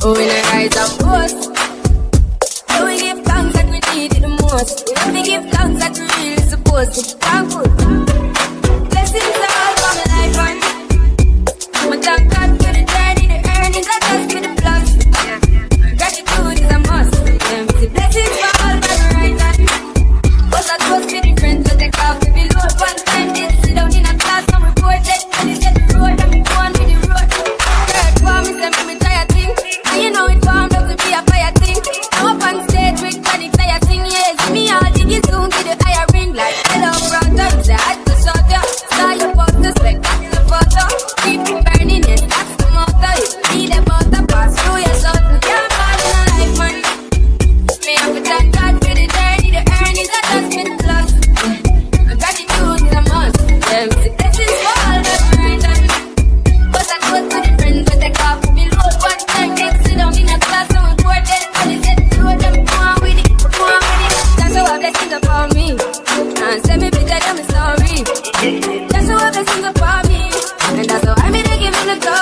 Oh, in a rise and boast. So we give thanks that we need it the most. We only give thanks that we really supposed to. Thankful. Blessings all for my life and I thank God for the journey, the earnings, I just for the plus. Gratitude is a must. See blessings for all my right hand. But that was for the friends that take off the below. One time they sit down in a class and report that and they set the road and we go on with the road. Third for me, say me try a thing. And you know it warmed up to be a fire thing. I'm up on stage with Manic, I sing, yeah. See me all diggy soon to the higher ring. Like hello brother, say I just shot ya. Saw your poster, spectacular photo. Keep it burning, yes, that's the motto. Need about the pass through your soul. You can't fall in a life, man. Me have to thank God for the journey, the earnings, I just been plus. Gratitude is a must. See blessings for all the right hand. But that was to the friends that take off me load. One time they sit down in a class and we pour them. And they said the road and go on with it, go on with it. That's how blessings upon me. And send me picture, tell me sorry. That's how blessings upon me. And that's how I made a give him the go.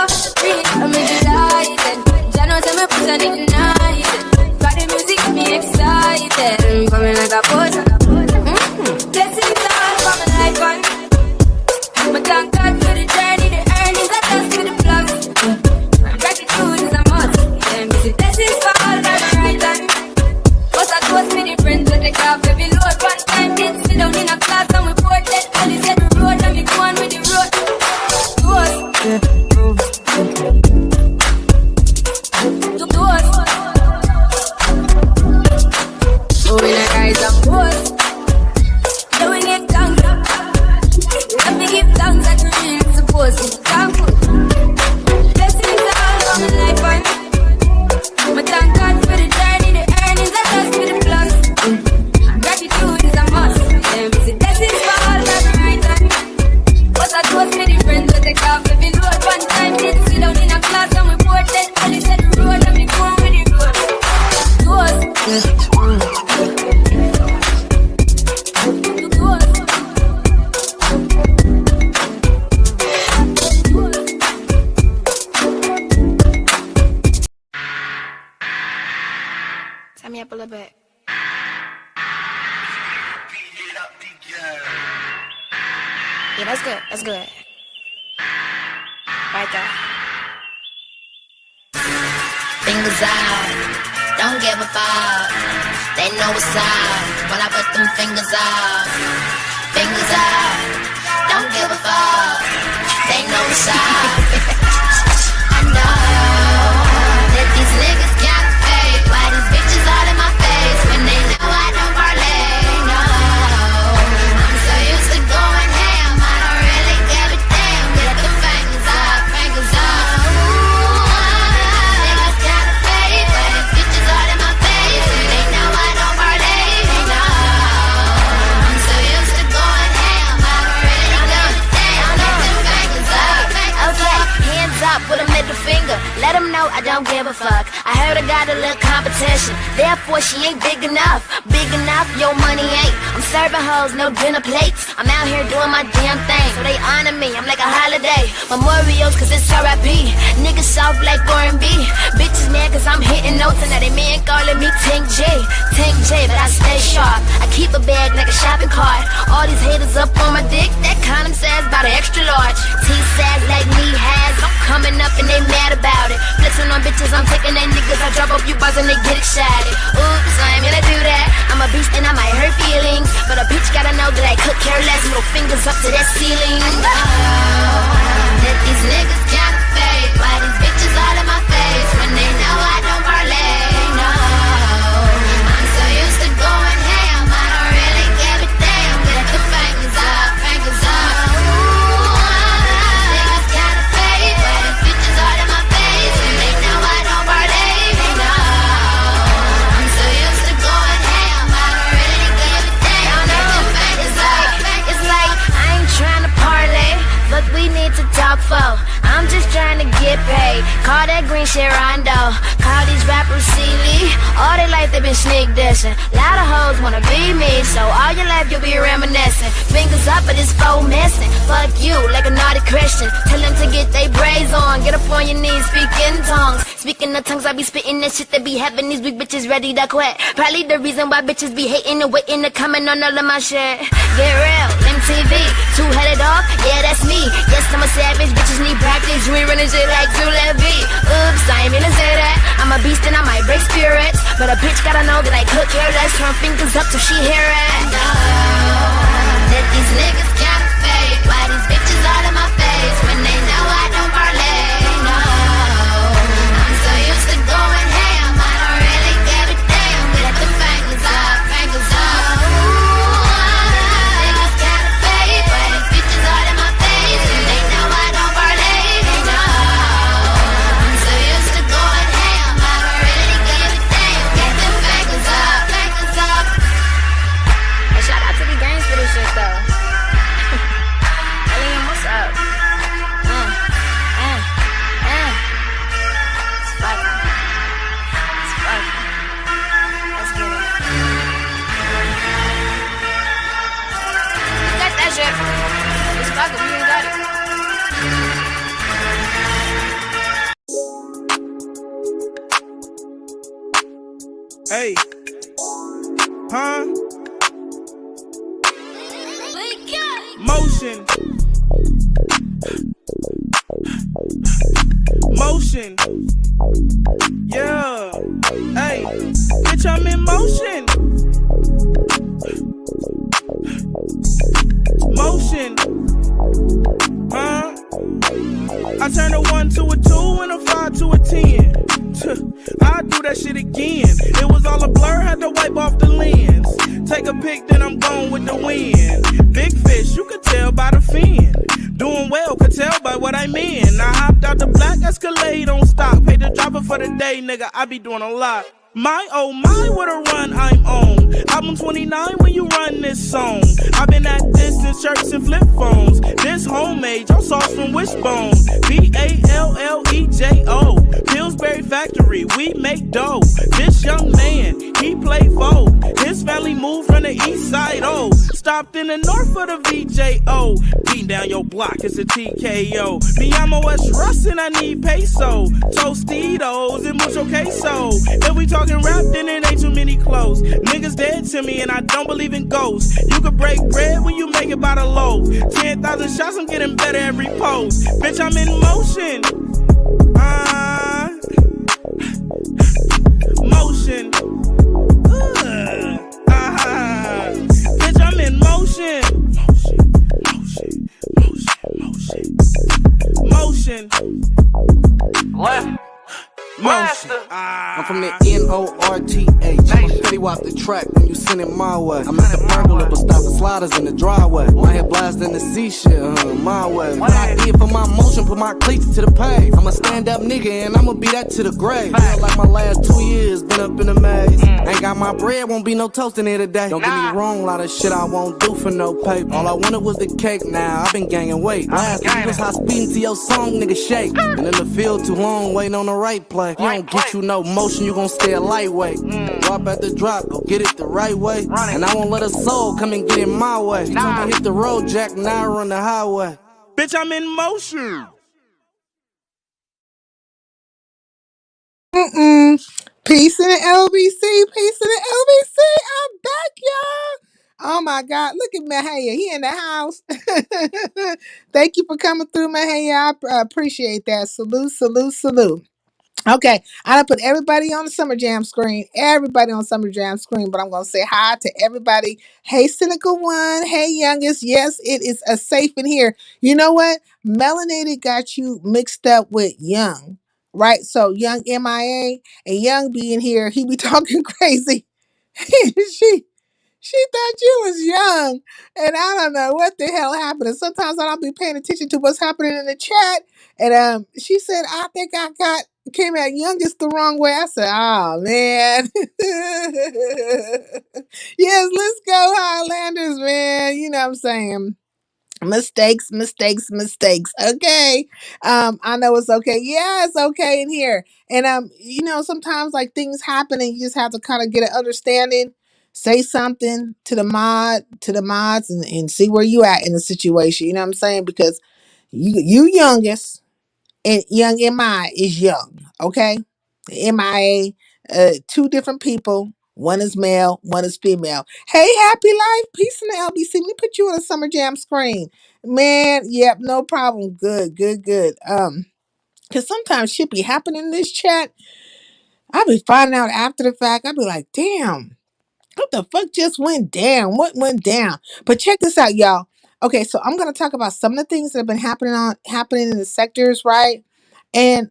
I'm delighted. Jah knows I'm a push and ignited. Got the music, get me excited. Coming like a boss. Blessings all for my life and I thank God for the journey, the earnings, I just for the plus. Gratitude is a must. See blessings for all by my right hand. But that was for the friends that take off every load. One time they sit down in a class and we pour that. And they said the road and we go on with the road. To us. To us. Oh, in a rise and boast. So we give thanks. Let me give thanks that we really supposed to. Thankful. Blessings all for my life and I thank God for the journey, the earnings, I just for the plus. Gratitude is a must. See blessings for all my right hand. But that was for the friends that take off every load. One time they sit down in a class and we pour that. And they said the road and we go on with the road. To us. Turn me up a little bit. Yeah, that's good. That's good. Right there. Fingers out, don't give a fuck. They know what's up when I put them fingers up. Fingers up, don't give a fuck. They know what's up. I know that these niggas can't fake. Why these bitches all in my face when they know I don't parlay? No, I'm so used to going ham, I don't really give a damn. Get the fingers up, fingers up. Niggas can't fake. Why these bitches all in my face when they know I don't parlay? No, I'm so used to going ham, I don't really give a damn. Get the fingers up, fingers up. Okay, hands up with a middle finger. Let them know I don't give a fuck. I heard I got a little competition, therefore she ain't big enough. Big enough, your money ain't. I'm serving hoes, no dinner plates. I'm out here doing my damn thing, so they honor me, I'm like a holiday. Memorials, cause it's R.I.P. Niggas soft like R&B. Bitches mad cause I'm hitting notes, and now they man calling me Tank J. Tank J, but I stay sharp. I keep a bag like a shopping cart. All these haters up on my dick, that condom says about an extra large. T-says like me has, I'm coming up and they mad about it. Flexing on bitches, I'm taking they niggas. I drop up you bars and they get excited. Oops, I ain't gonna do that. I'm a beast and I might hurt feelings, but a bitch gotta know that I could care less. Middle fingers up to that ceiling. That these niggas can't fake. Why these bitches all in my face when they know I don't parlay? No, I'm so used to going ham, I don't really give a damn. Get the fingers up, fingers up. Niggas can't fake. Why these bitches all in my face when they know I don't parlay? No, I'm so used to going ham, I don't really give a damn. Get the fingers up. It's like I ain't trying to parlay, but we need to talk for. I'm just trying to get paid. Hey, call that green shit Rondo. Call these rappers silly. All their life they been sneak dissing. Lot of hoes wanna be me, so all your life you'll be reminiscing. Fingers up, but it's faux missing. Fuck you, like a naughty Christian. Tell them to get they braids on. Get up on your knees, speak in tongues. Speaking of tongues, I be spitting that shit that be having these weak bitches ready to quit. Probably the reason why bitches be hating and waiting to comment on all of my shit. Get real, MTV, two-headed off, yeah, that's me. Yes, I'm a savage, bitches need practice. You ain't running shit like you let me. Oops, I ain't mean to say that. I'm a beast and I might break spirits, but a bitch gotta know that I cook her. Let's turn fingers up till she hear it. No, that these niggas counterfeit. Why these bitches all in my face when they know I don't parlay? No, I'm so used to going ham, I don't really give a damn. Let the fingers up, fingers up. Niggas counterfeit. Why these bitches all in my face when they know I don't parlay? No, I'm so used to going ham, I don't really give a damn. Get the fingers up, fingers up. And shout out to the gangs for this shit though. Alien, what's up? It's fucking. It's fucking. Let's get it. You got that shit. It's fucking. We ain't got it. Hey. Huh? Motion. Motion. Yeah. Hey. Bitch, I'm in motion. Motion. Huh? I turn a 1 to a 2 and a 5 to a 10. I do that shit again. It was all a blur, had to wipe off the lens. Take a pic, then I'm gone with the wind. Big fish, you could tell by the fin. Doing well, could tell by what I mean. I hopped out the black Escalade on stock. Paid the driver for the day, nigga, I be doing a lot. My oh my, what a run I'm on. Album 29 when you run this song. I've been at this in shirts and flip phones. This homemade, your sauce from Wishbone. Ballejo, Pillsbury Factory, we make dough. This young man, he play foe. His family moved from the east side, oh. Stopped in the north for the VJO. Beating down your block, it's a TKO. Me, I'm a West Russ and I need peso. Tostitos and mucho queso. If we talking rap, then it ain't too many clothes. Niggas dead to me and I don't believe in ghosts. You could break bread when you make it by the loaf. 10,000 shots, I'm getting better every post. Bitch, I'm in motion. Motion. Bitch, I'm in motion. Motion. Left. Motion. I'm from the N-O-R-T-H. I'm steady off the track when you send it my way. I'm at the pergola, but stop the sliders in the driveway. My head blasting the sea shit, my way. What I did for my motion, put my cleats to the pave. I'm a stand-up nigga and I'ma be that to the grave. Feel like my last 2 years been up in the maze. Ain't got my bread, won't be no toasting here today. Don't get me wrong, a lot of shit I won't do for no paper. All I wanted was the cake, now I've been gaining weight. Last week was high speeding to your song, nigga shake. Been in the field too long, waiting on the right play. If you don't get you no motion, you gon' stay a lightweight. Drop at the drop, go get it the right way. And I won't let a soul come and get in my way. You told me hit the road, Jack, now I run the highway. Bitch, I'm in motion. Peace in the LBC. Peace in the LBC. I'm back, y'all. Oh my God. Look at Mahaya. He in the house. Thank you for coming through, Mahaya. I appreciate that. Salute, salute, salute. Okay, I done put everybody on the Summer Jam screen. Everybody on Summer Jam screen, but I'm gonna say hi to everybody. Hey, Cynical One. Hey, Youngest. Yes, it is a safe in here. You know what? Melanated got you mixed up with Young, right? So Young MIA and Young being here, he be talking crazy. she she thought you was young, and I don't know what the hell happened. And sometimes I don't be paying attention to what's happening in the chat. And she said, "I think I came at youngest the wrong way." I said, "Oh man, yes, let's go Highlanders, man." You know what I'm saying? Mistakes. Okay. I know it's okay. Yeah, it's okay in here. And sometimes like things happen and you just have to kind of get an understanding. Say something to the mods and see where you at in the situation. You know what I'm saying? Because you youngest and young MI is young. Okay. MIA, two different people. One is male, one is female. Hey, happy life, peace in the LBC. Let me put you on a summer jam screen. Man, yep, no problem. Good. Because sometimes shit be happening in this chat. I'll be finding out after the fact. I'll be like, damn, what the fuck just went down? What went down? But check this out, y'all. Okay, so I'm gonna talk about some of the things that have been happening in the sectors, right? And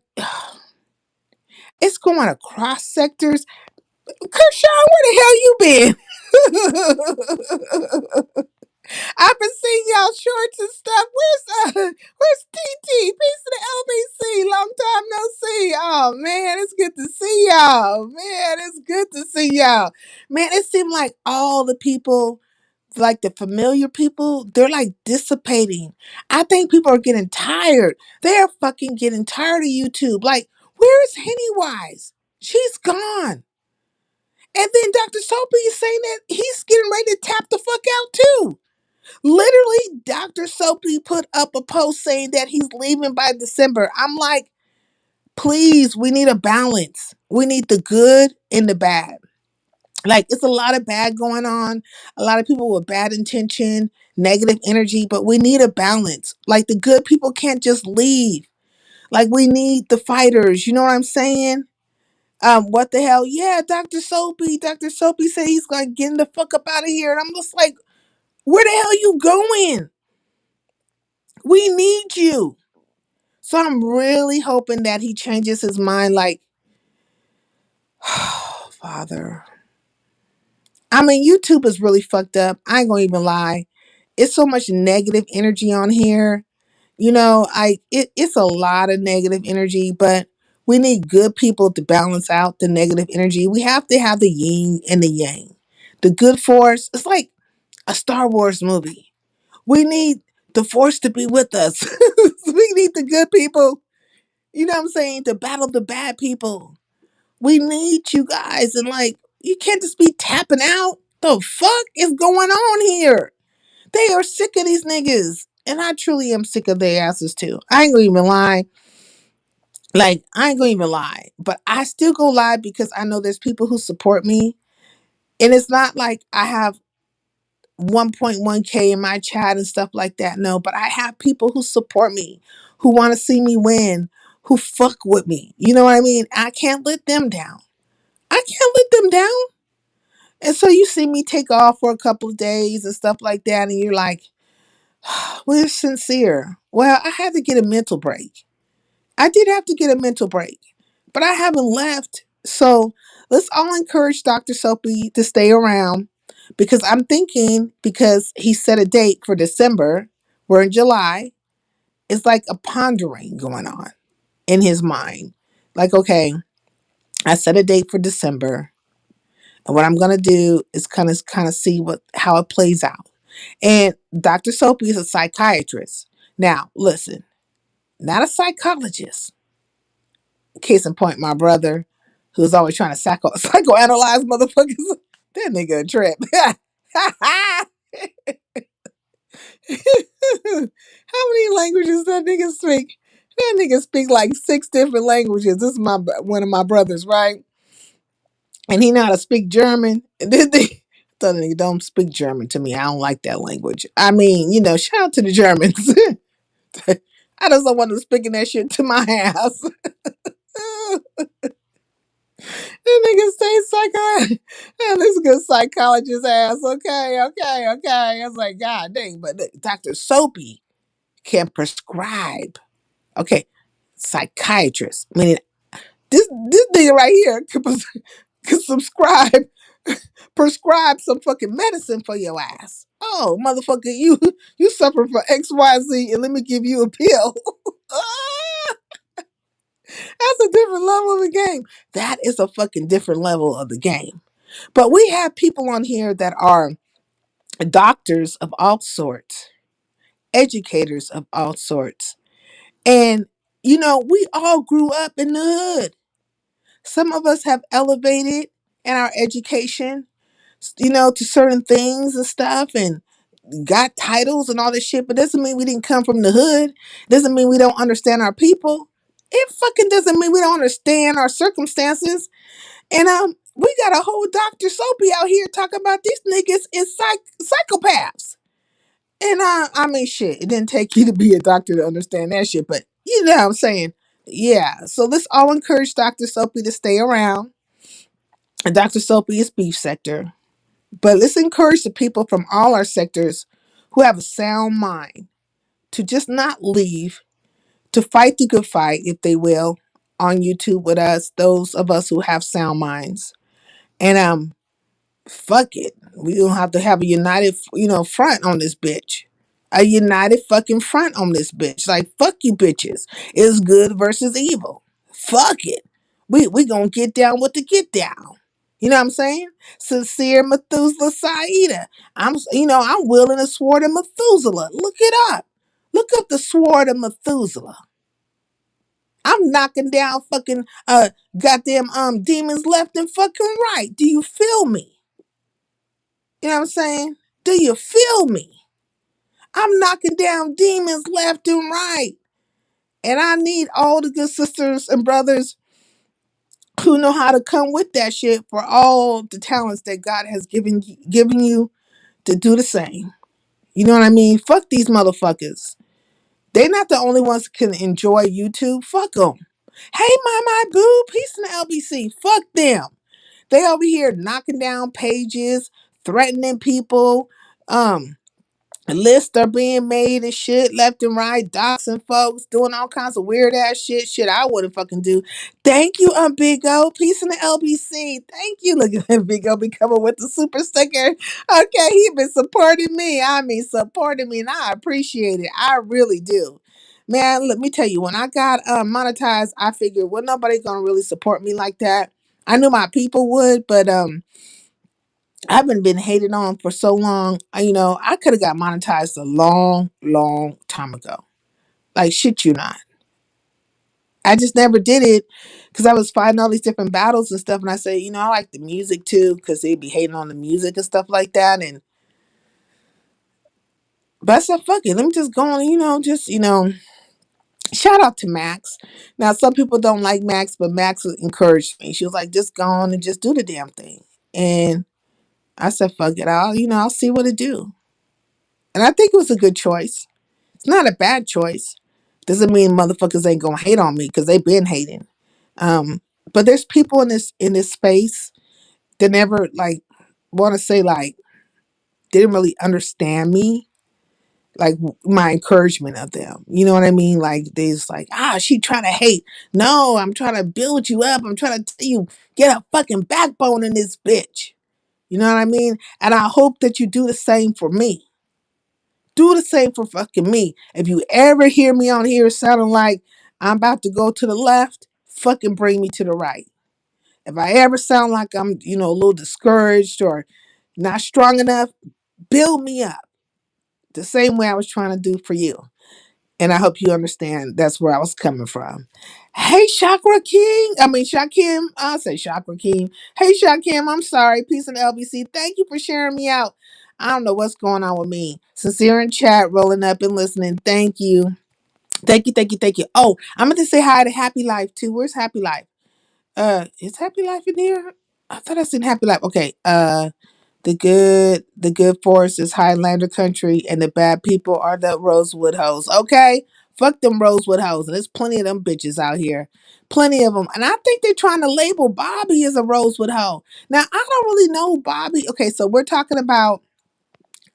it's going across sectors. Kershaw, where the hell you been? I've been seeing y'all shorts and stuff. Where's TT? Peace to the LBC. Long time no see. Oh man, it's good to see y'all. Man, it's good to see y'all. Man, it seemed like all the people, like the familiar people, they're like dissipating. I think people are getting tired. They're fucking getting tired of YouTube. Like, where is Pennywise? She's gone. And then Dr. Soapy is saying that he's getting ready to tap the fuck out too. Literally, Dr. Soapy put up a post saying that he's leaving by December. I'm like, please, we need a balance. We need the good and the bad. Like, it's a lot of bad going on, a lot of people with bad intention, negative energy, but we need a balance. Like, the good people can't just leave. Like, we need the fighters. You know what I'm saying? What the hell? Yeah, Dr. Soapy. Dr. Soapy said he's gonna get the fuck up out of here. And I'm just like, where the hell you going? We need you. So I'm really hoping that he changes his mind. Like, oh, Father. I mean, YouTube is really fucked up. I ain't gonna even lie. It's so much negative energy on here. It's a lot of negative energy, but we need good people to balance out the negative energy. We have to have the yin and the yang. The good force, it's like a Star Wars movie. We need the force to be with us. We need the good people, you know what I'm saying, to battle the bad people. We need you guys. And like, you can't just be tapping out. The fuck is going on here? They are sick of these niggas. And I truly am sick of their asses too. I ain't gonna even lie. Like, I ain't gonna even lie. But I still go live because I know there's people who support me. And it's not like I have 1.1K in my chat and stuff like that. No, but I have people who support me, who want to see me win, who fuck with me. You know what I mean? I can't let them down. I can't let them down. And so you see me take off for a couple of days and stuff like that. And you're like, we're sincere. Well, I had to get a mental break. I did have to get a mental break, but I haven't left. So let's all encourage Dr. Soapy to stay around because I'm thinking, because he set a date for December, we're in July, it's like a pondering going on in his mind. Like, okay, I set a date for December. And what I'm gonna do is kind of see how it plays out. And Dr. Soapy is a psychiatrist. Now, listen, not a psychologist. Case in point, my brother, who's always trying to psychoanalyze motherfuckers. That nigga a trip. How many languages that nigga speak? That nigga speak like 6 different languages. This is one of my brothers, right? And he know how to speak German. And then they tell the nigga don't speak German to me. I don't like that language. I mean, shout out to the Germans. I just don't want them speaking that shit to my ass. That nigga say this good psychologist ass. Okay. I was like, God dang, but Dr. Soapy can prescribe. Okay, psychiatrist, meaning this nigga right here could subscribe, prescribe some fucking medicine for your ass. Oh, motherfucker, you suffer from XYZ and let me give you a pill. That's a different level of the game. That is a fucking different level of the game. But we have people on here that are doctors of all sorts. educators of all sorts. And, we all grew up in the hood. Some of us have elevated in our education, to certain things and stuff, and got titles and all this shit, but doesn't mean we didn't come from the hood. Doesn't mean we don't understand our people. It fucking doesn't mean we don't understand our circumstances. And we got a whole Dr. Soapy out here talking about these niggas is psychopaths. And I mean, shit, it didn't take you to be a doctor to understand that shit, but you know what I'm saying? Yeah. So let's all encourage Dr. Soapy to stay around. And Dr. Soapy is beef sector. But let's encourage the people from all our sectors who have a sound mind to just not leave, to fight the good fight, if they will, on YouTube with us, those of us who have sound minds. And fuck it. We don't have to have a united, front on this bitch. A united fucking front on this bitch. Like, fuck you bitches. It's good versus evil. Fuck it. We gonna get down with the get down. You know what I'm saying? Sincere Methuselah Saida. I'm willing the sword of Methuselah. Look it up. Look up the sword of Methuselah. I'm knocking down fucking goddamn demons left and fucking right. Do you feel me? You know what I'm saying? Do you feel me? I'm knocking down demons left and right. And I need all the good sisters and brothers who know how to come with that shit for all the talents that God has given you to do the same. You know what I mean? Fuck these motherfuckers. They're not the only ones that can enjoy YouTube. Fuck them. Hey, my boo, peace in the LBC. Fuck them. They over here knocking down pages, threatening people. Lists are being made and shit left and right, doxing folks, doing all kinds of weird ass shit. Shit I wouldn't fucking do. Thank you, Big O. Peace in the LBC. Thank you. Look at that Big O be coming with the super sticker. Okay, he been supporting me. I mean, supporting me, and I appreciate it. I really do. Man, let me tell you, when I got monetized, I figured, well, nobody gonna really support me like that. I knew my people would, but I haven't been hated on for so long. I could have got monetized a long, long time ago. Like, shit you not. I just never did it because I was fighting all these different battles and stuff. And I said, I like the music too because they'd be hating on the music and stuff like that. But I said, fuck it. Let me just go on, shout out to Max. Now, some people don't like Max, but Max encouraged me. She was like, just go on and just do the damn thing. And I said, fuck it. I'll see what it do. And I think it was a good choice. It's not a bad choice. Doesn't mean motherfuckers ain't gonna hate on me because they've been hating. But there's people in this space that never like want to say like didn't really understand me, like my encouragement of them. You know what I mean? Like they just like, she trying to hate. No, I'm trying to build you up. I'm trying to tell you, get a fucking backbone in this bitch. You know what I mean? And I hope that you do the same for me. Do the same for fucking me. If you ever hear me on here sounding like I'm about to go to the left, fucking bring me to the right. If I ever sound like I'm, a little discouraged or not strong enough, build me up the same way I was trying to do for you. And I hope you understand that's where I was coming from. Hey, Chakra King. I mean, Shakim. I'll say Chakra King. Hey, Shakim. I'm sorry. Peace in LBC. Thank you for sharing me out. I don't know what's going on with me. Sincere in chat, rolling up and listening. Thank you. Thank you, thank you, thank you. Oh, I'm going to say hi to Happy Life, too. Where's Happy Life? Is Happy Life in here? I thought I seen Happy Life. Okay. The good forest is Highlander country, and the bad people are the Rosewood hoes. Okay, fuck them Rosewood hoes. There's plenty of them bitches out here, plenty of them, and I think they're trying to label Bobby as a Rosewood hoe. Now I don't really know Bobby. Okay, so we're talking about.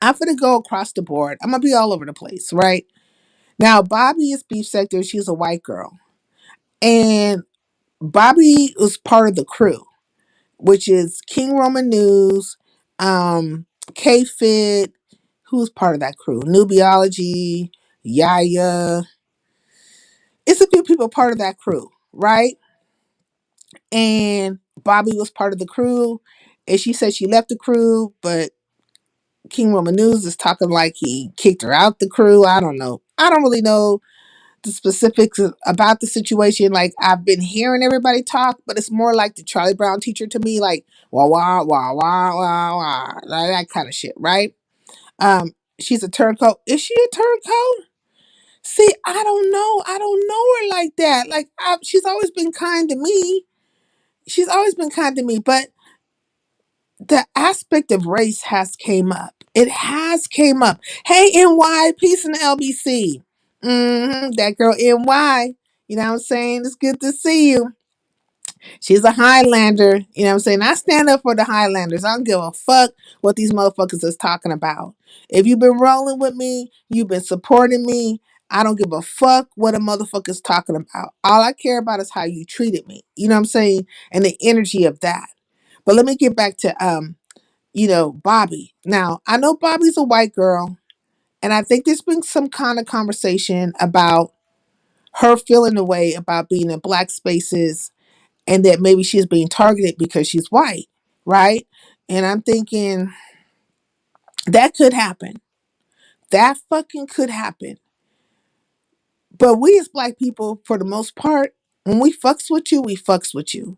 I'm gonna go across the board. I'm gonna be all over the place, right? Now Bobby is beef sector. She's a white girl, and Bobby was part of the crew, which is King Roman News, K Fit, who's part of that crew, Nubiology, Yaya. It's a few people part of that crew, right? And Bobby was part of the crew, and she said she left the crew, but King Roman News is talking like he kicked her out the crew. I don't know. I don't really know the specifics about the situation. Like, I've been hearing everybody talk, but it's more like the Charlie Brown teacher to me, like wah wah wah wah wah wah, like that kind of shit, right? She's a turncoat. Is she a turncoat? See, I don't know. I don't know her like that. Like, she's always been kind to me. She's always been kind to me, but the aspect of race has came up. It has came up. Hey, NY, peace in the LBC. That girl NY. You know what I'm saying? It's good to see you. She's a Highlander. You know what I'm saying? I stand up for the Highlanders. I don't give a fuck what these motherfuckers is talking about. If you've been rolling with me, you've been supporting me. I don't give a fuck what a motherfucker's talking about. All I care about is how you treated me. You know what I'm saying? And the energy of that. But let me get back to Bobby. Now, I know Bobby's a white girl, and I think there's been some kind of conversation about her feeling the way about being in black spaces and that maybe she's being targeted because she's white, right? And I'm thinking that could happen. That fucking could happen. But we as black people, for the most part, when we fucks with you, we fucks with you.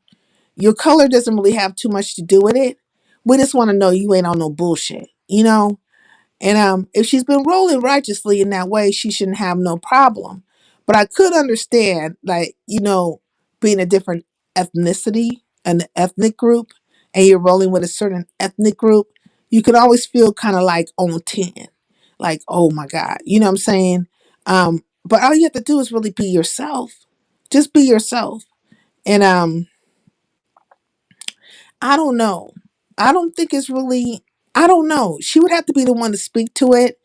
Your color doesn't really have too much to do with it. We just want to know you ain't on no bullshit, you know? And if she's been rolling righteously in that way, she shouldn't have no problem. But I could understand, like, being a different ethnicity, an ethnic group, and you're rolling with a certain ethnic group, you could always feel kind of like on 10. Like, oh my God. You know what I'm saying? But all you have to do is really be yourself. Just be yourself. And I don't know. I don't think it's really, I don't know. She would have to be the one to speak to it.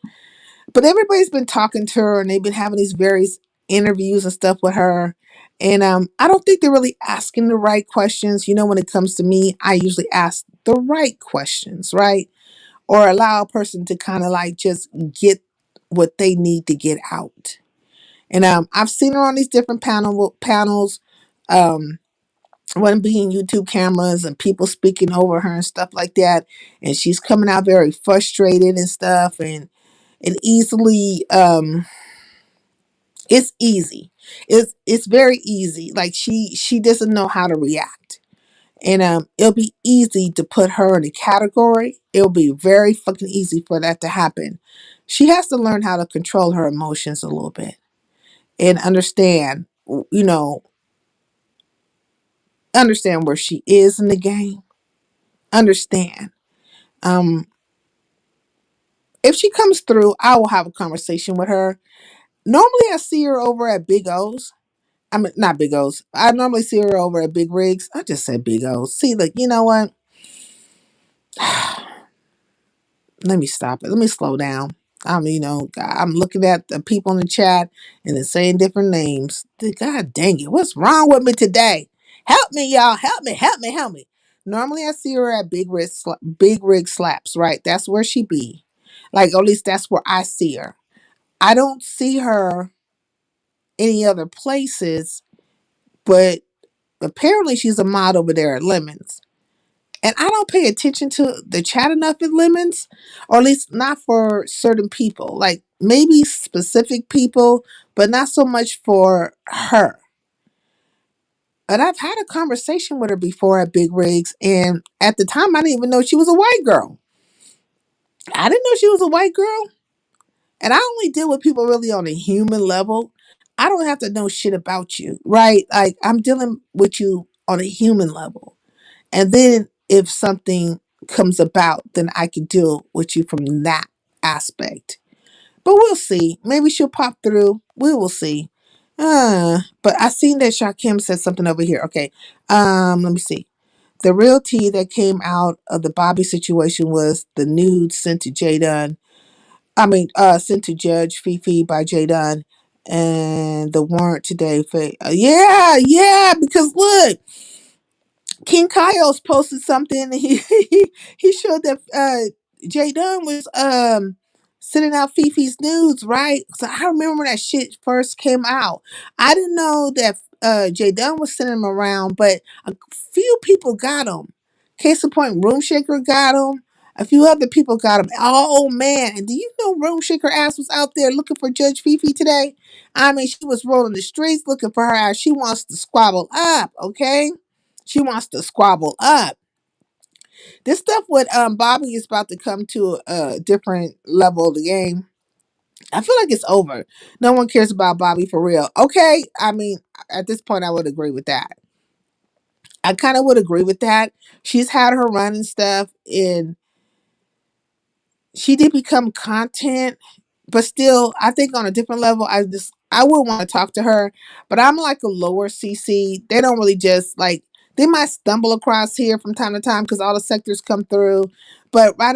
But everybody's been talking to her and they've been having these various interviews and stuff with her. And I don't think they're really asking the right questions. When it comes to me, I usually ask the right questions, right? Or allow a person to kind of like just get what they need to get out. And I've seen her on these different panels, um, one being YouTube cameras and people speaking over her and stuff like that. And she's coming out very frustrated and stuff. And easily it's easy, it's very easy, like she doesn't know how to react. And it'll be easy to put her in a category. It'll be very fucking easy for that to happen. She has to learn how to control her emotions a little bit and you know understand where she is in the game. Understand, um if she comes through, I will have a conversation with her. Normally I see her over at Big O's. I mean, not Big O's. I normally see her over at Big Rigs. I just said Big O's. See, look, you know what? Let me stop it. Let me slow down. I'm looking at the people in the chat and they're saying different names. God dang it. What's wrong with me today? Help me, y'all. Help me, help me, help me. Normally I see her at Big Rig Slaps, right? That's where she be. Like, at least that's where I see her. I don't see her any other places, but apparently she's a mod over there at Lemons. And I don't pay attention to the chat enough at Lemons, or at least not for certain people. Like maybe specific people, but not so much for her. And I've had a conversation with her before at Big Rigs, and at the time I didn't even know she was a white girl. I didn't know she was a white girl. And I only deal with people really on a human level. I don't have to know shit about you, right? Like I'm dealing with you on a human level. And then if something comes about, then I can deal with you from that aspect. But we'll see. Maybe she'll pop through. We will see. But I seen that Shakim said something over here. Okay. Let me see. The real tea that came out of the Bobby situation was the nude sent to J Dunn. Sent to Judge Fifi by J Dunn, and the warrant today for yeah. Because look, King Kyle's posted something. And he showed that Jay Dunn was sending out Fifi's nudes, right? So I remember when that shit first came out. I didn't know that Jay Dunn was sending them around, but a few people got them. Case in point, Room Shaker got them. A few other people got them. Oh man! And do you know Room Shaker ass was out there looking for Judge Fifi today? I mean, she was rolling the streets looking for her ass. She wants to squabble up, okay? She wants to squabble up. This stuff with Bobby is about to come to a different level of the game. I feel like it's over. No one cares about Bobby for real. Okay, I mean, at this point, I would agree with that. I kind of would agree with that. She's had her run and stuff, and she did become content, but still, I think on a different level, I would want to talk to her, but I'm like a lower CC. They don't really just like they might stumble across here from time to time because all the sectors come through. But right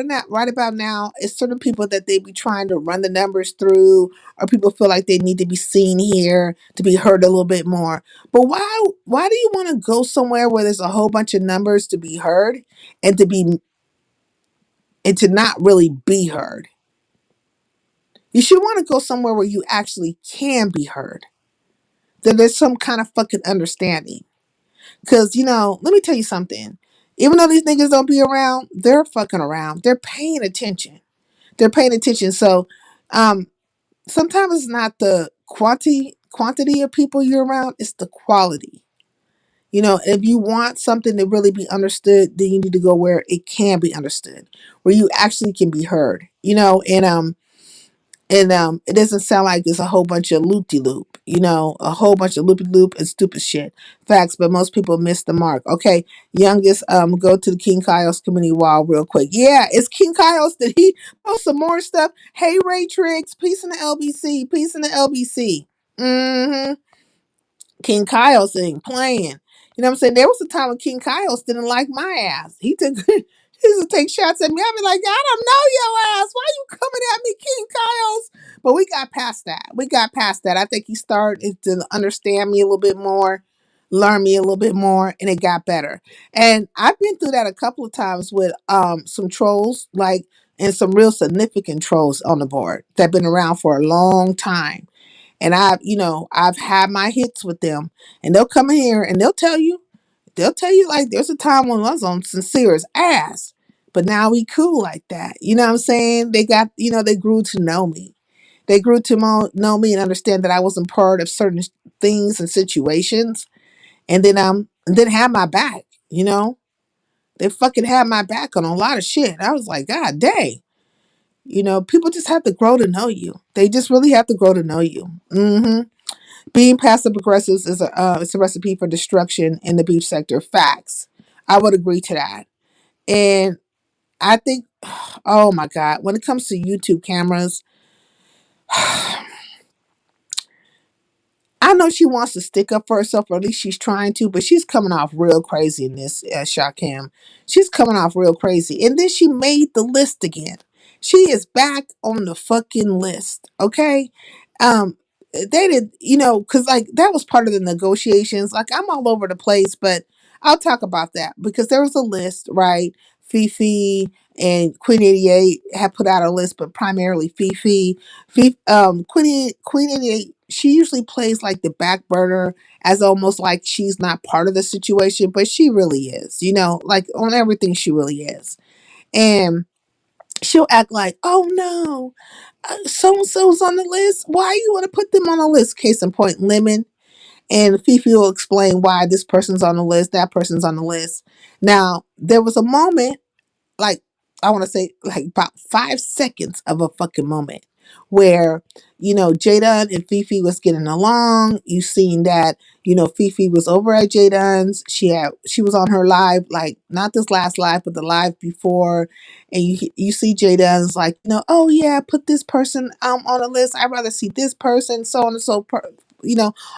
about now, it's certain people that they be trying to run the numbers through, or people feel like they need to be seen here to be heard a little bit more. But why do you want to go somewhere where there's a whole bunch of numbers to be heard and to be and to not really be heard? You should want to go somewhere where you actually can be heard. That there's some kind of fucking understanding. Because, let me tell you something. Even though these niggas don't be around, they're fucking around. They're paying attention. They're paying attention. So, sometimes it's not the quantity of people you're around, it's the quality. If you want something to really be understood, then you need to go where it can be understood, where you actually can be heard. And it doesn't sound like it's a whole bunch of loop de loop, a whole bunch of loop de loop and stupid shit. Facts, but most people miss the mark. Okay, youngest, go to the King Kyle's community wall real quick. Yeah, it's King Kyle's. Did he post some more stuff? Hey, Ray Tricks, peace in the LBC, peace in the LBC. Mm-hmm. King Kyle's ain't playing. You know what I'm saying? There was a time when King Kyle's didn't like my ass. He used to take shots at me. I'd be like, I don't know your ass. Why you coming at me, King Kyle's? But we got past that. We got past that. I think he started to understand me a little bit more, learn me a little bit more, and it got better. And I've been through that a couple of times with some trolls, like, and some real significant trolls on the board that have been around for a long time. And I've had my hits with them, and they'll come in here and they'll tell you like there's a time when I was on Sincere's ass, but now we cool like that. You know what I'm saying? They grew to know me. They grew to know me and understand that I wasn't part of certain things and situations, and then have my back. They fucking had my back on a lot of shit. I was like, God dang. People just have to grow to know you. They just really have to grow to know you. Being passive aggressive is it's a recipe for destruction in the beef sector. Facts. I would agree to that. And I think, oh my God, when it comes to YouTube cameras, I know she wants to stick up for herself, or at least she's trying to, but she's coming off real crazy in this shot cam. She's coming off real crazy. And then she made the list again. She is back on the fucking list. Okay. They did, because like that was part of the negotiations. Like I'm all over the place, but I'll talk about that because there was a list, right? Fifi and Queen 88 had put out a list, but primarily Fifi. Queen 88, she usually plays like the back burner as almost like she's not part of the situation, but she really is, like on everything she really is. And she'll act like, oh no, so and so's on the list. Why you want to put them on the list? Case in point, Lemon. And Fifi will explain why this person's on the list, that person's on the list. Now, there was a moment, like, I want to say, like, about 5 seconds of a fucking moment where, Jada and Fifi was getting along. You seen that, Fifi was over at Jada's. She was on her live, like, not this last live, but the live before. And you see Jada's like, oh yeah, put this person on the list. I'd rather see this person, so on and so,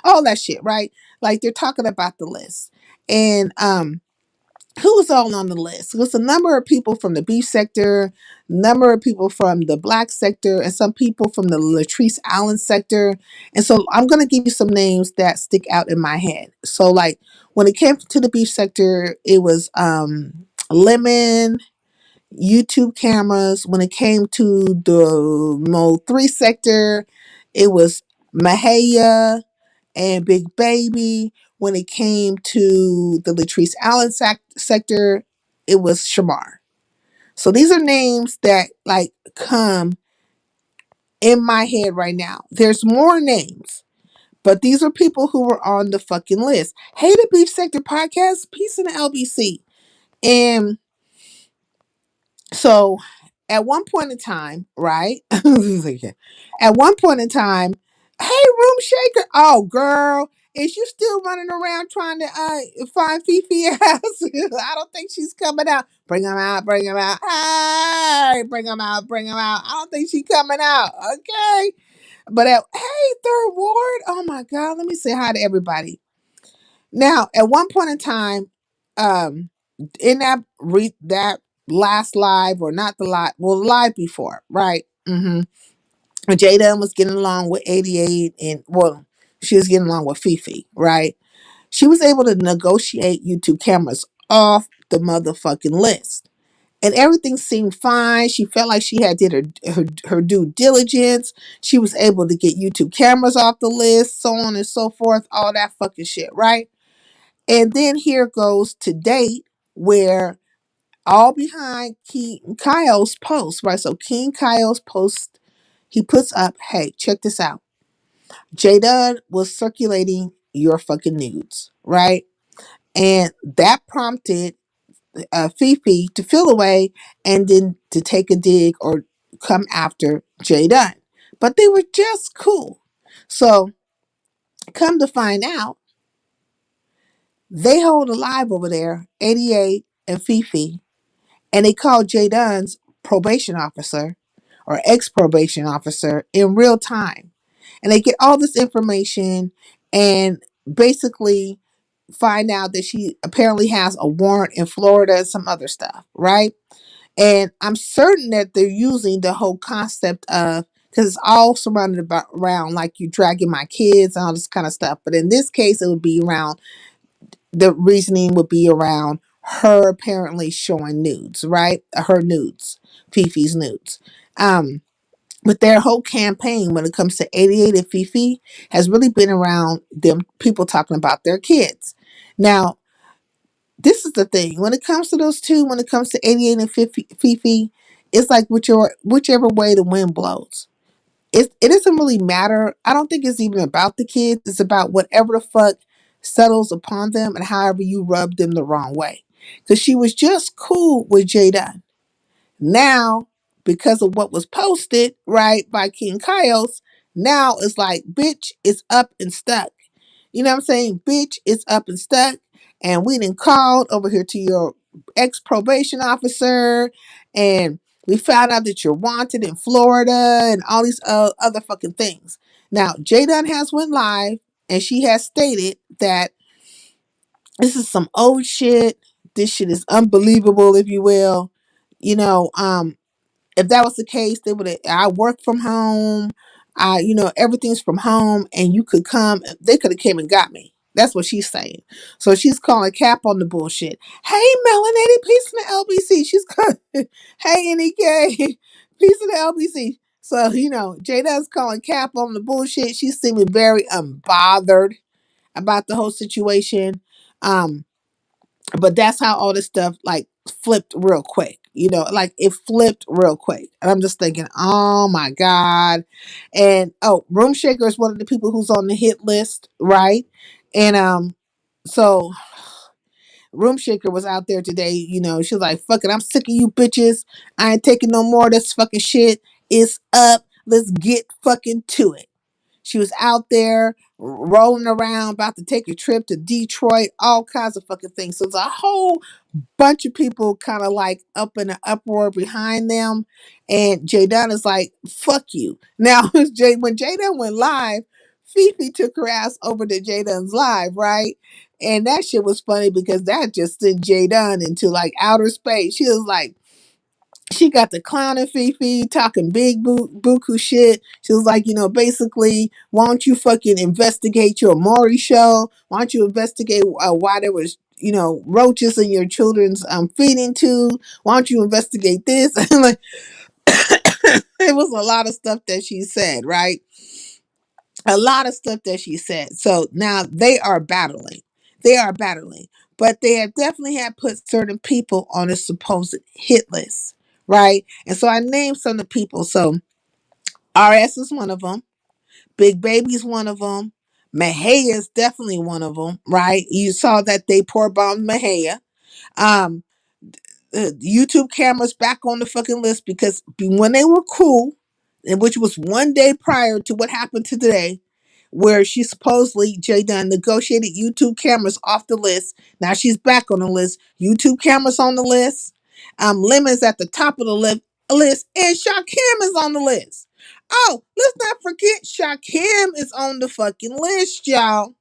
all that shit, right? Like, they're talking about the list. And, who was all on the list? It was a number of people from the beef sector, number of people from the black sector, and some people from the Latrice Allen sector. And so I'm going to give you some names that stick out in my head. So like when it came to the beef sector, it was Lemon, YouTube cameras. When it came to the Mo 3 sector, it was Mahaya and Big Baby. When it came to the Latrice Allen sector, it was Shamar. So these are names that like come in my head right now. There's more names, but these are people who were on the fucking list. Hey, the Beef Sector Podcast, peace in the LBC. And so at one point in time, right? At one point in time, hey, Room Shaker. Oh, girl, is you still running around trying to find Fifi ass? I don't think she's coming out. Bring them out, bring them out. Hey, bring them out, bring them out. I don't think she's coming out. Okay. But hey, Third Ward. Oh my God, let me say hi to everybody. Now, at one point in time, um, in that last live, or not the live, well, live before, right? Mm-hmm. Jada was getting along with 88, and well, she was getting along with Fifi, right? She was able to negotiate YouTube cameras off the motherfucking list. And everything seemed fine. She felt like she had did her due diligence. She was able to get YouTube cameras off the list, so on and so forth, all that fucking shit, right? And then here goes to date, where all behind King Kyle's post, right? So King Kyle's post, he puts up, hey, check this out. Jada was circulating your fucking nudes, right? And that prompted Fifi to feel away and then to take a dig or come after Jada. But they were just cool. So come to find out, they hold alive over there, 88 and Fifi, and they call Jay Dunn's probation officer or ex probation officer in real time. And they get all this information and basically find out that she apparently has a warrant in Florida and some other stuff, right? And I'm certain that they're using the whole concept of, because it's all surrounded about around like you dragging my kids and all this kind of stuff. But in this case, it would be around, the reasoning would be around her apparently showing nudes, right? Her nudes, Fifi's nudes. But their whole campaign when it comes to 88 and Fifi has really been around them people talking about their kids. Now, this is the thing. When it comes to those two, when it comes to 88 and Fifi, it's like whichever way the wind blows. It doesn't really matter. I don't think it's even about the kids. It's about whatever the fuck settles upon them and however you rub them the wrong way. Because she was just cool with Jada. Now, because of what was posted, right, by King Kyle's, now it's like, bitch, it's up and stuck. You know what I'm saying? Bitch, it's up and stuck. And we done called over here to your ex probation officer, and we found out that you're wanted in Florida and all these other fucking things. Now, Jada has went live, and she has stated that this is some old shit. This shit is unbelievable, if you will. You know, if that was the case, they would. I work from home. Everything's from home, and you could come. They could have came and got me. That's what she's saying. So she's calling cap on the bullshit. Hey, Melanated, peace in the LBC. She's calling, hey, NEK, peace in the LBC. So, Jada's calling cap on the bullshit. She's seeming very unbothered about the whole situation. Um, but that's how all this stuff like flipped real quick. Like it flipped real quick. And I'm just thinking, oh my God. And Room Shaker is one of the people who's on the hit list, right? And so Room Shaker was out there today, she was like, fuck it, I'm sick of you bitches. I ain't taking no more of this fucking shit. It's up. Let's get fucking to it. She was out there rolling around, about to take a trip to Detroit, all kinds of fucking things. So it's a whole bunch of people kind of like up in an uproar behind them. And Jay Dunn is like, fuck you. Now, when Jay Dunn went live, Fifi took her ass over to Jay Dunn's live, right? And that shit was funny because that just sent Jay Dunn into like outer space. She was like, she got the clowning Fifi, talking big buku shit. She was like, basically, why don't you fucking investigate your Maury show? Why don't you investigate why there was, roaches in your children's feeding tube? Why don't you investigate this? Like, it was a lot of stuff that she said, right? A lot of stuff that she said. So now they are battling. They are battling. But they have definitely had put certain people on a supposed hit list, right? And so I named some of the people. So RS is one of them. Big Baby's one of them. Mahia is definitely one of them, right? You saw that they poor bombed Mahia. Um, YouTube cameras back on the fucking list because when they were cool, and which was one day prior to what happened to today, where she supposedly J Dunn negotiated YouTube cameras off the list. Now she's back on the list. YouTube cameras on the list. Lemon's at the top of the list, and Shakim is on the list. Oh, let's not forget Shakim is on the fucking list, y'all.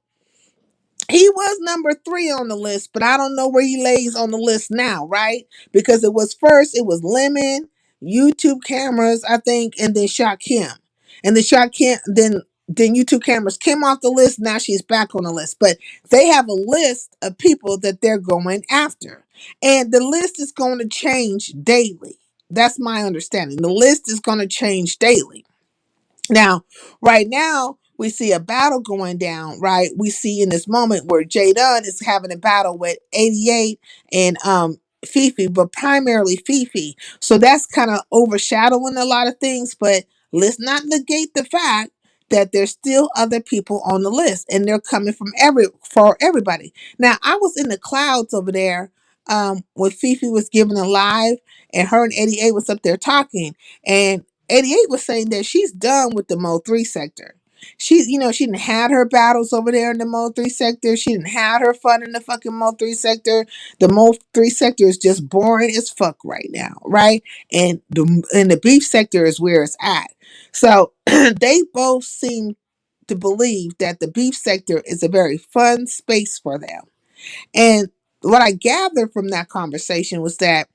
He was number 3 on the list, but I don't know where he lays on the list now, right? Because it was Lemon, YouTube cameras, I think, and then Shakim. And the Shakim, then YouTube cameras came off the list. Now she's back on the list. But they have a list of people that they're going after. And the list is going to change daily. That's my understanding. The list is going to change daily. Now, right now, we see a battle going down, right? We see in this moment where J Dunn is having a battle with 88 and Fifi, but primarily Fifi. So that's kind of overshadowing a lot of things, but let's not negate the fact that there's still other people on the list and they're coming from for everybody. Now, I was in the clouds over there when Fifi was giving a live and her and 88 was up there talking, and 88 was saying that she's done with the Mo 3 sector. She didn't had her battles over there in the Mo 3 sector. She didn't had her fun in the fucking Mo 3 sector. The Mo 3 sector is just boring as fuck right now, right? And the beef sector is where it's at. So they both seem to believe that the beef sector is a very fun space for them. And what I gathered from that conversation was that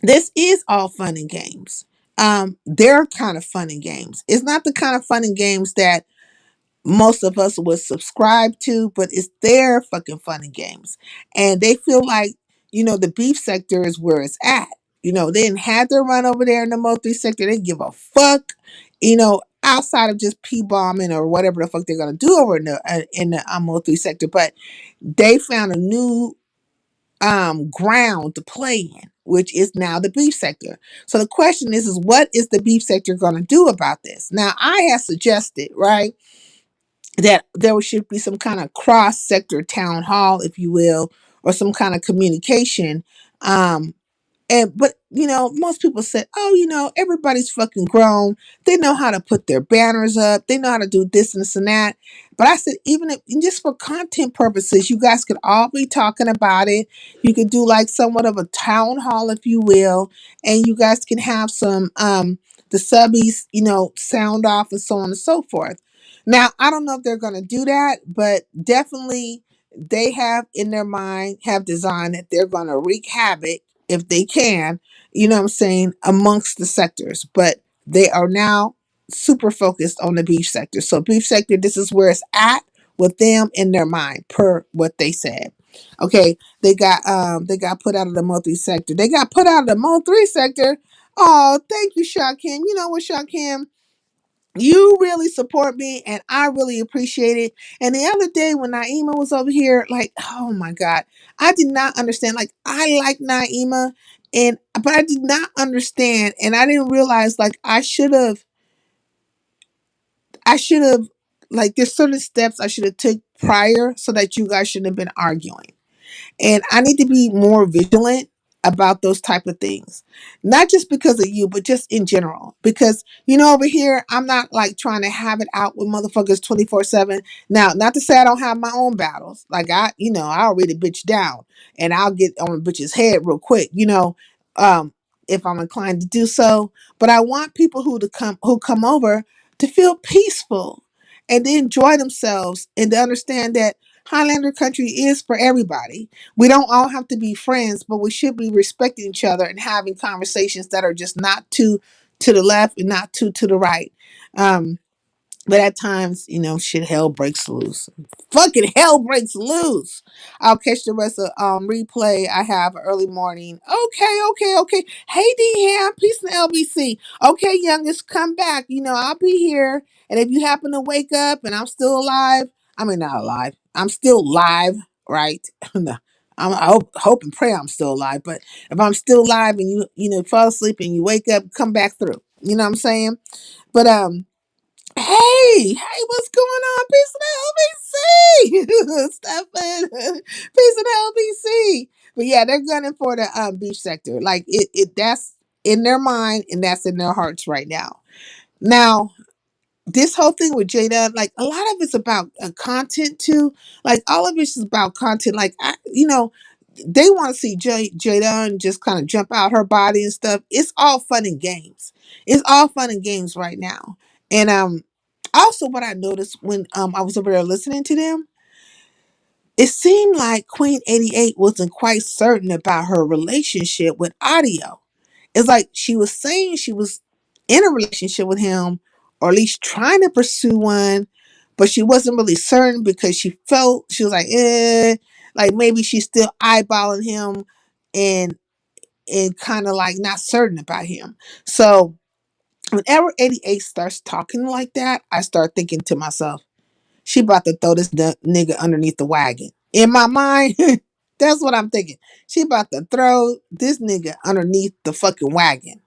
this is all fun and games. They're kind of fun and games. It's not the kind of fun and games that most of us would subscribe to, but it's their fucking fun and games. And they feel like, the beef sector is where it's at. They didn't have their run over there in the Mo 3 sector. They didn't give a fuck, outside of just P-bombing or whatever the fuck they're going to do over in the Mo 3 sector. But they found a new ground to play in, which is now the beef sector. So the question is what is the beef sector going to do about this? Now, I have suggested, right, that there should be some kind of cross sector town hall, if you will, or some kind of communication. But most people said, oh, everybody's fucking grown. They know how to put their banners up. They know how to do this and this and that. But I said, even if just for content purposes, you guys could all be talking about it. You could do like somewhat of a town hall, if you will, and you guys can have some the subbies, sound off and so on and so forth. Now, I don't know if they're gonna do that, but definitely they have in their mind, have designed that they're gonna wreak havoc if they can, what I'm saying, amongst the sectors. But they are now super focused on the beef sector. So beef sector, this is where it's at with them in their mind, per what they said. Okay, they got put out of the Mo 3 sector. They got put out of the Mo 3 sector. Oh, thank you, Shakim. You know what, Shakim? You really support me and I really appreciate it. And the other day when Naima was over here, like, oh my God, I did not understand. Like, I like Naima, but I did not understand, and I didn't realize, like, I should have like, there's certain steps I should have took prior so that you guys shouldn't have been arguing. And I need to be more vigilant about those type of things. Not just because of you, but just in general. Because, over here, I'm not like trying to have it out with motherfuckers 24/7. Now, not to say I don't have my own battles. Like, I'll read a bitch down and I'll get on a bitch's head real quick, um, if I'm inclined to do so. But I want people who come over to feel peaceful and to enjoy themselves and to understand that Highlander country is for everybody. We don't all have to be friends, but we should be respecting each other and having conversations that are just not too to the left and not too to the right. Um, but at times, shit, hell breaks loose. Fucking hell breaks loose. I'll catch the rest of replay. I have early morning. Okay. Hey D Ham, peace in the LBC. Okay, youngest, come back. I'll be here. And if you happen to wake up and I'm still alive, I mean not alive. I'm still live, right? No, I hope and pray I'm still alive. But if I'm still alive and you fall asleep and you wake up, come back through. You know what I'm saying? But hey, what's going on? Peace and LBC, Stefan. Peace and LBC. But yeah, they're gunning for the beef sector. Like it that's in their mind and that's in their hearts right now. Now, this whole thing with Jada, like a lot of it's about content too. Like all of it's about content. Like they want to see Jada and just kind of jump out her body and stuff. It's all fun and games. It's all fun and games right now. And also what I noticed when I was over there listening to them, it seemed like Queen 88 wasn't quite certain about her relationship with Audio. It's like she was saying she was in a relationship with him, or at least trying to pursue one, but she wasn't really certain because she was like maybe she's still eyeballing him and kind of like not certain about him. So whenever 88 starts talking like that, I start thinking to myself, she about to throw this nigga underneath the wagon. In my mind, that's what I'm thinking. She about to throw this nigga underneath the fucking wagon.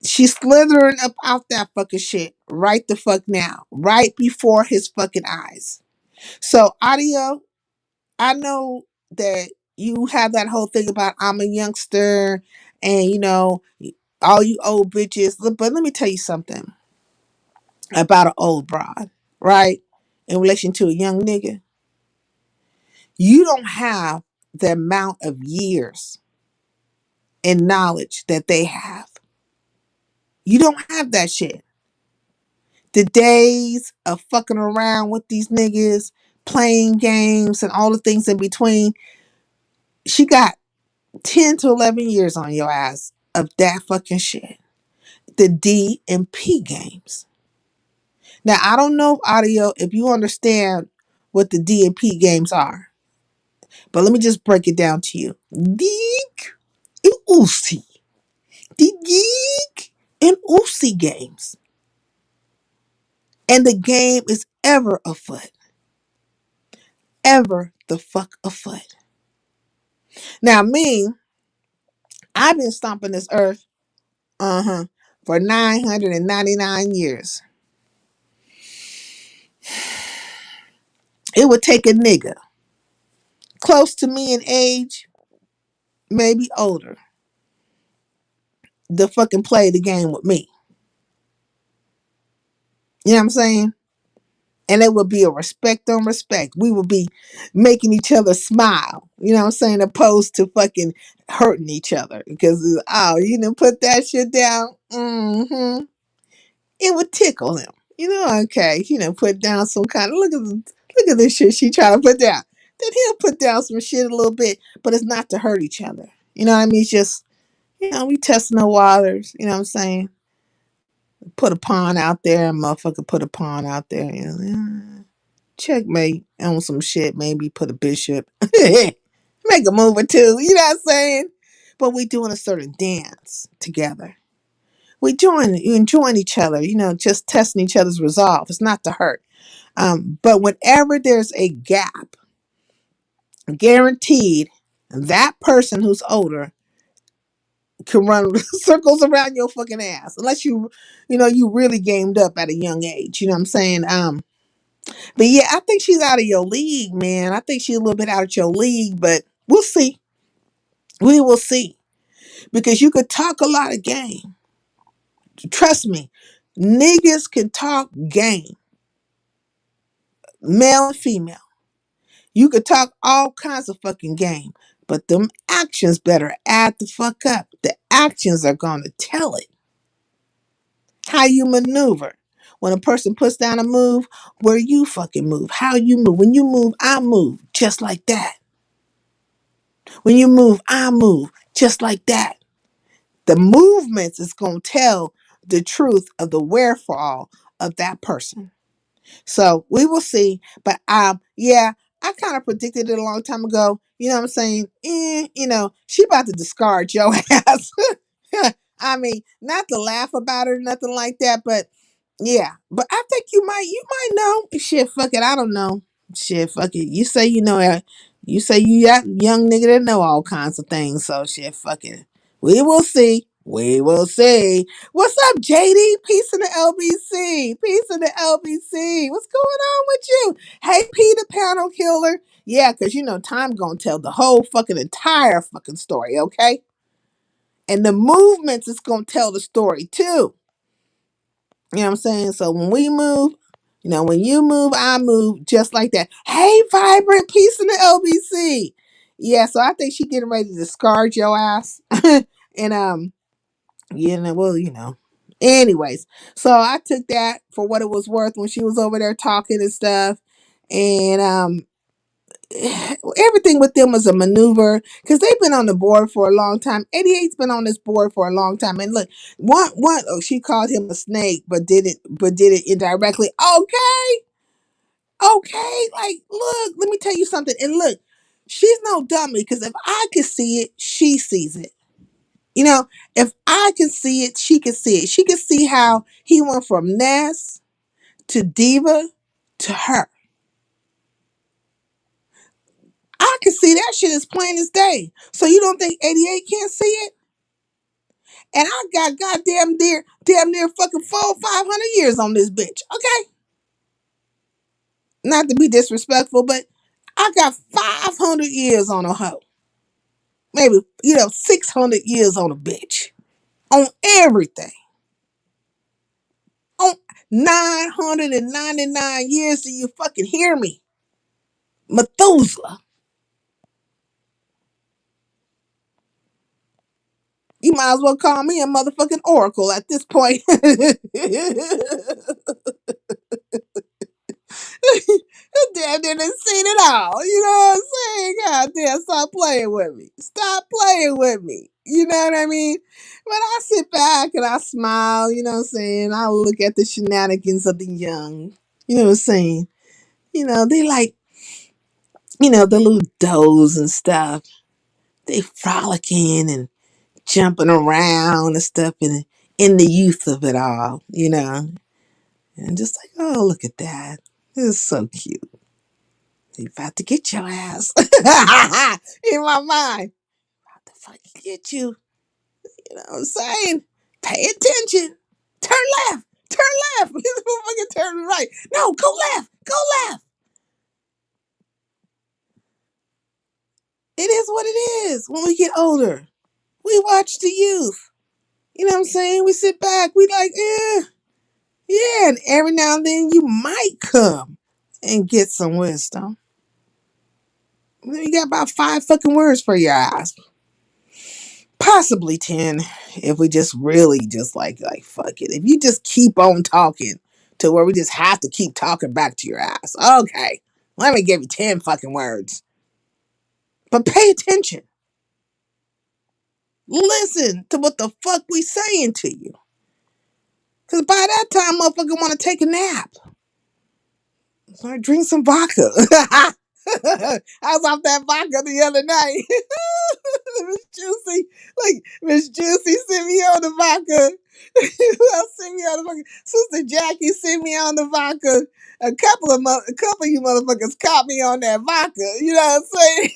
She's slithering up out that fucking shit right the fuck now, right before his fucking eyes. So, Audio, I know that you have that whole thing about I'm a youngster and all you old bitches. But let me tell you something about an old broad, right? In relation to a young nigga, you don't have the amount of years and knowledge that they have. You don't have that shit. The days of fucking around with these niggas, playing games, and all the things in between, she got 10 to 11 years on your ass of that fucking shit. The D and P games. Now, I don't know, Audio, if you understand what the D and P games are, but let me just break it down to you. Geek and Uzi. The Geek and Uzi games. And the game is ever afoot. Ever the fuck afoot. Now, me, I've been stomping this earth, for 999 years. It would take a nigga close to me in age, maybe older, to fucking play the game with me. You know what I'm saying? And it would be a respect on respect. We would be making each other smile. You know what I'm saying? Opposed to fucking hurting each other. Because, oh, you didn't put that shit down? It would tickle him. Okay, put down some kind of, look at this shit she trying to put down. Then he'll put down some shit a little bit, but it's not to hurt each other. You know what I mean? It's just, we testing the waters. You know what I'm saying? Put a pawn out there, motherfucker put a pawn out there. Checkmate on some shit, maybe put a bishop. Make a move or two, you know what I'm saying? But we doing a certain dance together. We enjoying each other, just testing each other's resolve. It's not to hurt. But whenever there's a gap, guaranteed that person who's older can run circles around your fucking ass. Unless you really gamed up at a young age. You know what I'm saying? But yeah, I think she's out of your league, man. I think she's a little bit out of your league, but we'll see. We will see. Because you could talk a lot of game. Trust me, niggas can talk game. Male and female. You could talk all kinds of fucking game. But them actions better add the fuck up. The actions are gonna tell it. How you maneuver. When a person puts down a move, where you fucking move. How you move. When you move, I move. Just like that. When you move, I move. Just like that. The movements is going to tell the truth of the wherefore of that person. So we will see. But yeah, I kind of predicted it a long time ago. You know what I'm saying? She about to discard your ass. I mean, not to laugh about it or nothing like that, but yeah. But I think you might know. Shit, fuck it. I don't know. Shit, fuck it. You say you know You say you that young nigga that know all kinds of things, so shit, fuck it. We will see. We will see. What's up, JD? Peace in the LBC. Peace in the LBC. What's going on with you? Hey, P the panel killer. Yeah, because you know, time gonna tell the whole fucking entire fucking story, okay? And the movements is gonna tell the story too. You know what I'm saying? So when we move, you know, when you move, I move just like that. Hey, Vibrant, peace in the LBC. Yeah, so I think she getting ready to discard your ass. And you know, well, you know. Anyways, so I took that for what it was worth when she was over there talking and stuff. And everything with them was a maneuver because they've been on the board for a long time. 88's been on this board for a long time. And look, she called him a snake, but did it indirectly. Okay, like look, let me tell you something. And look, she's no dummy because if I can see it, she sees it. You know, if I can see it, she can see it. She can see how he went from Ness to Diva to her. I can see that shit as plain as day. So you don't think 88 can't see it? And I got damn near fucking 500 years on this bitch. Okay, not to be disrespectful, but I got 500 years on a hoe. Maybe 600 years on a bitch. On everything. On 999 years. Do you fucking hear me? Methuselah. You might as well call me a motherfucking oracle at this point. Damn, they done seen it all. You know what I'm saying? God damn, stop playing with me. Stop playing with me. You know what I mean? But I sit back and I smile, you know what I'm saying? I look at the shenanigans of the young. You know what I'm saying? You know, they like, the little does and stuff. They frolicking and jumping around and stuff in the youth of it all, And just like, oh, look at that. This is so cute. They about to get your ass. In my mind. About to fucking get you. You know what I'm saying? Pay attention. Turn left. Turn left. This motherfucker turn right. No, go left. Go left. It is what it is when we get older. We watch the youth. You know what I'm saying? We sit back. We like, yeah. And every now and then you might come and get some wisdom. You got about 5 fucking words for your ass. Possibly 10 if we just really just like fuck it. If you just keep on talking to where we just have to keep talking back to your ass. Okay, let me give you 10 fucking words. But pay attention. Listen to what the fuck we saying to you. Because by that time, motherfucker want to take a nap. So I drink some vodka. I was off that vodka the other night. Miss Juicy, Miss Juicy sent me on the vodka. Who else sent me on the vodka? Sister Jackie sent me on the vodka. A couple of you motherfuckers caught me on that vodka. You know what I'm saying?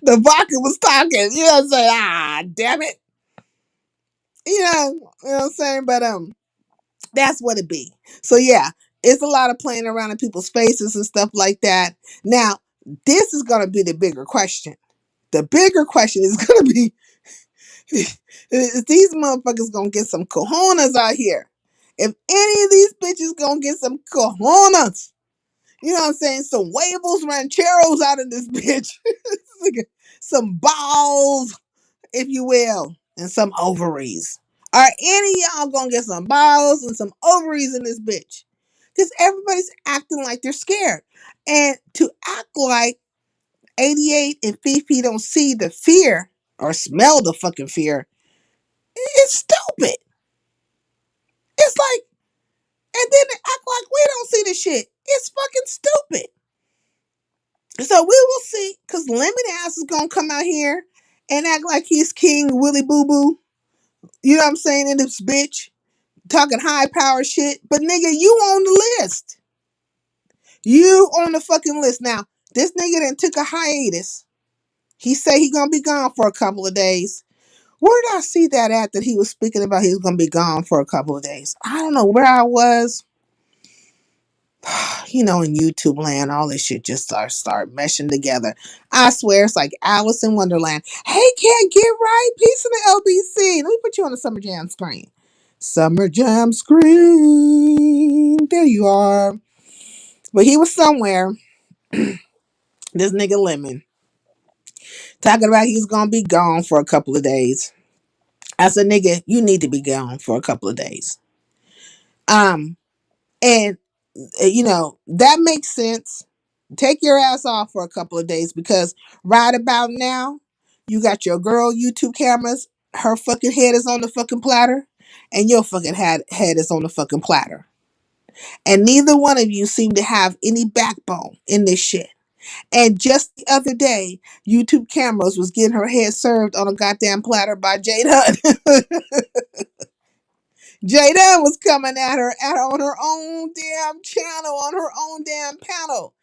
The vodka was talking. You know what I'm saying? Ah, damn it. You know what I'm saying? But that's what it be. So yeah, it's a lot of playing around in people's faces and stuff like that. Now, this is gonna be the bigger question. The bigger question is gonna be is these motherfuckers gonna get some cojones out here? If any of these bitches gonna get some cojones, you know what I'm saying? Some huevos rancheros out of this bitch. Some balls, if you will, and some ovaries. Are any of y'all gonna get some balls and some ovaries in this bitch? Because everybody's acting like they're scared. And to act like 88 and Fifi don't see the fear or smell the fucking fear, it's stupid. It's like, and then they act like we don't see the shit. It's fucking stupid. So we will see, because Lemon Ass is gonna come out here and act like he's King Willie Boo Boo. You know what I'm saying? In this bitch. Talking high power shit. But nigga, you on the list. You on the fucking list. Now, this nigga done took a hiatus. He say he gonna be gone for a couple of days. Where did I see that at that he was speaking about he was gonna be gone for a couple of days? I don't know where I was. In YouTube land, all this shit just start meshing together. I swear it's like Alice in Wonderland. Hey, can't get right. Peace in the LBC. Let me put you on the Summer Jam screen. Summer Jam screen. There you are. But he was somewhere. This nigga Lemon talking about he's gonna be gone for a couple of days. I said, nigga, you need to be gone for a couple of days. And that makes sense. Take your ass off for a couple of days because right about now, you got your girl YouTube cameras. Her fucking head is on the fucking platter, and your fucking head is on the fucking platter. And neither one of you seem to have any backbone in this shit. And just the other day, YouTube cameras was getting her head served on a goddamn platter by Jade Hunt. Jada was coming at her on her own damn channel, on her own damn panel.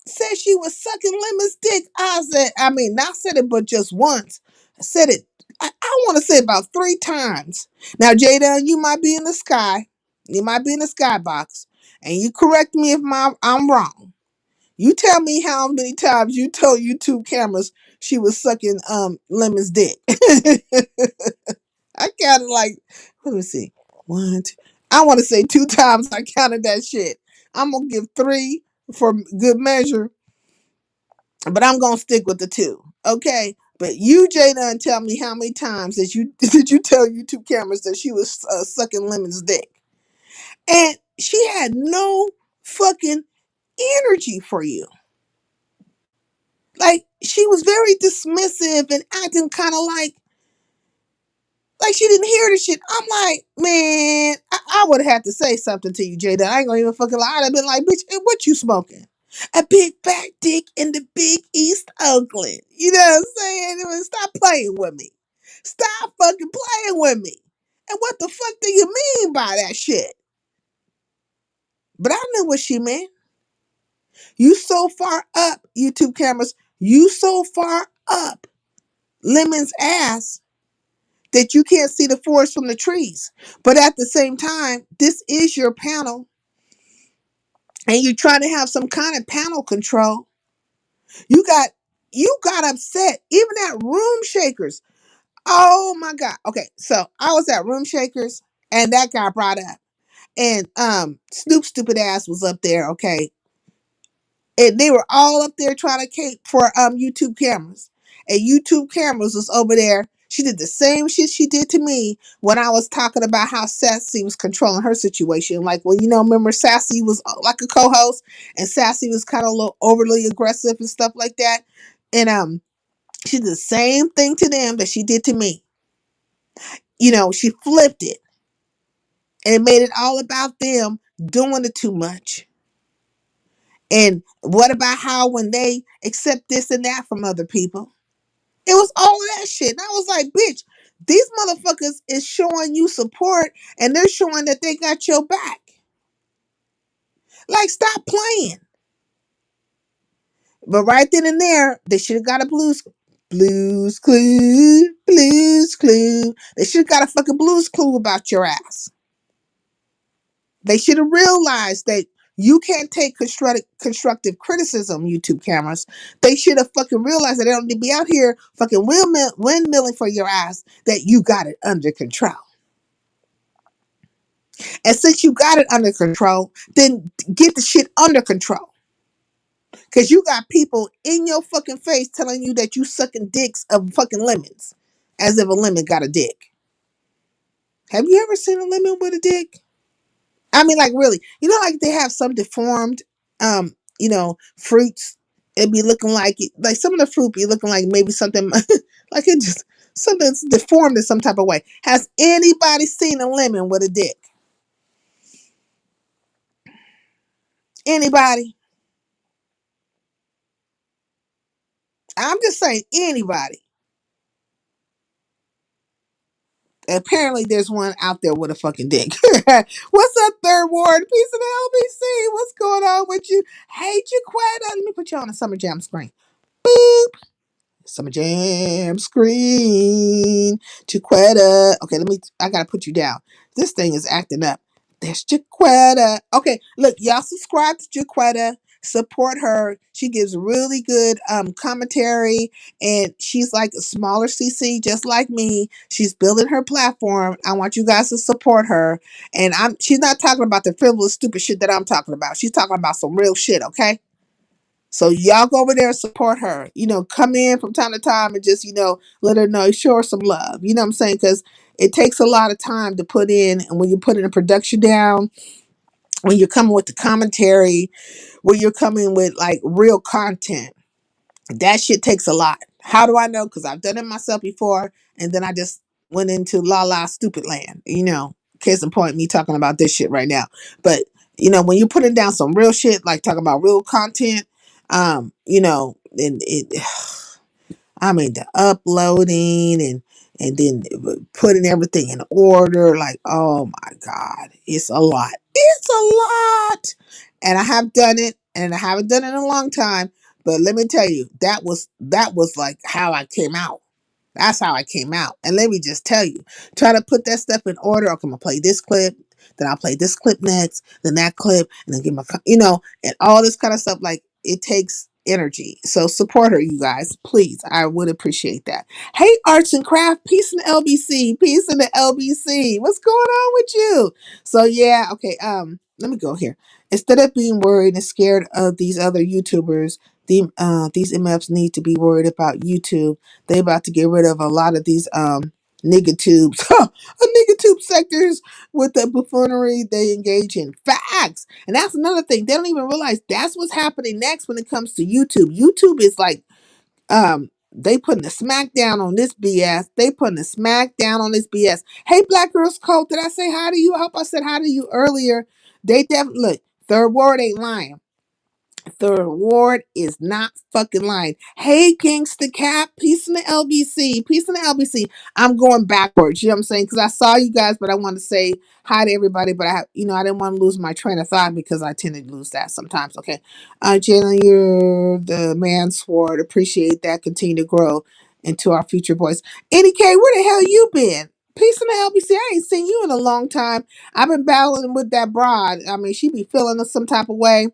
Said she was sucking Lemon's dick. Not said it, but just once. I said it. I want to say about 3 times. Now, Jada, you might be in the sky. You might be in the skybox, and you correct me if I'm wrong. You tell me how many times you told YouTube cameras she was sucking Lemon's dick. I counted like, let me see. 1, 2. I want to say 2 times I counted that shit. I'm going to give 3 for good measure, but I'm going to stick with the 2. Okay. But you, Jada, and tell me how many times did you tell YouTube cameras that she was sucking Lemon's dick? And she had no fucking energy for you. Like, she was very dismissive and acting kind of like she didn't hear the shit. I'm like, man, I would have had to say something to you, Jada. I ain't gonna even fucking lie. I'd have been like, bitch, what you smoking? A big fat dick in the big East Oakland. You know what I'm saying? Stop playing with me. Stop fucking playing with me. And what the fuck do you mean by that shit? But I knew what she meant. You so far up, YouTube cameras, you so far up Lemon's ass that you can't see the forest from the trees. But at the same time, this is your panel, and you're trying to have some kind of panel control. You got upset, even at Room Shakers. Oh my God. Okay, so I was at Room Shakers, and that got brought up. And Snoop stupid ass was up there, okay. And they were all up there trying to cape for YouTube cameras. And YouTube cameras was over there. She did the same shit she did to me when I was talking about how Sassy was controlling her situation. Like, well, remember Sassy was like a co-host, and Sassy was kind of a little overly aggressive and stuff like that. And she did the same thing to them that she did to me. She flipped it and made it all about them doing it too much. And what about how when they accept this and that from other people? It was all of that shit. And I was like, bitch, these motherfuckers is showing you support and they're showing that they got your back. Like, stop playing. But right then and there, they should have got a blues clue. They should have got a fucking blues clue about your ass. They should have realized that you can't take constructive criticism, YouTube cameras. They should have fucking realized that they don't need to be out here fucking windmilling for your ass, that you got it under control. And since you got it under control, then get the shit under control. Because you got people in your fucking face telling you that you sucking dicks of fucking lemons. As if a lemon got a dick. Have you ever seen a lemon with a dick? I mean, like, really, like they have some deformed, fruits. It'd be looking like some of the fruit be looking like maybe something like it just something's deformed in some type of way. Has anybody seen a lemon with a dick? Anybody? I'm just saying, anybody. Apparently there's one out there with a fucking dick. What's up, Third Ward? Piece of the LBC. What's going on with you? Hey, Jaquetta. Let me put you on a Summer Jam screen. Boop. Summer Jam screen. Jaquetta. Okay, I gotta put you down. This thing is acting up. There's Jaquetta. Okay, look, y'all subscribe to Jaquetta. Support her. She gives really good commentary, and she's like a smaller CC, just like me. She's building her platform. I want you guys to support her. And she's not talking about the frivolous, stupid shit that I'm talking about. She's talking about some real shit, okay? So y'all go over there and support her. Come in from time to time and just, let her know, show her some love. You know what I'm saying? Because it takes a lot of time to put in. And when you're putting the production down, when you're coming with the commentary, when you're coming with like real content, that shit takes a lot. How do I know? Because I've done it myself before. And then I just went into la stupid land. Case in point, me talking about this shit right now. But, when you're putting down some real shit, like talking about real content, and I mean, the uploading and then putting everything in order. Like, oh my God, it's a lot. It's a lot. And I have done it, and I haven't done it in a long time. But let me tell you, that was like how I came out. That's how I came out. And let me just tell you, try to put that stuff in order. Okay, I'm gonna play this clip, then I'll play this clip next, then that clip, and then give my, and all this kind of stuff. Like, it takes energy. So support her, you guys, please. I would appreciate that. Hey, Arts and Craft, peace in the LBC, peace in the LBC. What's going on with you? So yeah, okay. Let me go here. Instead of being worried and scared of these other YouTubers, these MFs need to be worried about YouTube. They about to get rid of a lot of these nigatubes, nigatube sectors with the buffoonery they engage in. Facts. And that's another thing. They don't even realize that's what's happening next when it comes to YouTube. YouTube is like, they putting the smack down on this BS. They putting the smack down on this BS. Hey, Black Girls Code, did I say hi to you? I hope I said hi to you earlier. They definitely, look, Third Ward ain't lying. Third Ward is not fucking lying. Hey, Gangsta Cap, peace in the LBC, peace in the LBC. I'm going backwards, you know what I'm saying? Because I saw you guys, but I want to say hi to everybody. But I didn't want to lose my train of thought because I tend to lose that sometimes. Okay, Jalen, you're the man sword. Appreciate that. Continue to grow into our future boys. Eddie K, where the hell you been? Peace in the LBC. I ain't seen you in a long time. I've been battling with that broad. I mean, she be feeling us some type of way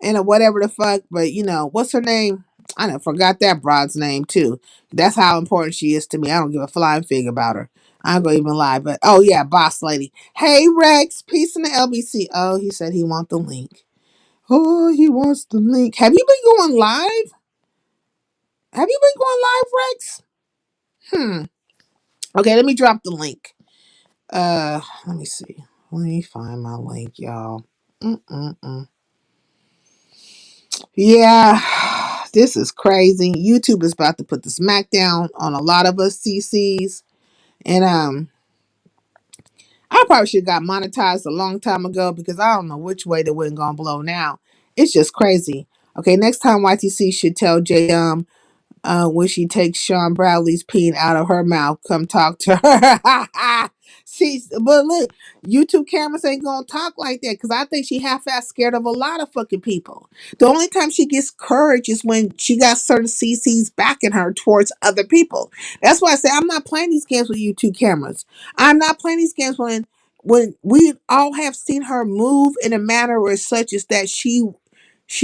and whatever the fuck. But what's her name? I done forgot that broad's name too. That's how important she is to me. I don't give a flying fig about her. I ain't gonna even lie. But oh yeah, boss lady. Hey Rex, peace in the LBC. Oh, he said he want the link. Oh, he wants the link. Have you been going live? Have you been going live, Rex? Okay, let me drop the link. Let me see. Let me find my link, y'all. Yeah, this is crazy. YouTube is about to put the smackdown on a lot of us CCs. And I probably should have got monetized a long time ago because I don't know which way the wind gonna blow now. It's just crazy. Okay, next time YTC should tell J when she takes Sean Bradley's peen out of her mouth, come talk to her. But look, YouTube cameras ain't gonna talk like that because I think she half-ass scared of a lot of fucking people. The only time she gets courage is when she got certain CCs backing her towards other people. That's why I say I'm not playing these games with YouTube cameras. I'm not playing these games when we all have seen her move in a manner or such as that she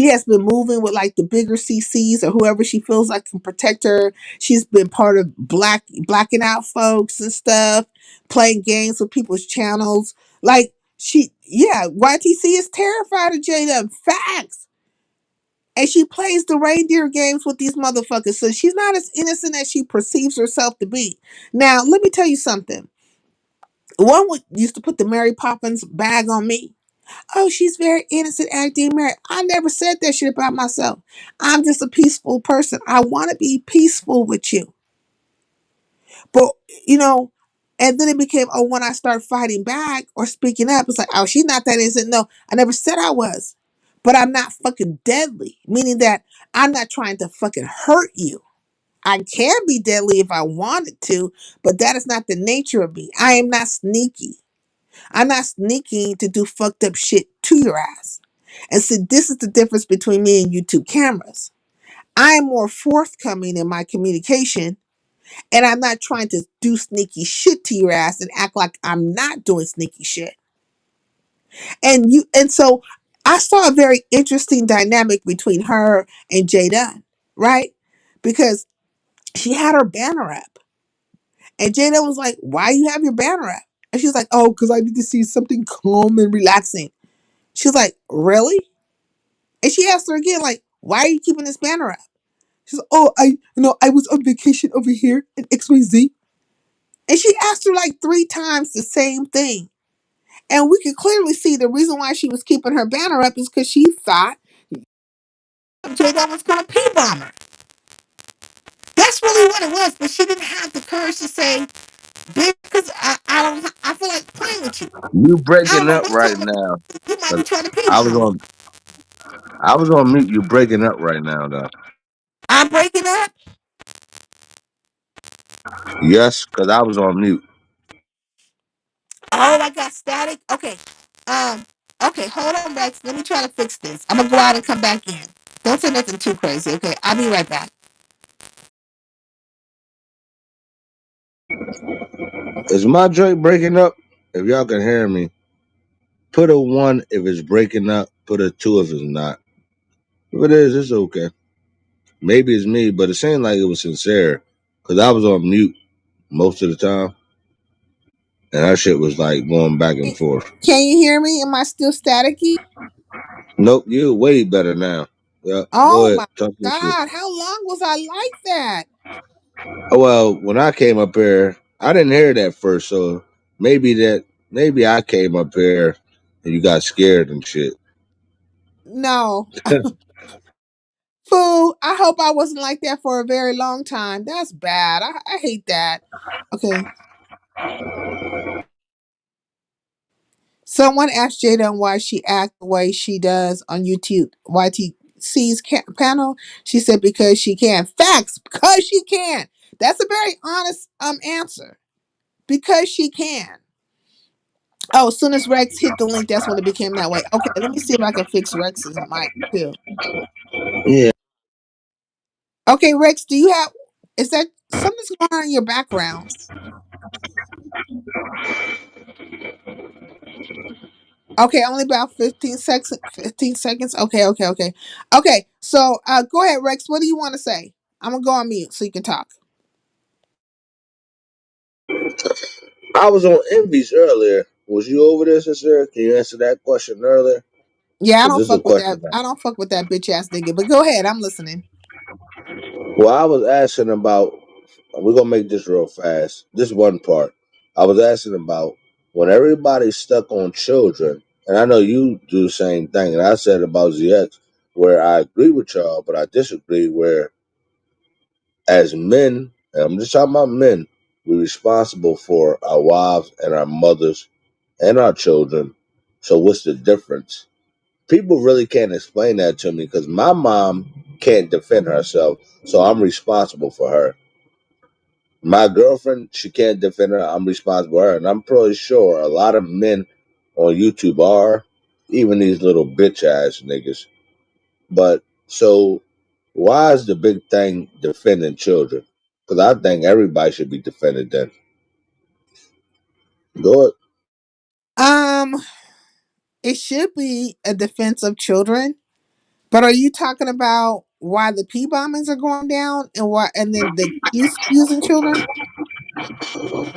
has been moving with like the bigger CCs or whoever she feels like can protect her. She's been part of blacking out folks and stuff, playing games with people's channels. Like YTC is terrified of Jada. Facts. And she plays the reindeer games with these motherfuckers. So she's not as innocent as she perceives herself to be. Now, let me tell you something. One used to put the Mary Poppins bag on me. Oh, she's very innocent acting married. I never said that shit about myself. I'm just a peaceful person. I want to be peaceful with you. But, and then it became, oh, when I start fighting back or speaking up, it's like, oh, she's not that innocent. No, I never said I was. But I'm not fucking deadly, meaning that I'm not trying to fucking hurt you. I can be deadly if I wanted to, but that is not the nature of me. I am not sneaky. I'm not sneaky to do fucked up shit to your ass. And so this is the difference between me and YouTube cameras. I am more forthcoming in my communication, and I'm not trying to do sneaky shit to your ass and act like I'm not doing sneaky shit. And so I saw a very interesting dynamic between her and Jada, right? Because she had her banner up. And Jada was like, "Why you have your banner up?" And she's like, "Oh, because I need to see something calm and relaxing." She was like, "Really?" And she asked her again, like, "Why are you keeping this banner up?" She's like, "Oh, I was on vacation over here in XYZ." And she asked her like three times the same thing. And we could clearly see the reason why she was keeping her banner up is because she thought Jada was going to P-bomb her. That's really what it was. But she didn't have the courage to say, "Bitch, because I feel like playing with you. You I don't breaking know up what's right going on. now. You might be 'Cause trying to I was P-bomb me." on I was on mute. You breaking up right now though. I'm breaking up. Yes, because I was on mute. Oh, I got static. Okay. Um, okay, hold on, Rex. Let me try to fix this. I'm gonna go out and come back in. Don't say nothing too crazy, okay? I'll be right back. Is my joint breaking up? If y'all can hear me, put a one if it's breaking up. Put a two if it's not. If it is, it's okay. Maybe it's me, but it seemed like it was sincere. Cause I was on mute most of the time, and that shit was like going back and forth. Can you hear me? Am I still staticky? Nope, you way better now. Yeah, go Oh ahead, my talk your shit. God. How long was I like that? Oh, well, when I came up here, I didn't hear that first, so maybe I came up here and you got scared and shit. No. Fool, I hope I wasn't like that for a very long time. That's bad. I hate that. Okay. Someone asked Jada why she acts the way she does on YouTube YTC's panel. She said because she can. Facts, because she can. That's a very honest answer. Because she can. Oh, as soon as Rex hit the link, that's when it became that way. Okay, let me see if I can fix Rex's mic too. Yeah. Okay, Rex, do you have? Is that something's going on in your background? Okay, only about 15 seconds. 15 seconds. Okay, okay, okay. Okay, so go ahead, Rex. What do you want to say? I'm gonna go on mute so you can talk. I was on Envy's earlier. Was you over there, sister? Can you answer that question earlier? Yeah, I Because don't this is a fuck with that. question now. I don't fuck with that bitch ass nigga. But go ahead, I'm listening. Well, I was asking about, we're going to make this real fast. This one part. I was asking about when everybody's stuck on children, and I know you do the same thing, and I said about ZX, where I agree with y'all, but I disagree where as men, and I'm just talking about men, we're responsible for our wives and our mothers and our children. So what's the difference? People really can't explain that to me because my mom can't defend herself, so I'm responsible for her. My girlfriend, she can't defend her, I'm responsible for her. And I'm pretty sure a lot of men on YouTube are, even these little bitch ass niggas. But so why is the big thing defending children? Because I think everybody should be defended then. Go ahead. Um, it should be a defense of children. But are you talking about why the P bombings are going down and why and then the excuse using children?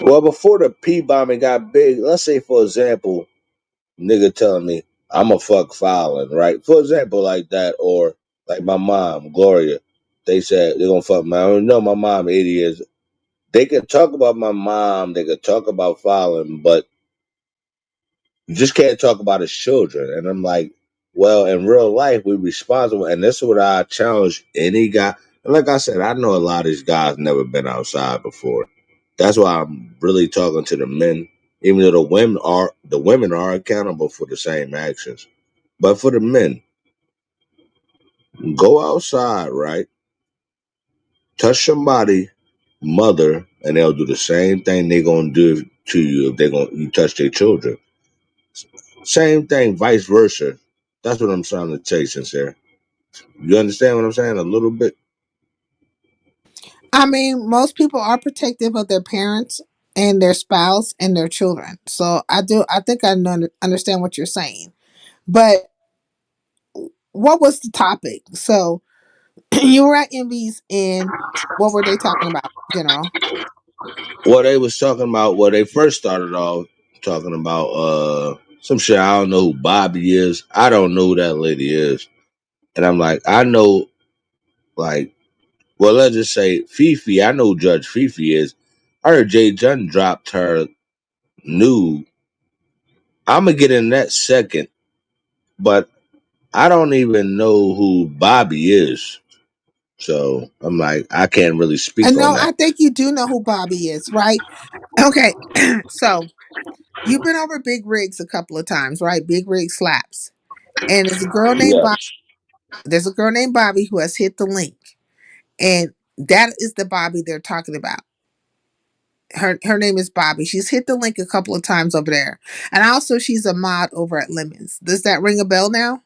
Well, before the P bombing got big, let's say for example, nigga telling me I'm a fuck filing, right? For example, like that, or like my mom, Gloria, they said they're gonna fuck my. I don't know my mom, 80 years. They could talk about my mom, they could talk about filing, but you just can't talk about his children. And I'm like, well, in real life, we're responsible. And this is what I challenge any guy. And like I said, I know a lot of these guys never been outside before. That's why I'm really talking to the men, even though the women are accountable for the same actions. But for the men, go outside, right? Touch somebody mother, and they'll do the same thing they gonna do to you if they gonna you touch their children. Same thing, vice versa. That's what I'm trying to say, sincere. You understand what I'm saying? A little bit. I mean, most people are protective of their parents and their spouse and their children. So I do. I think I understand what you're saying. But what was the topic? So you were at Envy's, and what were they talking about in general? What they was talking about, well, they first started off talking about some shit. I don't know who Bobby is. I don't know who that lady is. And I'm like, I know, like, well, let's just say Fifi. I know who Judge Fifi is. I heard Jay Dunn dropped her nude. I'm gonna get in that second, but I don't even know who Bobby is. So I'm like, I can't really I speak on know. I that. think you do know who Bobby is, right? Okay. So you've been over Big Rigs a couple of times, right? Big Rig slaps, and there's a girl named Bob. Yes. There's a girl named Bobby who has hit the link, and that is the Bobby they're talking about. Her name is Bobby. She's hit the link a couple of times over there, and also she's a mod over at Lemons. Does that ring a bell now?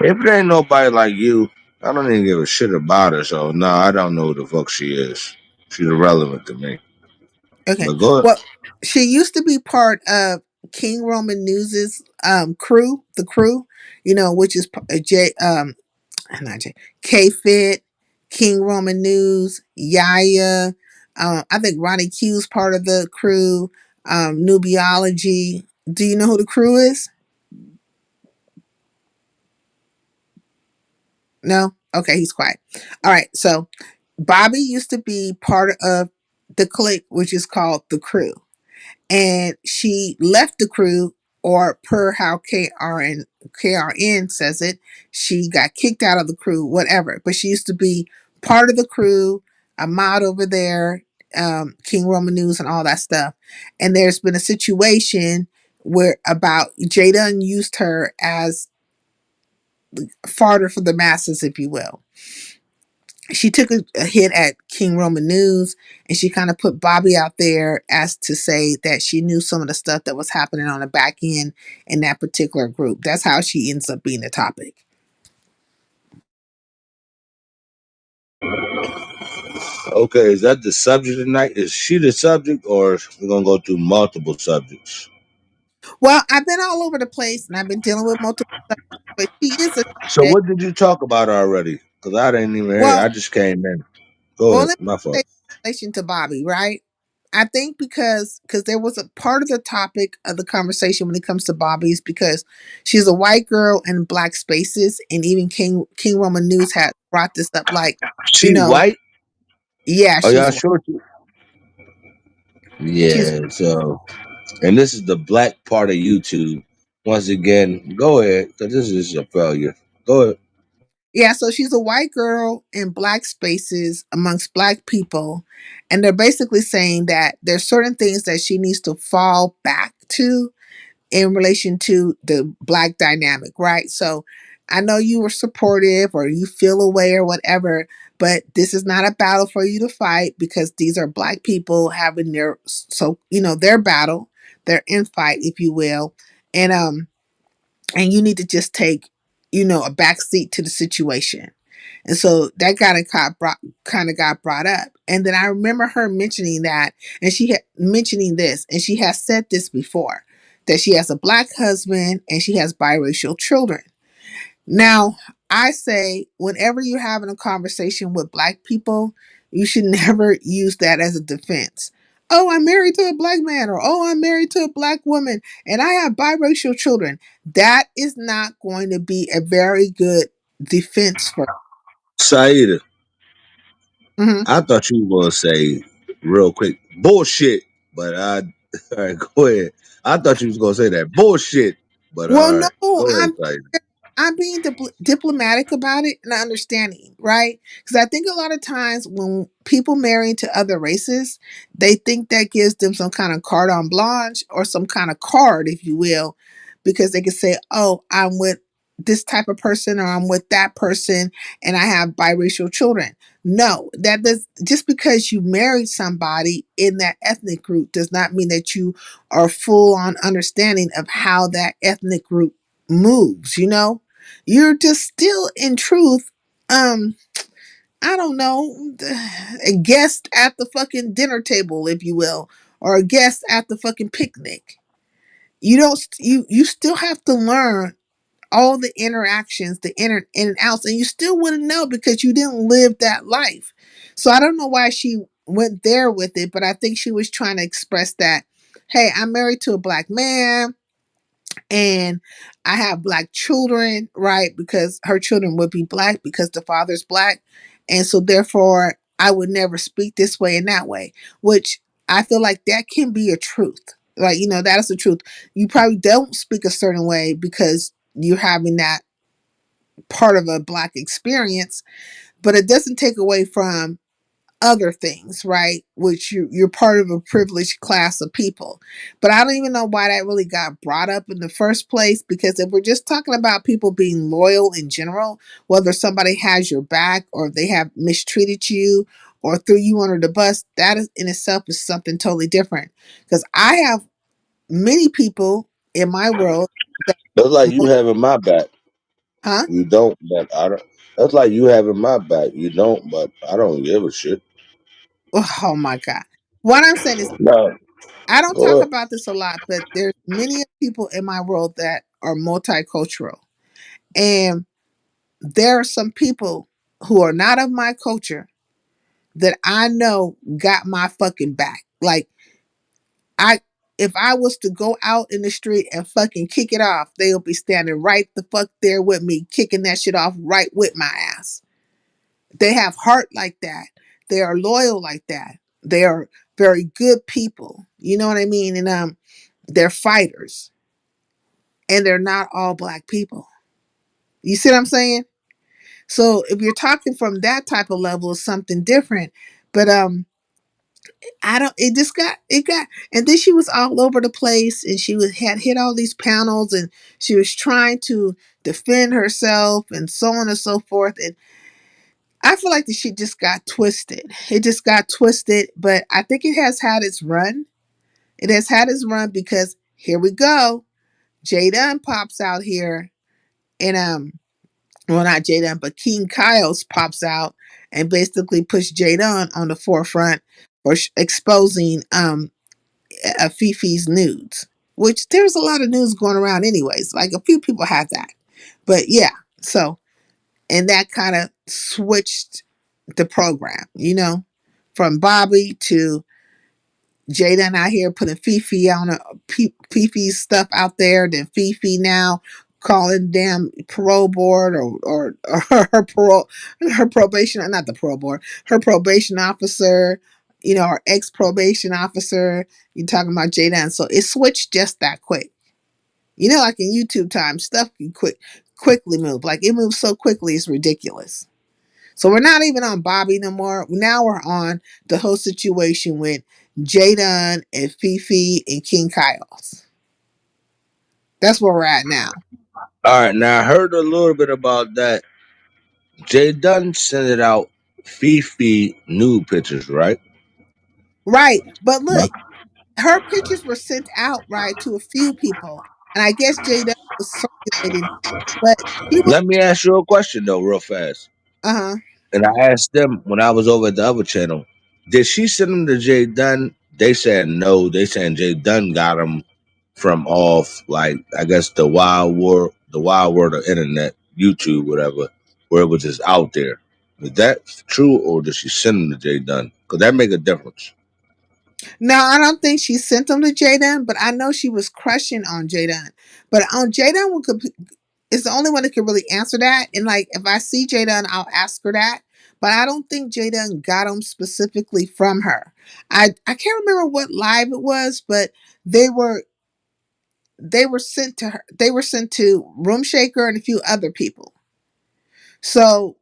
If it ain't nobody like you, I don't even give a shit about her. So no, I don't know who the fuck she is. She's irrelevant to me. Okay. But go ahead. Well, she used to be part of King Roman News's crew, the crew, which is J not J K Fit, King Roman News, Yaya. I think Ronnie Q's part of the crew. Nubiology. Do you know who the crew is? No? Okay, he's quiet. All right, so Bobby used to be part of the clique, which is called the crew. And she left the crew, or per how KRN says it, she got kicked out of the crew, whatever. But she used to be part of the crew, a mod over there, King Roman News and all that stuff. And there's been a situation where about Jada used her as fodder for the masses, if you will. She took a hit at King Roman News, and she kind of put Bobby out there as to say that she knew some of the stuff that was happening on the back end in that particular group. That's how she ends up being the topic. Okay, is that the subject tonight? Is she the subject, or we're gonna go through multiple subjects? Well, I've been all over the place and I've been dealing with multiple subjects, but she is a So subject. what did you talk about already? Because I didn't even hear. Well, I just came in. Go well, ahead. let My me say fault. in relation to Bobby, right? I think because there was a part of the topic of the conversation when it comes to Bobby is because she's a white girl in black spaces, and even King Roman News had brought this up, like, you She know, white? yeah, Are she's y'all white. sure? She's Yeah. So, and this is the black part of YouTube. Once again, go ahead, because this is a failure. Go ahead. Yeah, so she's a white girl in black spaces amongst black people, and they're basically saying that there's certain things that she needs to fall back to in relation to the black dynamic, right? So I know you were supportive or you feel away or whatever, but this is not a battle for you to fight because these are black people having their battle, their infight, if you will. And you need to just take, a back seat to the situation. And so that kind of got brought up. And then I remember her mentioning that, and she had mentioning this, and she has said this before, that she has a black husband and she has biracial children. Now, I say whenever you're having a conversation with black people, you should never use that as a defense. Oh, I'm married to a black man, or oh, I'm married to a black woman, and I have biracial children. That is not going to be a very good defense for. Saida, Mhm. I thought you were gonna say real quick bullshit, but I all right, go ahead. I thought you was gonna say that bullshit, but Well, all right, no, go ahead, Saida. I'm being diplomatic about it and understanding, right? Because I think a lot of times when people marry into other races, they think that gives them some kind of carte blanche or some kind of card, if you will, because they can say, "Oh, I'm with." this type of person or I'm with that person and I have biracial children. No, that does just because you married somebody in that ethnic group does not mean that you are full on understanding of how that ethnic group moves, you know? You're just still in truth, um, I don't know, a guest at the fucking dinner table, if you will, or a guest at the fucking picnic. You don't you still have to learn all the interactions, the in and outs, and you still wouldn't know because you didn't live that life. So I don't know why she went there with it, but I think she was trying to express that, hey, I'm married to a black man and I have black children, right? Because her children would be black because the father's black. And so therefore I would never speak this way and that way, which I feel like that can be a truth. Like, you know, that is the truth. You probably don't speak a certain way because you're having that part of a black experience, but it doesn't take away from other things, right? Which you're part of a privileged class of people. But I don't even know why that really got brought up in the first place, because if we're just talking about people being loyal in general, whether somebody has your back or if they have mistreated you or threw you under the bus, that is in itself is something totally different. Because I have many people in my world that, That's like you having my back. huh? You don't, but I don't. That's like you having my back. You don't, but I don't give a shit. Oh my God. What I'm saying is, No, I don't talk go ahead. about this a lot, but there's many people in my world that are multicultural. And there are some people who are not of my culture that I know got my fucking back. Like, I if I was to go out in the street and fucking kick it off, they'll be standing right the fuck there with me, kicking that shit off right with my ass. They have heart like that. They are loyal like that. They are very good people. You know what I mean? And they're fighters. And they're not all black people. You see what I'm saying? So if you're talking from that type of level, it's something different. But I don't. It got, and then she was all over the place, and she was had hit all these panels, and she was trying to defend herself, and so on and so forth. And I feel like the shit just got twisted. It just got twisted, but I think it has had its run. It has had its run because here we go. Jada pops out here, and well, not Jada, but King Kyle's pops out and basically puts Jada on the forefront for exposing Fifi's nudes, which there's a lot of news going around anyways. Like a few people have that, but yeah. So and that kind of switched the program, you know, from Bobby to Jada out here putting Fifi on Fifi's stuff out there. Then Fifi now calling damn parole board or her parole, her probation, not the parole board, her probation officer, you know, or ex probation officer. You talking about Jada, and so it switched just that quick. You know, like in YouTube time, stuff can quickly move. Like it moves so quickly, it's ridiculous. So we're not even on Bobby no more. Now we're on the whole situation with Jadon and Fifi and King Kyle's. That's where we're at now. All right, now I heard a little bit about that. Jay Dunn sent it out Fifi nude pictures, right? Right. But look, her pictures were sent out, right, to a few people. And I guess Jadon was circulating, but she was, Let me ask you a question though, real fast. uh-huh. And I asked them when I was over at the other channel, did she send them to Jay Dunn? They said no. They saying Jay Dunn got them from off, like I guess the wild world of internet, YouTube, whatever, where it was just out there. Is that true, or did she send them to Jay Dunn? Because that make a difference. No, I don't think she sent them to Jadon, but I know she was crushing on Jadon. But on Jadon is the only one that can really answer that. And like, if I see Jada, I'll ask her that. But I don't think Jada got them specifically from her. I can't remember what live it was, but they were they were sent to her. They were sent to Room Shaker and a few other people. So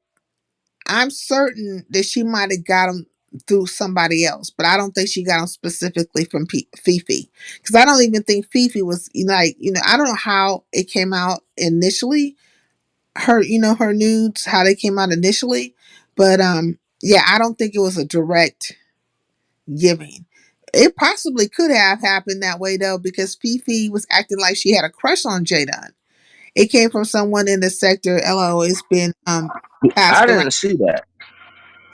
I'm certain that she might have got them through somebody else, but I don't think she got them specifically from Fifi, because I don't even think Fifi was, you know, like, you know, I don't know how it came out initially. her, her nudes, how they came out initially. But yeah, I don't think it was a direct giving. It possibly could have happened that way though, because Fifi was acting like she had a crush on Jadon. It came from someone in the sector. LO, it's been I passed around. didn't see that.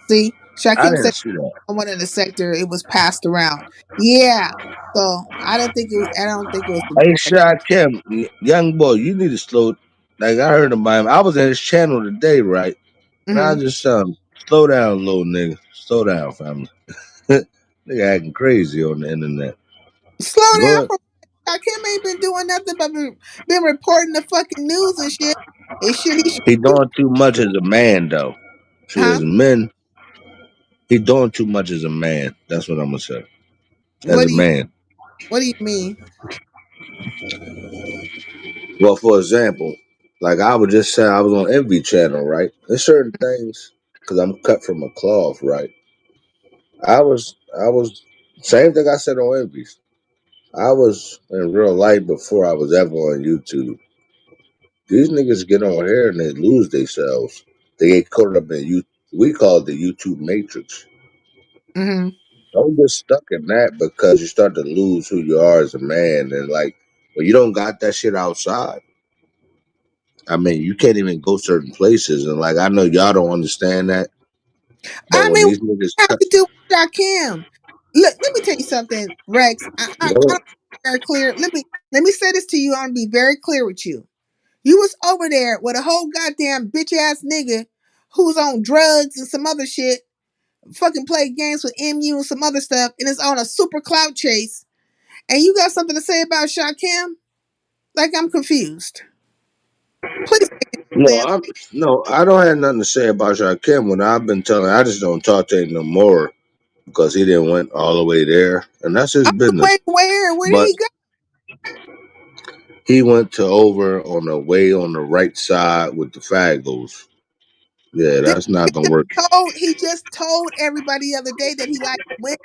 See, I Shakim didn't said see that. someone in the sector. It was passed around. Yeah. So I don't think it. I don't think it was. Hey, Shot Kim, young boy, you need to slow. Like I heard about him. I was in his channel today, right? And I Mm-hmm. just slow down, little nigga. Slow down, family. Nigga acting crazy on the internet. Slow Go down. ahead. For Shakim ain't been doing nothing but been reporting the fucking news and shit. And shit, he should He do. doing too much as a man, though. See, Huh? as men, he doing too much as a man. That's what I'm gonna say. As What a do you man. What do you mean? Well, for example, like I would just say I was on Envy channel, right? There's certain things because I'm cut from a cloth, right? I was same thing I said on Envy. I was in real life before I was ever on YouTube. These niggas get on here and they lose themselves. They get caught up in you. We call it the YouTube matrix. Mm-hmm. Don't get stuck in that because you start to lose who you are as a man. And like when you don't got that shit outside, I mean, you can't even go certain places. And like I know y'all don't understand that, but I when mean, what these niggas have cut, to do with Shakim? Look, let me tell you something, Rex. I go don't very clear. Let me say this to you. I want to be very clear with you. You was over there with a whole goddamn bitch ass nigga who's on drugs and some other shit, fucking played games with MU and some other stuff, and is on a super clout chase. And you got something to say about Shakim? Like I'm confused. Please make it no, sense. I don't have nothing to say about Shaquem. When I've been telling, I just don't talk to him no more because he didn't went all the way there, and that's his All the way business. where? Where did But he go? he went to over on the way on the right side with the fagos. Yeah, Did that's not gonna work. he just told everybody the other day that he liked women.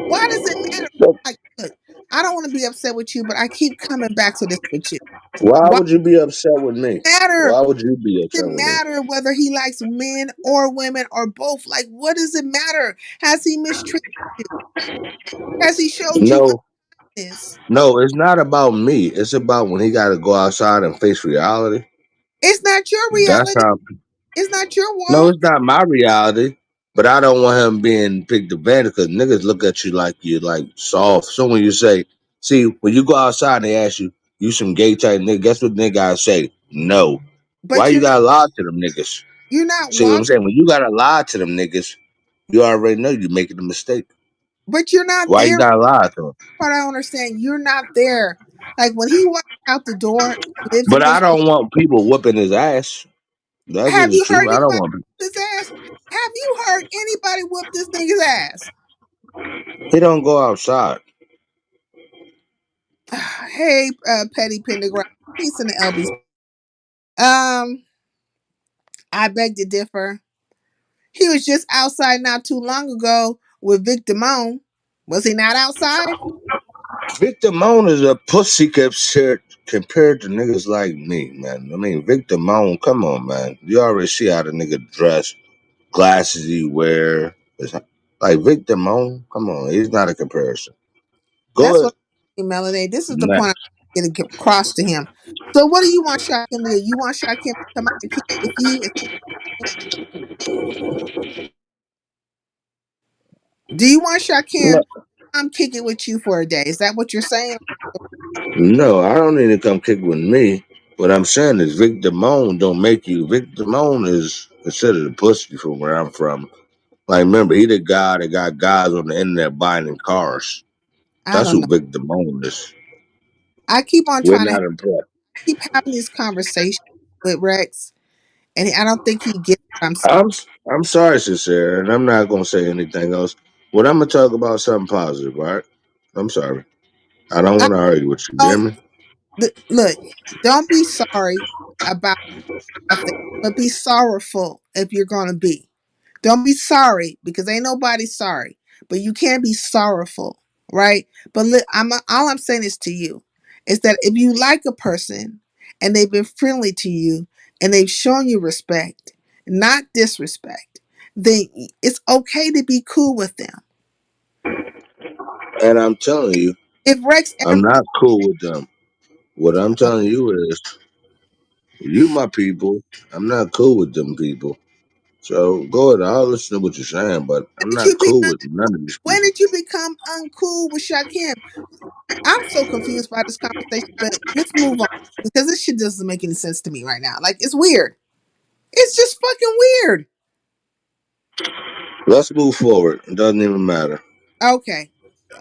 Why does it matter? So Like, look, I don't want to be upset with you, but I keep coming back to this with you. why Why would you be upset with me? matter? Why would you be Does upset it with me? matter whether he likes men or women or both? Like, what does it matter? Has he mistreated you? Has he showed you No, kindness? no, it's not about me. It's about when he got to go outside and face reality. It's not your That's reality. how. It's not your No, walk. it's not my reality. But I don't want him being picked advantage because niggas look at you like you like soft. So when you say, see, when you go outside and they ask you, you some gay type nigga, guess what nigga say? No. Why But you gotta lie to them niggas? you're not See what I'm walking. saying? When you gotta lie to them niggas, you already know you're making a mistake. But you're not Why you there. gotta lie to them? Part I don't understand. You're not there. Like when he walks out the door, lives in But I his. don't want people whooping his ass. That's just Have the you truth. heard I don't anybody want. whoop his ass? Have you heard anybody whoop this nigga's ass? He don't go outside. Hey, Petty Pendergrass. Peace in the LBC. Um, I beg to differ. He was just outside not too long ago with Vic Damone. Was he not outside? Victor Moan is a pussy compared to niggas like me, man. I mean, Victor Moan, come on, man. You already see how the nigga dress, glasses he wear. Like Victor Moan, come on, he's not a comparison. Go That's ahead. what Melanie. This is the Nah. point I'm going to get across to him. So, what do you want Shakim to do? You want Shakim to come out and kick it with you? Do you want Shakim No, to come kick it with you for a day? Is that what you're saying? no, I don't need to come kick with me. What I'm saying is Victor Moan don't make you. Victor Moan is considered a pussy from where I'm from. Like, remember, he the guy that got guys on the internet buying in cars. I That's don't who know. Victor Moan is. I keep on We're trying to not impressed. keep having these conversations with Rex, and I don't think he gets what I'm saying. I'm sorry, sincere, and I'm not gonna say anything else. What I'm gonna talk about something positive, all right? I'm sorry. I don't I want to argue with you. You hear don't me? look. Don't be sorry about nothing, but be sorrowful if you're gonna be. Don't be sorry because ain't nobody sorry, but you can be sorrowful, right? But look, all I'm saying is to you is that if you like a person and they've been friendly to you, and they've shown you respect, not disrespect, then it's okay to be cool with them. And I'm telling you, If Rex I'm ever, not cool with them. What I'm telling you is, you my people. I'm not cool with them people. So go ahead. I'll listen to what you're saying, but when I'm did not you be cool with none of these when people. did you become uncool with Shakim? I'm so confused by this conversation, but let's move on because this shit doesn't make any sense to me right now. Like it's weird. It's just fucking weird. Let's move forward. It doesn't even matter. Okay.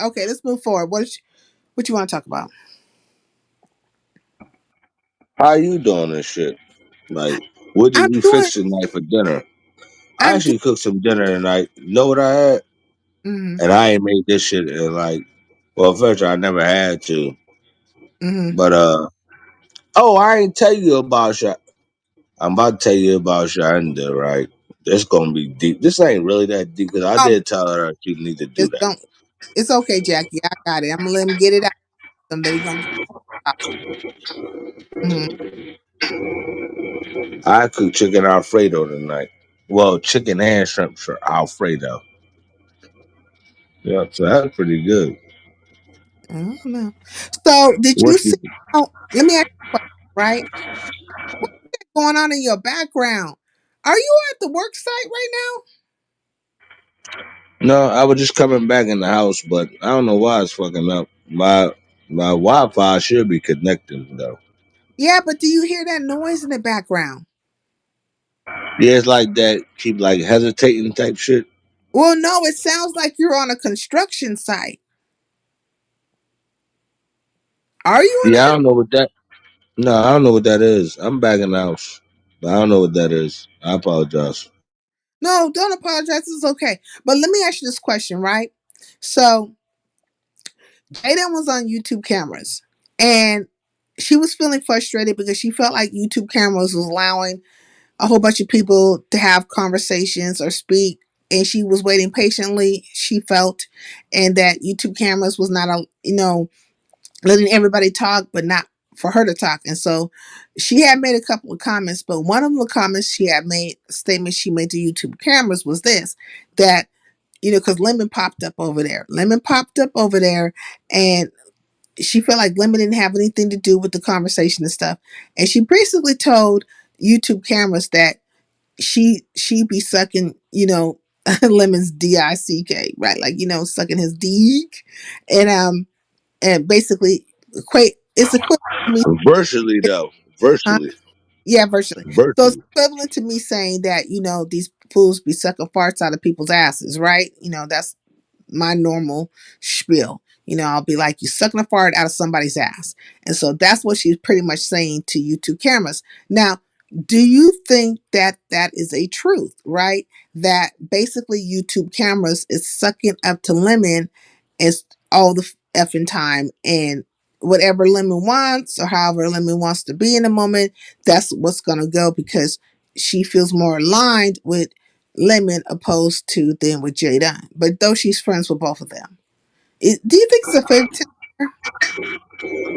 Okay, let's move forward. What you want to talk about? How you doing this shit? Like, what did I'm you doing fix tonight for dinner? I I'm doing actually cooked some dinner tonight. You know what I had? mm-hmm, And I ain't made this shit in like, well, first I never had to. mm-hmm. But oh, I ain't tell you about shit. I'm about to tell you about Shonda, right? This gonna be deep. This ain't really that deep because I Um did tell her she need to do just that. don't it's okay, Jackie. I got it. I'm gonna let him get it out. Someday we gonna get it out. Mm-hmm. I cooked chicken Alfredo tonight. Well, chicken and shrimp for Alfredo. Yeah, so that's pretty good. I don't know. So did you What see you? how let me ask you a question, right? What's going on in your background? Are you at the work site right now? No, I was just coming back in the house, but I don't know why it's fucking up. My Wi-Fi should be connected though. Yeah, but do you hear that noise in the background? Yeah, it's like that. Keep like hesitating type shit. Well, no, it sounds like you're on a construction site. Are you on a Yeah, I don't know what that. No, I don't know what that is. I'm back in the house, but I don't know what that is. I apologize. No, don't apologize. It's okay. But let me ask you this question, right? So Jaden was on YouTube cameras and she was feeling frustrated because she felt like YouTube cameras was allowing a whole bunch of people to have conversations or speak. And she was waiting patiently, she felt, and that YouTube cameras was not a letting everybody talk, but not for her to talk. And so she had made a couple of comments, but one of the comments she had made, statement she made to YouTube cameras was this, that, because Lemon popped up over there. Lemon popped up over there and she felt like Lemon didn't have anything to do with the conversation and stuff. And she basically told YouTube cameras that she be sucking, Lemon's dick, right? Like, sucking his dick. And basically equate it's equivalent to me, Virtually though, huh? virtually, Yeah, virtually. So it's virtually. equivalent to me saying that, these fools be sucking farts out of people's asses, right? That's my normal spiel. I'll be like, you sucking a fart out of somebody's ass. And so that's what she's pretty much saying to YouTube cameras. Now, do you think that that is a truth, right? That basically YouTube cameras is sucking up to Lemon is all the effing time, and whatever Lemon wants or however Lemon wants to be in the moment, that's what's going to go because she feels more aligned with Lemon opposed to them with Jada. But though she's friends with both of them, do you think it's a favoritism?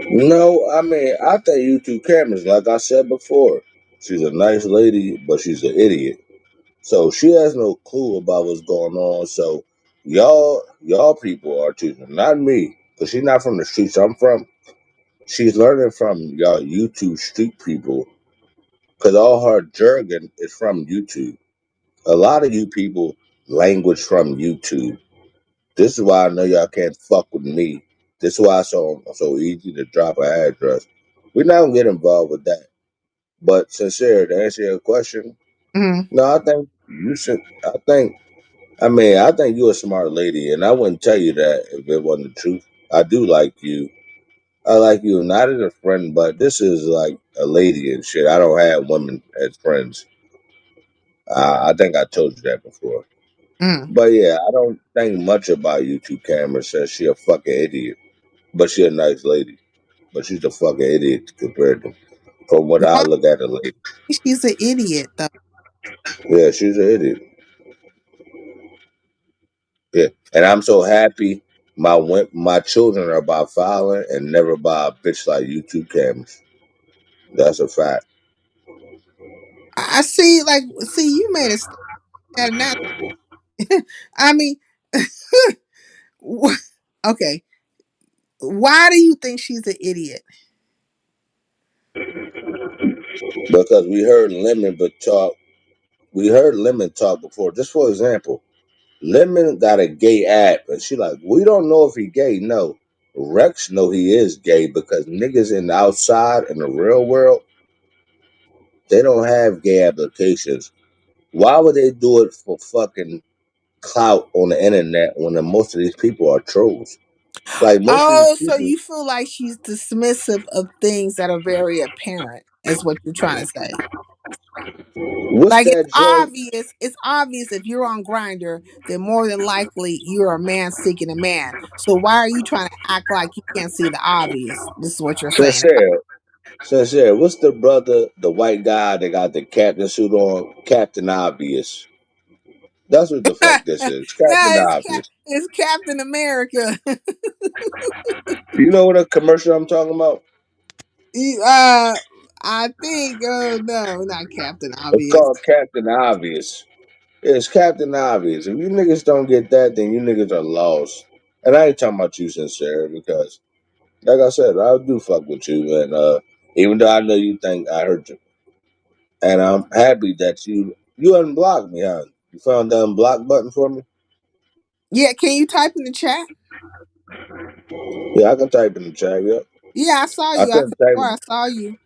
No, I mean I think YouTube cameras, like I said before, she's a nice lady, but she's an idiot. So she has no clue about what's going on. So y'all people are choosing, not me, because she's not from the streets I'm from. She's learning from y'all YouTube street people, because all her jargon is from YouTube. A lot of you people language from YouTube. This is why I know y'all can't fuck with me. This is why it's so easy to drop an address. We're not gonna get involved with that. But sincere, to answer your question, Mm-hmm. no, I think you should. I think you're a smart lady, and I wouldn't tell you that if it wasn't the truth. I do like you. I like you not as a friend, but this is like a lady and shit. I don't have women as friends. I think I told you that before. Mm-hmm. But yeah, I don't think much about YouTube camera. Says she a fucking idiot, but she a nice lady. But she's a fucking idiot compared to from what I Why look at a lady. she's an idiot though? Yeah, she's an idiot. Yeah, and I'm so happy my children are by violent and never by a bitch like YouTube cameras. That's a fact. I see. Like, see, you made a statement that not. I mean, okay. Why do you think she's an idiot? Because we heard Lemon talk before. Just for example, Lemon got a gay app, and she like, we don't know if he gay. No, Rex know he is gay because niggas in the outside in the real world, they don't have gay applications. Why would they do it for fucking clout on the internet when most of these people are trolls? Like most of these Oh, so people, you feel like she's dismissive of things that are very apparent, is what you're trying to say. what's Like that joint? it's obvious if you're on Grinder, then more than likely you're a man seeking a man. So why are you trying to act like you can't see the obvious? This is what you're saying. Sincere, sincere. What's the brother, the white guy that got the captain suit on? Captain Obvious. That's what the fuck this is. Captain No, Obvious. it's Captain America. You know what a commercial I'm talking about? I think no, not Captain It's Obvious. called Captain Obvious. It's Captain Obvious. If you niggas don't get that, then you niggas are lost. And I ain't talking about you, sincere, because like I said, I do fuck with you, and even though I know you think I hurt you, and I'm happy that you unblocked me, huh? You found the unblock button for me? Yeah, can you type in the chat? Yeah, I can type in the chat. Yeah, Yeah, I saw I you. I couldn't could type, swear I saw you.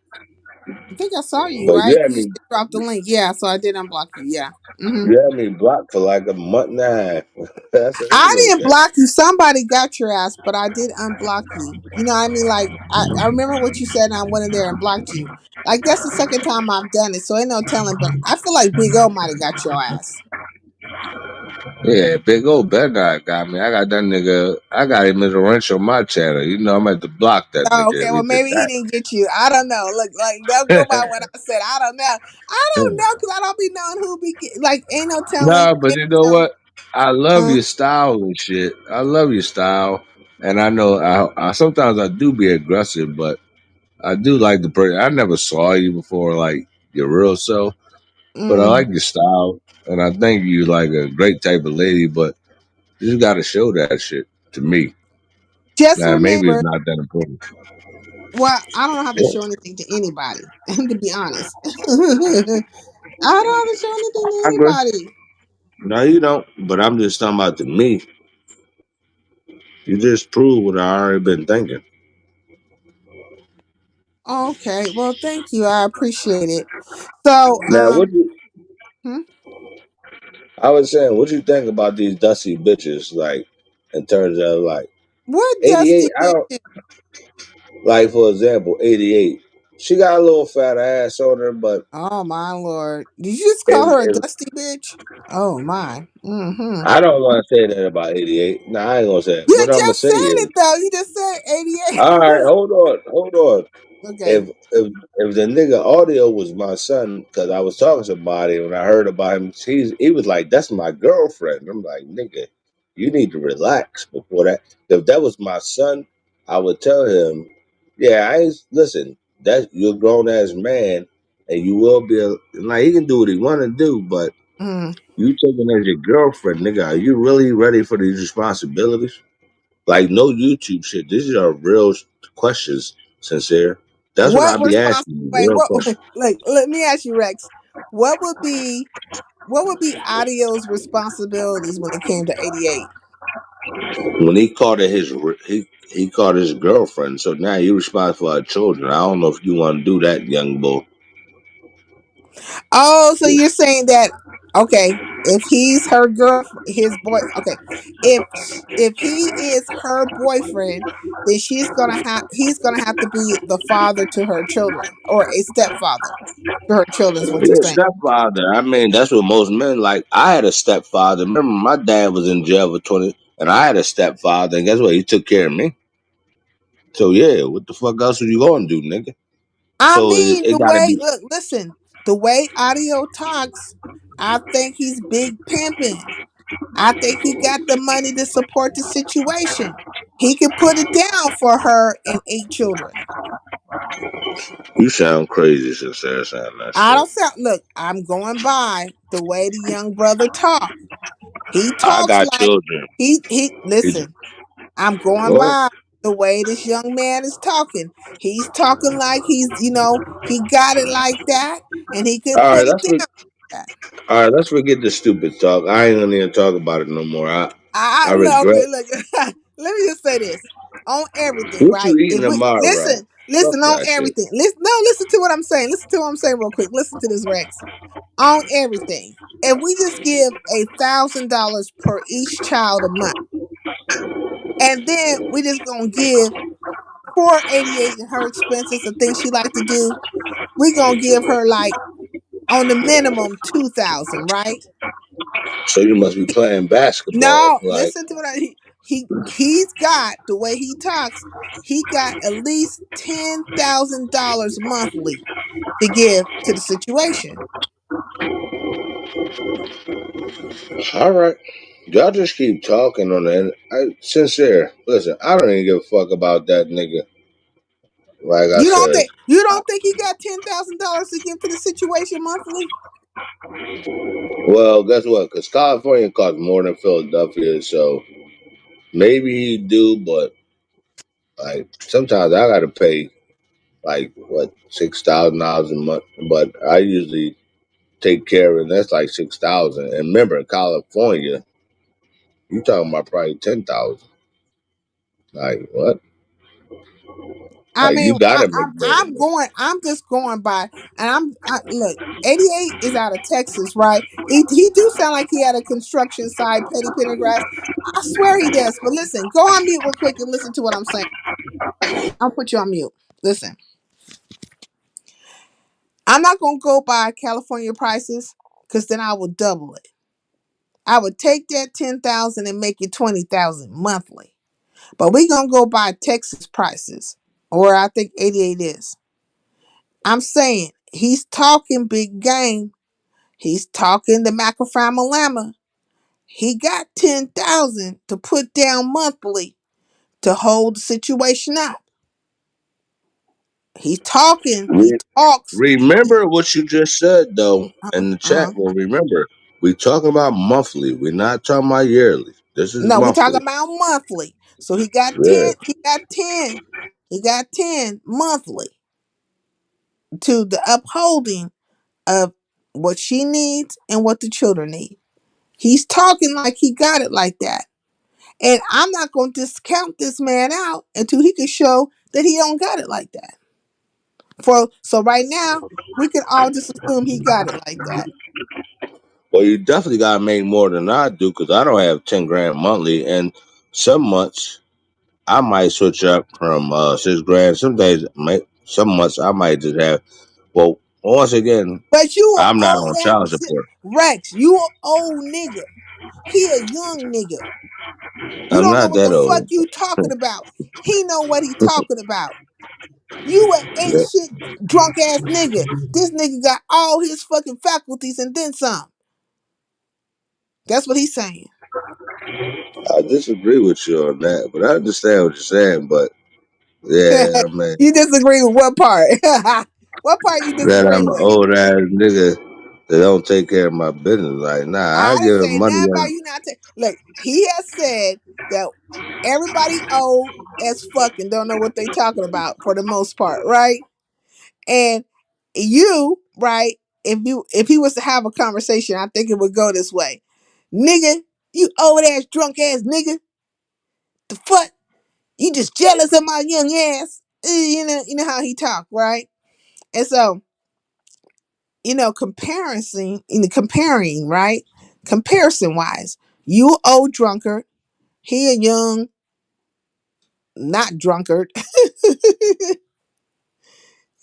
I think I saw you, but right? You dropped the link. Yeah, so I did unblock you. Yeah. you had me blocked for like a month and a half. I said, let me I go didn't check. block you. Somebody got your ass, but I did unblock you. You know what I mean? Like I remember what you said and I went in there and blocked you. Like that's the second time I've done it, so ain't no telling, but I feel like Big O might have got your ass. Yeah, big old bad guy got me. I got that nigga. I got him as a wrench on my channel. You know, I'm at to block that Oh, nigga okay, if he well did maybe he didn't get you. I don't know. Look, like don't go by what I said. I don't know. I don't know because I don't be knowing who be like. Ain't no telling. No, but Ain't you know no telling. what? I love Huh? your style and shit. I love your style, and I know I sometimes I do be aggressive, but I do like the person. I never saw you before, like your real self, but I Mm. like your style, and I think you like a great type of lady. But you just got to show that shit to me. Just Now maybe it's remember. not that important. Well, I don't have to Yeah, show anything to anybody. To be honest, I don't have to show anything to I agree. anybody. No, you don't. But I'm just talking about to me. You just proved what I already been thinking. Okay, well, thank you. I appreciate it. So, Now, what you? hmm? I was saying, what you think about these dusty bitches? Like, in terms of like What 88. dusty I don't bitches? like, for example, 88. She got a little fat ass on her, but Oh my lord! Did you just call her a if dusty bitch? Oh my. Mm-hmm. I don't want to say that about 88. No, I ain't gonna say it. You What I'm gonna just say said is, it though. You just said all right, 88. hold on. Okay. If the nigga audio was my son, because I was talking to somebody when I heard about him, he was like, "That's my girlfriend." I'm like, "Nigga, you need to relax before that." If that was my son, I would tell him, "Yeah, I ain't listen. That you're a grown ass man, and you will be like he can do what he want to do, but Mm. you taking as your girlfriend, nigga. Are you really ready for these responsibilities?" Like no YouTube shit. These are real questions, sincere. That's what I What be response? asking you, Wait. real What? questions. Like, let me ask you, Rex. What would be what would be Audio's responsibilities when it came to 88? When he called it he called his girlfriend, so now you responsible for her children. I don't know if you want to do that, young boy. Oh, so you're saying that okay, if he's her girl his boy okay. If he is her boyfriend, then he's gonna have to be the father to her children or a stepfather to her children is what you're Yeah, saying. stepfather. I mean, that's what most men like. I had a stepfather. Remember, my dad was in jail for 20, and I had a stepfather, and guess what? He took care of me. So yeah, what the fuck else are you going to do, nigga? I So mean it the got to way be. look, listen, the way Audio talks, I think he's big pimping. I think he got the money to support the situation. He could put it down for her and 8 children. You sound crazy, sincere, saying that I shit. don't sound. Look, I'm going by the way the young brother talk. He I talks got like children. he. He's, Listen, I'm going what? by the way this young man is talking. He's talking like he got it like that, and he could All put right, it let's down like that. all right. Let's forget the stupid talk. I ain't gonna even talk about it no more. I Look, regret. okay, look. Let me just say this on everything, What you right? eating If we tomorrow? listen Fuck on that shit. everything. Listen to what I'm saying. Listen to what I'm saying real quick. Listen to this, Rex. On everything. If we just give $1,000 per each child a month, and then we just gonna give 488 in her expenses, the things she like to do, we gonna give her like on the minimum 2,000, right? So you must be playing basketball. No, Like, listen to what he's got the way he talks. He got at least $10,000 monthly to give to the situation. all right. Y'all just keep talking on the end. Sincere. Listen, I don't even give a fuck about that nigga. Like I said. You don't think he got $10,000 to give to the situation monthly? Well, guess what? Because California costs more than Philadelphia, so maybe he do, but like sometimes I gotta pay like what $6,000 a month, but I usually take care of it. And that's like 6,000. And remember, in California, you talking about probably 10,000. Like what? I Like mean, you gotta make more than that. I'm just going by, and look, 88 is out of Texas, right? He do sound like he had a construction site, Petty Pendergrass. I swear he does. But listen, go on mute real quick and listen to what I'm saying. I'll put you on mute. Listen, I'm not gonna go by California prices because then I will double it. I would take that 10,000 and make it 20,000 monthly. But we gonna go by Texas prices, or I think 88 is. I'm saying he's talking big game. He's talking the Macafama Llama. He got 10,000 to put down monthly to hold the situation up. He's talking. He Re- talks. Remember what you just said though in the chat. Uh-huh. Well, remember we talking about monthly. We're not talking about yearly. This is No, we talking monthly. about monthly. So he got Yeah. 10. He got 10. He got 10 monthly to the upholding of what she needs and what the children need. He's talking like he got it like that. And I'm not going to discount this man out until he can show that he don't got it like that. So right now, we can all just assume he got it like that. Well, you definitely gotta make more than I do because I don't have 10 grand monthly, and some months I might switch up from 6 grand. Some months I might just have. Well, once again, But you a I'm not old on ass child support. Rex, you a old nigga. He a young nigga. You I'm don't know not what that the fuck old. you talking about. He know what he talking about. You a ain't Yeah. shit drunk ass nigga. This nigga got all his fucking faculties and then some. That's what he's saying. I disagree with you on that, but I understand what you're saying. But yeah, I mean You disagree with what part? What part you that disagree I'm an with? old ass nigga that don't take care of my business. Like, nah, I I didn't give him say money. nothing about you not look, he has said that everybody old as fuck and don't know what they talking about for the most part, right? And you, right, if he was to have a conversation, I think it would go this way. Nigga, you old ass drunk ass nigga. The fuck? You just jealous of my young ass. You know how he talk, right? And so comparing, right? Comparison wise, you old drunkard, he a young, not drunkard.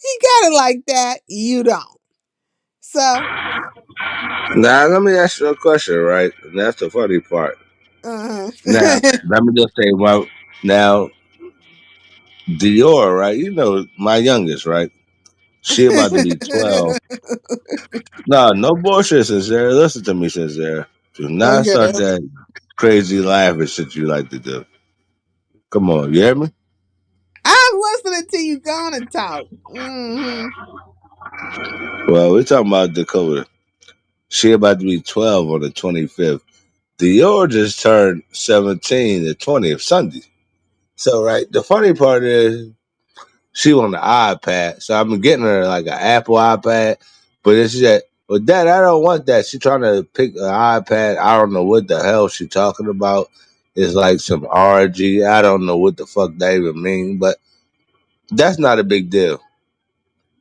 He got it like that. You don't. So, Now, let me ask you a question, right? And that's the funny part. uh-huh. Now, let me just say, well, now Dior, right? You know, my youngest, right? She about to be 12. No, no bullshit, Sincere. Listen to me, Sincere. Do not Okay. start that crazy laughing shit you like to do. Come on, you hear me? I'm listening to you. Go on and talk. Mm-hmm. Well, we're talking about Dakota. She about to be 12 on the 25th. Dior just turned 17 the 20th Sunday. So, right, the funny part is she on the iPad. So I've been getting her like an Apple iPad. But then she said, well, Dad, I don't want that. She trying to pick an iPad. I don't know what the hell she talking about. It's like some RG. I don't know what the fuck that even mean. But that's not a big deal.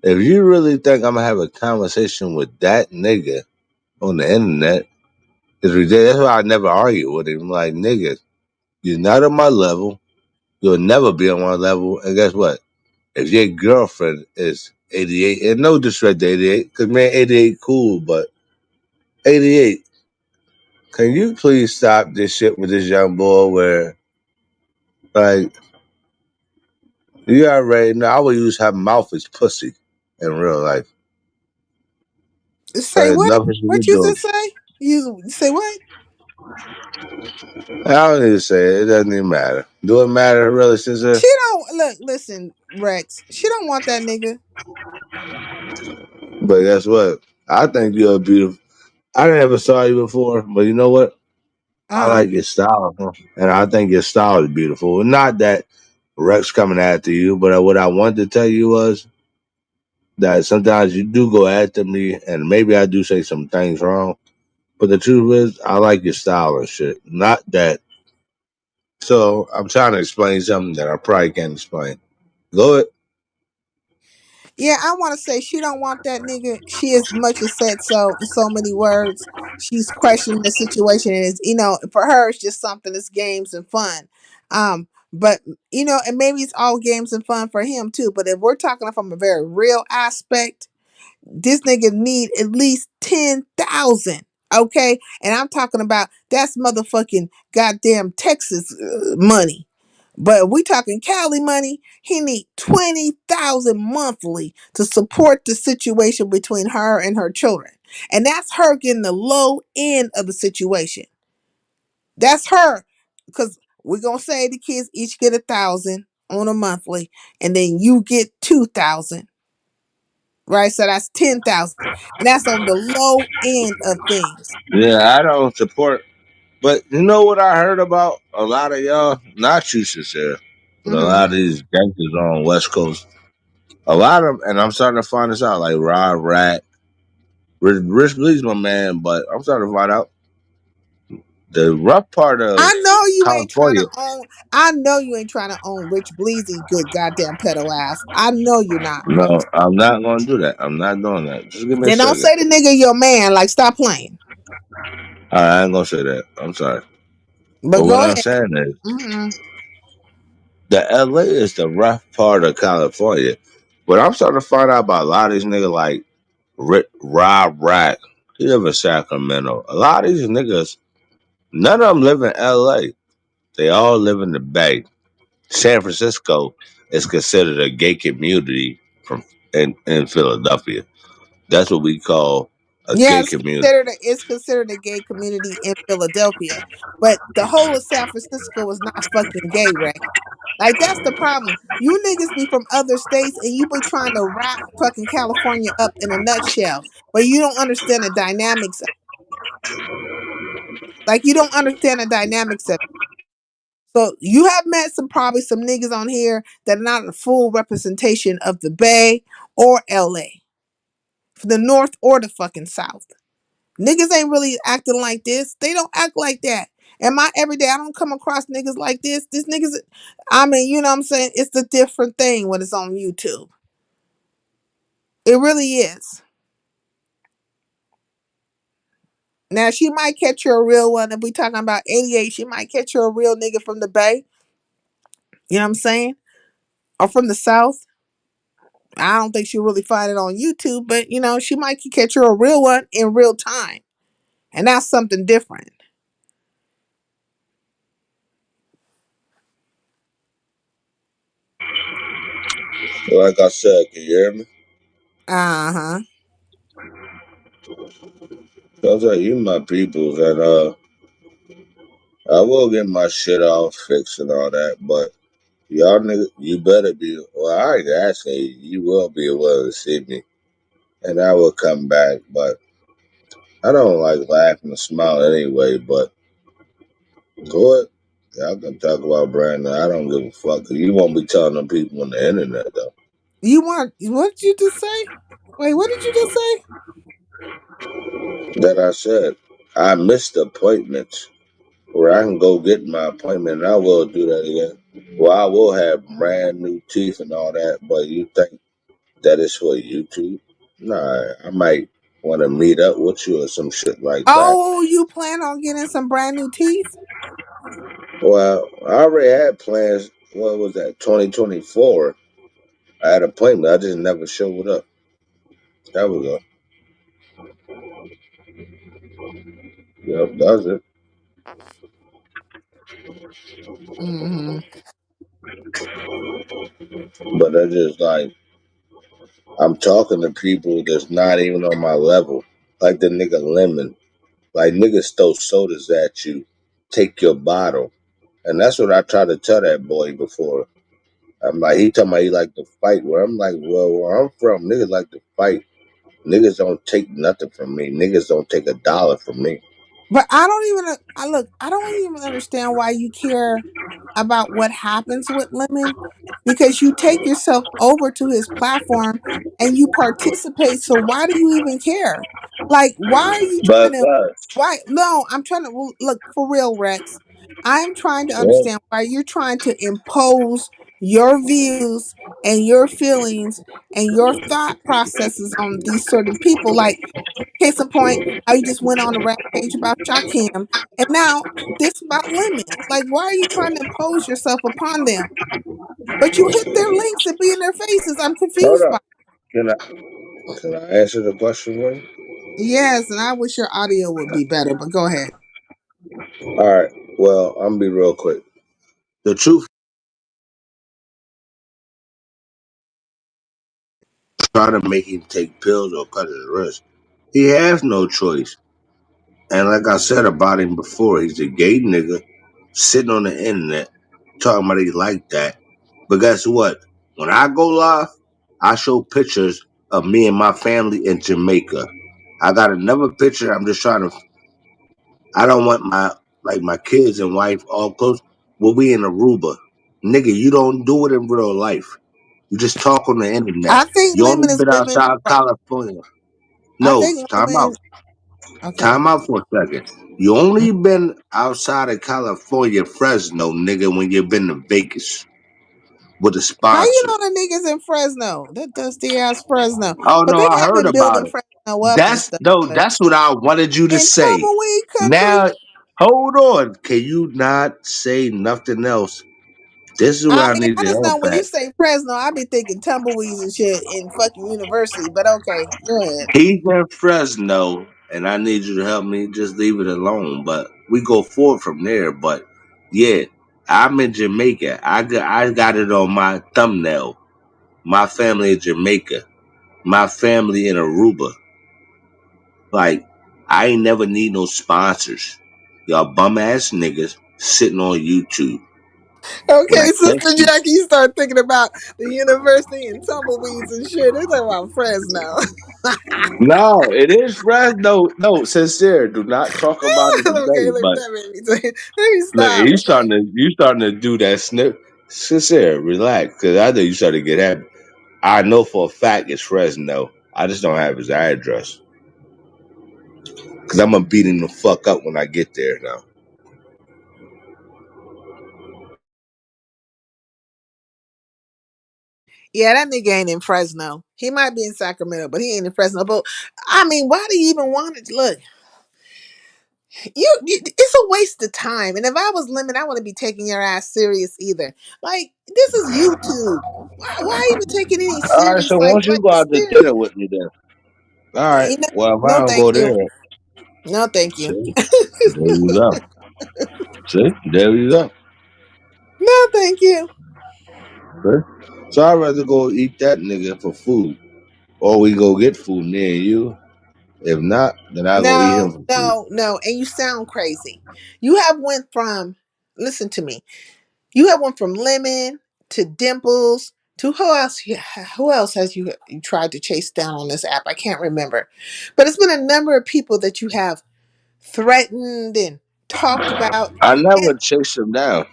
If you really think I'm gonna have a conversation with that nigga on the internet, it's ridiculous. That's why I never argue with him. Like, nigga, you're not on my level. You'll never be on my level. And guess what? If your girlfriend is 88, and no disrespect to 88, because man, 88 cool, but 88, can you please stop this shit with this young boy where, like, you already know I would use her mouth as pussy in real life. Say what? Nothing she What can you do. just say? You say what? I don't need to say it. It doesn't even matter. Do it matter, really, sister? She don't look. Listen, Rex. She don't want that nigga. But guess what? I think you're beautiful. I never saw you before, but you know what? I Uh huh. like your style, huh? And I think your style is beautiful. Not that Rex coming after you, but what I wanted to tell you was that sometimes you do go after me, and maybe I do say some things wrong. But the truth is, I like your style and shit. Not that. So I'm trying to explain something that I probably can't explain. Go ahead. Yeah, I want to say she don't want that nigga. She as much as said so in so many words. She's questioning the situation, and it's, for her it's just something that's games and fun. But and maybe it's all games and fun for him too. But if we're talking from a very real aspect, this nigga need at least 10,000. Okay, and I'm talking about that's motherfucking goddamn Texas money. But if we talking Cali money, he need 20,000 monthly to support the situation between her and her children. And that's her getting the low end of the situation. That's her. Because we're gonna say the kids each get 1,000 on a monthly, and then you get 2,000. Right? So that's 10,000. And that's on the low end of things. Yeah, I don't support. But you know what I heard about a lot of y'all, not you, sincere, but a Mm-hmm. lot of these gangsters on West Coast. A lot of, and I'm starting to find this out, like Rod Rat, Rich Bleed's my man, but I'm starting to find out the rough part of I know you ain't trying to California. own. I know you ain't trying to own Rich Bleezy, good goddamn pedo ass. I know you're not. No, I'm not going to do that. I'm not doing that. Just give me a Then don't second. say the nigga your man. Like, stop playing. All right, I ain't going to say that. I'm sorry. But But what go I'm ahead. saying is, Mm-hmm. the LA is the rough part of California. But I'm starting to find out about a lot of these niggas like Rob Rack. He live in Sacramento. A lot of these niggas, none of them live in LA. They all live in the Bay. San Francisco is considered a gay community in Philadelphia. That's what we call a Yeah, gay community. it's considered a gay community in Philadelphia, but the whole of San Francisco is not fucking gay, Rex. Like that's the problem. You niggas be from other states and you be trying to wrap fucking California up in a nutshell, but you don't understand the dynamics. Like you don't understand the dynamics of it. So you have met probably some niggas on here that are not a full representation of the Bay or LA, for the North or the fucking South. Niggas ain't really acting like this. They don't act like that. And my everyday, I don't come across niggas like this. This niggas, I mean, you know what I'm saying? It's a different thing when it's on YouTube. It really is. Now she might catch you a real one. If we talking about 88, she might catch you a real nigga from the Bay. You know what I'm saying? Or from the South. I don't think she'll really find it on YouTube, but she might catch her a real one in real time. And that's something different. Like I said, can you hear me? Uh-huh. Those are you my peoples, and I will get my shit all fixed and all that, but Y'all nigga, you better be. Well, I ain't asking you. You will be willing to see me, and I will come back. But I don't like laughing and smiling anyway. But go ahead. Y'all can talk about Brandon. I don't give a fuck. 'Cause you won't be telling them people on the internet though. You want what did you just say? Wait, what did you just say? That I said I missed appointments where I can go get my appointment, and I will do that again. Well, I will have brand new teeth and all that. But you think that is for YouTube? Nah, I might want to meet up with you or some shit like that. Oh, you plan on getting some brand new teeth? Well, I already had plans. What was that? 2024. I had an appointment. I just never showed up. That was a yep. Does it? Mm-hmm. But I just like I'm talking to people that's not even on my level. Like the nigga Lemon. Like niggas throw sodas at you. Take your bottle. And that's what I tried to tell that boy before. I'm like, he talking about he like to fight. Where I'm like, well, where I'm from, niggas like to fight. Niggas don't take nothing from me. Niggas don't take $1 from me. But I don't even I look, I don't even understand why you care about what happens with Lemon because you take yourself over to his platform and you participate. So why do you even care? Like, why are you trying But to why no, I'm trying to look for real, Rex. I'm trying to well, understand why you're trying to impose your views and your feelings and your thought processes on these certain people. Like, case in point, how you just went on a rampage about Shakim, and now this about Lemon. Like, why are you trying to impose yourself upon them? But you hit their links and be in their faces. I'm hold confused by up. Can I answer the question for you? yes, and I wish your audio would be better, but go ahead. All right. Well, I'm gonna be real quick. The truth, trying to make him take pills or cut his wrist. He has no choice. And like I said about him before, he's a gay nigga sitting on the internet talking about he like that. But guess what? When I go live, I show pictures of me and my family in Jamaica. I got another picture. I'm just trying to. I don't want my kids and wife all close. We'll be in Aruba, nigga. You don't do it in real life. You just talk on the internet. I think You only Lemon is been living. outside California. I No, think time out. Lemon. Okay. Time out for a second. You only been outside of California, Fresno, nigga, when you've been to Vegas with a How you sponsor. know the niggas in Fresno? That dusty ass Fresno. Oh But no, they I have heard been about building it. Fresno up and That's stuff. no, But that's what I wanted you to in say. tumbleweed country, Now, hold on. Can you not say nothing else? This is what I I mean, need I your just know help when you at. say Fresno, I be thinking tumbleweeds and shit in fucking university. But okay, go ahead. He's in Fresno, and I need you to help me. Just leave it alone. But we go forward from there. But yeah, I'm in Jamaica. I got it on my thumbnail. My family in Jamaica. My family in Aruba. Like, I ain't never need no sponsors. Y'all bum ass niggas sitting on YouTube. When Okay, I catch Sister you, Jackie, you start thinking about the university and tumbleweeds and shit. They're talking about Fresno. no, it is fresh. No, no, sincere. Do not talk about it Okay, today. look, But that made me say, let me look, stop. you starting to do that snip. Sincere, relax, because I know you starting to get happy. I know for a fact it's Fresno. I just don't have his address because I'm gonna beat him the fuck up when I get there. Now, Yeah, that nigga ain't in Fresno. He might be in Sacramento, but he ain't in Fresno. But I mean, why do you even want it? Look, it's a waste of time. And if I was Lemon, I wouldn't be taking your ass serious either. Like, this is YouTube. Why even taking any all right. serious? So Like, once why you go you out to serious? dinner with me, then all right. You know, Well, if I no, don't thank go you. there, No, thank you. see, there you go. See, there you go. No, thank you. Okay. So I'd rather go eat that nigga for food, or we go get food near you. If not, then I go eat him No, for food. no, no. And you sound crazy. You have went from, listen to me. You have went from Lemon to Dimples, to who else? Yeah, who else has you tried to chase down on this app? I can't remember, but it's been a number of people that you have threatened and talked about, I and never chased him down.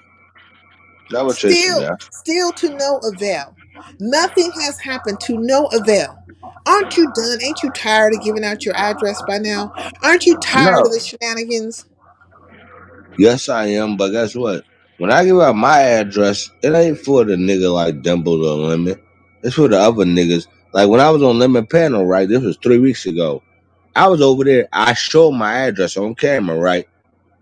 Never chased him down. still to no avail. Nothing has happened to no avail. Aren't you done? Ain't you tired of giving out your address by now? Aren't you tired of No. the shenanigans? Yes, I am. But guess what? When I give out my address, it ain't for the nigga like Dimple or Lemon. It's for the other niggas. Like when I was on Lemon Panel, right? This was 3 weeks ago. I was over there. I showed my address on camera, right?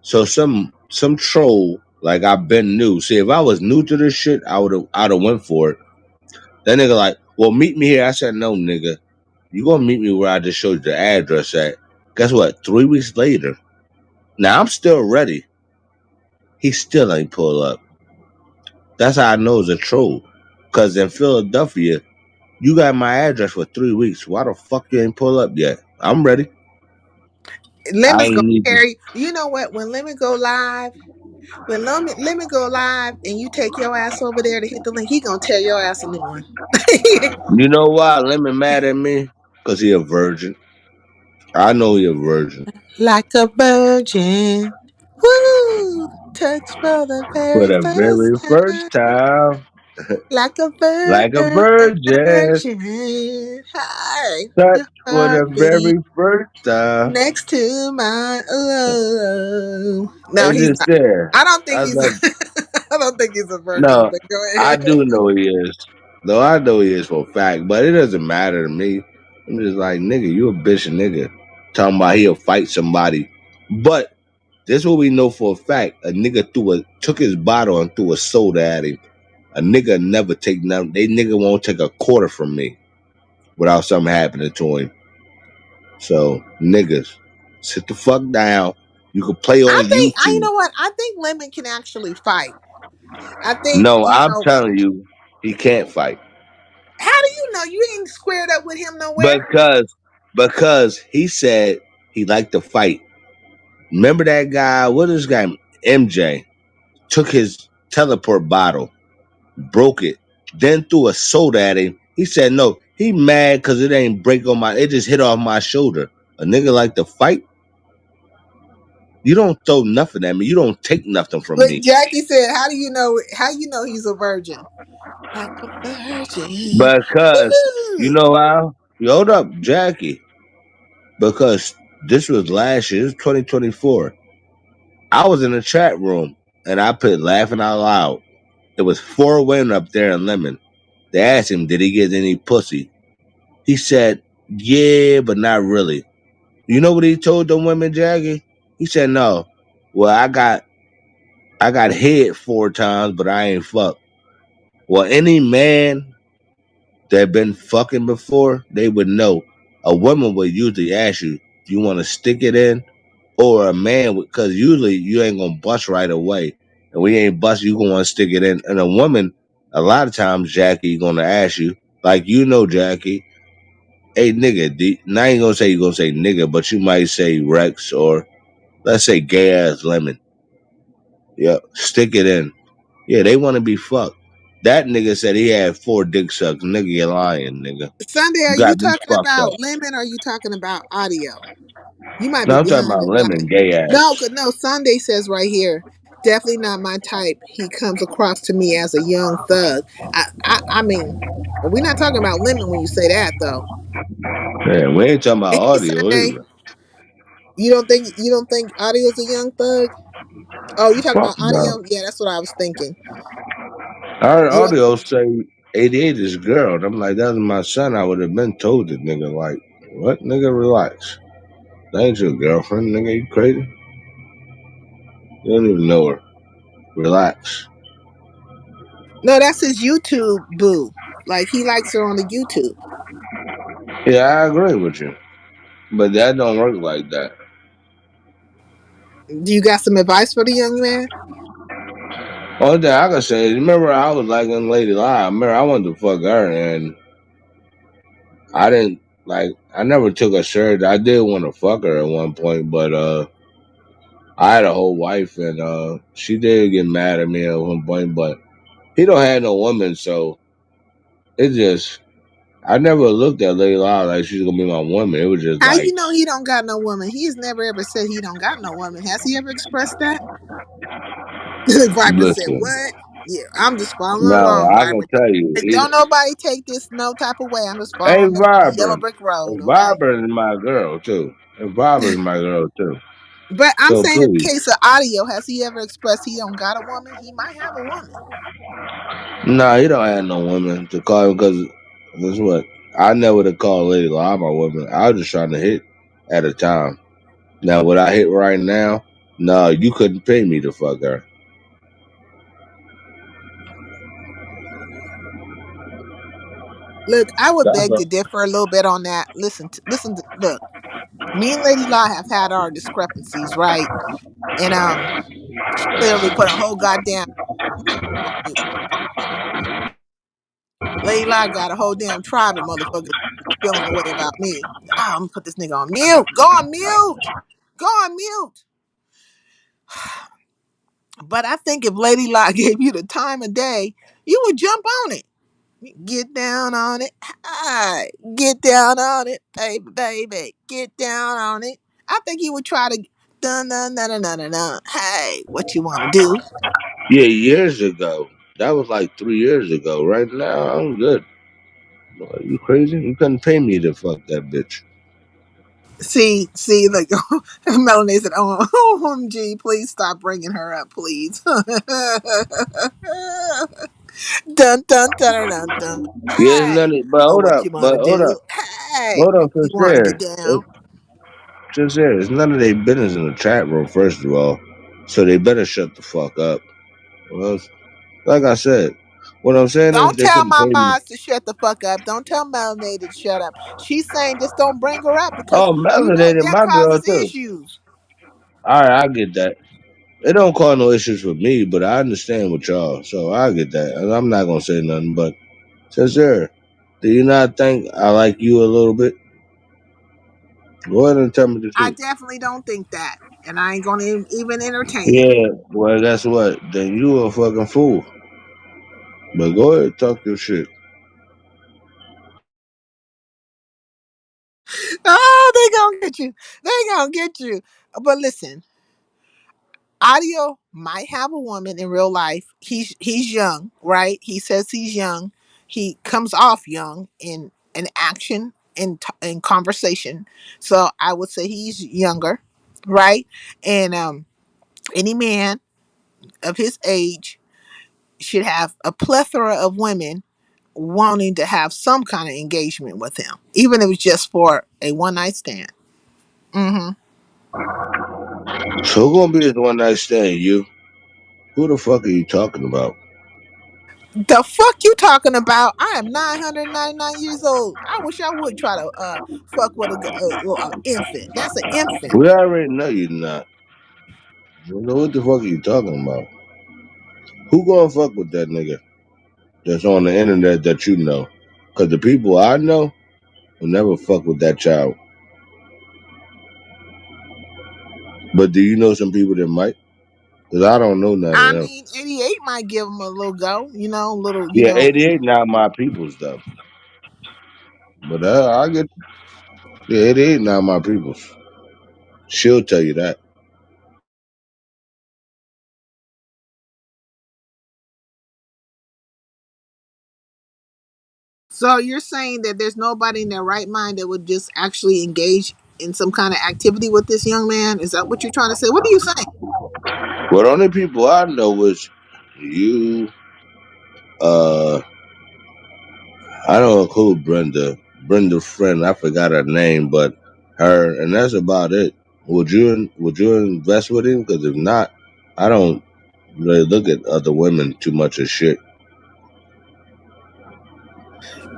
So some troll like I've been new. See, if I was new to this shit, I'd have went for it. That nigga like, well, meet me here. I said, no, nigga. You gonna meet me where I just showed you the address at. Guess what? 3 weeks later. Now I'm still ready. He still ain't pull up. That's how I know it's a troll. Cause in Philadelphia, you got my address for 3 weeks. Why the fuck you ain't pull up yet? I'm ready. I Lemons go ain't need to. carry. You know what? When Lemon go live, when Lemon go live, and you take your ass over there to hit the link, he gonna tear your ass a new one. You know why Lemon mad at me? Cause he a virgin. I know he a virgin. Like a virgin, woo! Touch for the For very the first very time. first time. Like a Like a virgin. virgin. Hi, Touch your for the heartbeat very first time. next to mine. Oh, no, It's he's just not. there. I don't think I he's. love I don't think he's a virgin. No, But go I ahead. do know he is. Though I know he is for a fact, but it doesn't matter to me. I'm just like, nigga, you a bitch nigga. Talking about he'll fight somebody. But this what we know for a fact. A nigga took his bottle and threw a soda at him. A nigga never take nothing. They nigga won't take a quarter from me without something happening to him. So niggas, sit the fuck down. You can play on I think. I. You YouTube. know what? I think Lemon can actually fight. I think. No, I'm telling you, he can't fight. How do you know you ain't squared up with him nowhere? Because he said he liked to fight. Remember that guy? What is his guy? MJ took his teleport bottle, broke it, then threw a soda at him. He said no. He mad because it ain't break on my. It just hit off my shoulder. A nigga like to fight. You don't throw nothing at me. You don't take nothing from But me. Jackie said, "How do you know? How you know he's a virgin? Like a virgin." Because you Woo! know how? You hold up, Jackie. Because this was last year. This was 2024. I was in the chat room and I put laughing out loud. It was 4 women up there in Lemon. They asked him, did he get any pussy? He said, yeah, but not really. You know what he told them women, Jackie? He said, no. Well, I got hit 4 times, but I ain't fucked. Well, any man that been fucking before, they would know. A woman would usually ask you, do you want to stick it in? Or a man, because usually you ain't gonna bust right away, and we ain't bust, you gonna stick it in. And a woman, a lot of times, Jackie, gonna ask you, like Jackie, hey nigga, now I ain't gonna say you gonna say nigga, but you might say Rex or let's say gay ass Lemon. Yep, stick it in. Yeah, they want to be fucked. That nigga said he had 4 dick sucks. Nigga, you lying, nigga. Sunday, You are you got me talking fucked up. about Lemon? Or are you talking about audio? You might be No, I'm talking behind about the Lemon, mic. gay No, ass. no. Sunday says right here, definitely not my type. He comes across to me as a young thug. I mean, we're not talking about Lemon when you say that though. Man, we ain't talking about Hey, audio Sunday, either. you don't think audio's a young thug? Oh, you talking Fuck about no. audio? Yeah, that's what I was thinking. I heard You audio say 88 is girl. And I'm like, that was my son. I would have been told the nigga, like, what? Nigga, relax. That ain't your girlfriend, nigga. You crazy? You don't even know her. Relax. no, that's his YouTube boo. Like he likes her on the YouTube. Yeah, I agree with you. But that don't work like that. Do you got some advice for the young man? Only thing I can say is, remember I was like in Lady Live. Remember I wanted to fuck her and I didn't, like, I never took her serious. I did want to fuck her at one point, but I had a whole wife and she did get mad at me at one point, but He don't have no woman, so it just I never looked at Lady Lyle like she's gonna be my woman. It was just How like, you know he don't got no woman? He's never ever said he don't got no woman. Has he ever expressed that? Viper said, listen, "What? Yeah, I'm just following no, along, I can Viper. tell you, Don't nobody take this no type of way. I'm just hey following the yellow Vibrant, brick road, okay? Vibrant is my girl too. And Vibrant is my girl too. But I'm So saying in the please, case of audio, has he ever expressed he don't got a woman? He might have a woman. nah, he don't have no woman to call him because guess what? I never to call Lady Lyle my woman. I was just trying to hit at a time. Now, what I hit right now, no, you couldn't pay me to fuck her. Look, I would That's beg a, to differ a little bit on that. Look. Me and Lady Law have had our discrepancies, right? And she clearly put a whole goddamn on mute. Lady Law got a whole damn tribe of motherfuckers feeling the way about me. Ah, I'm gonna put this nigga on mute. Go on mute. Go on mute. But I think if Lady Law gave you the time of day, you would jump on it. Get down on it. Hi. Get down on it, baby, baby. Get down on it. I think he would try to dun dun dun dun dun dun. Dun. Hey, what you want to do? yeah, years ago. That was like 3 years ago. Right now, I'm good. Are you crazy? You couldn't pay me to fuck that bitch. See, like Melanie said, "Oh, OMG, please stop bringing her up, please." Dun dun dun dun dun. Yeah, it's Hey, none of, but oh, hold what up, you want but to hold up, do? Hey, hold up, you want to get sincere. down? Sincere, it's none of their business in the chat room, first of all. So they better shut the fuck up. Well, like I said, what I'm saying is Don't they tell couldn't my pay me. moms to shut the fuck up. Don't tell Melanie to shut up. She's saying just don't bring her up because Oh, you know melanated, that my girl causes too. issues. All right, I get that. It don't cause no issues with me, but I understand with y'all, so I get that. And I'm not gonna say nothing, but sincere, do you not think I like you a little bit? Go ahead and tell me the I truth. definitely don't think that, and I ain't gonna even entertain it. Yeah, well, guess what? Then you a fucking fool. But go ahead, talk your shit. Oh, they gonna get you. They gonna get you. But listen, Audio might have a woman in real life. He's young, right? He says he's young. He comes off young in action in conversation. So I would say he's younger, right? And any man of his age should have a plethora of women wanting to have some kind of engagement with him, even if it's just for a one night stand. Mm-hmm. So who gonna be the one night stand? You? Who the fuck are you talking about? The fuck you talking about? I am 999 years old. I wish I would try to fuck with a infant. That's an infant. We already know you not. You know what the fuck are you talking about? Who gonna fuck with that nigga that's on the internet that you know? Cause the people I know will never fuck with that child. But do you know some people that might? Cause I don't know none of I them. mean, 88 might give him a little go. A little. Yeah, 88 not my people's though. But I get, yeah, 88 not my people's. She'll tell you that. So you're saying that there's nobody in their right mind that would just actually engage in some kind of activity with this young man? Is that what you're trying to say? What are you saying? But only people I know is you, uh, I don't include Brenda. Brenda's friend, I forgot her name, but her, and that's about it. Would you invest with him? Because if not, I don't really look at other women too much as shit.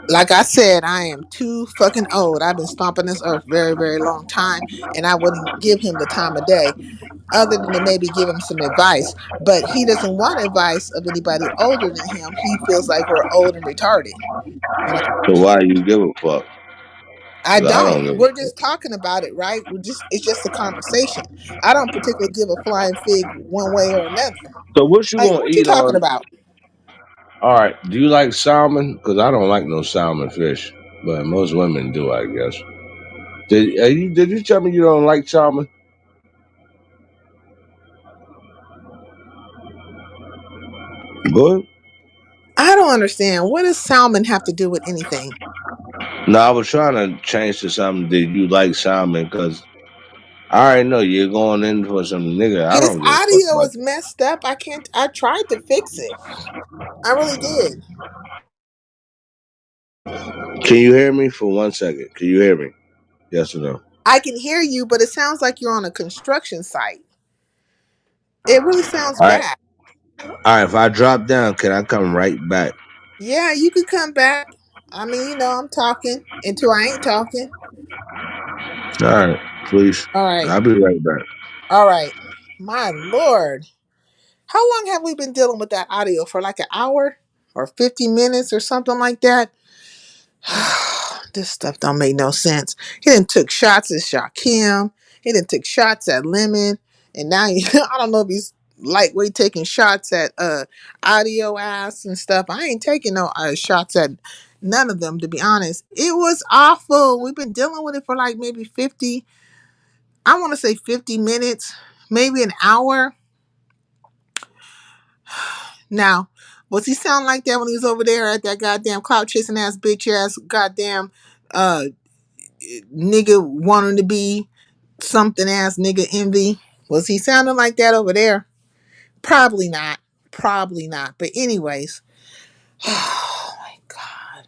Like I said, I am too fucking old. I've been stomping this earth very, very long time, and I wouldn't give him the time of day other than to maybe give him some advice. But he doesn't want advice of anybody older than him. He feels like we're old and retarded. You know, So why you give a fuck? I 'Cause I don't. don't give a We're fuck. just talking about it, right? It's just a conversation. I don't particularly give a flying fig one way or another. So what you Like, gonna what you eat talking on? about? All right. Do you like salmon? Because I don't like no salmon fish, but most women do, I guess. Did you tell me you don't like salmon? Good. I don't understand. What does salmon have to do with anything? No, I was trying to change to something. Did you like salmon? Because I already know you're going in for some nigga. I His don't give a fuck audio about is messed up. I can't. I tried to fix it. I really did. that. Can you hear me for 1 second? Can you hear me? Yes or no? I can hear you, but it sounds like you're on a construction site. It really sounds All right. bad. All right. If I drop down, can I come right back? Yeah, you could come back. I mean, I'm talking until I ain't talking. All right. Please. All right. I'll be right back. All right. My Lord. How long have we been dealing with that audio? For like an hour or 50 minutes or something like that? This stuff don't make no sense. He done took shots at Shaquem. He done took shots at Lemon. And now I don't know if he's lightweight taking shots at audio ass and stuff. I ain't taking no shots at none of them, to be honest. It was awful. We've been dealing with it for like maybe 50, I want to say 50 minutes, maybe an hour. Now, was he sound like that when he was over there at that goddamn clout chasing ass bitch ass goddamn uh nigga wanting to be something ass nigga envy? Was he sounding like that over there? Probably not. Probably not. But anyways, oh my god.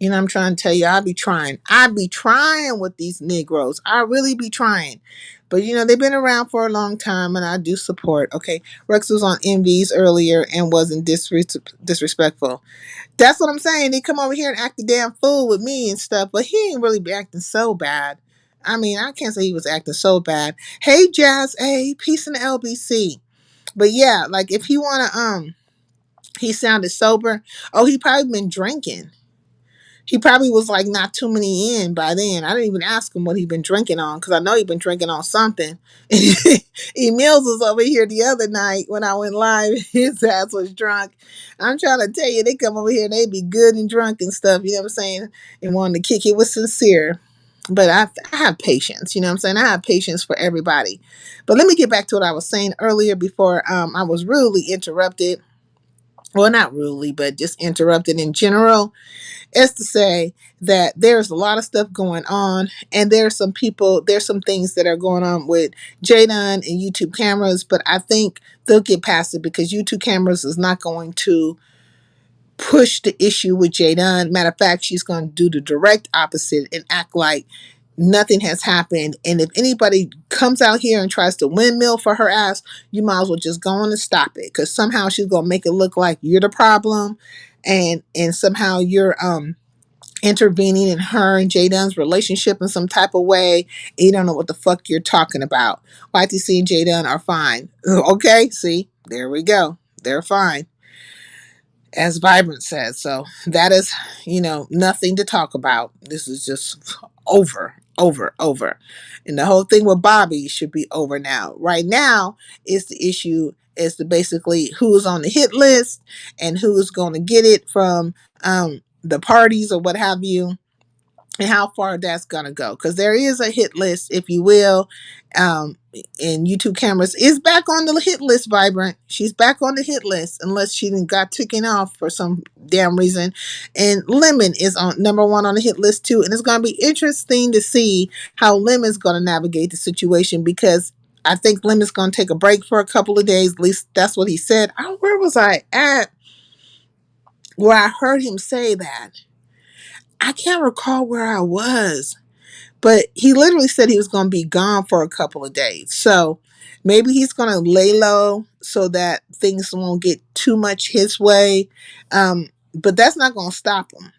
I'm trying to tell you, I be trying. I be trying with these Negroes. I really be trying. But they've been around for a long time and I do support. Okay. Rex was on Envy's earlier and wasn't disrespectful. That's what I'm saying. They come over here and act a damn fool with me and stuff, but he ain't really be acting so bad. I mean, I can't say he was acting so bad. Hey Jazz, hey, peace in the LBC. But yeah, like if he wanna he sounded sober. Oh, he probably been drinking. He probably was like not too many in by then. I didn't even ask him what he'd been drinking on because I know he'd been drinking on something. Emils was over here the other night when I went live. His ass was drunk. I'm trying to tell you, they come over here, they be good and drunk and stuff. You know what I'm saying? And wanting to kick it with sincere. But I have patience. You know what I'm saying? I have patience for everybody. But let me get back to what I was saying earlier before I was rudely interrupted. Well, not rudely, but just interrupted in general is to say that there's a lot of stuff going on, and there's some things that are going on with Jadon and YouTube cameras, but I think they'll get past it because YouTube cameras is not going to push the issue with Jadon. Matter of fact, she's going to do the direct opposite and act like nothing has happened. And if anybody comes out here and tries to windmill for her ass, you might as well just go on and stop it because somehow she's going to make it look like you're the problem, and somehow you're intervening in her and Jadon's relationship in some type of way. You don't know what the fuck you're talking about. YTC and Jadon are fine. Okay, see, there we go. They're fine, as Vibrant says. So that is, nothing to talk about. This is just over, over, over. And the whole thing with Bobby should be over now. Right now is the issue is to basically who's on the hit list and who's going to get it from the parties or what have you, and how far that's gonna go. Because there is a hit list, if you will. Um, and YouTube cameras is back on the hit list, Vibrant. She's back on the hit list, unless she got taken off for some damn reason. And Lemon is on number one on the hit list too. And it's gonna be interesting to see how Lemon's gonna navigate the situation because I think Lemon's gonna take a break for a couple of days. At least that's what he said. Where was I at? Where I heard him say that. I can't recall where I was. But he literally said he was going to be gone for a couple of days. So maybe he's going to lay low so that things won't get too much his way. But that's not going to stop him.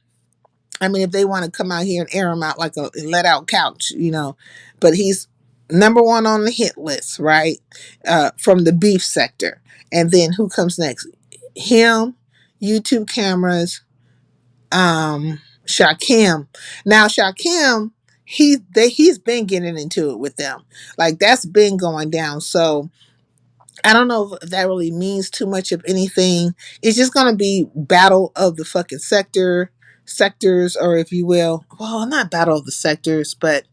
I mean, if they want to come out here and air him out like a let out couch, But he's number one on the hit list, right? From the beef sector. And then who comes next? Him, YouTube cameras, Shaquem. Now Shaquem, he's been getting into it with them. Like that's been going down. So I don't know if that really means too much of anything. It's just gonna be battle of the fucking sectors, or if you will, well, not battle of the sectors, but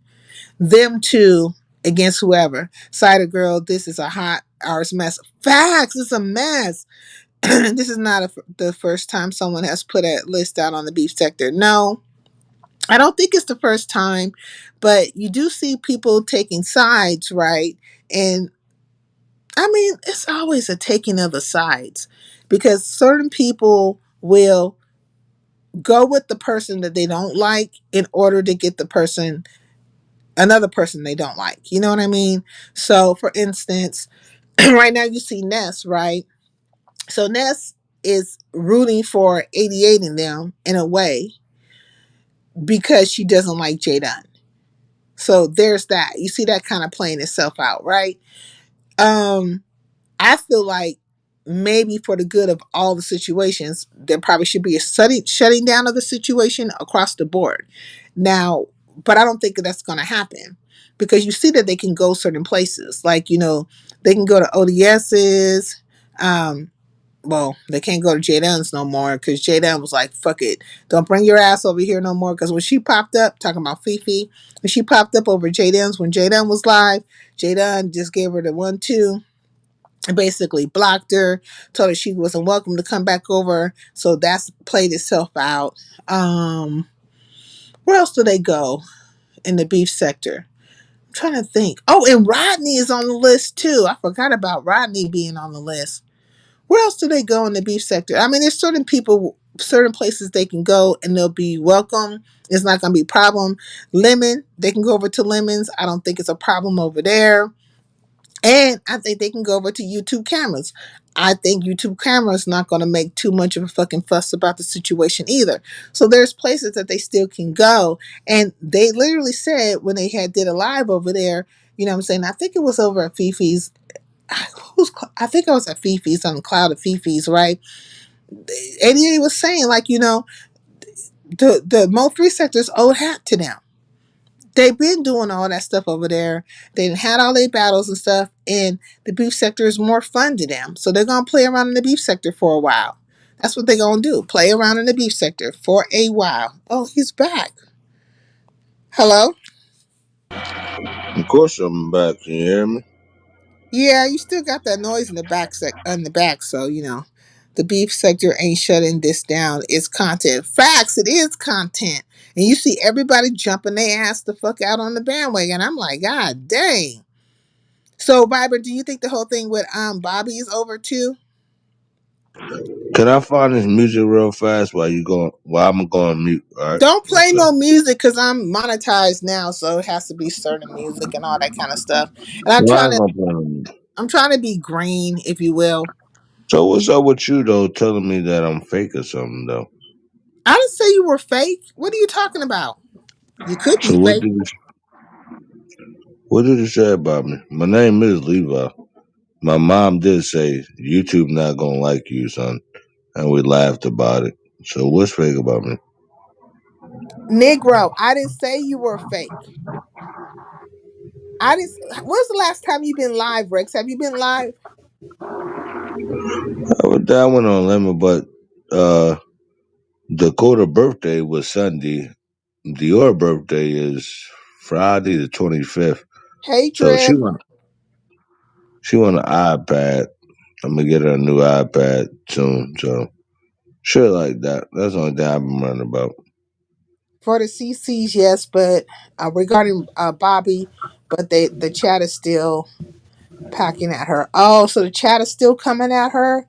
them two against whoever. Cider girl, this is a hot arse mess. Facts, it's a mess. This is not the first time someone has put a list out on the beef sector. No, I don't think it's the first time, but you do see people taking sides, right? And I mean, it's always a taking of the sides because certain people will go with the person that they don't like in order to get another person they don't like. You know what I mean? So, for instance, right now you see Ness, right? So Ness is rooting for 88 in them in a way because she doesn't like J Dunn. So there's that. You see that kind of playing itself out, right? Um, I feel like maybe for the good of all the situations, there probably should be a shutting down of the situation across the board. Now, but I don't think that's going to happen because you see that they can go certain places. Like, they can go to ODS's. Well, they can't go to J Dunn's no more because J Dunn was like, fuck it. Don't bring your ass over here no more. Because when she popped up, talking about Fifi, when she popped up over J Dunn's, when J Dunn was live, J Dunn just gave her the 1-2, basically blocked her, told her she wasn't welcome to come back over. So that's played itself out. Where else do they go in the beef sector? I'm trying to think. Oh, and Rodney is on the list too. I forgot about Rodney being on the list. Where else do they go in the beef sector? I mean, there's certain people, certain places they can go and they'll be welcome. It's not going to be a problem. Lemon, they can go over to Lemons. I don't think it's a problem over there. And I think they can go over to YouTube cameras. I think YouTube cameras not going to make too much of a fucking fuss about the situation either. So there's places that they still can go. And they literally said when they had did a live over there, you know what I'm saying? I think it was over at Fifi's. I think I was at Fifi's on the cloud of Fifi's, right? 88 was saying like, the Mo 3 sector's old hat to them. They've been doing all that stuff over there. They had all their battles and stuff, and the beef sector is more fun to them. So they're gonna play around in the beef sector for a while. That's what they're gonna do. Play around in the beef sector for a while. Oh, he's back. Hello? Of course I'm back. Can you hear me? Yeah, you still got that noise in the back, so the beef sector ain't shutting this down. It's content. Facts, it is content. And you see everybody jumping their ass the fuck out on the bandwagon. I'm like, God dang. So, Viber, do you think the whole thing with Bobby is over too? Can I find this music real fast while you going? While I'm going mute. All right. Don't play What's up? no music because I'm monetized now, so it has to be certain music and all that kind of stuff. And I'm Well, I trying ain't to gonna play no music. I'm trying to be green, if you will. So what's up with you though? Telling me that I'm fake or something though? I didn't say you were fake. What are you talking about? You could be So fake. what did you say about me? My name is Levi. My mom did say YouTube not gonna like you, son, and we laughed about it. So what's fake about me? Negro, I didn't say you were fake. I didn't. When's the last time you been live, Rex? Have you been live? That went on lemon, but uh, Dakota birthday was Sunday. Dior birthday is Friday the 25th. Hey, So Drip. she want an iPad. I'm gonna get her a new iPad soon. So shit like that. That's the only thing I've been running about. For the CCs, yes, but regarding Bobby, but the chat is still packing at her. Oh, so the chat is still coming at her.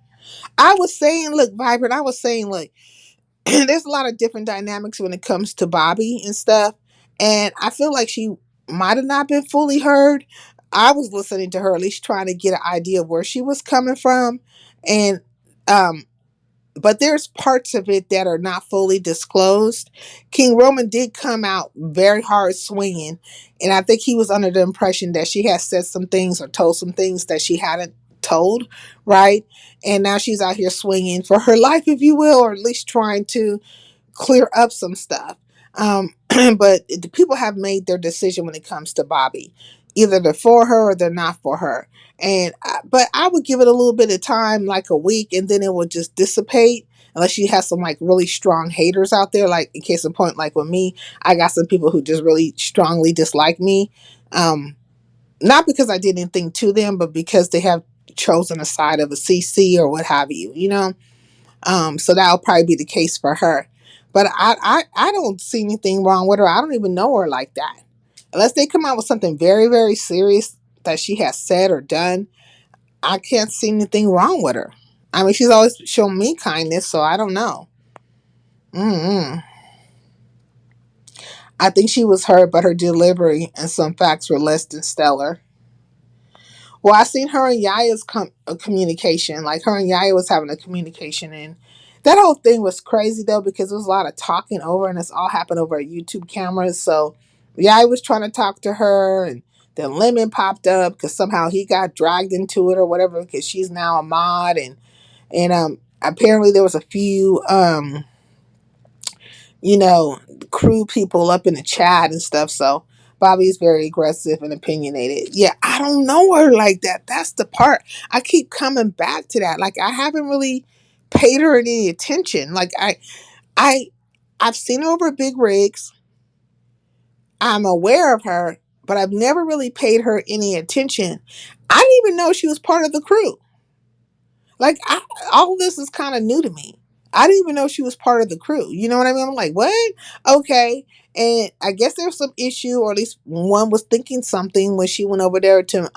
I was saying, look, Vibrant. I was saying, look, there's a lot of different dynamics when it comes to Bobby and stuff, and I feel like she might have not been fully heard. I was listening to her, at least trying to get an idea of where she was coming from, and um, but there's parts of it that are not fully disclosed. King Roman did come out very hard swinging, and I think he was under the impression that she had said some things or told some things that she hadn't told, right? And now she's out here swinging for her life, if you will, or at least trying to clear up some stuff. But the people have made their decision when it comes to Bobby. Either they're for her or they're not for her. But I would give it a little bit of time, like a week, and then it would just dissipate. Unless you have some like really strong haters out there, like in case of point, like with me, I got some people who just really strongly dislike me. Um, Not because I did anything to them, but because they have chosen a side of a CC or what have you, you know? So that'll probably be the case for her. But I don't see anything wrong with her. I don't even know her like that. Unless they come out with something very, very serious that she has said or done, I can't see anything wrong with her. I mean, she's always shown me kindness, so I don't know. Mm-mm. I think she was hurt, but her delivery and some facts were less than stellar. Well, I seen her and Yaya's communication. Like her and Yaya was having a communication, and that whole thing was crazy though because there was a lot of talking over, and it's all happened over YouTube cameras. So Yaya was trying to talk to her, and then Lemon popped up because somehow he got dragged into it or whatever because she's now a mod, and apparently there was a few you know, crew people up in the chat and stuff. So Bobby's very aggressive and opinionated. Yeah, I don't know her like that. That's the part. I keep coming back to that. Like I haven't really paid her any attention. Like I I've seen her over big rigs. I'm aware of her, but I've never really paid her any attention. I didn't even know she was part of the crew. Like all of this is kind of new to me. I didn't even know she was part of the crew. You know what I mean? I'm like, what? Okay. And I guess there was some issue, or at least one was thinking something when she went over there to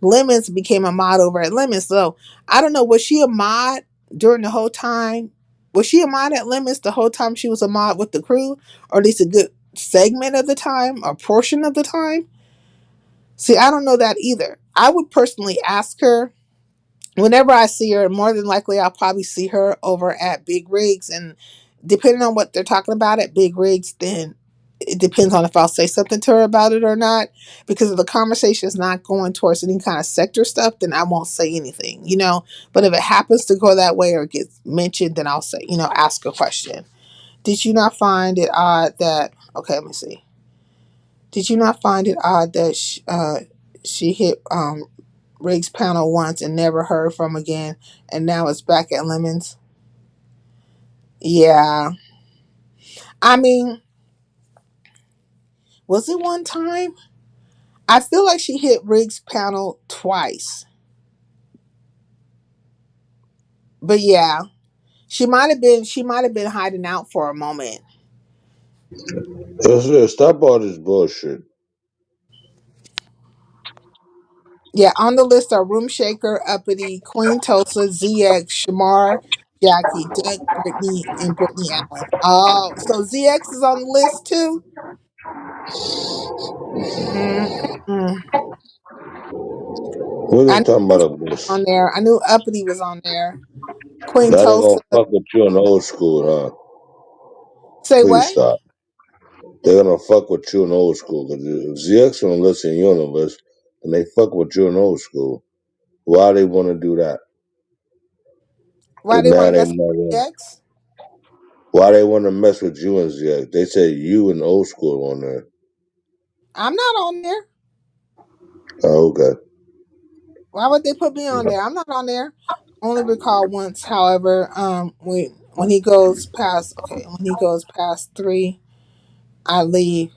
Lemons, became a mod over at Lemons. So I don't know, was she a mod during the whole time? Was she a mod at Lemons the whole time she was a mod with the crew? Or at least a good segment of the time or portion of the time? See, I don't know that either. I would personally ask her whenever I see her. More than likely, I'll probably see her over at Big Rigs. And depending on what they're talking about at Big Rigs, then it depends on if I'll say something to her about it or not. Because if the conversation is not going towards any kind of sector stuff, then I won't say anything, you know. But if it happens to go that way or gets mentioned, then I'll say, you know, ask a question. Did you not find it odd that, okay, let me see. Did you not find it odd that she hit Riggs panel once and never heard from again, and now it's back at Lemons? Yeah. I mean, was it one time? I feel like she hit Riggs panel twice. But yeah, she might have been hiding out for a moment. Stop all this bullshit. Yeah, on the list are Room Shaker, Uppity, Queen Tulsa, ZX, Shamar, Jackie, Doug, Brittany, and Brittany Allen. Oh, so ZX is on the list too? Mm-mm. What are I they knew talking Room about a Shaker was bush? on there. I knew Uppity was on there. Queen Now they Tulsa. gonna fuck with you in the old school, huh? Say Please what? stop. They're gonna fuck with you in old school. Cause if ZX on the list and you on the list, and they fuck with you in old school, why they want to do that? Why If they want now to they mess with mother, ZX? why they want to mess with you and ZX? They said you and old school on there. I'm not on there. Oh, okay. Why would they put me on there? I'm not on there. Only recall once, however, when he goes past, okay, when he goes past 3, I leave.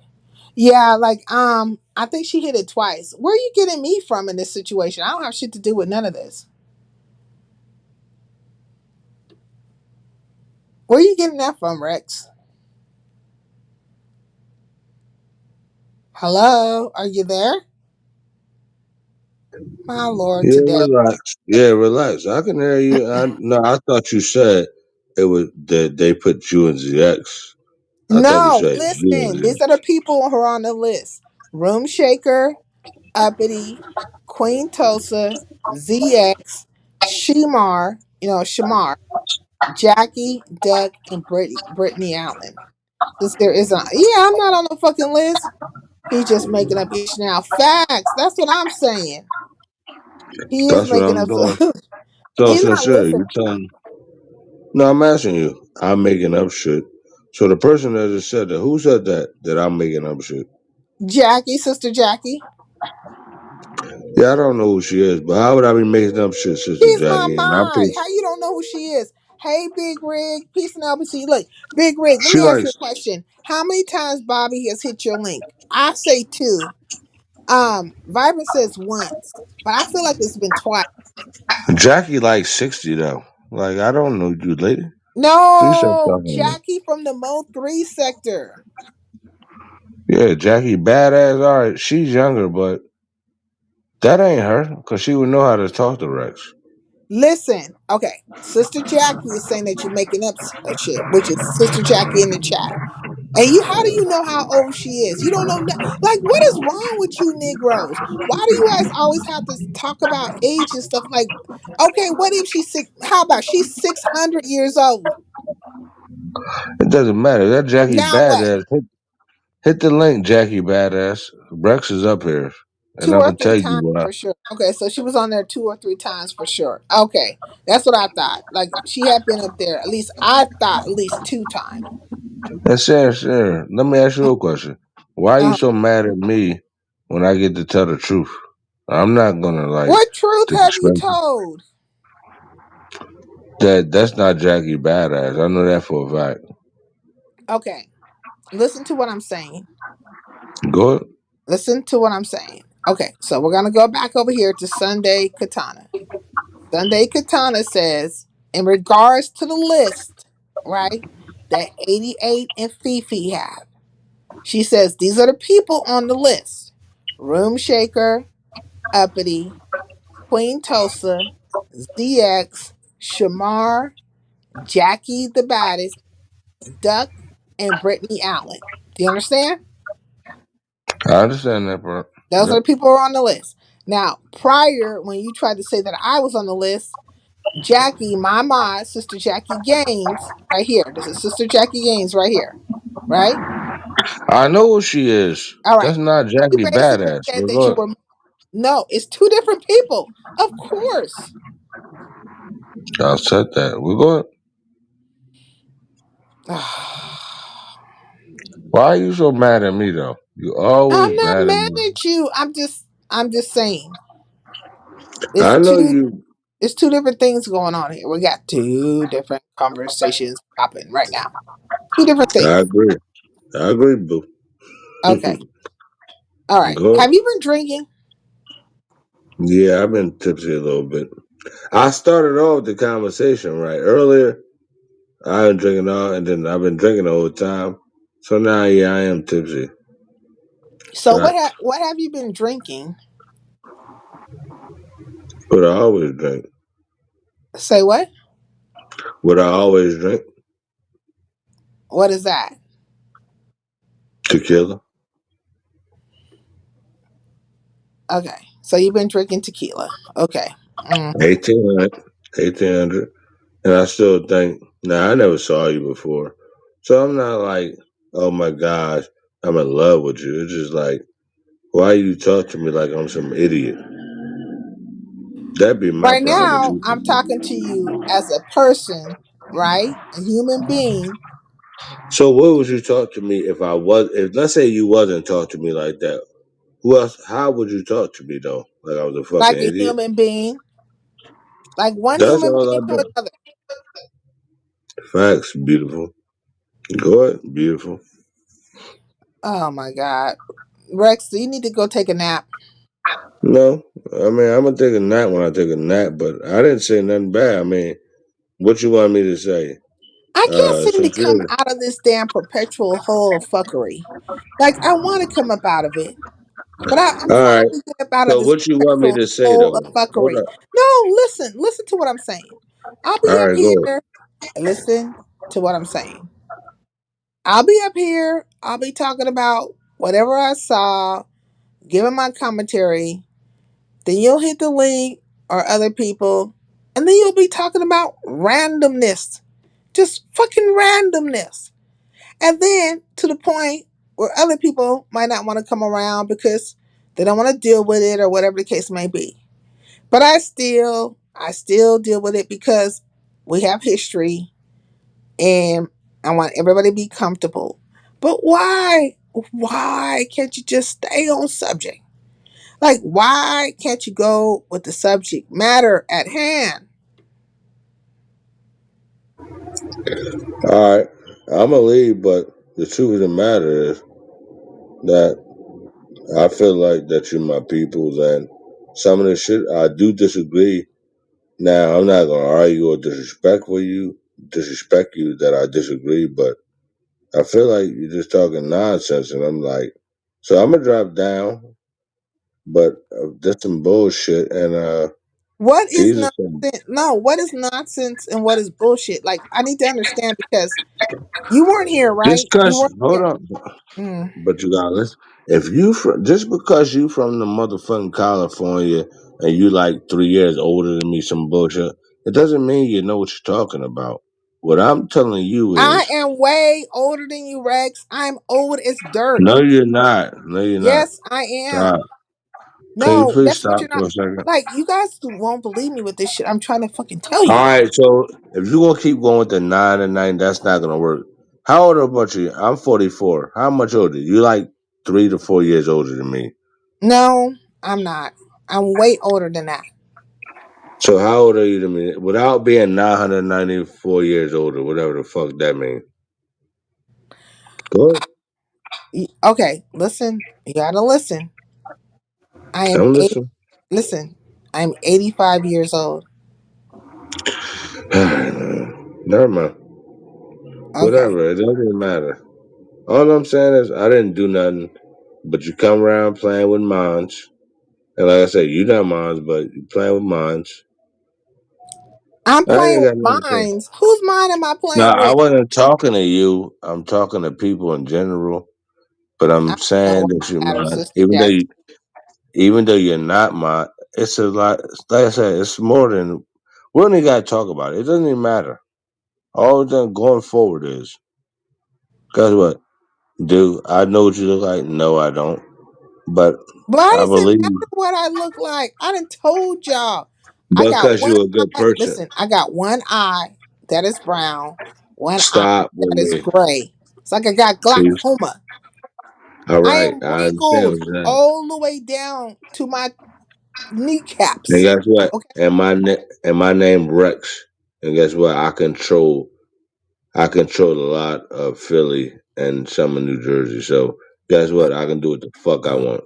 Yeah, like I think she hit it twice. Where are you getting me from in this situation? I don't have shit to do with none of this. Where are you getting that from, Rex? Hello, are you there? My lord, Yeah, today. relax. Yeah, relax. I can hear you. No, I thought you said it was that they put you in ZX. I thought you No, said you listen. in These are the people who are on the list: Room Shaker, Uppity, Queen Tulsa, ZX, Shemar. You know Shamar, Jackie, Duck, and Brittany Allen. Since there is a, yeah, I'm not on the fucking list. He's just making up ish now. Facts. That's what I'm saying. He is That's what making I'm up. doing. So He's not sincere. listening. You telling? No, I'm asking you. I'm making up shit. So the person that just said that, who said that I'm making up shit? Jackie, sister Jackie. Yeah, I don't know who she is, but how would I be making up shit, Sister She's my Jackie? And I'm mind. pretty. How you don't know who she is? Hey, Big Rig, peace and LBC. Look, Big Rig, let She me ask you likes a question. How many times Bobby has hit your link? I say two. Vibrant says once, but I feel like it's been twice. Jackie like 60 though. Like I don't know you, lady. Please stop No, talking to me. Jackie from the Mo 3 sector. Yeah, Jackie, badass. All right, she's younger, but that ain't her, cause she would know how to talk to Rex. Listen, okay. Sister Jackie is saying that you're making up shit, which is Sister Jackie in the chat. And you, how do you know how old she is? You don't know, like, what is wrong with you Negroes? Why do you guys always have to talk about age and stuff? Like, okay, what if she's six? How about she's 600 years old? It doesn't matter. That Jackie Now what? badass. Hit the link, Jackie badass. Rex is up here, and Two I'm or gonna three tell you times what. for sure. Okay, so she was on there 2 or 3 times for sure. Okay, that's what I thought. Like she had been up there at least. I thought at least 2 times. And Sarah, let me ask you a question. Why are you Uh, so mad at me when I get to tell the truth? I'm not gonna like what truth have you disrespect you. told? That's not Jackie badass. I know that for a fact. Okay, listen to what I'm saying. Go ahead. Listen to what I'm saying. Okay, so we're gonna go back over here to Sunday Katana. Sunday Katana says, in regards to the list, right, that 88 and Fifi have, she says these are the people on the list: Room Shaker, Uppity, Queen Tosa, ZX, Shamar, Jackie the Baddest, Duck, and Brittany Allen. Do you understand? I understand that part. Those are Yep. the people who are on the list. Now, prior, when you tried to say that I was on the list, Jackie, my mod, Sister Jackie Gaines, right here. This is Sister Jackie Gaines right here. Right? I know who she is. All right. That's not She Jackie basically badass. said But that you look, were, no, it's two different people. Of course. I said that. We go. I'm Why are you so mad at me though? You always not mad at mad me. at you. I'm just saying. It's I know two you. it's two different things going on here. We got two different conversations popping right now. Two different I things. agree. I agree, boo. Okay. All right. Go. Have you been drinking? Yeah, I've been tipsy a little bit. I started off the conversation right earlier. I've been drinking all, and then I've been drinking the whole time. So now, yeah, I am tipsy. So Facts. what have you been drinking? But I always drink. Say what? What I always drink. What is that? Tequila. Okay. So you've been drinking tequila. Okay. Mm. 1800. 1800. And I still think, nah, I never saw you before. So I'm not like, oh my gosh, I'm in love with you. It's just like, why you talk to me like I'm some idiot? That'd be my Right problem with now, you. I'm talking to you as a person, right? A human being. So what would you talk to me if I was, if let's say you wasn't talk to me like that? Who else? How would you talk to me though? Like I was a fucking Like a idiot. human being. Like one That's human all being I to do. another. Facts, beautiful. Go ahead, beautiful. Oh my God. Rex, you need to go take a nap. No, I mean I'm gonna take a nap when I take a nap, but I didn't say nothing bad. I mean, what you want me to say? I can't seem to come Sincerely. out of this damn perpetual hole of fuckery. Like I want to come up out of it. But I'm All trying right. to get up out of So this what you want me perpetual to say hole of though? Hold fuckery. up. No, listen to what I'm saying. I'll be All up right, go ahead. here and listen to what I'm saying. I'll be up here. I'll be talking about whatever I saw, giving my commentary. Then you'll hit the link or other people, and then you'll be talking about randomness, just fucking randomness. And then to the point where other people might not want to come around because they don't want to deal with it or whatever the case may be. But I still deal with it because we have history and I want everybody to be comfortable. But why can't you just stay on subject? Like, why can't you go with the subject matter at hand? All right, I'm gonna leave, but the truth of the matter is that I feel like that you're my peoples, and some of the shit I do disagree. Now, I'm not gonna argue or disrespect you that I disagree, but I feel like you're just talking nonsense, and I'm like, so I'm gonna drop down, but that's some bullshit, and What is these are some nonsense? No, what is nonsense and what is bullshit? Like, I need to understand because you weren't here, just right? You cause. weren't Hold here. on, Mm. but you gotta listen. If you just because you from the motherfucking California and you like 3 years older than me, some bullshit, it doesn't mean you know what you're talking about. What I'm telling you I is, am way older than you, Rex. I'm old as dirt. no, you're not. No, you're not. Yes, I Stop. am. Can you No, please that's what stop you're not. for a second? Like, you guys won't believe me with this shit. I'm trying to fucking tell All you. right, so if you're gonna keep going with the 9 and 9, that's not gonna work. How old about you? I'm 44. How much older? You like 3 to 4 years older than me. No, I'm not. I'm way older than that. So how old are you to me? Without being 994 years older, whatever the fuck that means. Good. Okay, listen. You gotta listen. I am I'm 80. listening. Listen, I'm 85 years old. Never mind. Okay. Whatever. It doesn't matter. All I'm saying is I didn't do nothing, but you come around playing with mines. And like I said, you not mines, but you playing with mines. I'm I playing ain't got with nothing to say. mines. Whose mind am I No, playing I with? wasn't talking to you. I'm talking to people in general. But I I'm don't know saying why that you're I got a mine, sister Jackie. even though you're not mine. It's a lot. Like I said, it's more than we only got to talk about it. It doesn't even matter. All that going forward is guess what, dude? I know what you look like. No, I don't. But Why I does it believe matter what I look like? I done told y'all. I got because one you're a good eye. person. Listen, I got one eye that is brown, one eye Stop with that is me, gray. It's like I got please. glaucoma. All I right, am I understand wrinkled what you're saying. all the way down to my And kneecaps. guess what? Okay. And my name Rex. And guess what? I control a lot of Philly and some of New Jersey. So guess what? I can do what the fuck I want.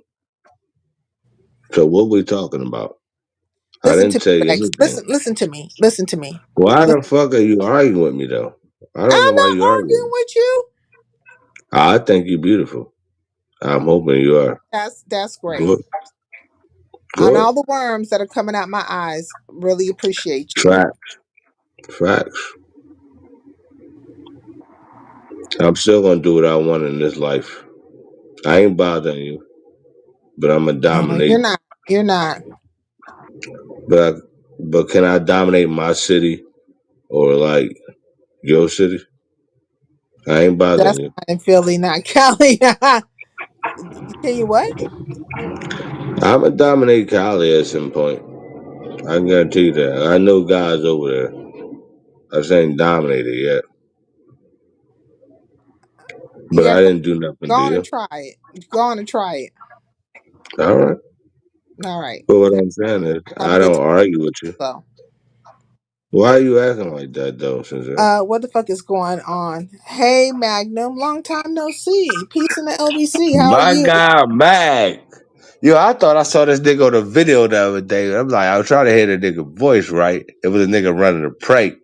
So what we talking about? I Listen to didn't me, tell you Rex. anything. Listen to me. Listen to me. Why Listen. the fuck are you arguing with me though? I don't know I'm why not you arguing arguing. with you. I think you're beautiful. I'm hoping you are. That's great. Good. And Good. all the worms that are coming out my eyes, really appreciate you. Facts. Facts. I'm still gonna do what I want in this life. I ain't bothering you, but I'm gonna You're dominate. not. You're not. But but can I dominate my city or like your city? I ain't That's bothering you. not in Philly, not Cali. Can you what? I'm gonna dominate Cali at some point. I can guarantee you that. I know guys over there. I just ain't dominated yet. But Yeah, I didn't do nothing go to on and you. try it. Go on and try it. All right. All right. But what Now I'm saying is, have a I good don't time. argue with you. So, Why are you acting like that though, Sincere? what the fuck is going on? Hey, Magnum, long time no see. Peace in the LBC. How are My you? God, Mag. Yo, I thought I saw this nigga on the video the other day. I'm like, I was trying to hear the nigga voice right. It was a nigga running a prank.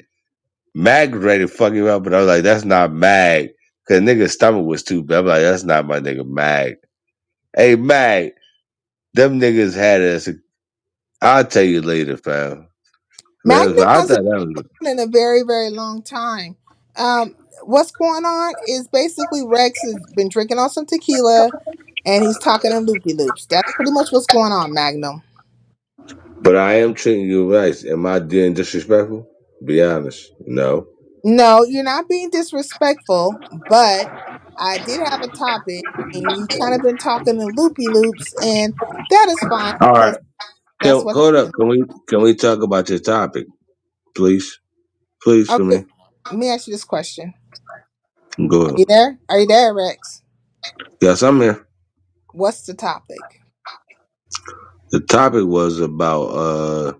Mag was ready to fuck him up, but I was like, that's not Mag. Cause nigga's stomach was too big. I'm like, that's not my nigga Mag. Hey Mag, them niggas had us. I'll tell you later, fam. Magnum I thought hasn't that was been on in a very, very long time. What's going on is basically Rex has been drinking on some tequila and he's talking in loopy loops. That's pretty much what's going on, Magnum. but I am treating you right. Am I being disrespectful? Be honest. No. No, you're not being disrespectful, but I did have a topic and you kind of been talking in loopy loops, and that is fine All because right. that's what Hold up. happens. Can we talk about your topic, please? Please for Okay, me. let me ask you this question. Go Are ahead. you there? Are you there, Rex? Yes, I'm here. What's the topic? The topic was about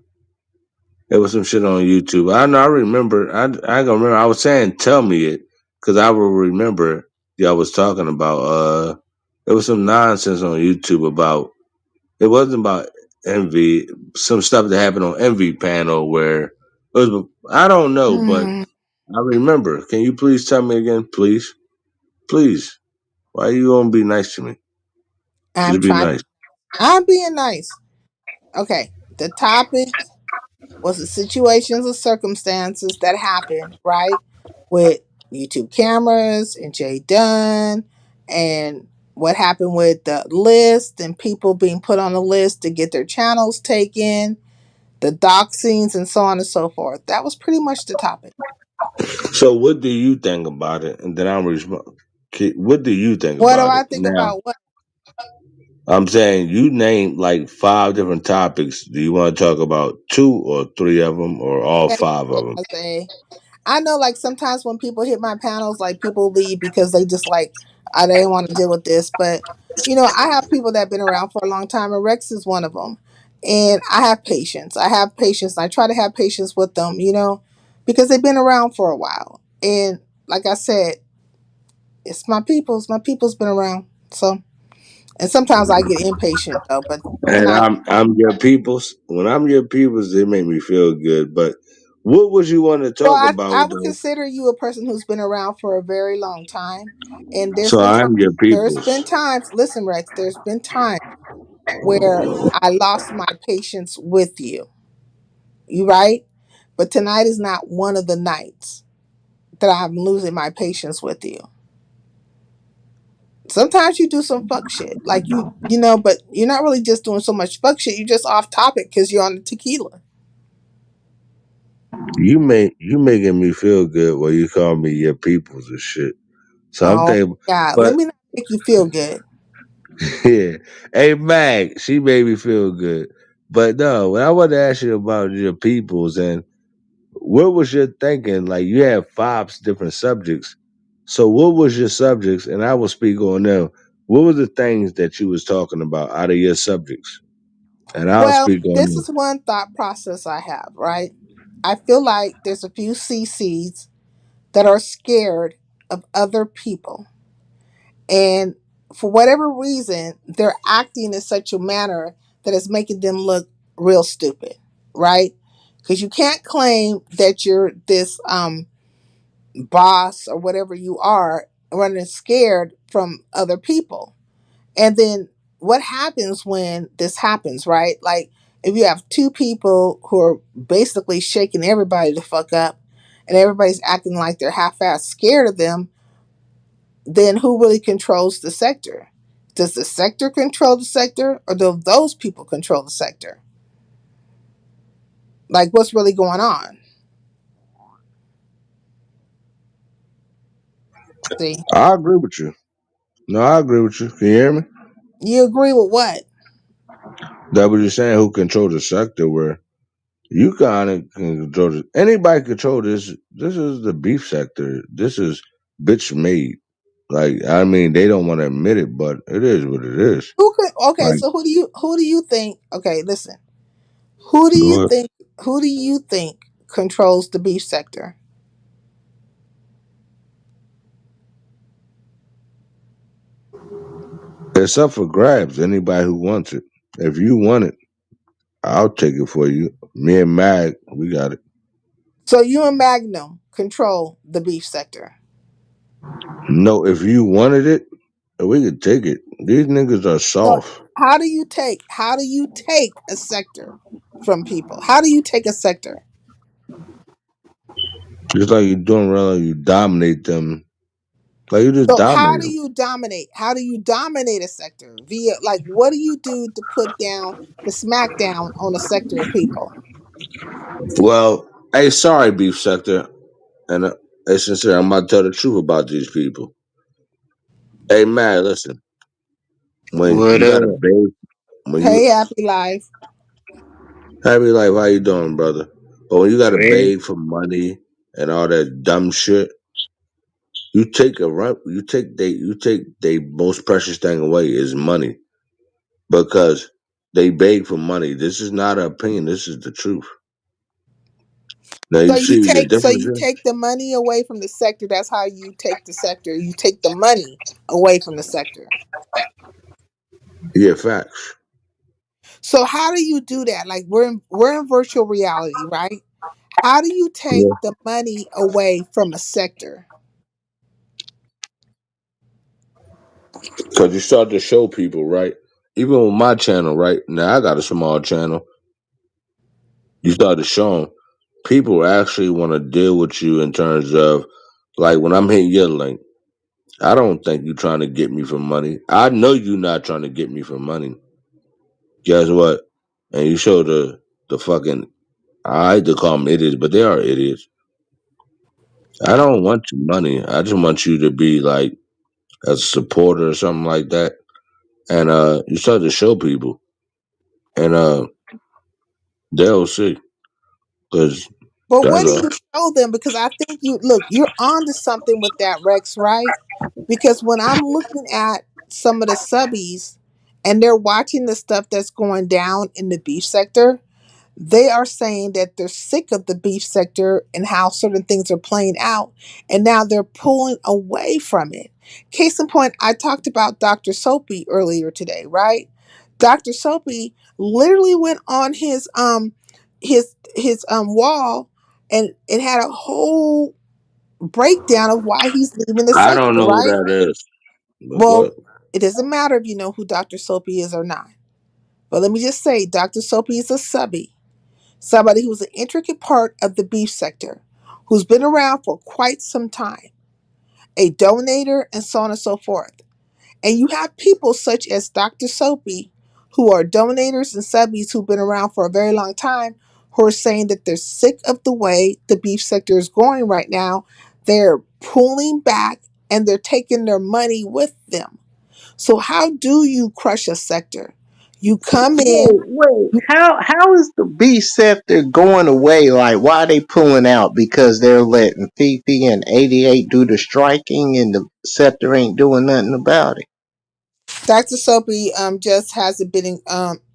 it was some shit on YouTube. I know. I remember. I ain't gonna remember. I was saying, tell me it, because I will remember. Y'all was talking about. It was some nonsense on YouTube about. It wasn't about envy. Some stuff that happened on Envy panel where it was. I don't know, but Hmm. I remember. Can you please tell me again, please, please? Why you gonna be nice to me? I'm Just be trying. nice. I'm being nice. Okay. The topic was the situations or circumstances that happened, right? With YouTube cameras and Jay Dunn and what happened with the list and people being put on the list to get their channels taken, the doxings and so on and so forth. That was pretty much the topic. So, what do you think about it? And then I'm respond. What do you think What do about I it think now? about what? I'm saying you named like five different topics. Do you want to talk about two or three of them, or all Okay, five of so them? I say I know like sometimes when people hit my panels, like people leave because they just like I didn't want to deal with this. But you know, I have people that have been around for a long time, and Rex is one of them. And I have patience. I have patience. I try to have patience with them, you know, because they've been around for a while. And like I said, it's my people's. My people's been around. So, and sometimes I get impatient though. But And tonight, I'm your peoples. When I'm your peoples, they make me feel good. But what would you want to so talk I about would though? consider you a person who's been around for a very long time. And So I'm your there's been peoples. times, listen, Rex, there's been times where I lost my patience with you. You right? But tonight is not one of the nights that I'm losing my patience with you. Sometimes you do some fuck shit. Like you know, but you're not really just doing so much fuck shit. You're just off topic because you're on the tequila. You making me feel good when you call me your peoples and shit. So I'm Oh thinking, God, let but me not make you feel good. yeah, hey Mag, she made me feel good. But no, when I want to ask you about your peoples and what was your thinking? Like you had five different subjects. So what was your subjects? And I will speak on them. What were the things that you was talking about out of your subjects? And I'll Well, speak on this them. is one thought process I have, right? I feel like there's a few CCs that are scared of other people. And for whatever reason, they're acting in such a manner that is making them look real stupid, right? Because you can't claim that you're this boss or whatever you are running scared from other people. And then what happens when this happens, right? Like if you have two people who are basically shaking everybody the fuck up and everybody's acting like they're half-ass scared of them, then who really controls the sector? Does the sector control the sector or do those people control the sector? Like what's really going on? See, I agree with you. No, I agree with you. Can you hear me? you agree with what? That what you're saying, who controls the sector where you kind of can control this. Anybody control this. This is the beef sector. This is bitch made. Like, I mean, they don't want to admit it, but it is what it is. Who could okay, Like, so who do you think okay, listen. Who do you what? think who do you think controls the beef sector? It's up for grabs. Anybody who wants it. If you want it, I'll take it for you. Me and Mag, we got it. So you and Magnum control the beef sector. No, if you wanted it, we could take it. These niggas are So soft. how do you take a sector from people? How do you take a sector? Just like you doing around, you dominate them. Like you just So how dominate do them. you dominate? How do you dominate a sector? Via like what do you do to put down the smackdown on a sector of people? Well, hey, sorry, beef sector. And hey, sincere, I'm about to tell the truth about these people. Hey, man, listen. When What you got a up? babe, when you Hey, happy life. happy life, how you doing, brother? But when you got to Man, beg for money and all that dumb shit, you take a run. You take they most precious thing away is money because They beg for money. This is not an opinion. This is the truth. Now So you you see the take so difference you here? take the money away from the sector. That's how you take the sector. You take the money away from the sector. Yeah, facts. So how do you do that? Like we're in virtual reality, right? How do you take Yeah. the money away from a sector? Because you start to show people, right? Even on my channel, right? Now I got a small channel. You start to show them people actually want to deal with you in terms of, like, when I'm hitting your link, I don't think you're trying to get me for money. I know you're not trying to get me for money. Guess what? And you show the fucking, I hate to call them idiots, but they are idiots. I don't want your money. I just want you to be like a supporter or something like that. And you start to show people, and they'll see. Cause But that's what do all. you show them? Because I think you look, you're on to something with that, Rex, right? Because when I'm looking at some of the subbies and they're watching the stuff that's going down in the beef sector, they are saying that they're sick of the beef sector and how certain things are playing out, and now they're pulling away from it. Case in point, I talked about Dr. Soapy earlier today, right? Dr. Soapy literally went on his wall and it had a whole breakdown of why he's leaving the I don't sector, know who right? that is, but Well, go it doesn't matter if you know who Dr. Soapy is or not. But let me just say, Dr. Soapy is a subby, somebody who's an intricate part of the beef sector, who's been around for quite some time, a donator, and so on and so forth. And you have people such as Dr. Soapy, who are donators and subbies who've been around for a very long time, who are saying that they're sick of the way the beef sector is going right now. They're pulling back and they're taking their money with them. So, how do you crush a sector? You come in. Wait. How is the B sector going away? Like, why are they pulling out? Because they're letting Fifi and 88 do the striking, and the sector ain't doing nothing about it. Dr. Soapy just hasn't been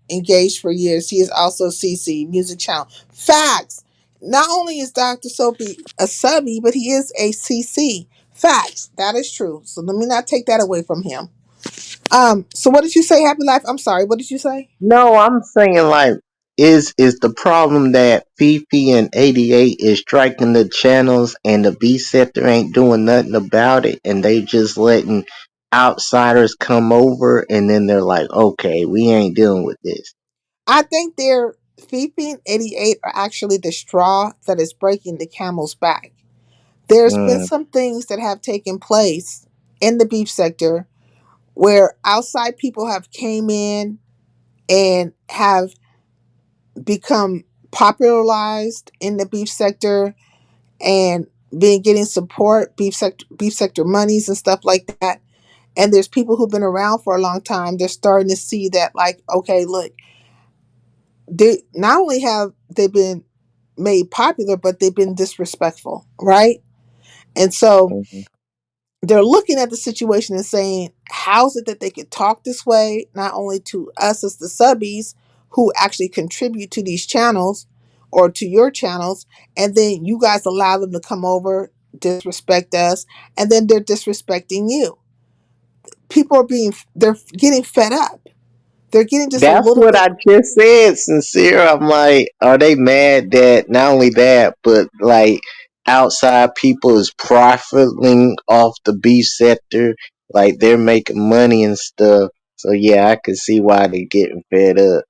engaged for years. He is also CC Music Channel. Facts. Not only is Dr. Soapy a subby, but he is a CC. Facts. That is true. So let me not take that away from him. So what did you say, Happy Life? I'm sorry. What did you say? No, I'm saying like, is the problem that Fifi and 88 is striking the channels, and the B sector ain't doing nothing about it, and they just letting outsiders come over, and then they're like, okay, we ain't dealing with this. I think they're Fifi and 88 are actually the straw that is breaking the camel's back. There's been Mm, some things that have taken place in the beef sector where outside people have came in and have become popularized in the beef sector and been getting support beef sector monies and stuff like that. And there's people who've been around for a long time. They're starting to see that, like, okay, look, they not only have they been made popular, but they've been disrespectful, right? And so mhm. they're looking at the situation and saying, how's it that they could talk this way, not only to us as the subbies who actually contribute to these channels or to your channels, and then you guys allow them to come over, disrespect us, and then they're disrespecting you. People are they're getting fed up. They're getting just a That's little what bit. I just said, sincere. I'm like, are they mad that not only that, but like outside people is profiting off the beef sector, like they're making money and stuff. So yeah, I can see why they're getting fed up.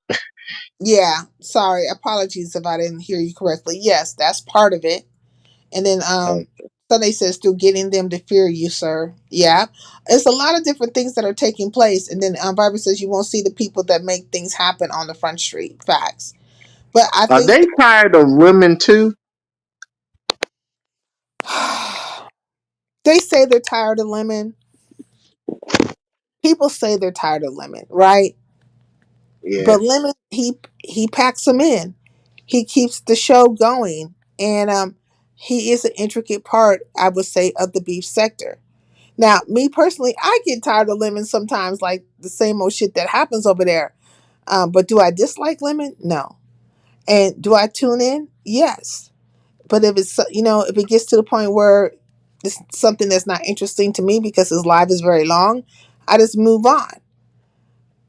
Yeah, sorry, apologies if I didn't hear you correctly. Yes, that's part of it. And then Sunday says through getting them to fear you, sir. Yeah. It's a lot of different things that are taking place. And then Bible says you won't see the people that make things happen on the front street. Facts. But I Are think they tired of women too? they say they're tired of lemon. People say they're tired of lemon, right? Yeah. But lemon, he packs them in. He keeps the show going. And he is an intricate part, I would say, of the beef sector. Now, me personally, I get tired of lemon sometimes, like the same old shit that happens over there. But do I dislike lemon? No. And do I tune in? Yes. But if it's, if it gets to the point where it's something that's not interesting to me because his life is very long, I just move on.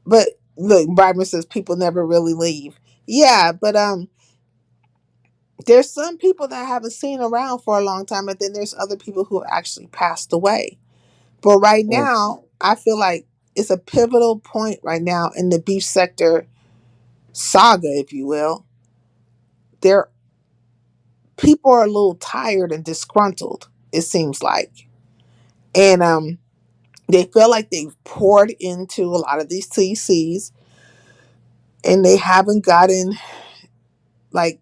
But look, Byron says people never really leave. Yeah, but there's some people that I haven't seen around for a long time, and then there's other people who have actually passed away. But right Mm. now, I feel like it's a pivotal point right now in the beef sector saga, if you will. There, people are a little tired and disgruntled. It seems like, and they feel like they've poured into a lot of these TCs, and they haven't gotten like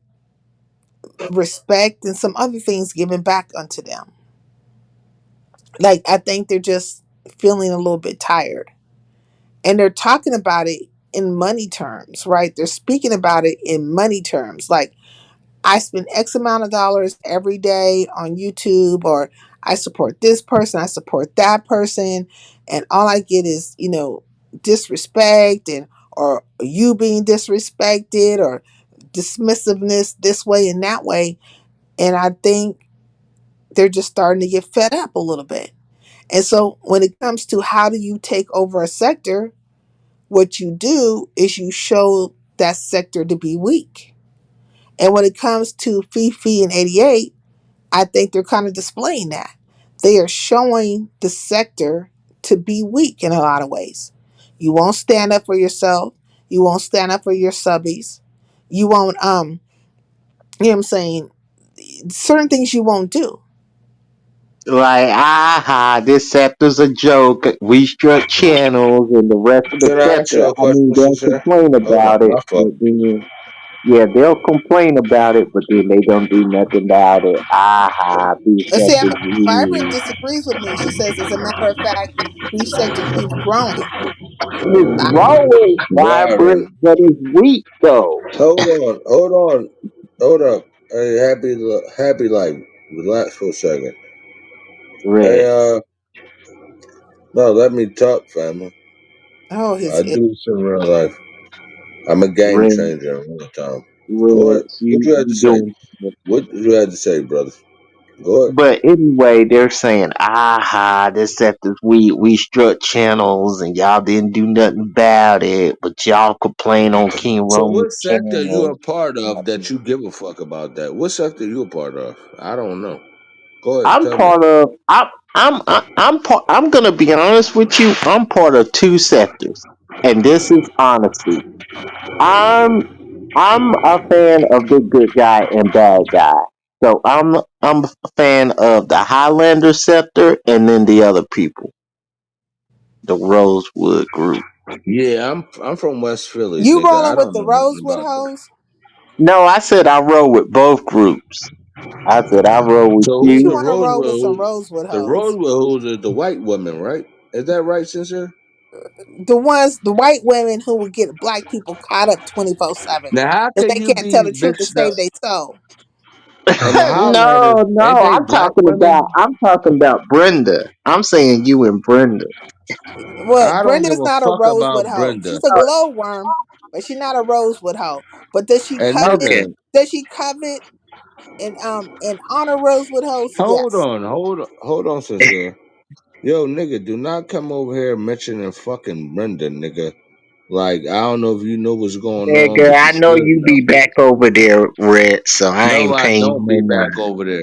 respect and some other things given back unto them. Like I think they're just feeling a little bit tired. And they're talking about it in money terms, right? They're speaking about it in money terms. Like I spend X amount of dollars every day on YouTube, or I support this person, I support that person, and all I get is, disrespect and or you being disrespected or dismissiveness this way and that way. And I think they're just starting to get fed up a little bit. And so when it comes to how do you take over a sector, what you do is you show that sector to be weak. And when it comes to Fifi and 88, I think they're kind of displaying that. They are showing the sector to be weak in a lot of ways. You won't stand up for yourself. You won't stand up for your subbies. You won't, you know what I'm saying? Certain things you won't do. Like, aha, this scepter's a joke. We struck channels and the rest of the Can I ask scepter. you a I mean, question, they'll sincere? complain Hold about on, it, my fault. but then, yeah, they'll complain about it, but then they don't do nothing about it. Aha, these Let's see, scepters Byron win. disagrees with me. She says, as a matter of fact, beef sector keeps growing. It's growing vibrant, Byron, but it's weak, though. hold up. Hey, happy life. Relax for a second. Hey, Red, no, let me talk, family. Oh, I do this in real life. I'm a game red, changer in real time. Go red, ahead. What you had to you say? doing. What you had to say, brother? Go ahead. But anyway, they're saying, aha, this scepter's we struck channels and y'all didn't do nothing about it, but y'all complain on King So, Roman what sector you channel. a part of that you give a fuck about that? What sector you a part of? I don't know. Go ahead, I'm tell me. part of. I'm gonna be honest with you. I'm part of two sectors, and this is honesty. I'm I'm a fan of the good guy and bad guy. So I'm a fan of the Highlander sector, and then the other people, the Rosewood group. Yeah, I'm from West Philly, you nigga. I rolling with don't the know nothing Rosewood about that. hose? No, I said I roll with both groups. I said I roll with So who You you. the want to roll with some Rosewood? Rosewood The hose? Rosewood is the white woman, right? Is that right, sincere? The white women who would get black people caught up 24/7 Now how because can they you can't tell be the truth to mixed up? save their soul. And the Highlanders, No, ain't no, they black I'm women? talking about Brenda. I'm saying you and Brenda. Well, I don't give Brenda's a not a fuck Rosewood about hoe. Brenda. She's a glowworm, but she's not a Rosewood hoe. But does she And covet? Okay. nigga, Does she covet and honor Rosewood hoes? Yes. hold on, sincere. Yo, nigga, do not come over here mentioning fucking Brenda, nigga. Like, I don't know if you know what's going on, Nigga, but you I know should you know. be back over there, Red, so I No, ain't I paying you don't be no back mind. over there.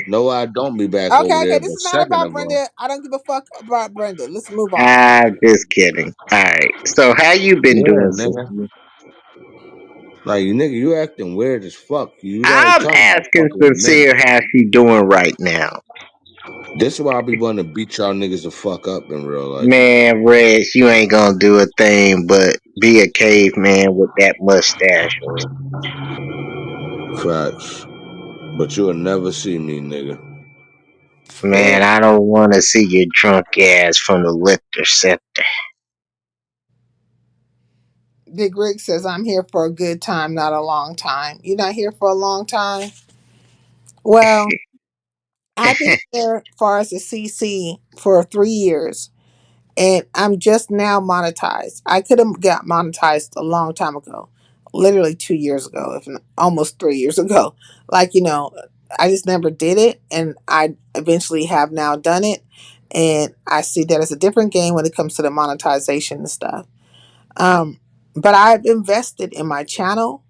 No, I don't be back over Okay, okay. there. This But is not second about of all, Brenda. I don't give a fuck about Brenda. Let's move on. Ah, just kidding. Alright. So how you been yeah, doing, nigga. sister? Like, nigga, you acting weird as fuck. You already I'm talking about asking fucking men. sincere how she doing right now. This is why I be wanting to beat y'all niggas the fuck up in real life. Man, Red, you ain't gonna do a thing but be a caveman with that mustache on. Facts. But you'll never see me, nigga. Man, Well, I don't wanna see your drunk ass from the lifter sector. Big Rick says, I'm here for a good time, not a long time. You're not here for a long time? Well, I've been here far as a CC for 3 years. and I'm just now monetized. I could have got monetized a long time ago, literally 2 years ago, if not, almost 3 years ago. Like, I just never did it, and I eventually have now done it, and I see that it's a different game when it comes to the monetization and stuff. Um, but I've invested in my channel,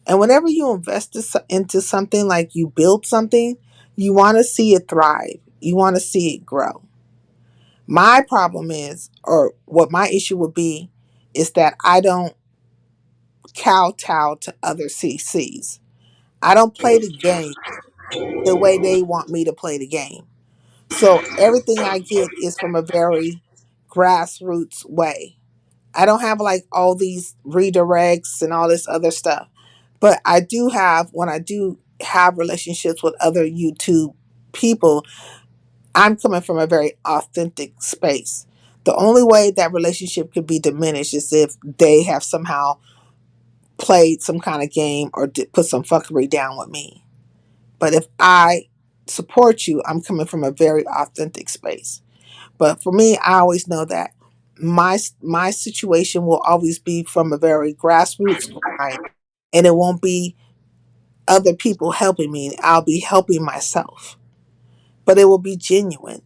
and whenever you invest into something, like you build something, you want to see it thrive. You want to see it grow. My problem is, or what my issue would be, is that I don't kowtow to other CCs. I don't play the game the way they want me to play the game. So everything I get is from a very grassroots way. I don't have like all these redirects and all this other stuff. But I do have, when I do have relationships with other YouTube people, I'm coming from a very authentic space. The only way that relationship could be diminished is if they have somehow played some kind of game or put some fuckery down with me. But if I support you, I'm coming from a very authentic space. But for me, I always know that my situation will always be from a very grassroots grind, and it won't be other people helping me. I'll be helping myself, but it will be genuine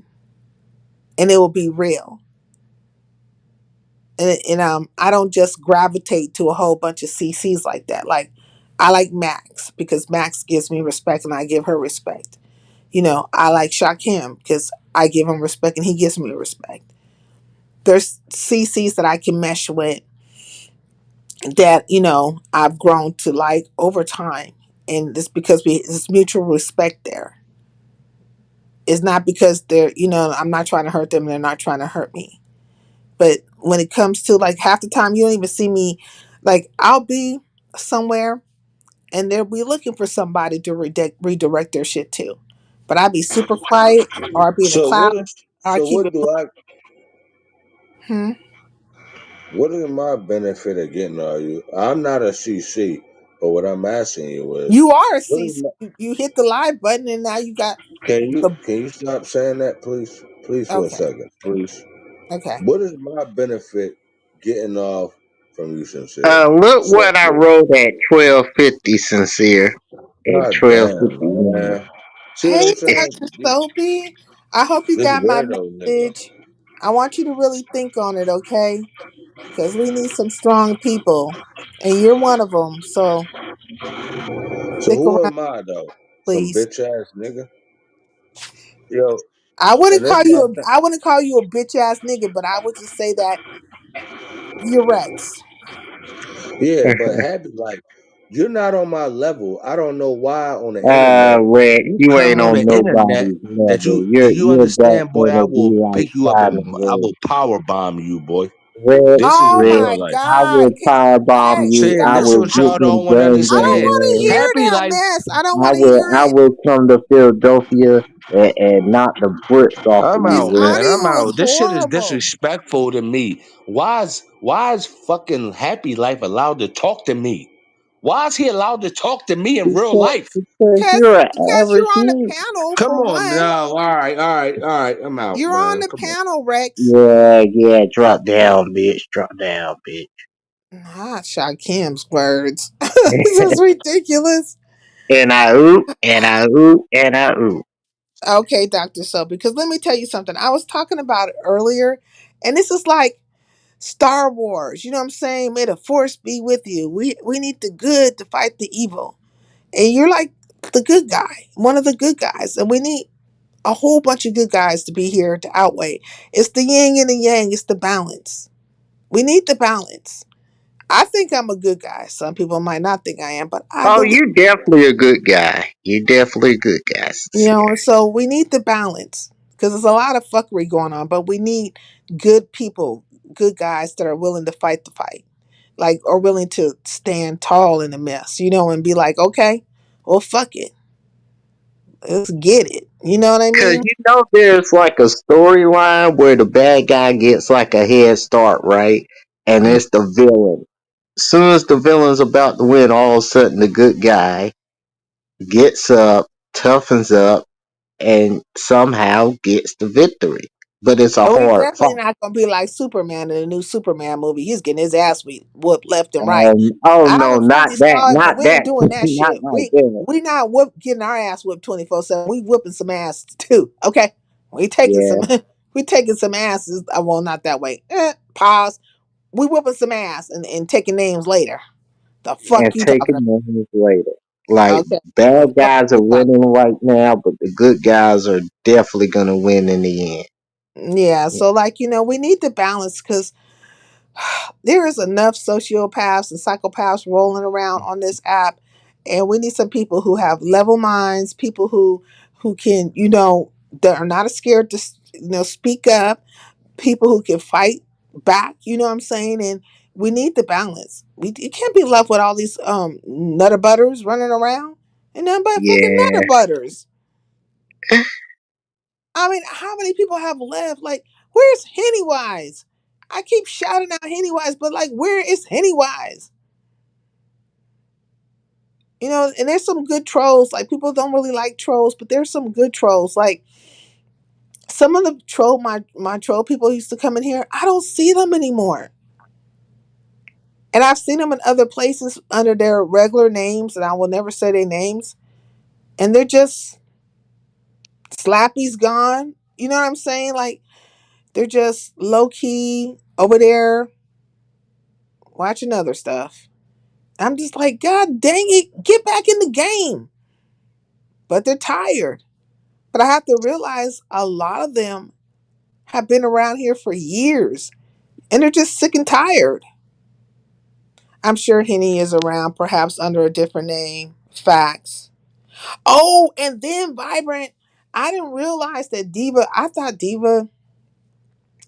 and it will be real. And I don't just gravitate to a whole bunch of CCs like that. Like, I like Max because Max gives me respect and I give her respect. I like Shakim because I give him respect and he gives me respect. There's CCs that I can mesh with that I've grown to like over time, and it's because it's mutual respect there. It's not because I'm not trying to hurt them and they're not trying to hurt me. But when it comes to, like, half the time you don't even see me, like, I'll be somewhere and they'll be looking for somebody to redirect their shit to. But I'll be super quiet, or I'll be in the So cloud, what is or I so keep what it. do I Hmm. what is my benefit of getting all you? I'm not a CC, but what I'm asking you is You are a what is CC. my, You hit the live button and now you got the. can you stop saying that, please? Please, for a Okay. second, please. Okay. What is my benefit getting off from you, sincere? Look what I Simply. wrote at 12:50, sincere. At God damn, 12:51. man. See what Hey, I'm saying? Dr. Soapy. I hope you This got my weirdo nigga. message. I want you to really think on it, okay? Because we need some strong people, and you're one of them. So So stick who around, am I though? Some please. bitch ass nigga? Yo, I wouldn't and that's call my you thing. I wouldn't call you a bitch ass nigga, but I would just say that you're Rex. Yeah, but happy like you're not on my level. I don't know why on the internet Red, you you come ain't on the on internet nobody's that level. do you You're back understand, boy? there I to be will like pick you up and Simon I Red. will power bomb you, boy. Red, This is Oh Red, real my life. I God. will firebomb you. See, and I this is will what get y'all them don't want to guns I in don't understand. want to your ass. hear Happy that life. mess. I don't want to hear I it. will come to Philadelphia and knock the bricks off of I'm you, His out, Red. man. I'm audio is out. This shit is horrible. disrespectful to me. Why is fucking Happy Life allowed to talk to me? Why is he allowed to talk to me in real life? Because Because you're an you're average on the man. panel Come for on, no. one. All right, all right, all right. I'm out, You're on man. the Come on. panel, Rex. Yeah, drop down, bitch. Drop down, bitch. Not Shakim's words. This is ridiculous. and I oop. Okay, Dr. So, because let me tell you something. I was talking about it earlier, and this is like Star Wars. You know what I'm saying? May the force be with you. We need the good to fight the evil. And you're like the good guy, one of the good guys. And we need a whole bunch of good guys to be here to outweigh. It's the yin and the yang, it's the balance. We need the balance. I think I'm a good guy. Some people might not think I am, but I Oh, believe, you definitely a good guy. You definitely a good guy, sincere. so we need the balance because there's a lot of fuckery going on, but we need good people, good guys that are willing to fight the fight, like, or willing to stand tall in the mess, and be like, okay, well, fuck it. Let's get it. You know what I Cause mean? there's like a storyline where the bad guy gets like a head start, right? And Mhm. it's the villain. As soon as the villain's about to win, all of a sudden the good guy gets up, toughens up, and somehow gets the victory. but it's a Oh, he's hard fight. definitely not gonna be like Superman in the new Superman movie. He's getting his ass whooped left and right. Oh I no, don't not fully that, saw it, but not we ain't that, doing that not shit. like We that. we not getting our ass whipped 24/7. We whooping some ass too. Okay, we taking Yeah, some we taking some asses. Well, not that way. Pause. We whooping some ass and taking names later. The fuck and you talking taking about? names later. Like Okay, bad well, fuck guys are you talking. winning right now, but the good guys are definitely gonna win in the end. Yeah, so like we need to balance because there is enough sociopaths and psychopaths rolling around on this app, and we need some people who have level minds, people who can that are not scared to speak up, people who can fight back. You know what I'm saying? And we need the balance. You can't be left with all these nutter butters running around and nothing but fucking nutter Yeah, butters. I mean, how many people have left? Like, where's Pennywise? I keep shouting out Pennywise, but like, where is Pennywise? And there's some good trolls. Like, people don't really like trolls, but there's some good trolls. Like, some of the my troll people used to come in here. I don't see them anymore, and I've seen them in other places under their regular names, and I will never say their names. And they're just Slappy's gone. You know what I'm saying? Like, they're just low key over there watching other stuff. I'm just like, God dang it, get back in the game. But they're tired. But I have to realize a lot of them have been around here for years and they're just sick and tired. I'm sure Henny is around, perhaps under a different name. Facts. Oh, and then Vibrant. I didn't realize that Diva, I thought Diva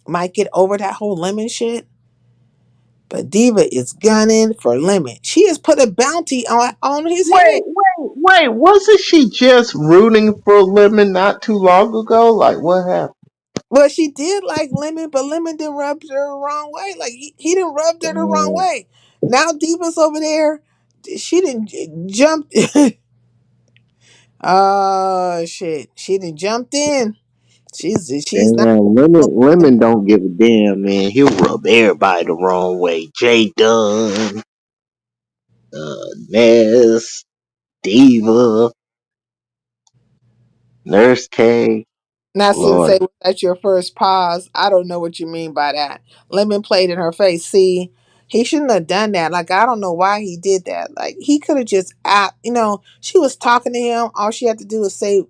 might get over that whole Lemon shit. But Diva is gunning for Lemon. She has put a bounty on his head. wait! Wasn't she just rooting for Lemon not too long ago? Like what happened? Well, she did like Lemon, but Lemon didn't rub her the wrong way. Like he didn't rub her the wrong Mm, way. Now Diva's over there. She didn't jump. Oh shit! She didn't jumped in. She's not. damn, Lemon don't give a damn, man. He'll rub everybody the wrong way. Jay Dunn, Ness, Diva, Nurse K. Not Lord, Sensei, was that your first pause? I don't know what you mean by that. Lemon played in her face. See, he shouldn't have done that. Like, I don't know why he did that. Like, he could have just act. She was talking to him. All he had to do was say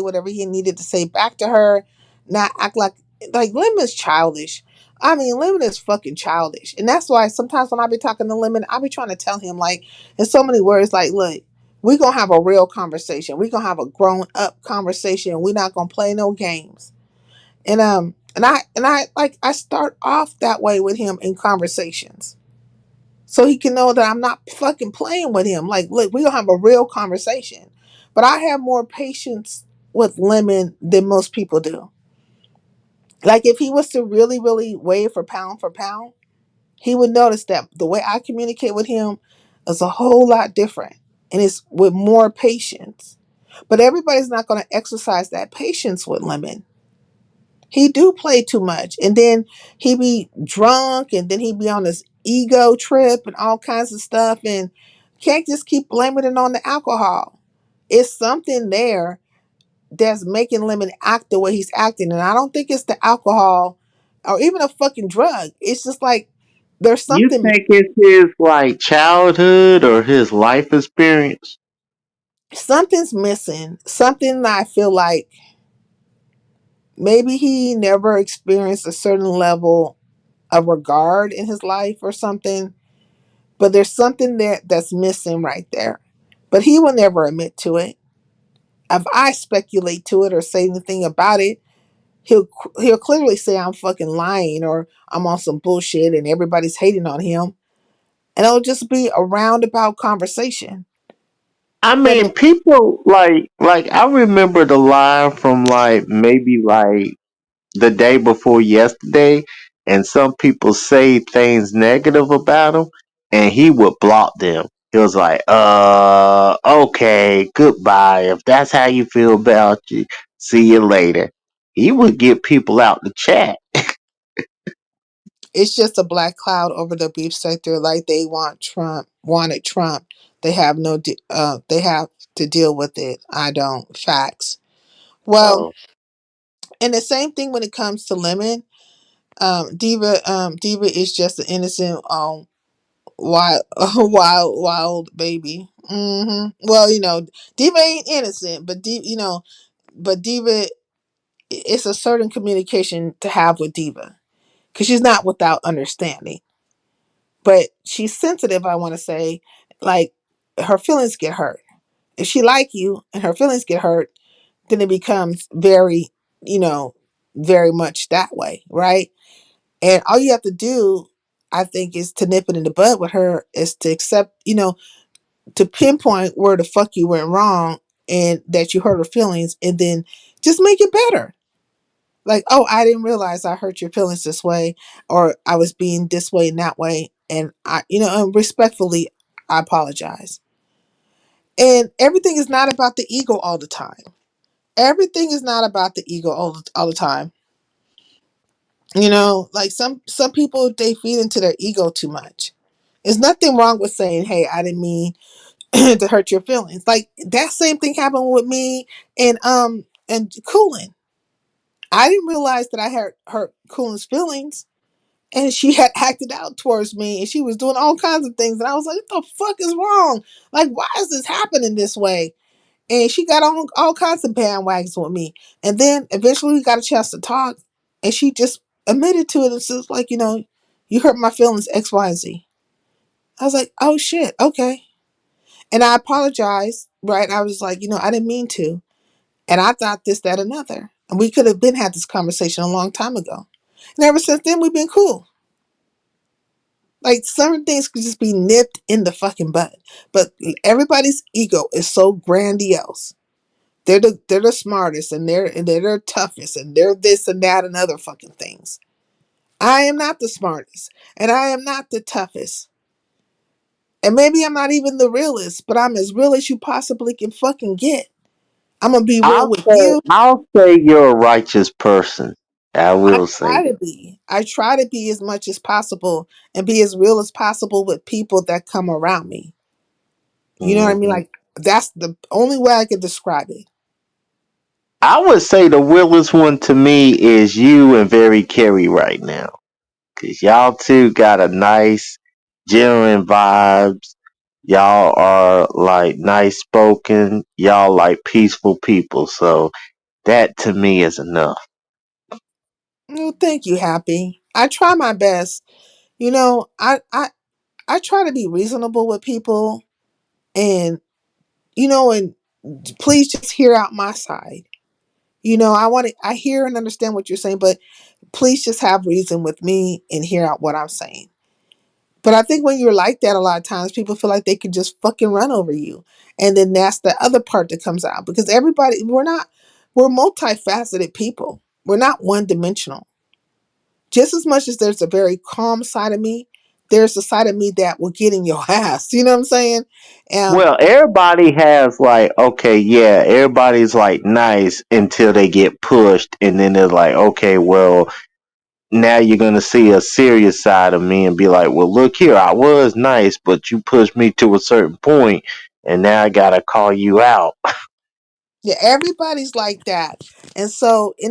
whatever he needed to say back to her, not act like Lemon's childish. I mean, Lemon is fucking childish. And that's why sometimes when I be talking to Lemon, I be trying to tell him, like, in so many words, like, look, we gonna have a real conversation. We gonna have a grown up conversation. We not gonna play no games. And I start off that way with him in conversations. So he can know that I'm not fucking playing with him. Like, look, we gonna have a real conversation. But I have more patience with Lemon than most people do. Like, if he was to really, really weigh for pound, he would notice that the way I communicate with him is a whole lot different. And it's with more patience. But everybody's not gonna exercise that patience with Lemon. He do play too much. And then he be drunk and then he be on this ego trip and all kinds of stuff and can't just keep blaming it on the alcohol. It's something there that's making Lemon act the way he's acting. And I don't think it's the alcohol or even a fucking drug. It's just like there's you something think it's his like childhood or his life experience? something's missing. Something that I feel like maybe he never experienced a certain level of regard in his life or something. But there's something there that's missing right there. But he will never admit to it. If I speculate to it or say anything about it, he'll he'll clearly say I'm fucking lying or I'm on some bullshit and everybody's hating on him. And it'll just be a roundabout conversation. I But mean, people like I remember the line from like maybe like the day before yesterday, and some people say things negative about him, and he would block them. He was like, okay, goodbye. If that's how you feel about you, see you later. he would get people out the chat. It's just a black cloud over the beef sector. Like they wanted Trump. They have they have to deal with it. I don't. Facts. Well, Oh, and the same thing when it comes to Lemon. Diva is just an innocent, wild, wild baby. Well, Diva ain't innocent, but Diva, it's a certain communication to have with Diva because she's not without understanding, but she's sensitive. I want to say, like, her feelings get hurt. If she like you and her feelings get hurt, then it becomes very, you know, very much that way, right? And all you have to do, I think, is to nip it in the bud with her, is to accept, to pinpoint where the fuck you went wrong and that you hurt her feelings, and then just make it better. Like, oh, I didn't realize I hurt your feelings this way, or I was being this way and that way. And and respectfully, I apologize. And everything is not about the ego all the time. Everything is not about the ego all the time. Like some people, they feed into their ego too much. There's nothing wrong with saying, "Hey, I didn't mean to hurt your feelings." Like that same thing happened with me and Coolin. I didn't realize that I had hurt Coolin's feelings, and she had acted out towards me, and she was doing all kinds of things, and I was like, "What the fuck is wrong? Like, why is this happening this way?" And she got on all kinds of bandwagons with me, and then eventually we got a chance to talk, and she just admitted to it, and says, like, "You hurt my feelings, X, Y, and Z." I was like, "Oh shit, okay." And I apologized, right? I was like, I didn't mean to. And I thought this, that, another. And we could have been had this conversation a long time ago. And ever since then, we've been cool. Like certain things could just be nipped in the fucking bud. But everybody's ego is so grandiose. They're the smartest, and they're the toughest, and they're this and that and other fucking things. I am not the smartest, and I am not the toughest. And maybe I'm not even the realest, but I'm as real as you possibly can fucking get. I'm gonna be real with you. I'll say you're a righteous person. I I will say try to that. be. I try to be as much as possible and be as real as possible with people that come around me. You know what I mean? Hmm. Like that's the only way I can describe it. I would say the realest one to me is you and Very Carey right now. Cause y'all two got a nice, genuine vibes. Y'all are like nice spoken. Y'all like peaceful people. So that to me is enough. No, thank you, Happy. I try my best. I try to be reasonable with people, and and please just hear out my side. I hear and understand what you're saying, but please just have reason with me and hear out what I'm saying. But I think when you're like that, a lot of times people feel like they can just fucking run over you. And then that's the other part that comes out, because we're multifaceted people. We're not one dimensional. Just as much as there's a very calm side of me, there's a side of me that will get in your ass. You know what I'm saying? Um, Well, everybody has like, okay, yeah, everybody's like nice until they get pushed, and then they're like, okay, well, now you're gonna see a serious side of me and be like, well, look here, I was nice, but you pushed me to a certain point, and now I gotta call you out. yeah, everybody's like that. And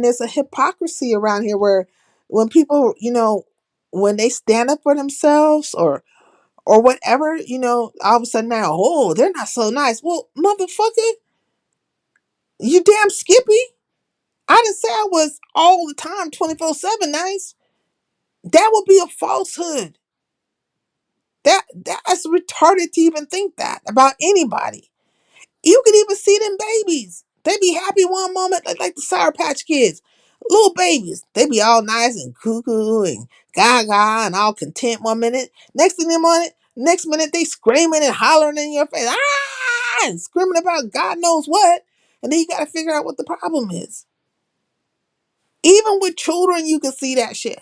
there's a hypocrisy around here where when people, when they stand up for themselves or whatever, all of a sudden now, oh, they're not so nice. Well, motherfucker, you damn Skippy. I didn't say I was all the time 24/7 nice. That would be a falsehood. That's retarded to even think that about anybody. You could even see them babies. They be happy one moment, like the Sour Patch Kids. Little babies. They be all nice and cuckoo and gaga and all content one minute. Next minute they screaming and hollering in your face. Ah! And screaming about God knows what. And then you gotta figure out what the problem is. Even with children, you can see that shit.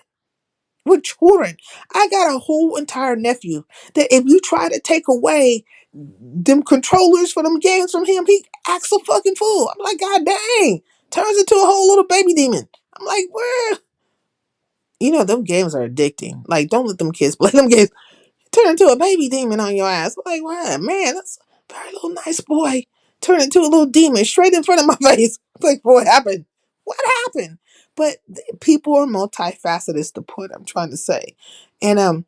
With children. I got a whole entire nephew that if you try to take away them controllers for them games from him, he acts a fucking fool. I'm like, God dang. turns into a whole little baby demon. I'm like, where? You know, them games are addicting. Like, don't let them kids play them games. Turn into a baby demon on your ass. Like, what? Man, that's a very little nice boy. Turn into a little demon straight in front of my face. Like, what happened? What happened? But people are multifaceted is the point I'm trying to say. And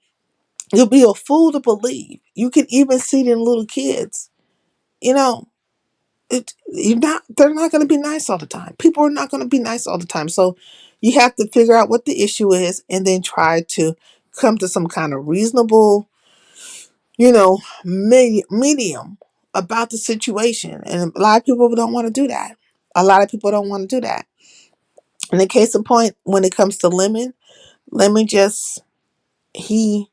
you'll be a fool to believe. You can even see it in little kids. You know, they're not going to be nice all the time. People are not going to be nice all the time. So you have to figure out what the issue is and then try to come to some kind of reasonable, medium about the situation. And a lot of people don't want to do that. A lot of people don't want to do that. In the case in point, when it comes to Lemon just he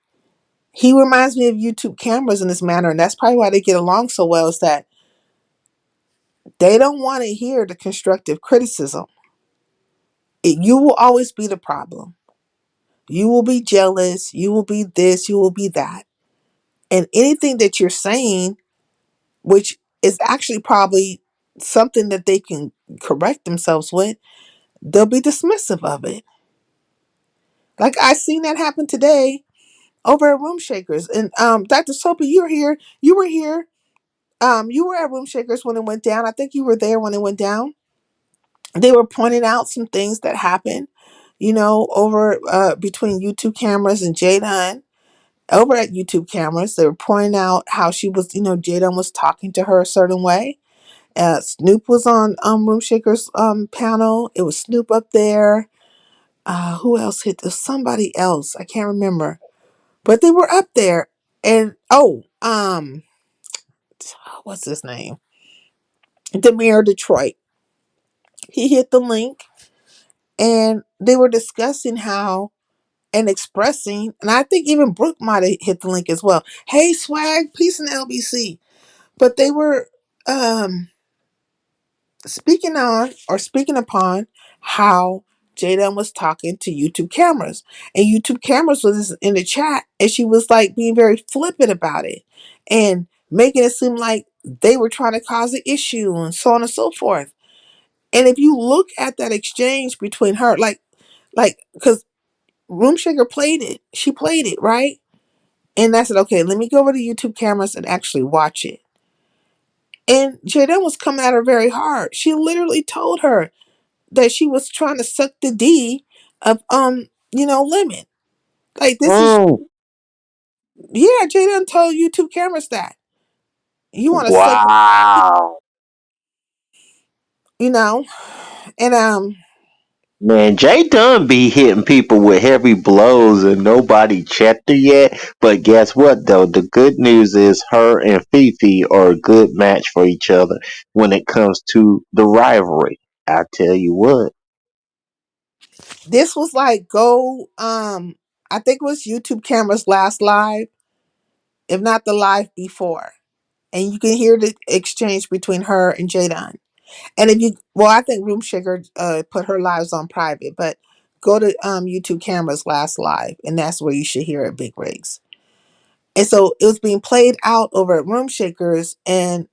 reminds me of YouTube cameras in this manner, and that's probably why they get along so well. Is that they don't want to hear the constructive criticism. You will always be the problem. You will be jealous. You will be this. You will be that. And anything that you're saying, which is actually probably something that they can correct themselves with, they'll be dismissive of it. Like I seen that happen today over at Room Shakers. And Dr. Soapy, you were here. You were here. You were at Room Shakers when it went down. I think you were there when it went down. They were pointing out some things that happened, over between YouTube cameras and Jada. Over at YouTube cameras, they were pointing out how she was, Jada was talking to her a certain way. Snoop was on Room Shakers panel. It was Snoop up there. Who else hit this? Somebody else. I can't remember. But they were up there. And what's his name? Demir Detroit. He hit the link and they were discussing how and expressing, and I think even Brooke might have hit the link as well. Hey swag, peace in LBC. But they were speaking upon how Jada was talking to YouTube cameras. And YouTube cameras was in the chat and she was like being very flippant about it and making it seem like they were trying to cause an issue and so on and so forth. And if you look at that exchange between her, because Room Shaker played it, she played it, right? And I said, okay, let me go over to YouTube cameras and actually watch it. And Jada was coming at her very hard. She literally told her that she was trying to suck the D of Lemon. Like this is Mm, yeah, Jada told YouTube cameras that. You want to suck wow. you know? And Man, Jay Dunn be hitting people with heavy blows and nobody checked her yet. But guess what though? The good news is her and Fifi are a good match for each other when it comes to the rivalry. I tell you what. this was like go I think it was YouTube cameras last live, if not the live before. And you can hear the exchange between her and Jada. And if you, well, I think Room Shaker put her lives on private, but go to YouTube cameras last live, and that's where you should hear it, Big Rigs. And so it was being played out over at Room Shakers, and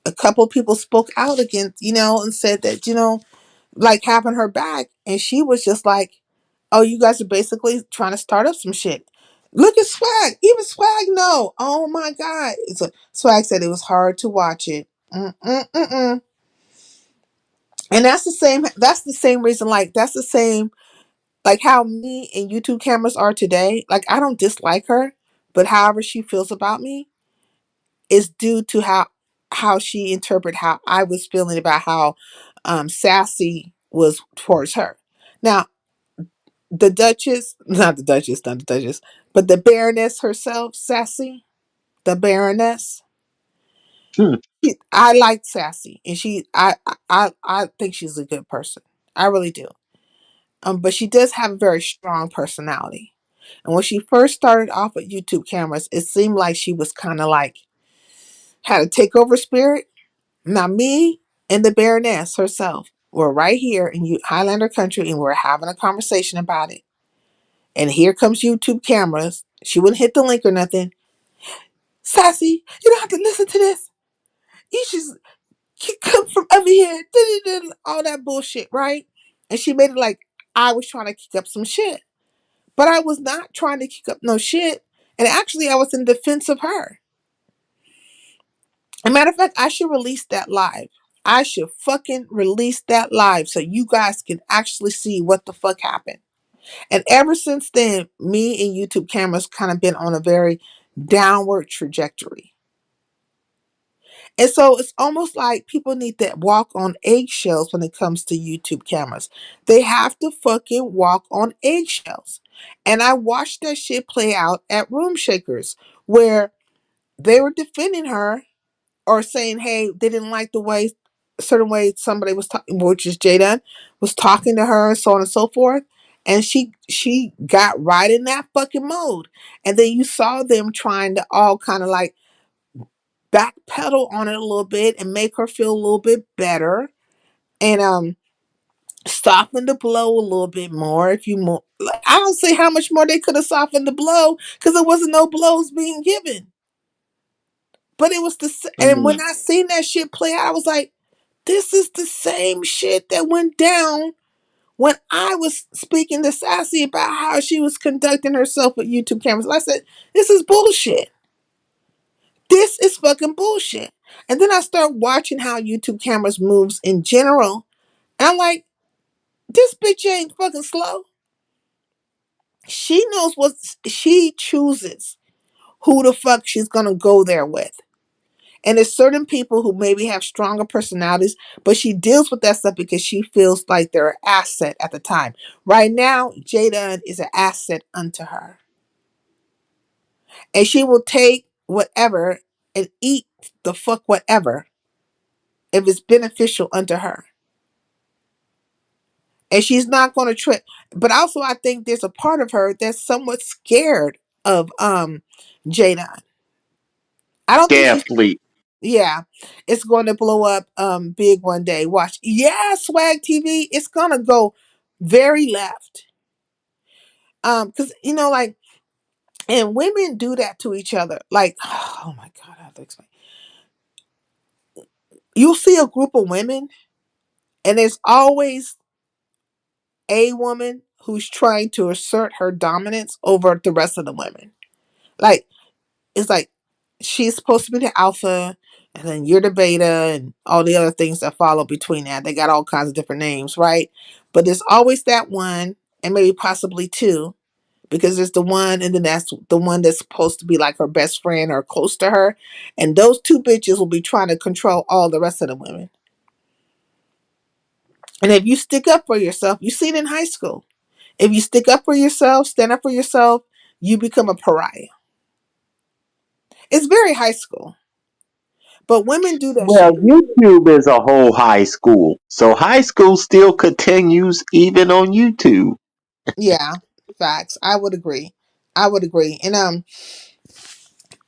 a couple of people spoke out against, and said that, like having her back, and she was just like, "Oh, you guys are basically trying to start up some shit." Look at Swag, even Swag, no, oh my God, Swag said it was hard to watch it. Mm-mm-mm-mm. And that's the same reason, like that's the same like how me and YouTube cameras are today. Like I don't dislike her, but however she feels about me is due to how she interpreted how I was feeling about how sassy was towards her. Now the Duchess, not the Duchess, but the Baroness herself, Sassy, the Baroness. Hmm. I like Sassy, and I think she's a good person. I really do. But she does have a very strong personality. And when she first started off with YouTube cameras, it seemed like she was kind of like had a takeover spirit. Now, me and the Baroness herself were right here in Highlander country, and we're having a conversation about it. And here comes YouTube cameras. She wouldn't hit the link or nothing. Sassy, you don't have to listen to this. You should come from over here, all that bullshit, right? And she made it like I was trying to kick up some shit. But I was not trying to kick up no shit. And actually, I was in defense of her. As a matter of fact, I should release that live. I should fucking release that live so you guys can actually see what the fuck happened. And ever since then, me and YouTube cameras kind of been on a very downward trajectory. And so it's almost like people need to walk on eggshells when it comes to YouTube cameras. They have to fucking walk on eggshells. And I watched that shit play out at Room Shakers where they were defending her or saying, hey, they didn't like the way, certain way somebody was talking, which is Jada, was talking to her and so on and so forth. And she got right in that fucking mode. And then you saw them trying to all kind of like backpedal on it a little bit and make her feel a little bit better and soften the blow a little bit more. If you more, like, I don't see how much more they could have softened the blow because there wasn't no blows being given. But it was and when Mm. I seen that shit play out, I was like, this is the same shit that went down when I was speaking to Sassy about how she was conducting herself with YouTube cameras. And I said, this is bullshit. This is fucking bullshit. And then I start watching how YouTube cameras moves in general. And I'm like, this bitch ain't fucking slow. She knows what she chooses, who the fuck she's gonna go there with. And there's certain people who maybe have stronger personalities, but she deals with that stuff because she feels like they're an asset at the time. Right now, Jada is an asset unto her. And she will take whatever and eat the fuck whatever if it's beneficial unto her. And she's not going to trip. But also, I think there's a part of her that's somewhat scared of Jada. I don't think she's, Definitely. yeah, it's going to blow up big one day. Watch. Yeah, Swag TV, it's going to go very left. Because, you know, like, and women do that to each other. Like, oh my God, I have to explain. You'll see a group of women, and there's always a woman who's trying to assert her dominance over the rest of the women. Like, it's like she's supposed to be the alpha, and then you're the beta, and all the other things that follow between that. They got all kinds of different names, right? But there's always that one, and maybe possibly two, because there's the one, and then that's the one that's supposed to be like her best friend or close to her. And those two bitches will be trying to control all the rest of the women. And if you stick up for yourself, you see it in high school. If you stick up for yourself, stand up for yourself, you become a pariah. It's very high school. But women do that Well, shit. YouTube is a whole high school. So high school still continues even on YouTube. Yeah, facts. I would agree. I would agree. And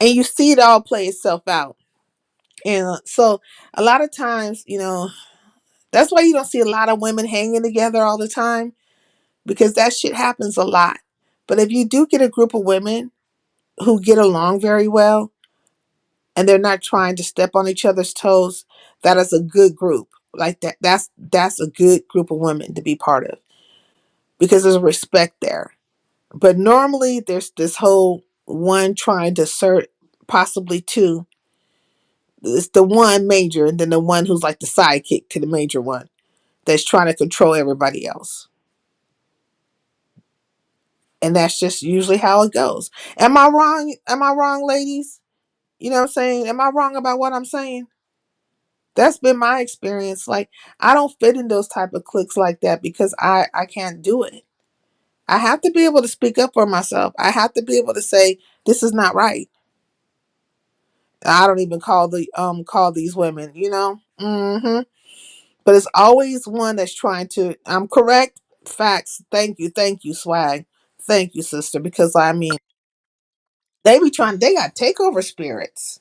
you see it all play itself out. And so a lot of times, you know, that's why you don't see a lot of women hanging together all the time because that shit happens a lot. But if you do get a group of women who get along very well and they're not trying to step on each other's toes, that is a good group. Like that's a good group of women to be part of because there's respect there. But normally there's this whole one trying to assert, possibly two. It's the one major and then the one who's like the sidekick to the major one that's trying to control everybody else. And that's just usually how it goes. Am I wrong? Am I wrong, ladies? You know what I'm saying? Am I wrong about what I'm saying? That's been my experience. Like I don't fit in those type of cliques like that because I can't do it. I have to be able to speak up for myself. I have to be able to say this is not right. I don't even call these women, you know. But it's always one that's trying to. I'm correct. Facts. Thank you, swag. Thank you, sister. Because I mean, they be trying. They got takeover spirits.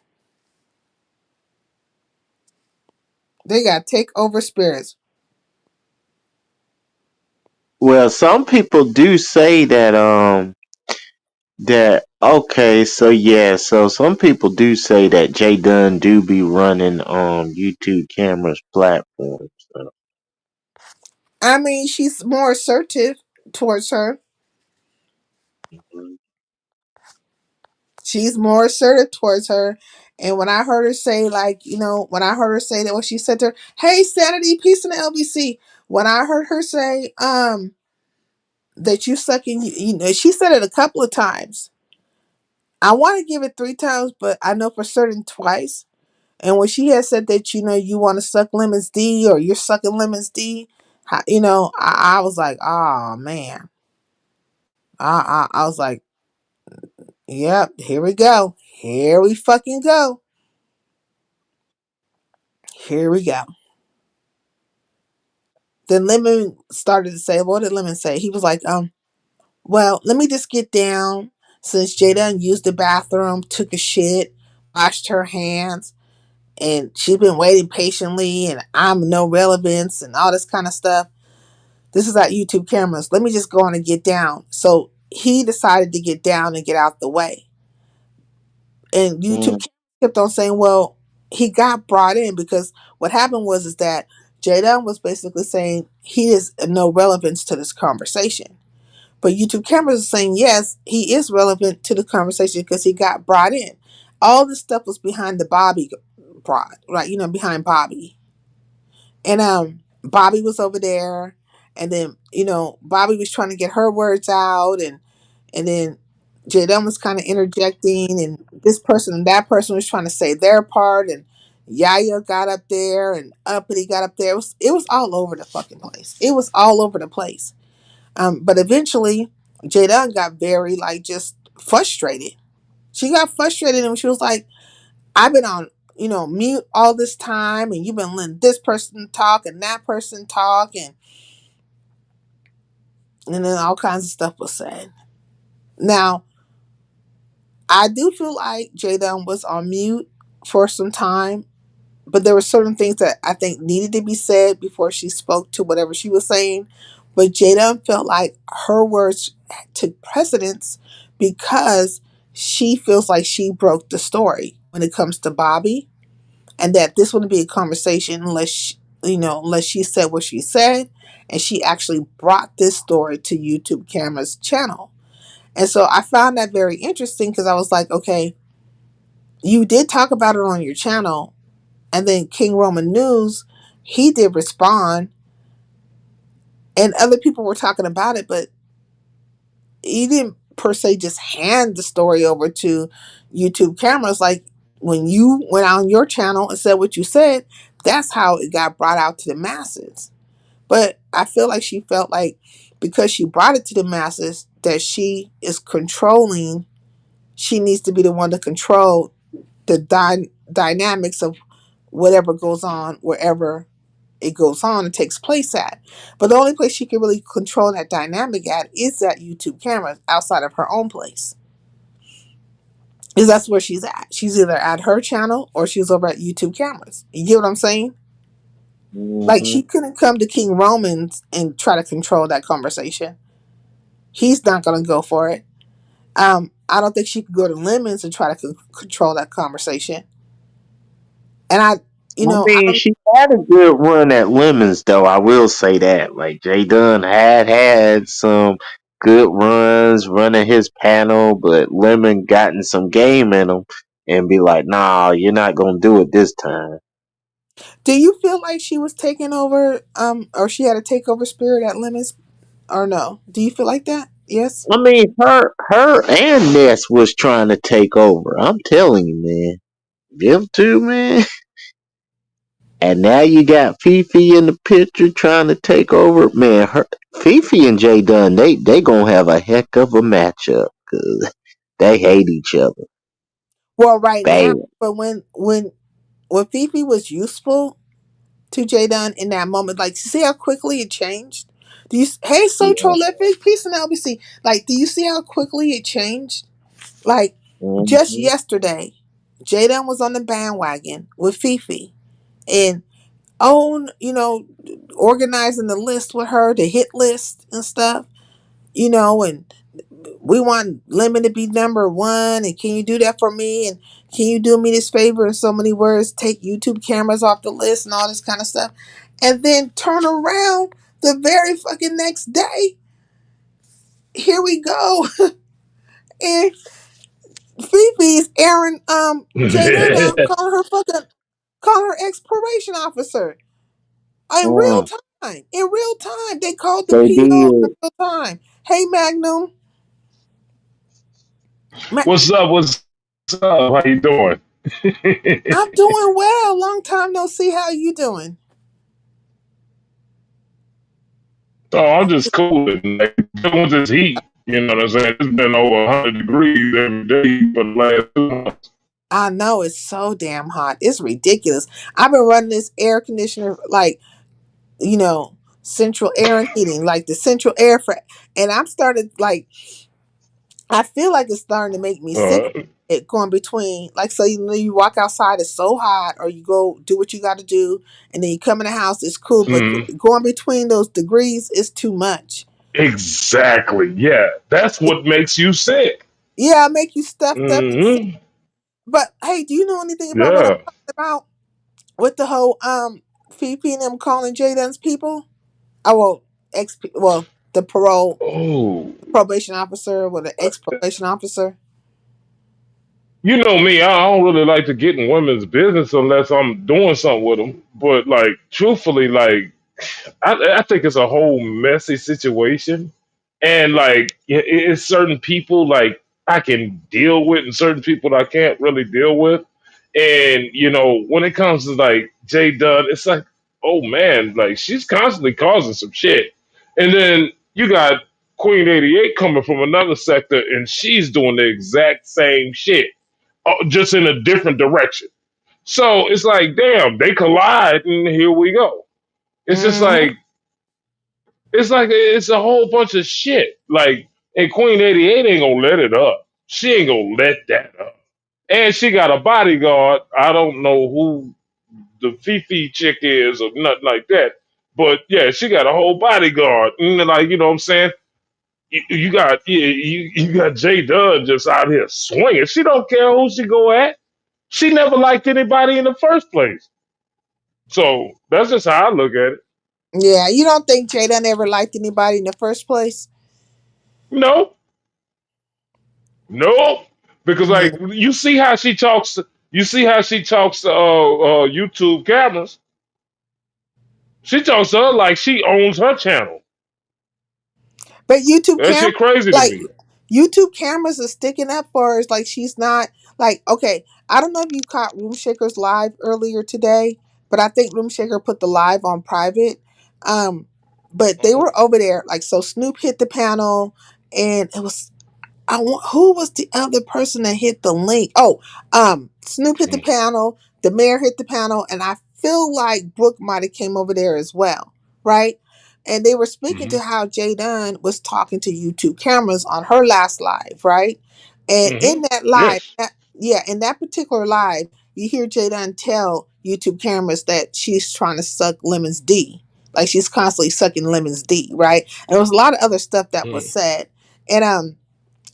They got takeover spirits. Well, some people do say that Okay, so yeah, so some people do say that Jay Dunn do be running YouTube cameras platforms. So. I mean, she's more assertive towards her. She's more assertive towards her. And when I heard her say, like, when I heard her say that, what she said to her, hey, Sanity, peace in the LBC. When I heard her say, that you sucking, she said it a couple of times. I want to give it 3 times, but I know for certain twice. And when she had said that, you want to suck Lemon's D or you're sucking Lemon's D, I was like, oh man. I was like, yep, here we go. Here we fucking go. Here we go. Then Lemon started to say, what did Lemon say? He was like, well, let me just get down since Jada used the bathroom, took a shit, washed her hands, and she's been waiting patiently, and I'm no relevance and all this kind of stuff. This is our YouTube cameras. Let me just go on and get down. So he decided to get down and get out the way. And YouTube Mm, kept on saying, well, he got brought in because what happened was is that Jada was basically saying he is no relevance to this conversation. But YouTube cameras are saying, yes, he is relevant to the conversation because he got brought in. All this stuff was behind the Bobby brought, right? Behind Bobby. And Bobby was over there, and then Bobby was trying to get her words out, and then Jada was kind of interjecting, and this person and that person was trying to say their part, and Yaya got up there, and Uppity got up there. It was all over the fucking place. It was all over the place. But eventually, Jada got very like just frustrated. She got frustrated, and she was like, I've been on, mute all this time, and you've been letting this person talk and that person talk, and then all kinds of stuff was said. Now, I do feel like Jada was on mute for some time, but there were certain things that I think needed to be said before she spoke to whatever she was saying. But Jada felt like her words took precedence because she feels like she broke the story when it comes to Bobby, and that this wouldn't be a conversation unless she said what she said, and she actually brought this story to YouTube Camera's channel. And so I found that very interesting because I was like, okay, you did talk about it on your channel, and then King Roman News, he did respond, and other people were talking about it, but he didn't per se just hand the story over to YouTube Cameras. Like when you went on your channel and said what you said, that's how it got brought out to the masses. But I feel like she felt like because she brought it to the masses that she is controlling, she needs to be the one to control the dynamics of whatever goes on wherever it goes on and takes place at. But the only place she can really control that dynamic at is at YouTube cameras outside of her own place. Because that's where she's at. She's either at her channel or she's over at YouTube cameras. You get what I'm saying? Like mhm. she couldn't come to King Romans and try to control that conversation. He's not gonna go for it. I don't think she could go to Lemons and try to control that conversation. And I I mean, don't. she had a good run at Lemons, though. I will say that. Like Jay Dunn had some good runs running his panel, but Lemon gotten some game in him and be like, "Nah, you're not gonna do it this time." Do you feel like she was taking over, or she had a takeover spirit at Lemons, or no? Do you feel like that? Yes. I mean, her and Ness was trying to take over. I'm telling you, man. Them two, man. And now you got Fifi in the picture trying to take over. Man, Fifi and Jay Dunn, they gonna have a heck of a matchup because they hate each other Well, right now, bad. but when Fifi was useful to Jadon in that moment, like see how quickly it changed. Hey, so Yeah. prolific, peace in LBC. Like, do you see how quickly it changed? Like just Mhm. yesterday, Jadon was on the bandwagon with Fifi and own, organizing the list with her, the hit list and stuff, and we want Lemon to be number one, and can you do that for me? And can you do me this favor in so many words? Take YouTube cameras off the list and all this kind of stuff, and then turn around the very fucking next day. Here we go, and Fifi's Aaron Jada calling her fucking calling her ex probation officer in real Mm, time. In real time, they called the they PO in did. real time. Hey Magnum, What's up? What's up? How you doing? I'm doing well. Long time no see. How you doing? Oh, I'm just cooling. Like, dealing with this heat. You know what I'm saying? It's been over 100 degrees every day for the last 2 months. I know it's so damn hot. It's ridiculous. I've been running this air conditioner like, central air and heating, like the central air for, and I'm started like, I feel like it's starting to make me sick. Uh, It going between, like, so you walk outside, it's so hot, or you go do what you got to do, and then you come in the house, it's cool, but mm, going between those degrees is too much. exactly. Yeah, that's what makes you sick. Yeah, make you stuffed up and sick. Hmm. But hey, do you know anything about what I'm Yeah. talking about with the whole Fifi and them calling Jaden's people? Oh well, the Oh, probation officer, or the ex probation officer. you know me. I don't really like to get in women's business unless I'm doing something with them. But like, truthfully, like I think it's a whole messy situation, and like it's certain people like I can deal with, and certain people I can't really deal with. And when it comes to like Jay Dunn, it's like, oh man, like she's constantly causing some shit, and then you got Queen 88 coming from another sector, and she's doing the exact same shit, just in a different direction. So it's like, damn, they collide, and here we go. It's just Hmm. like it's a whole bunch of shit. Like, and Queen 88 ain't gonna let it up. She ain't gonna let that up. And she got a bodyguard. I don't know who the Fifi chick is or nothing like that. But yeah, she got a whole bodyguard. And like, you know what I'm saying? You got Jay Dunn just out here swinging. She don't care who she go at. She never liked anybody in the first place. So that's just how I look at it. Yeah, you don't think Jaden ever liked anybody in the first place? No, no, because Yeah. like you see how she talks. You see how she talks to YouTube cameras. She talks to her like she owns her channel. But YouTube That camera, shit crazy to like me. YouTube cameras are sticking up for her. It's like she's not like okay. I don't know if you caught Room Shaker's live earlier today, but I think Room Shaker put the live on private. Um, but they were over there like so. Snoop hit the panel, and it was who was the other person that hit the link? Oh, Snoop hit the Mm, panel, the mayor hit the panel, and I feel like Brooke might have came over there as well, right? And they were speaking to mhm, how Jay Dunn was talking to YouTube cameras on her last live, right? And in mhm. that live, Yes. in that particular live, you hear Jay Dunn tell YouTube cameras that she's trying to suck Lemon's D. Like she's constantly sucking Lemon's D, right? And there was a lot of other stuff that was Mm, said. And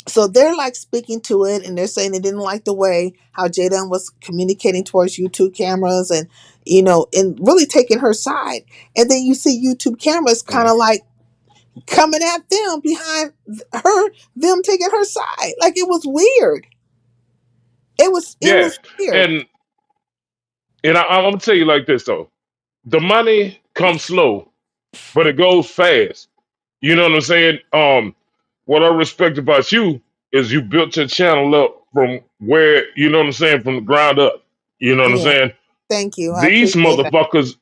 so they're like speaking to it and they're saying they didn't like the way how Jaden was communicating towards YouTube cameras and and really taking her side. And then you see YouTube cameras kind mhm. of like coming at them behind her, them taking her side. Like it was weird. It Yeah, was weird. and I'm gonna tell you like this though: the money comes slow, but it goes fast. You know what I'm saying? What I respect about you is you built your channel up from where you know what I'm saying from the ground up. You know what I'm Yeah. saying? Thank you. I These appreciate that. motherfuckers,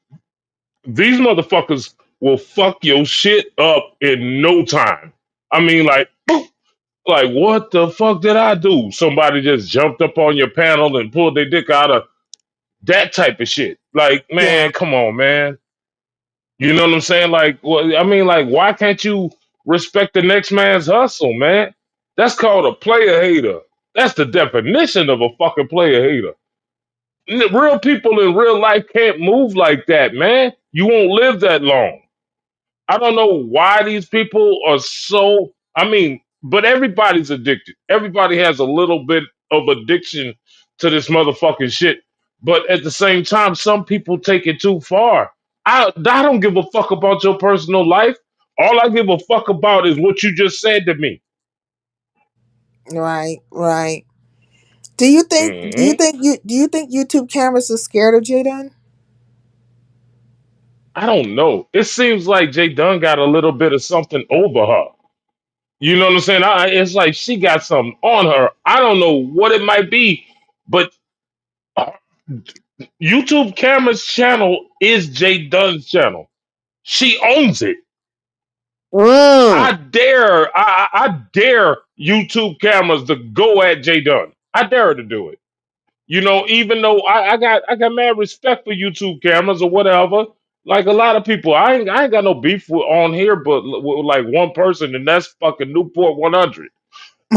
these motherfuckers will fuck your shit up in no time. I mean, like, boop, like what the fuck did I do? Somebody just jumped up on your panel and pulled their dick out of that type of shit. Like, Yeah. man, come on, man. You know what I'm saying? Like, well, I mean, like, why can't you respect the next man's hustle, man? That's called a player hater. That's the definition of a fucking player hater. Real people in real life can't move like that, man. You won't live that long. I don't know why these people are so. I mean, but everybody's addicted. Everybody has a little bit of addiction to this motherfucking shit. But at the same time, some people take it too far. I don't give a fuck about your personal life. All I give a fuck about is what you just said to me. Right, right. Do you think? Do you Hmm. think you? Do you think YouTube cameras are scared of Jaden? I don't know. It seems like Jay Dunn got a little bit of something over her. You know what I'm saying? It's like she got something on her. I don't know what it might be, but uh, YouTube Camera's channel is Jay Dunn's channel. She owns it. Mm. I dare YouTube Cameras to go at Jay Dunn. I dare her to do it. You know, even though I got mad respect for YouTube Cameras or whatever. Like a lot of people, I ain't got no beef on here, but with like one person, and that's fucking Newport 100.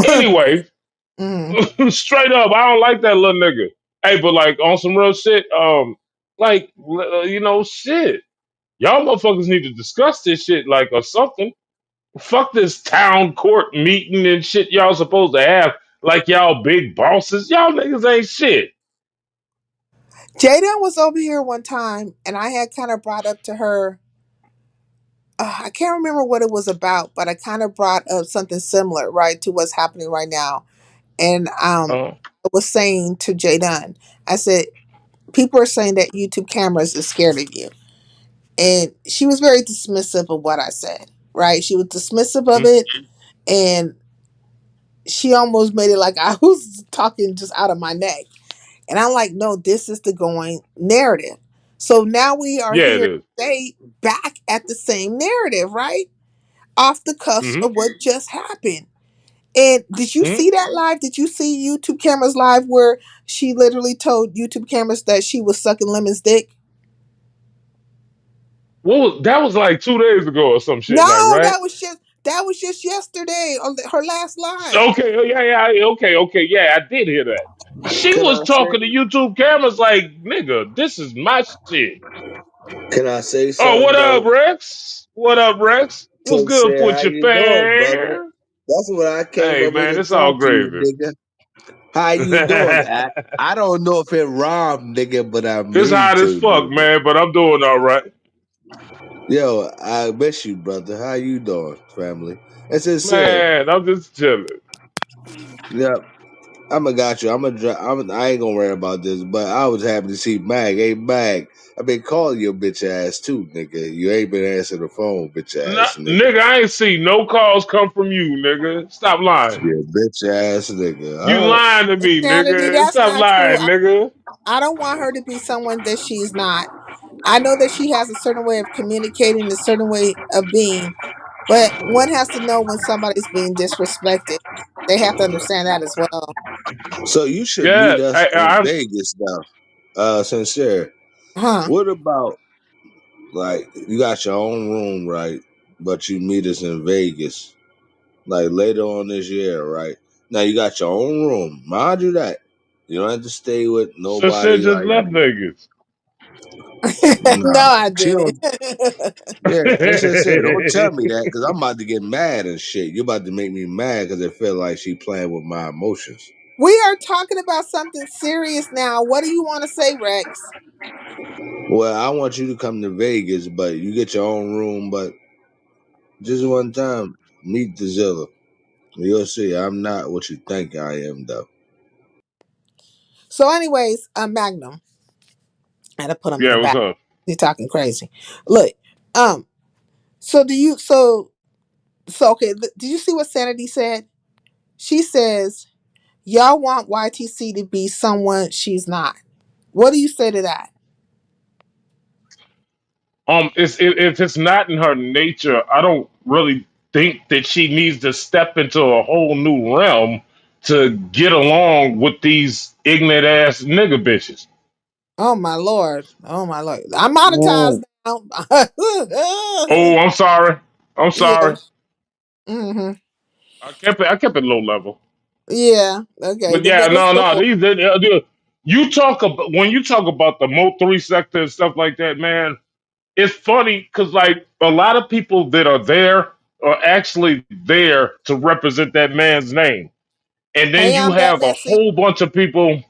Anyway, Mm. straight up, I don't like that little nigga. Hey, but like on some real shit, like shit. Y'all motherfuckers need to discuss this shit, like, or something. Fuck this town court meeting and shit y'all supposed to have, like y'all big bosses. Y'all niggas ain't shit. Jaden was over here one time, and I had kind of brought up to her. I can't remember what it was about, but I kind of brought up something similar, right, to what's happening right now. And Uh, I was saying to Jaden, I said, people are saying that YouTube cameras is scared of you. And she was very dismissive of what I said, right? She was dismissive of mm, it, and she almost made it like I was talking just out of my neck. And I'm like, no, this is the going narrative. So now we are yeah, it here is. today back at the same narrative, right? Off the cuffs Mm-hmm. of what just happened. And did you Mm-hmm. see that live? Did you see YouTube cameras live where she literally told YouTube cameras that she was sucking Lemon's dick? That was like 2 days ago or some shit, like, No, right? that was just yesterday on her last live. Okay, oh, yeah, yeah, okay, yeah, I did hear that. She Can was I say? talking to YouTube cameras like, nigga, this is my shit. Can I say Oh, something what up, though? Rex? What up, Rex? What's good Sincere, with how you, you doing, brother? fam? That's what I came Hey, up here man, to it's all talk to you, gravy. nigga. How you doing? I don't know if it rhymed, nigga, but I It's mean hot as to, fuck, nigga. man, but I'm doing all right. Yo, I miss you, brother. How you doing, family? And sincere, Man, I'm just chilling. yeah, I'm a got you. I ain't gonna worry about this, but I was happy to see Mag. Hey, Mag, I been calling your bitch ass too, nigga. You ain't been answering the phone, bitch No, ass nigga. nigga, I ain't see no calls come from you, nigga. Stop lying. Yeah, bitch ass nigga. You All right. lying to me, Insanity, nigga. that's Stop not true. lying, nigga. I don't want her to be someone that she's not. I know that she has a certain way of communicating, a certain way of being, but one has to know when somebody's being disrespected. They have to understand that as well. So you should Yeah, meet us in Vegas now. Sincere. Huh. What about like you got your own room, right? But you meet us in Vegas, like later on this year, right? Now you got your own room. Mind you that. You don't have to stay with sister nobody just like left Vegas. No, nah. I She didn't. don't yeah, it's just said, don't tell me that because I'm about to get mad and shit. You're about to make me mad because it felt like she playing with my emotions. We are talking about something serious now. What do you want to say, Rex? Well, I want you to come to Vegas, but you get your own room, but just one time, meet the Zilla. You'll see, I'm not what you think I am, though. So, anyways, Magnum. I had to put him in Yeah, the what's back. up? He's talking crazy. Look, um, so do you so okay, did you see what Sanity said? She says, y'all want YTC to be someone she's not. What do you say to that? If it's not in her nature, I don't really think that she needs to step into a whole new realm to get along with these ignorant ass nigga bitches. Oh my lord. Oh my lord. I'm monetized Mm. now. Oh, I'm sorry. I'm Yeah. sorry. Hmm. I kept it low level. Yeah. Okay. But yeah, But it's no. cool. You talk about when you talk about the Mo three sector and stuff like that, man. It's funny because like a lot of people that are there. are actually there to represent that man's name. And then Hey, you I'm that have a messy. whole bunch of people,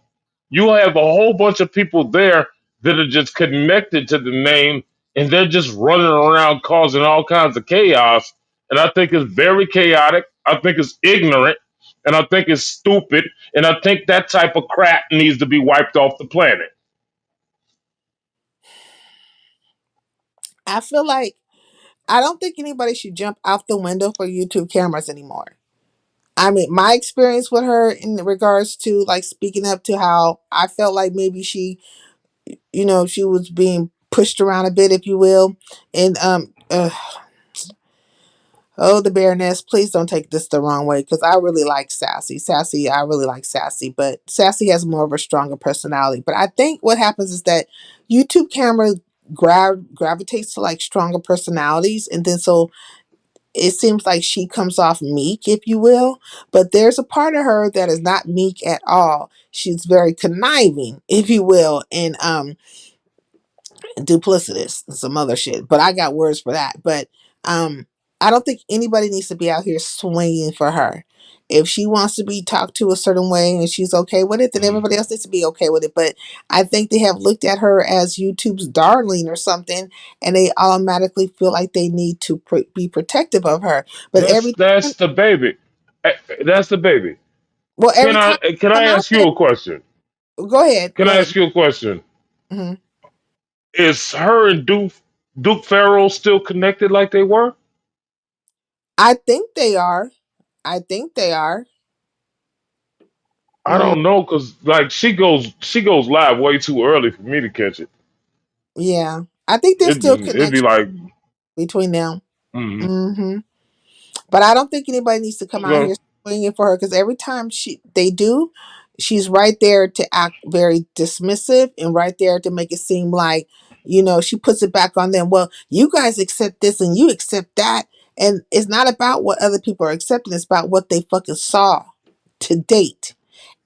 you have a whole bunch of people there that are just connected to the name, and they're just running around causing all kinds of chaos. And I think it's very chaotic. I think it's ignorant. And I think it's stupid. And I think that type of crap needs to be wiped off the planet. I feel like I don't think anybody should jump out the window for YouTube cameras anymore. I mean, my experience with her in regards to like speaking up to how I felt like maybe she, she was being pushed around a bit, if you will. And oh, the Baroness, please don't take this the wrong way because I really like Sassy. Sassy, I really like Sassy, but Sassy has more of a stronger personality. But I think what happens is that YouTube camera gravitates to like stronger personalities, and then so it seems like she comes off meek, if you will. But there's a part of her that is not meek at all. She's very conniving, if you will, and duplicitous and some other shit. But I got words for that. But um, I don't think anybody needs to be out here swinging for her. If she wants to be talked to a certain way and she's okay with it, then Mhm. everybody else needs to be okay with it. But I think they have looked at her as YouTube's darling or something, and they automatically feel like they need to be protective of her. But That's every that's time, the baby. That's the baby. well, Can every I time can I I come out ask there, you a question? go ahead, Can go I ahead. ask you a question? Hmm. Is her and Duke Farrell still connected like they were? I think they are. I think they are. I Mm, don't know, cause like she goes live way too early for me to catch it. yeah, I think there's still It'd be connection like, between them. mm, Hmm. But I don't think anybody needs to come out okay, here swinging for her because every time they do, she's right there to act very dismissive and right there to make it seem like, she puts it back on them. Well, you guys accept this and you accept that. And it's not about what other people are accepting, it's about what they fucking saw to date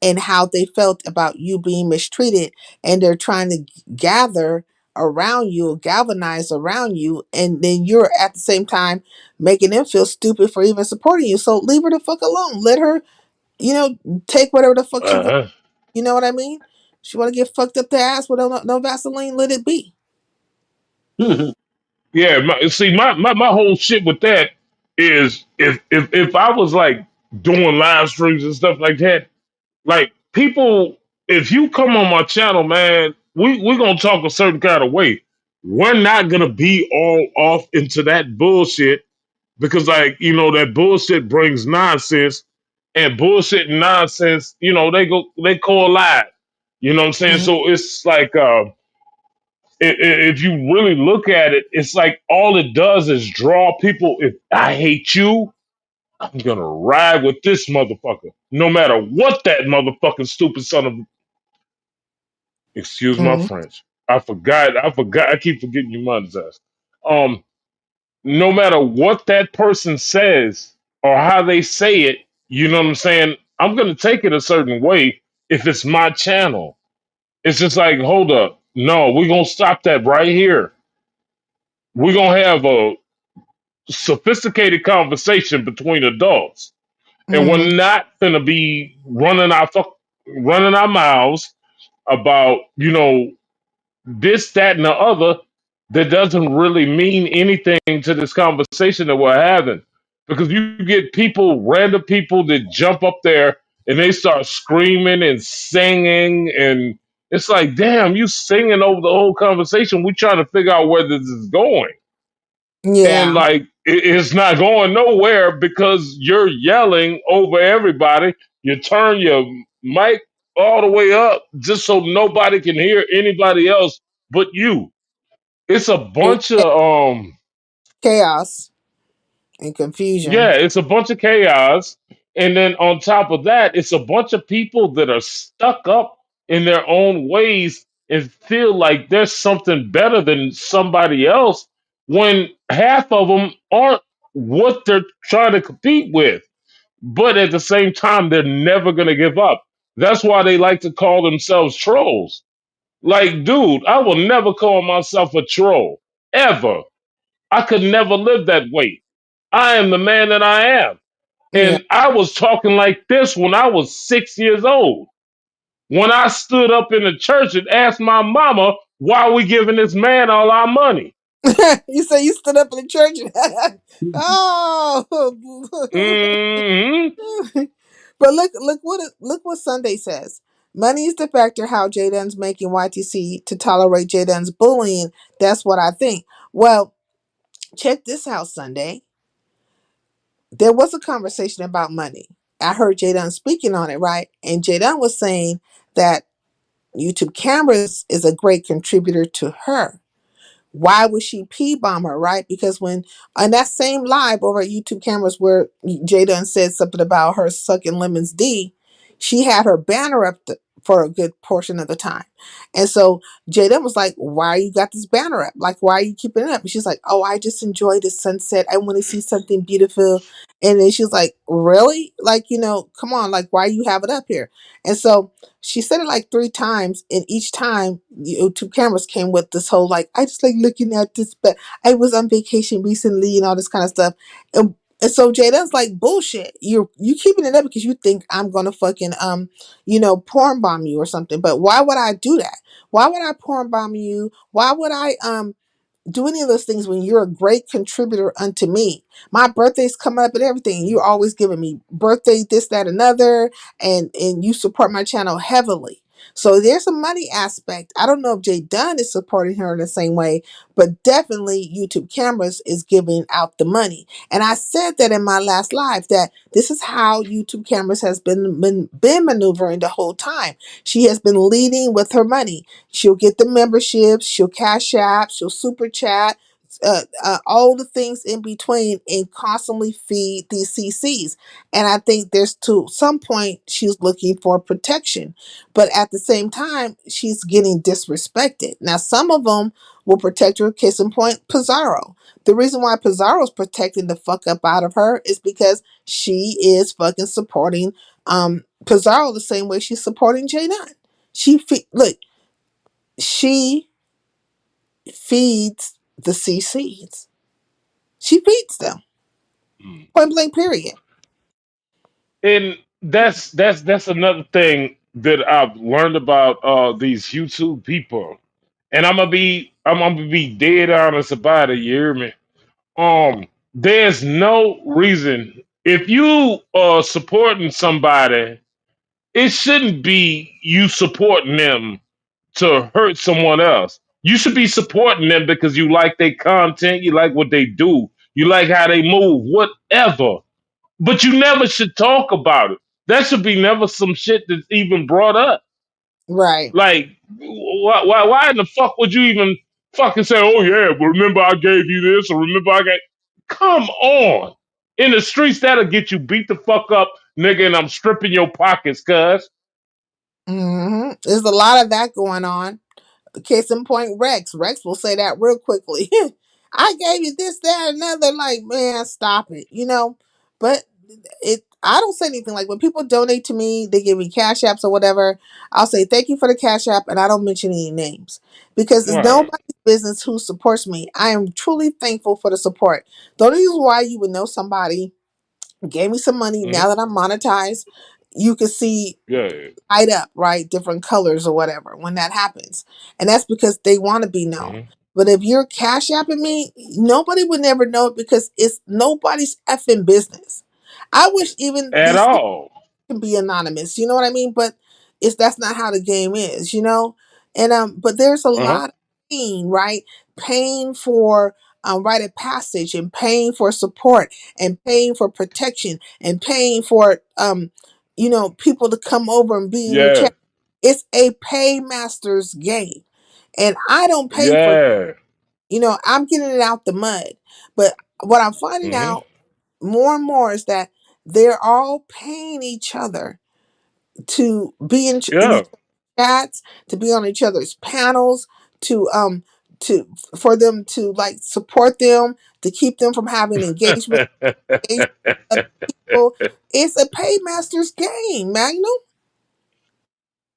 and how they felt about you being mistreated. And they're trying to gather around you, galvanize around you, and then you're at the same time making them feel stupid for even supporting you. So leave her the fuck alone. Let her, you know, take whatever the fuck she wants. uh-huh. You know what I mean? She want to get fucked up the ass with no Vaseline, let it be. Yeah. See, my whole shit with that is if I was like doing live streams and stuff like that, like people, if you come on my channel, man, we gonna talk a certain kind of way. We're not gonna be all off into that bullshit because like that bullshit brings nonsense, and bullshit and nonsense they collide. You know what I'm saying? Mhm. So it's like if you really look at it, it's like all it does is draw people. If I hate you, I'm gonna ride with this motherfucker no matter what that motherfucking stupid son of, excuse my Mhm. French, I forgot, I keep forgetting your mother's ass. um no matter what that person says or how they say it, you know what I'm saying? I'm going to take it a certain way if it's my channel. It's just like, hold up. No, we're going to stop that right here. We're going to have a sophisticated conversation between adults. And Mhm. we're not going to be running our mouths about, this, that, and the other that doesn't really mean anything to this conversation that we're having. Because you get people, random people that jump up there and they start screaming and singing. And it's like, damn, you singing over the whole conversation. We trying to figure out where this is going. And Yeah. like, it's not going nowhere because you're yelling over everybody. You turn your mic all the way up just so nobody can hear anybody else but you. It's a bunch of Chaos and confusion. yeah, it's a bunch of chaos. And then on top of that, it's a bunch of people that are stuck up in their own ways and feel like there's something better than somebody else when half of them aren't what they're trying to compete with. But at the same time, they're never going to give up. That's why they like to call themselves trolls. Like, dude, I will never call myself a troll ever. I could never live that way. I am the man that I am. Yeah. And I was talking like this when I was 6 years old. When I stood up in the church and asked my mama, why are we giving this man all our money? You say you stood up in the church. Oh, Hmm. but look what Sunday says. Money is the factor how Jaden's making YTC to tolerate Jaden's bullying. That's what I think. Well, check this out, Sunday. There was a conversation about money. I heard Jaden speaking on it, right? And Jaden was saying that YouTube cameras is a great contributor to her. Why would she pee bomb her, right? Because when on that same live over at YouTube cameras where Jada said something about her sucking lemons D, she had her banner up for a good portion of the time. And so Jada was like, why you got this banner up? Like, why are you keeping it up? And she's like, oh, I just enjoy the sunset. I want to see something beautiful. And then she's like, really? Like, come on, like, why you have it up here? And so she said it like three times, and each time YouTube cameras came with this whole like, I just like looking at this, but I was on vacation recently and all this kind of stuff. And so Jada's like, bullshit. You keeping it up because you think I'm gonna fucking porn bomb you or something. But why would I do that? Why would I porn bomb you? Why would I do any of those things when you're a great contributor unto me? My birthday's coming up and everything. You're always giving me birthday, this, that, another, and you support my channel heavily. So there's a money aspect. I don't know if Jay Dunn is supporting her in the same way, but definitely YouTube cameras is giving out the money. And I said that in my last live that this is how YouTube cameras has been maneuvering the whole time. She has been leading with her money. She'll get the memberships, she'll cash app, she'll super chat, all the things in between, and constantly feed these CCs. And I think there's to some point she's looking for protection, but at the same time she's getting disrespected. Now some of them will protect her. Case in point, Pizarro. The reason why Pizarro's protecting the fuck up out of her is because she is fucking supporting Pizarro the same way she's supporting J Nine. Look, she feeds the CCs. She feeds them. Point blank. Period. And that's another thing that I've learned about these YouTube people. And I'm gonna be dead honest about it, you hear me? There's no reason if you are supporting somebody, it shouldn't be you supporting them to hurt someone else. You should be supporting them because you like their content, you like what they do, you like how they move, whatever. But you never should talk about it. That should be never some shit that's even brought up. Right. Like, why in the fuck would you even fucking say, "Oh yeah, but remember I gave you this," or "Remember I gave"? Come on, in the streets that'll get you beat the fuck up, nigga, and I'm stripping your pockets, cuz. There's a lot of that going on. Case in point, Rex. Rex will say that real quickly. I gave you this, that, another. Like, man, stop it. But I don't say anything. Like when people donate to me, they give me cash apps or whatever. I'll say thank you for the cash app, and I don't mention any names because it's Right. nobody's business who supports me. I am truly thankful for the support. The only reason why you would know somebody gave me some money Hmm. now that I'm monetized, you can see Yeah. light up, right? Different colors or whatever when that happens. And that's because they want to be known. Hmm. But if you're cash apping me, nobody would never know it because it's nobody's effing business. I wish even At these all. can be anonymous, you know what I mean? But that's not how the game is. And but there's a Uh-huh. lot of pain, right? Pain for rite of passage, and paying for support, and paying for protection, and paying for people to come over and be in your Yeah. chat. It's a paymaster's game. And I don't pay for Yeah. I'm getting it out the mud. But what I'm finding Hmm. out more and more is that they're all paying each other to be in Yeah. each other's chats, to be on each other's panels, to to for them to like support them, to keep them from having engagement with other people. It's a paymaster's game, man.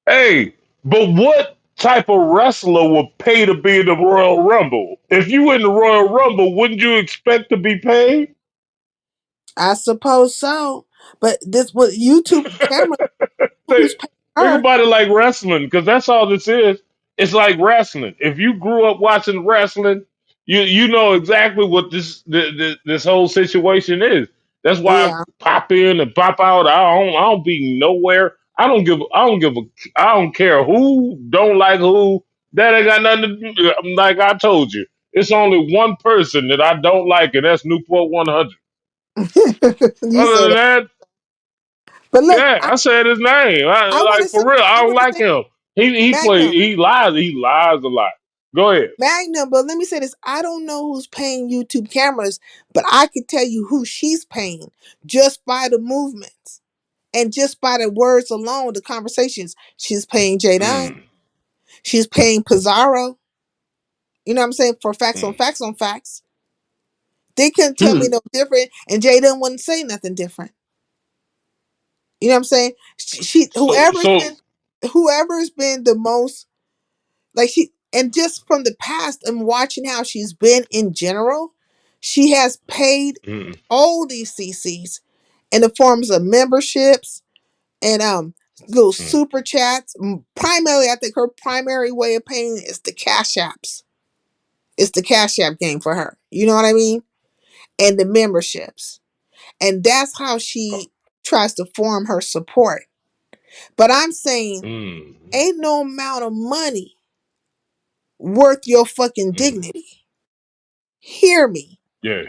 Hey, but what type of wrestler would pay to be in the Royal Rumble? If you in the Royal Rumble, wouldn't you expect to be paid? I suppose so. But this with YouTube camera, Think, who's paying think her? about it like wrestling, because that's all this is. It's like wrestling. If you grew up watching wrestling, you know exactly what this whole situation is. That's why I Yeah. pop in and pop out. I don't be nowhere. I don't care who don't like who. That ain't got nothing to do. Like I told you, it's only one person that I don't like, and that's Newport 100. You Other say than that. that, But look, yeah, I said his name. I want Like to say, for real, I I don't want to like say, him. Magnum, He lies a lot. Go ahead. Magnum. But let me say this: I don't know who's paying YouTube cameras, but I can tell you who she's paying just by the movements and just by the words alone, the conversations. She's paying Jadon. Mm, She's paying Pizarro. You know what I'm saying? For facts on mm. facts on facts. They couldn't tell me Hmm. no different, and Jadon wouldn't say nothing different. You know what I'm saying? She So so whoever's been the most like she and just from the past and watching how she's been in general, she has paid mm, all these CCs in the forms of memberships and little mm, super chats. Primarily, I think her primary way of paying is the cash apps. It's the cash app game for her. You know what I mean? And the memberships. And that's how she tries to form her support. But I'm saying mm, ain't no amount of money worth your fucking mm. dignity. Hear me. Yeah.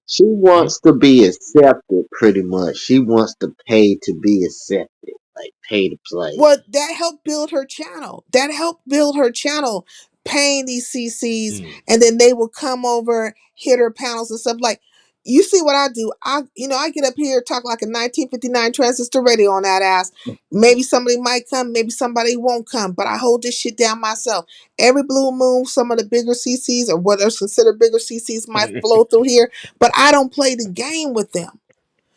She Mm, wants to be accepted, pretty much. She wants to pay to be accepted, like pay to play. Well, that helped build her channel. That helped build her channel, paying these CCs, mm, and then they will come over, hit her panels and stuff. Like, you see what I do? I get up here, talk like a 1959 transistor radio on that ass. Maybe somebody might come, maybe somebody won't come, but I hold this shit down myself. Every blue moon, some of the bigger CCs or what are considered bigger CCs might flow through here, but I don't play the game with them.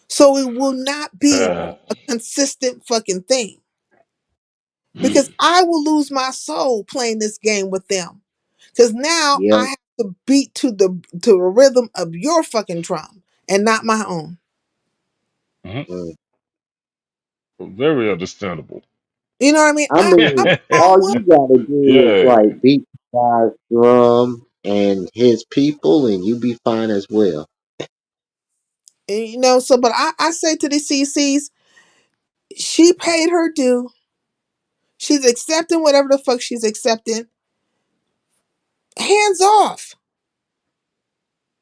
So it will not be uh, a consistent fucking thing because mm, I will lose my soul playing this game with them. Because now Yeah. I have to beat to the rhythm of your fucking drum and not my own. mm. Mm. Very understandable. You know what I mean? I I'm mean, a grown all woman. you gotta do is Yeah. like beat the guy's drum and his people, and you be fine as well. So but I say to the CCs, she paid her due. She's accepting whatever the fuck she's accepting. Hands off.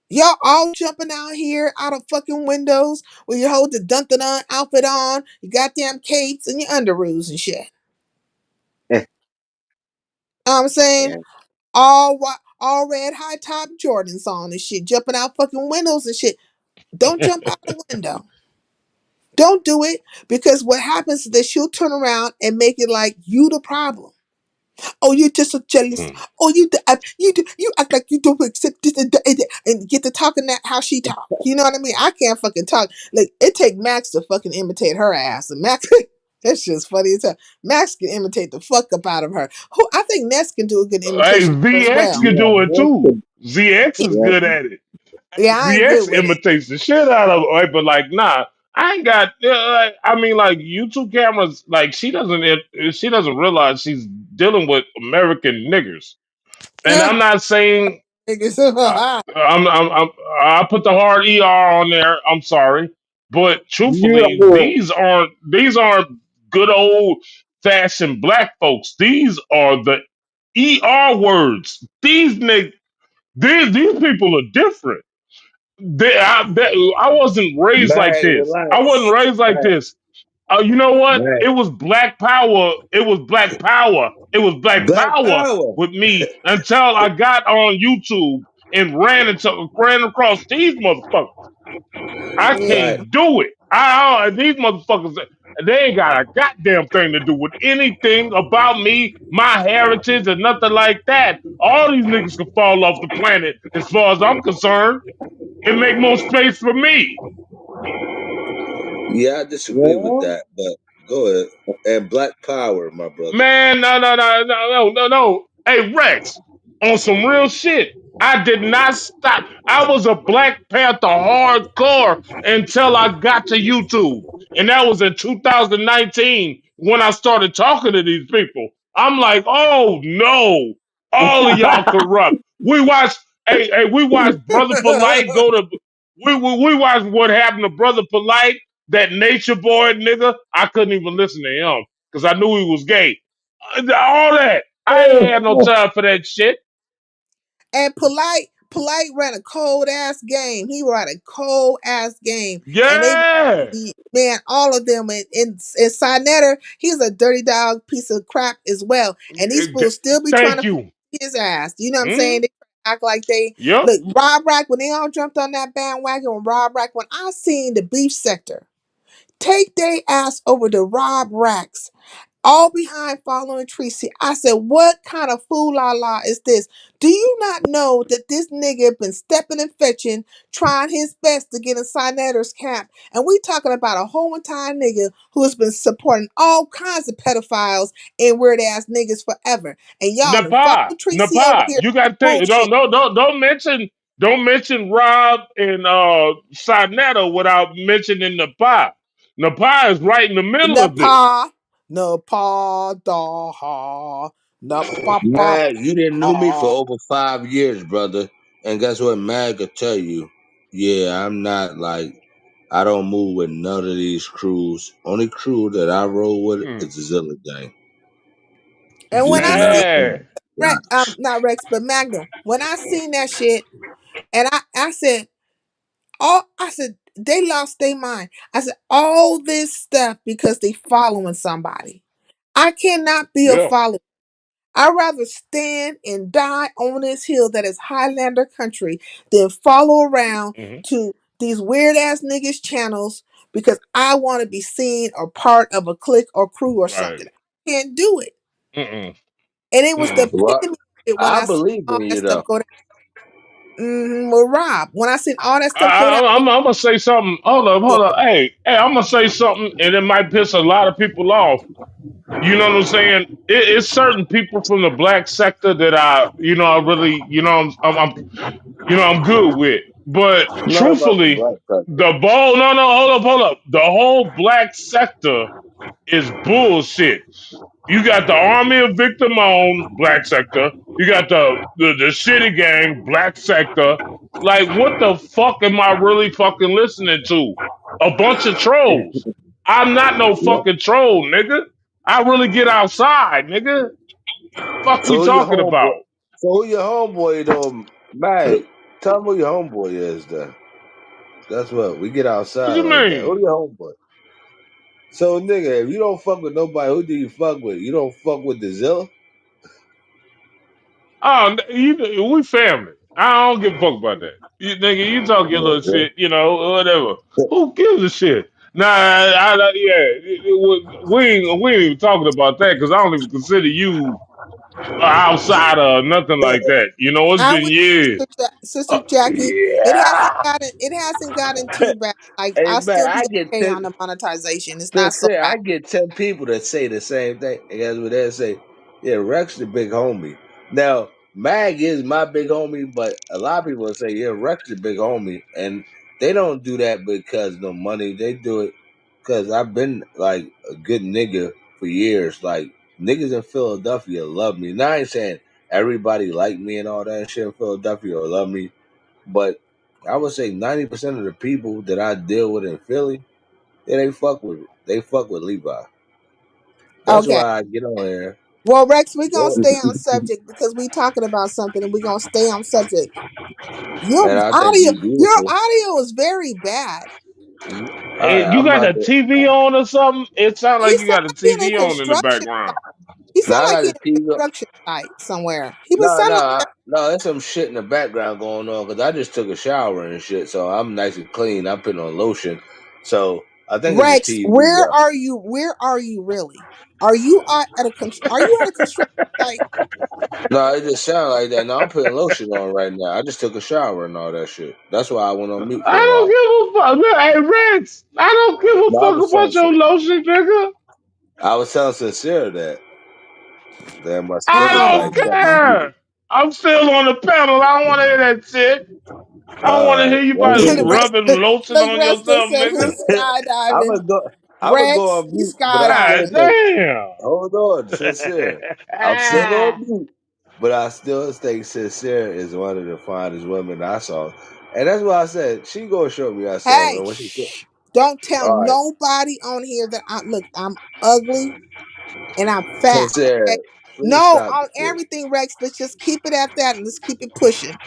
Y'all all jumping out here out of fucking windows with your whole dun dun outfit on, your goddamn capes and your underoos and shit. Know what I'm saying? Yeah. All red high top Jordans on and shit, jumping out fucking windows and shit. Don't jump out the window. Don't do it because what happens is that she'll turn around and make it like you the problem. Oh, you're just so jealous. Mm. Oh, you act like you don't accept this and get to talking that how she talk. You know what I mean? I can't fucking talk. Like it take Max to fucking imitate her ass, and Max. That's just funny as hell. Max can imitate the fuck up out of her. Who I think Ness can do a good Hey, imitation of her as ZX well. can Yeah, do it that's too. the, ZX is yeah. good at it. Yeah, I ain't good ZX with it. imitates the shit out of it, but like, nah, I ain't got. I mean, like YouTube cameras, like she doesn't realize she's dealing with American niggers, and I'm not saying uh, I put the hard ER on there. I'm sorry, but Yeah, truthfully, well, these aren't good old fashioned black folks. These are the ER words. These people are different. I wasn't raised like Mag, this. I wasn't relax. raised like Mag, this. You know what? Mag. It was black power. It was black power. It was black Black power Power. with me until I got on YouTube and ran across these motherfuckers. I Yeah. Right. can't do it. These motherfuckers. They ain't got a goddamn thing to do with anything about me, my heritage, or nothing like that. All these niggas can fall off the planet, as far as I'm concerned. It make more space for me. Yeah, I disagree with well, that, but go ahead. And Black Power, my brother. Man, no. Hey, Rex, on some real shit. I did not stop. I was a Black Panther hardcore until I got to YouTube. And that was in 2019 when I started talking to these people. I'm like, oh no, all of y'all corrupt. We watched Brother Polite go to, we watched what happened to Brother Polite, that nature boy nigga. I couldn't even listen to him because I knew he was gay. All that. I ain't had no time for that shit. And polite ran a cold ass game. He ran a cold ass game, and they Yeah. man, all of them and Sinetter, he's a dirty dog piece of crap as well. And these fools still be trying Thank to fight you. his ass. You know what I'm saying? Mm? They act like they Yep. look Rob Rack when they all jumped on that bandwagon. When Rob Rack, when I seen the beef sector take their ass over to Rob Racks all behind following Tracy. I said, what kind of fool la la is this? Do you not know that this nigga been stepping and fetching, trying his best to get in Sinatter's camp? And we talking about a whole entire nigga who has been supporting all kinds of pedophiles and weird ass niggas forever. And y'all done Napa. follow Tracy over Napa. here You with gotta think, bullshit. don't mention Rob and Sarnetta without mentioning Napa. Napa is right in the middle of this. Napa, Napa, da ha, Napa, pa, Man, you didn't know me for pa. over 5 years, brother. And guess what? Mag could tell you. Yeah, I'm not like I don't move with none of these crews. Only crew that I roll with Hmm. is the Zilla Gang. And when I Do see not Yeah. Rex, Rocks. not Rex, but Magnum. When I seen that shit, and I said, I said they lost their mind. I said all this stuff because they following somebody. I cannot be a Yeah. follower. I'd rather stand and die on this hill that is Highlander country than follow around Hmm. to these weird ass niggas channels because I want to be seen or part of a clique or crew or Right. something. I can't do it. Mm-mm. And it was the Mm-mm. Well, epitome of it when I I seen believe all in that you stuff though. go down. With Rob, when I seen all that stuff go down, I'm gonna say something. Hold up. Hey, I'm gonna say something, and it might piss a lot of people off. You know what I'm saying? It's certain people from the black sector that I really, I'm good with. But Not about the truthfully, black country. the ball, no, hold up. The whole black sector is bullshit. You got the army of victim on black sector. You got the city gang black sector. Like, what the fuck am I really fucking listening to? A bunch of trolls. I'm not no Yep. fucking troll, nigga. I really get outside, nigga. Fuck we So who your talking homeboy? about? So who your homeboy though, Mag? Tell me who your homeboy is then. That's what we get What outside you like that. mean? Who your homeboy? So nigga, if you don't fuck with nobody, who do you fuck with? You don't fuck with the Zilla? Oh, we family. I don't give a fuck about that. Nigga, you talk your little Okay. shit, whatever. Who gives a shit? Nah, we ain't even talking about that because I don't even consider you outsider or nothing like that. It's I been would years. Sister Jackie, Yeah. it hasn't gotten too bad. Like Hey I'll man, still I be get okay 10, on the monetization. It's not so sincere. bad. I get 10 people that say the same thing. And guess what they say? Yeah, Rex the big homie. Now Mag is my big homie, but a lot of people say yeah, Rex the big homie, and they don't do that because no money. They do it because I've been like a good nigga for years. Like niggas in Philadelphia love me. Now I ain't saying everybody like me and all that shit in Philadelphia or love me, but I would say 90% of the people that I deal with in Philly, yeah, they fuck with Levi. That's Okay. why I get on here. Well, Rex, we're gonna Yeah. stay on subject because we talking about something and we're gonna stay on subject. Your And I think audio you your beautiful. audio is very bad. All right, You I'm got about a to. TV on or something? It sounds He like you sound got a like he in a TV on in the construction background. he sound Now I like got he the in a TV. construction site somewhere. He was No, sound like no, no. There's some shit in the background going on because I just took a shower and shit, so I'm nice and clean. I'm putting on lotion, so I think it's the Rex, TV. where Though. are you? Where are you really? Are you at a construction site? No, it just sound like that. No, I'm putting lotion on right now. I just took a shower and all that shit. That's why I went on mute I for a don't while. give a fuck. Look, hey, Rex, I don't give a No, fuck about your lotion, nigga. I was telling sincere that my I skin is Oh like my don't something. god. care. I'm still on the pedal. I don't want to hear that shit. I don't want to All hear you right. about The rest, rubbing lotion look, on Resto yourself, said nigga. who's I'm skydiving. gonna go. I'm gonna go Rex, on he's mute, but I God still skydiving. think. damn. Hold on, sincere. I'm still on mute, but I still think sincere is one of the finest women I saw, and that's why I said she gonna show me I saw her Hey, when she. shh. Don't tell All right, nobody on here that I look, I'm ugly and I'm fat. sincere. Okay. Please No, stop on the shit. everything, Rex. Let's just keep it at that and let's keep it pushing.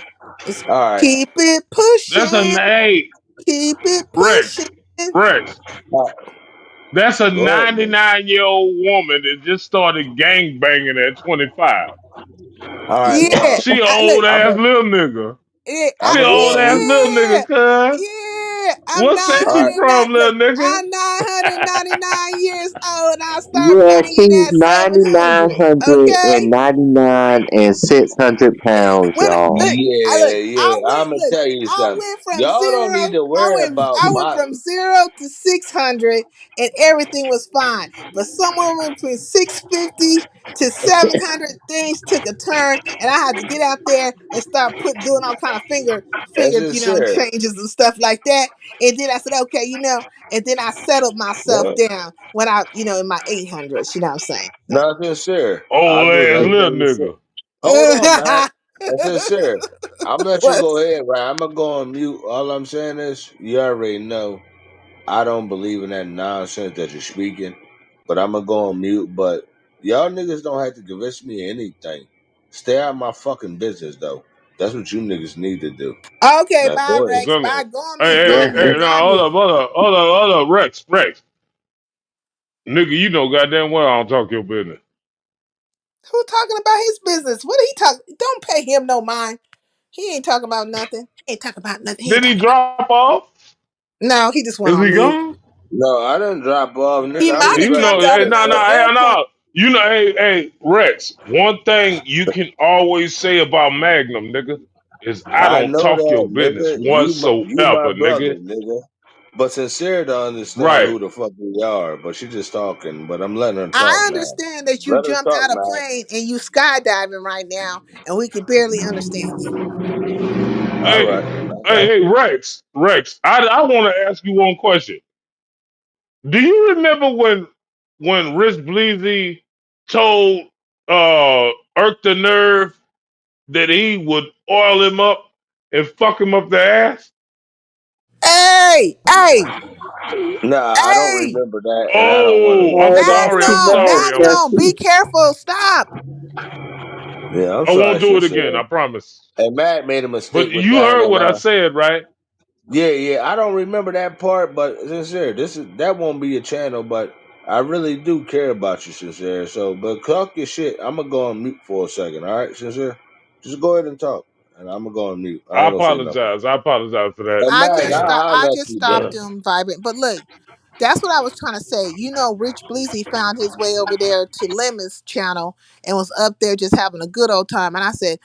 Let's All right. keep it That's a pushing. hey Keep it Rex. pushing. Rex. All right. That's a Go ahead, man. 99-year-old woman that just started gang banging at 25. All right. Yeah. She a I old look, I'm ass gonna. little nigga. yeah, I'm She a gonna go old on ass mute. little nigga, yeah. cuz. Yeah. I'm What set All you right. 999. from, Look, little nigga? I'm 999 years old and I start Yeah, banging she's at ninety nine 700. hundred Okay. and 99 and 600 pounds, When y'all. Yeah, I yeah. went I'm gonna look, tell you I something. went from Y'all don't need zero, to worry about I went my. from 0 to 600 and everything was fine. But somewhere between 650 to 700 things took a turn and I had to get out there and start doing all kind of That's finger, sincere. changes and stuff like that. And then I said, okay, and then I settled myself No, down when in my 800s, you know what I'm saying? So not sincere. I Old do ass little everything you say. nigga. Hold on, man. That's sincere. I'm gonna let you what? go ahead, right? I'm gonna go on mute. All I'm saying is, you already know I don't believe in that nonsense that you're speaking, but I'm gonna go on mute. But y'all niggas don't have to convince me of anything. Stay out of my fucking business, though. That's what you niggas need to do. Okay, Now bye, go ahead. Rex. So, Bye. Go on hey, mute. Go hey, on hey, mute. hey, Go now on hold mute. up, Rex, Rex. Nigga, you know goddamn well I don't talk your business. Who talking about his business? What he talk? Don't pay him no mind. He ain't talking about nothing. He ain't talking about nothing. He ain't Did he talking about. drop off? No, he just went Is on he mute. gone? No, I didn't drop off, He nigga. I'm might just have You letting jumped know, out hey, you no, no, another know. hey, airplane. no. You know, hey, Rex. One thing you can always say about Magnum, nigga, is I I don't know talk your that, business nigga. You my whatsoever, brother, nigga. nigga. But sincere to understand Right. who the fuck we are. But she just talking. But I'm letting her talk, I man. understand that you Let her jumped talk, out a man. plane and you skydiving right now, and we can barely understand you. All Hey, right, I hey, got hey, you. Rex. I want to ask you one question. Do you remember when Rich Bleezy told Irk the Nerve that he would oil him up and fuck him up the ass? Hey, hey, Nah, I don't hey, remember that, and I don't want to Oh, I'm remember That's sorry. too I'm much. Magnum, sorry. That's Magnum, too be careful. Stop. that. Yeah, I'm I won't sorry, do it sincere. again. I promise. And Matt made a But mistake with you that, heard and what I said, right? yeah, yeah, I don't remember that part, but sincere, that won't be a channel, but I really do care about you, sincere. So, but talk your shit. I'm gonna go on mute for a second, all right, sincere. Just go ahead and talk, and I'm gonna go on mute. I I ain't gonna say nothing. apologize. I apologize for that. And Mag, I'll I let just you, stopped bro. him vibrant. But look, that's what I was trying to say. Rich Bleezy found his way over there to Lemon's channel and was up there just having a good old time. And I said,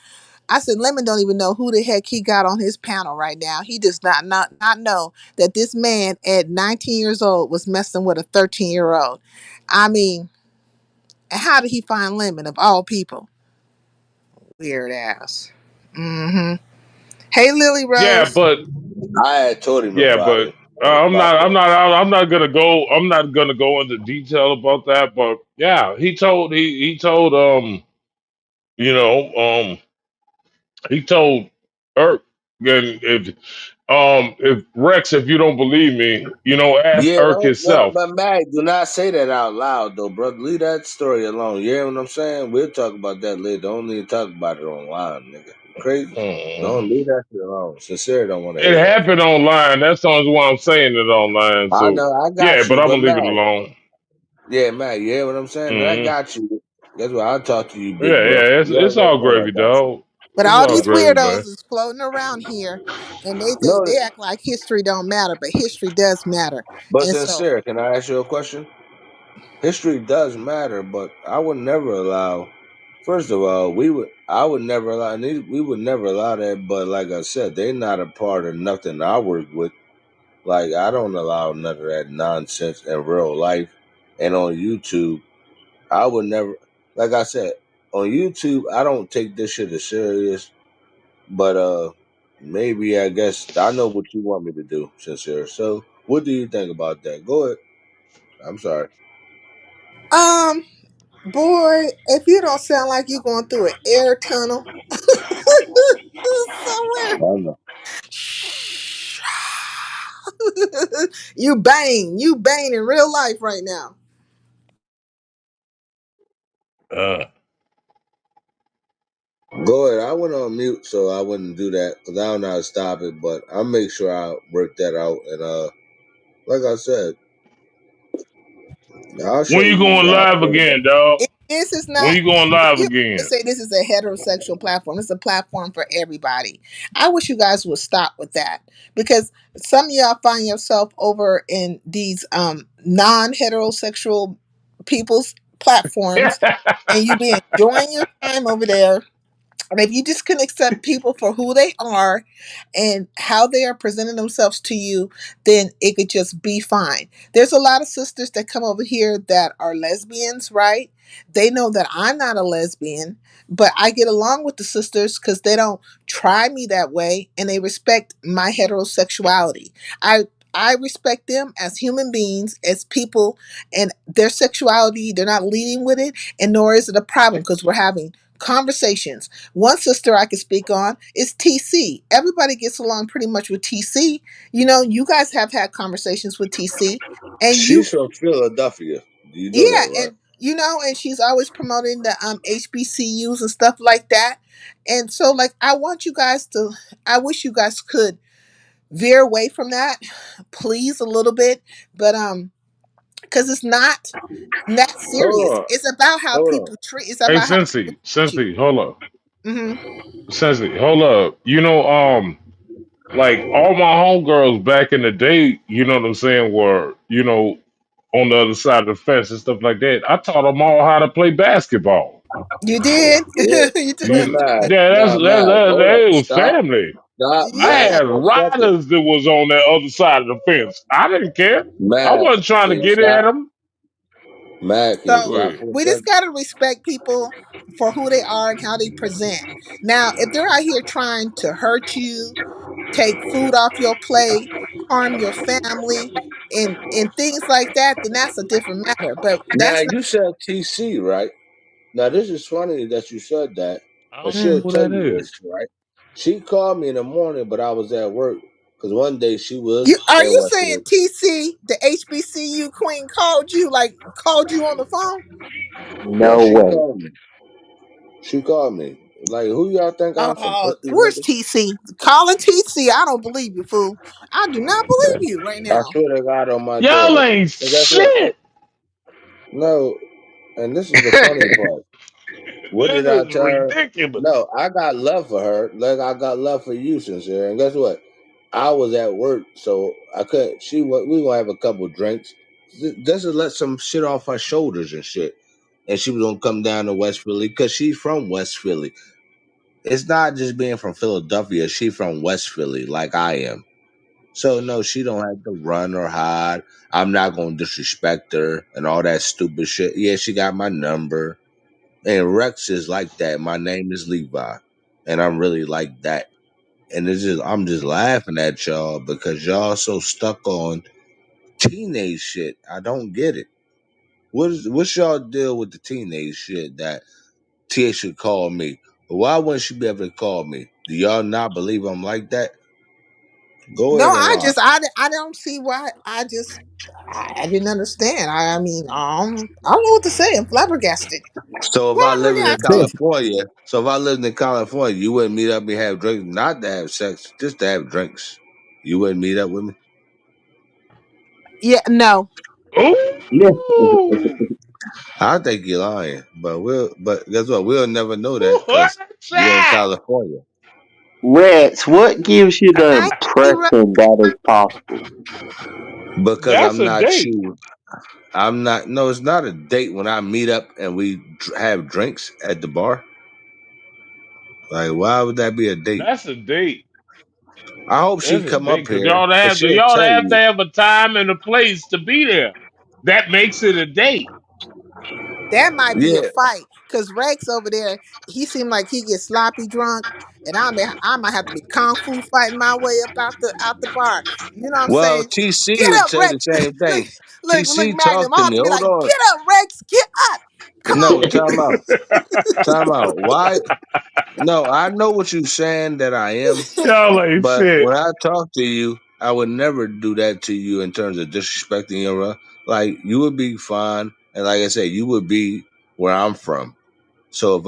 Lemon don't even know who the heck he got on his panel right now. He does not know that this man at 19 years old was messing with a 13-year-old. I mean, how did he find Lemon of all people? Weird ass. Mm-hmm. Hey, Lily Yeah, Rose. but I had told him yeah, about but it. About that. I'm not gonna go. I'm not gonna go into detail about that. But yeah, he told you know he told Irk, and if Rex, if you don't believe me, ask Yeah, Irk no, himself. but Mag, do not say that out loud, though, brother. Leave that story alone. You hear what I'm saying? We'll talk about that later. Don't need to talk about it online, nigga. You crazy? Mm. Don't leave that shit alone. Sincere don't want to It hear that. happened online. That's the only why I'm saying it online. I So know, I yeah, got but you, I'm but gonna leave it Mag, alone. yeah, Mag, you hear what I'm saying? And I Hmm. got you. That's why I talk to you, Yeah, big bro. yeah, You it's already all know I gravy, got you. dog. But It's all all these gravy, weirdos man. is floating around here and they No, act like history don't matter, but history does matter. but And so sincere, can I ask you a question? History does matter, but I would never allow. First of all, I would never allow, we would never allow that. But like I said, they're not a part of nothing I work with. Like I don't allow none of that nonsense in real life and on YouTube. I would never, like I said. on YouTube, I don't take this shit as serious, but maybe I guess I know what you want me to do, sincere. So, what do you think about that? Go ahead. I'm sorry. Um, boy, if you don't sound like you're going through an air tunnel somewhere, I know. you bang in real life right now. Uh, Go ahead. I went on mute, so I wouldn't do that because I don't know how to stop it. But I'll make sure I work that out. And like I said, I'll show when you you going how I live feel about again, it. dog? This is When not. you going live You again? say this is a heterosexual platform. It's a platform for everybody. I wish you guys would stop with that because some of y'all find yourself over in these non-heterosexual people's platforms, and you be enjoying your time over there, and if you just can accept people for who they are and how they are presenting themselves to you, then it could just be fine. There's a lot of sisters that come over here that are lesbians, right? They know that I'm not a lesbian, but I get along with the sisters because they don't try me that way and they respect my heterosexuality. I respect them as human beings, as people, and their sexuality, they're not leading with it, and nor is it a problem because we're having conversations. One sister I can speak on is TC. Everybody gets along pretty much with TC. You know, you guys have had conversations with TC, and She's from Philadelphia. You know yeah, that, right? and you know, and she's always promoting the HBCUs and stuff like that. And so, like, I want you guys to. I wish you guys could veer away from that, please, a little bit, but because it's not that Hold serious. on. It's about how Hold on. people treat. It's Hey, about how people Sensi, treat you. Sensi, hold up. Hmm. Sensi, hold up. Like all my homegirls back in the day, you know what I'm saying, were, on the other side of the fence and stuff like that. I taught them all how to play basketball. You did. Yeah. You But did. Mac, Yeah, nah, Mac, hold up. it was Stop. family. Stop, I Yeah. Mac, had for a second. riders that was on that other side of the fence. I didn't care. I Mac, wasn't trying to can you get at stop? them. Mac, can you So stop Wait. for a we just second? gotta respect people for who they are and how they present. Now, if they're out here trying to hurt you, take food off your plate, harm your family, and things like that, then that's a different matter. But Now, that's not. you said TC, right? Now, this is funny that you said that, I and don't know Mm. she'll who tell that you is. this, right? She called me in the morning, but I was at work because one day she You was are in you West saying Philly. TC, the HBCU queen, called you on the phone? Yeah, No she way. called me. She called me. Like, who y'all think I'm some pussy Where's nigga? TC? Calling TC? I don't believe you, fool. I do not believe you right I now. swear to God on my Y'all daddy. ain't And guess what? shit. No, and this is the funny This part. What did I is tell her? ridiculous. No, I got love for her. Like I got love for you, sincere. And guess what? I was at work, so I couldn't. We gonna have a couple drinks, just to let some shit off her shoulders and shit. And she was gonna come down to West Philly because she's from West Philly. It's not just being from Philadelphia. She from West Philly, like I am. So no, she don't have to run or hide. I'm not gonna disrespect her and all that stupid shit. Yeah, she got my number. And Rex is like that. My name is Levi. And I'm really like that. And I'm just laughing at y'all because y'all so stuck on teenage shit. I don't get it. What's y'all deal with the teenage shit that Tia should call me? Why wouldn't she be able to call me? Do y'all not believe I'm like that? Go No, ahead and lie. I don't see why. I didn't understand. I mean, I don't know what to say. I'm flabbergasted. So if I lived in Flabbergasted. California, you wouldn't meet up and have drinks, not to have sex, just to have drinks. You wouldn't meet up with me. Yeah, no. Yeah. Ooh. I think you're lying, but guess what? We'll never know that What because you're in that? California. Rex, what gives you the I see right. impression that is possible? Because That's I'm a not date. you. I'm not. No, it's not a date when I meet up and we have drinks at the bar. Like, why would that be a date? That's a date. I hope she That's a come date. up Cause here and she'll y'all tell have to you. have a time and a place to be there. That makes it a date. That might be a Yeah. fight. Cause Rex over there, he seemed like he gets sloppy drunk. And I might have to be kung fu fighting my way up out the bar. You know what I'm Well, saying? TC Get would up, say the Rex. same look, thing. look, TC Magnum. talked I to have me. to be Hold like, on. get up, Rex. Get up. Come No, on. time out. Time out. Why? No, I know what you're saying that I am, Y'all ain't but shit. when I talk to you, I would never do that to you in terms of disrespecting your like you would be fine, and like I said, you would be where I'm from. So if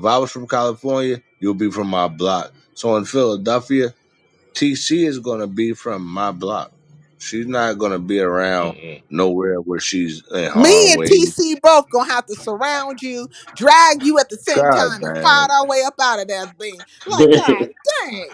I was from California, you'll be from my block. So in Philadelphia, TC is gonna be from my block. She's not gonna be around Mm-mm. nowhere where she's in Me harm and way. TC both gonna have to surround you, drag you at the same God time, and fight damn. our way up out of that thing. Like, God dang.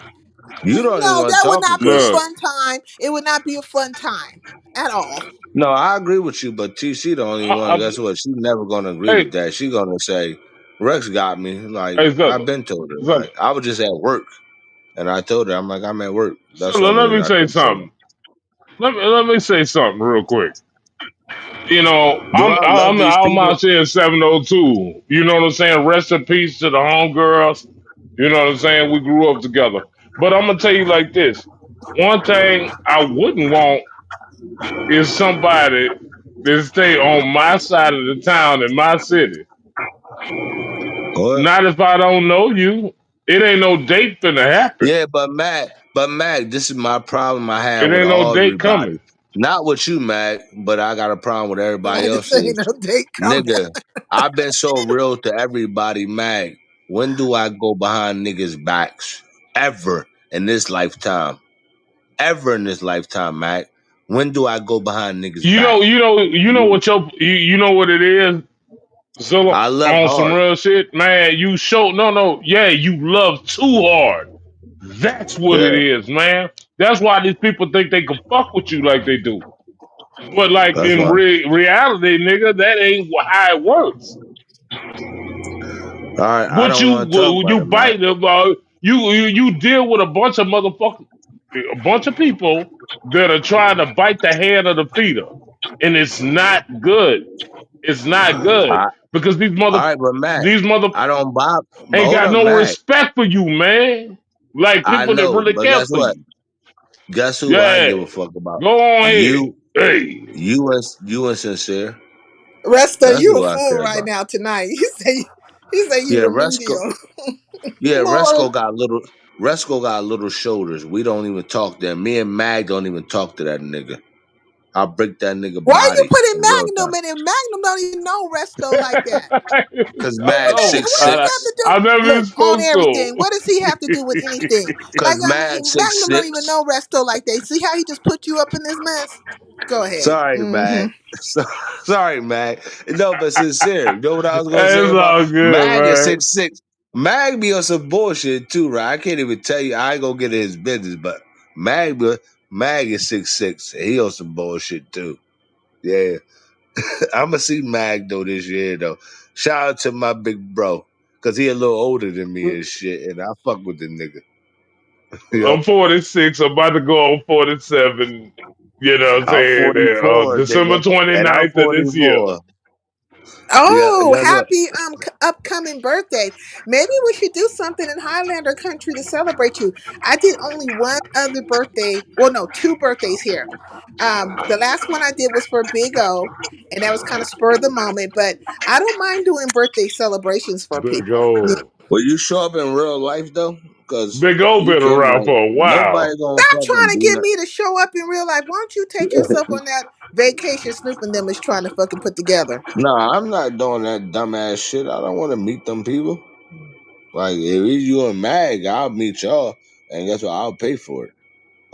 You don't even No, want that to would talk not be a because Look, fun time. It would not be a fun time at all. no, I agree with you, but TC the only one. I, Guess what? She's never gonna agree with hey, that. She gonna say, "Rex got me." Like hey, I've Zucker, been told her. Zucker. Like I was just at work, and I told her, "I'm like I'm at work." So That's the only let reason me I say couldn't say. something. Let me say something real quick. You know, Do I love these I'm people? out here in 702. You know what I'm saying? Rest in peace to the homegirls. You know what I'm saying? We grew up together. But I'm gonna tell you like this. One thing I wouldn't want is somebody that stay on my side of the town in my city. What? Not if I don't know you. It ain't no date finna happen. Yeah, but Mac, this is my problem I have It with ain't no all date coming. everybody. Not with you, Mac, but I got a problem with everybody Like I else. say, Is no date coming. nigga, I've been so real to everybody, Mac. When do I go behind niggas' backs? Ever in this lifetime? Ever in this lifetime, Mac? When do I go behind niggas' You know, back? you know, you know what you know what it is. Zilla, I love on some hard. real shit, man. You show no, yeah, you love too hard. That's what it Yeah, is, man. That's why these people think they can fuck with you like they do. But like that's in why. reality, nigga, that ain't how it works. All right, I What don't want to talk about you it, Mac. bite about you deal with a bunch of motherfuckers, a bunch of people that are trying to bite the hand of the feeder, and it's not good. It's not good I, because all right, but Mac, these mother I don't buy. But ain't hold got up, no Mac. respect for you, man. Like I people that know, really but care guess for what? you. Guess who I Yeah, give a fuck about? go on ahead. You, Hey, you and sincere. Resta, That's you a who I fool care right about. now tonight. He say you Yeah, the Resco. medium. Yeah, Lord, Resco got little. Resco got little shoulders. We don't even talk to him. Me and Mag don't even talk to that nigga. I'll break that nigga why you body putting in real Magnum time. in it? Magnum don't even know Resto like that. Cause I Mag What know. six does he have six. to do? I never even Look, on spoke to everything. What does he have to do with anything? Like, Cause I Mag mean, six Magnum don't even six. know Resto like that. See how he just put you up in this mess? Go ahead. Sorry, Mm-hmm. Mag. Sorry, Mag. No, but sincere. You know what I was gonna say It's about all good, Mag is man. 6'6". Mag be on some bullshit too, right? I can't even tell you. I ain't gonna get in his business, but Mag is 6'6". He on some bullshit too. Yeah, I'm gonna see Mag though this year though. Shout out to my big bro, cause he a little older than me and shit, and I fuck with the nigga. I'm Yo, 46. I'm about to go on 47. You know what I'm I'm saying? 44, December nigga, and I'm 29th of this year. 44. Yeah, Oh, guess what? happy upcoming birthday. Maybe we should do something in Highlander country to celebrate you. I did only one other birthday. Well, no, two birthdays here. The last one I did was for Big O, and that was kind of spur of the moment, but I don't mind doing birthday celebrations for people. Big O. Will you show up in real life though? Because Big O you been can around like for a nobody while. gonna Stop fucking trying to do get that. me to show up in real life. Why don't you take yourself on that vacation Snoop and them is trying to fucking put together? Nah, I'm not doing that dumbass shit. I don't want to meet them people. Like if it's you and Mag, I'll meet y'all, and guess what? I'll pay for it.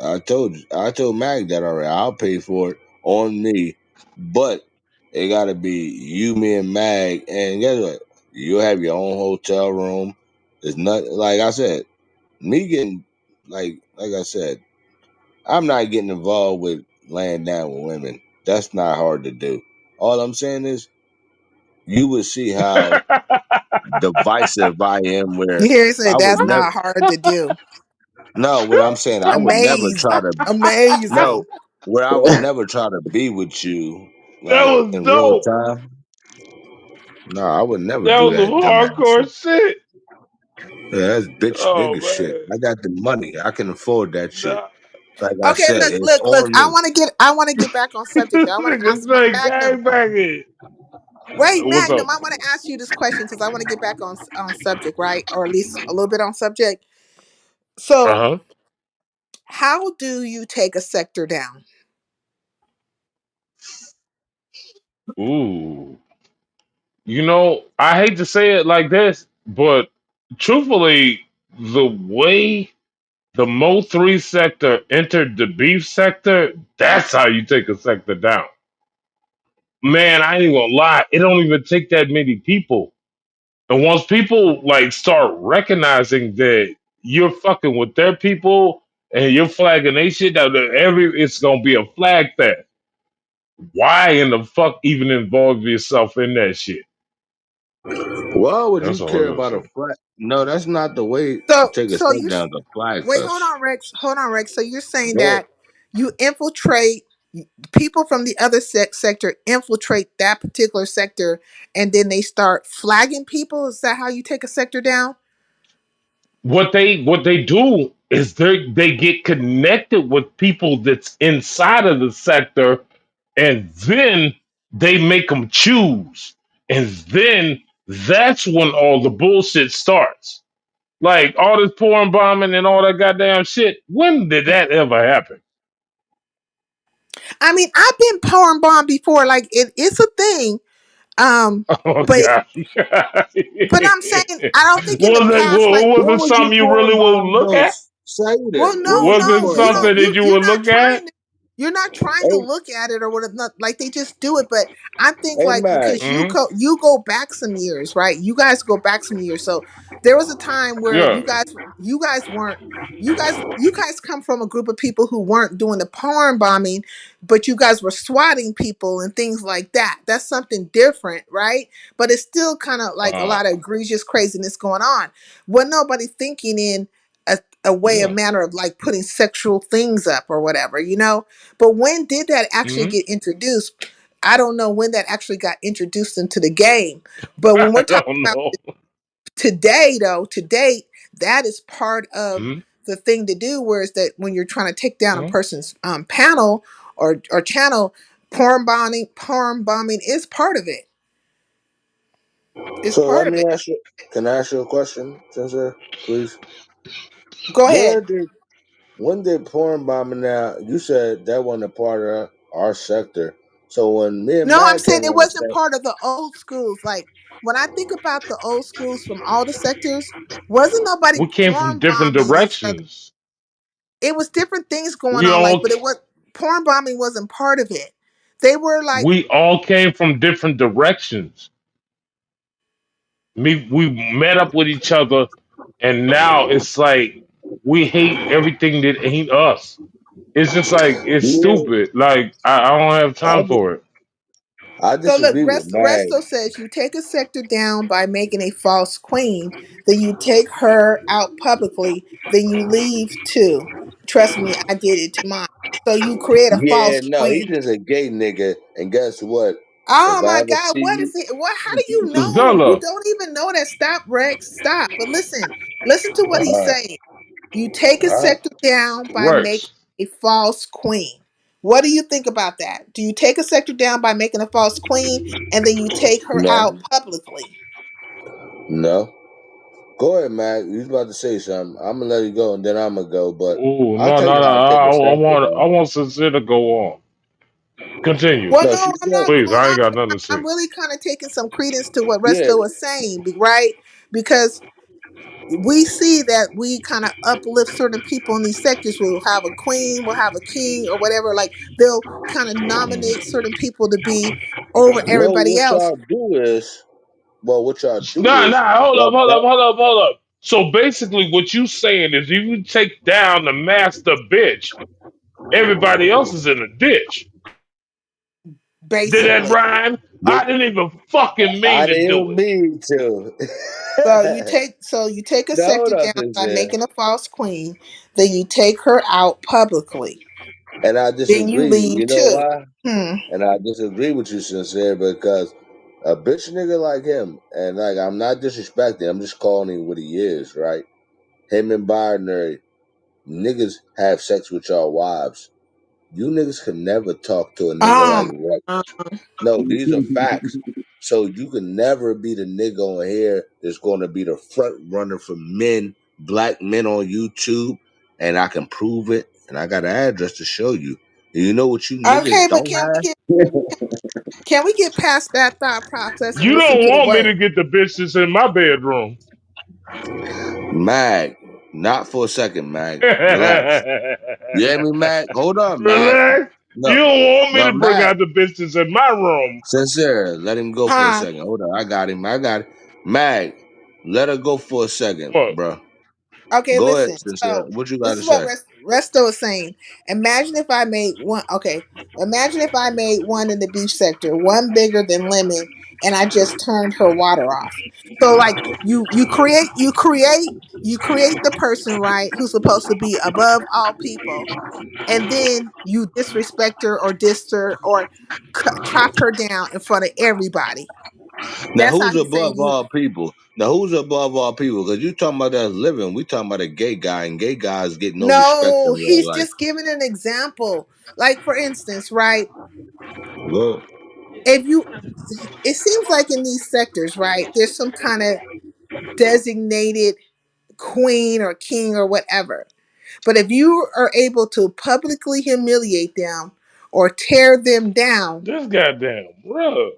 I told Mag that already. I'll pay for it on me, but it gotta be you, me, and Mag. And guess what? You have your own hotel room. It's not like I said. Me getting like I said. I'm not getting involved with laying down with women. That's not hard to do. All I'm saying is you would see how divisive I am where Here he said I would that's never not hard to do. no, what I'm saying, I would never Amazed. try to no, Amazing. where I would never try to be with you That like was in real dope. time. Nah, I would never That do was some that dumbass hardcore shit. shit. Yeah, that's bitch Oh nigga shit. man. I got the money. I can afford that shit. Nah. Like I Okay, said, look, it's look, look. on me. I want to get back on subject. Though. I want to Nigga ask my say Magnum. gang banging. Wait, What's Magnum. up? I want to ask you this question because I want to get back on subject, right? Or at least a little bit on subject. Uh So, huh. how do you take a sector down? Ooh. I hate to say it like this, but truthfully, the way the Mo 3 sector entered the beef sector, that's how you take a sector down. Man, I ain't gonna lie, it don't even take that many people. And once people like start recognizing that you're fucking with their people and you're flagging they shit, that it's gonna be a flag fest. Why in the fuck even involve yourself in that shit? Why would That's you all care I'm gonna about a say. flat? No, that's not the way to take a So step you down the flag wait. Hold fest. on, Rex. Hold on, Rex. So you're saying Go that you infiltrate people from the other sector, infiltrate that particular sector, and then they start flagging people. Is that how you take a sector down? What they do is they get connected with people that's inside of the sector, and then they make them choose, and then that's when all the bullshit starts. Like all this porn bombing and all that goddamn shit. When did that ever happen? I mean, I've been porn bombed before. Like it's a thing. Um, Oh but god. I'm saying I don't think in the past, like, Was What it was you something you really pouring would bombs look on? at? Say well, that. What no, was you Was it no, pouring you don't. something bombs? that you You're would not look at? trying to. You're not trying to Hey, look at it or whatever. Not, like they just do it. But I think hey, like Mac. because Hmm. you go back some years, right? You guys go back some years. So there was a time where Yeah. you guys weren't. You guys come from a group of people who weren't doing the porn bombing, but you guys were swatting people and things like that. That's something different, right? But it's still kind of like a Uh, lot of egregious craziness going on. What nobody thinking in a way, a yeah. manner of like putting sexual things up or whatever, you know? But when did that actually Hmm. get introduced? I don't know when that actually got introduced into the game. But when I we're talking don't about know. today, though, to date, that is part of Hmm. the thing to do. Whereas that when you're trying to take down a Hmm. person's panel or channel, porn bombing is part of it. It's So part let of me it. ask you. Can I ask you a question, Sincere? Please. Go ahead. Where did when did porn bombing? Now you said that wasn't a part of our sector. So when me and No, I'm Matt saying came it on the wasn't set, part of the old schools. Like when I think about the old schools from all the sectors, wasn't nobody We came from porn different bombing each other. directions. It was different things going We on, like, all but it was porn bombing wasn't part of it. They were like we all came from different directions. We met up with each other, and now it's like we hate everything that ain't us. It's just like it's yeah, stupid. Like I don't have I, time for it. I so. Look, disagree with Mag. Resto says you take a sector down by making a false queen, then you take her out publicly, then you leave too. Trust me, I did it to mine. So you create a Yeah, false no, he's queen. just a gay nigga. And guess what? Oh If I my ever God, see what you, is it? What? How do you know? You Zella, don't even know that. Stop, Rex. Stop. But listen to what he's all saying. You take a right, sector down by making Rex. a false queen. What do you think about that? Do you take a sector down by making a false queen and then you take her no, out publicly? no. Go ahead, Mac. You was about to say something. I'm gonna let you go, and then I'm gonna go. But Oh I'll no tell no you no! how to take a sector I down. want Sincere to go on. Continue, Well, No, no, she I'm said, not. please. Well, I ain't got nothing to I'm say. really kind of taking some credence to what yeah. Resto was saying, right? Because we see that we kind of uplift certain people in these sectors. We'll have a queen, we'll have a king, or whatever. Like they'll kind of nominate certain people to be over Well, everybody what else. y'all do is, what y'all do Nah is nah. Hold up that hold up that hold up hold up. So basically, what you saying is, if you take down the master bitch, everybody else is in the ditch. Did that Basically. rhyme? the, I didn't even fucking mean I to do didn't it. mean to. So you take a No, hold sector up, down by sincere. making a false queen, then you take her out publicly. And I Then you disagree. leave You know too. why? Hmm. And I disagree with you, sincere, because A bitch nigga like him, and like I'm not disrespecting, I'm just calling him what he is, right? Him and binary niggas have sex with y'all wives. You niggas can never talk to a nigga like Um, Rex. uh, No, these are facts. So you can never be the nigga on here that's going to be the front runner for men, black men on YouTube, and I can prove it, and I got an address to show you. And you know what you okay, niggas but don't have? can we get past that thought process and You listen don't to the want me word? to get the bitches in my bedroom. Mag, not for a second, Mag. Relax. You hear me, Mag? Hold on, Mag. Relax. You No, don't want me no, to bring Mag. out the bitches in my room. Sincere, let him go for a Huh? second. Hold on, I got him. I got it. Mag, let her go for a second, What? bro. Okay, Go ahead, listen. Sincere. So What you got this to is what say? Resto is saying. Imagine if I made one. Okay, imagine if I made one in the beach sector, one bigger than Lemon, and I just turned her water off. So like you create the person, right, who's supposed to be above all people, and then you disrespect her or diss her or chop her down in front of everybody. Now, That's how who's he's saying above you. all people? Now, who's above all people? Because you talking about that living. We talking about a gay guy, and gay guys get no respect in No, real he's life. just giving an example. Like for instance, right? Go. If you it seems like in these sectors, right, there's some kind of designated queen or king or whatever. But if you are able to publicly humiliate them or tear them down, This goddamn rug.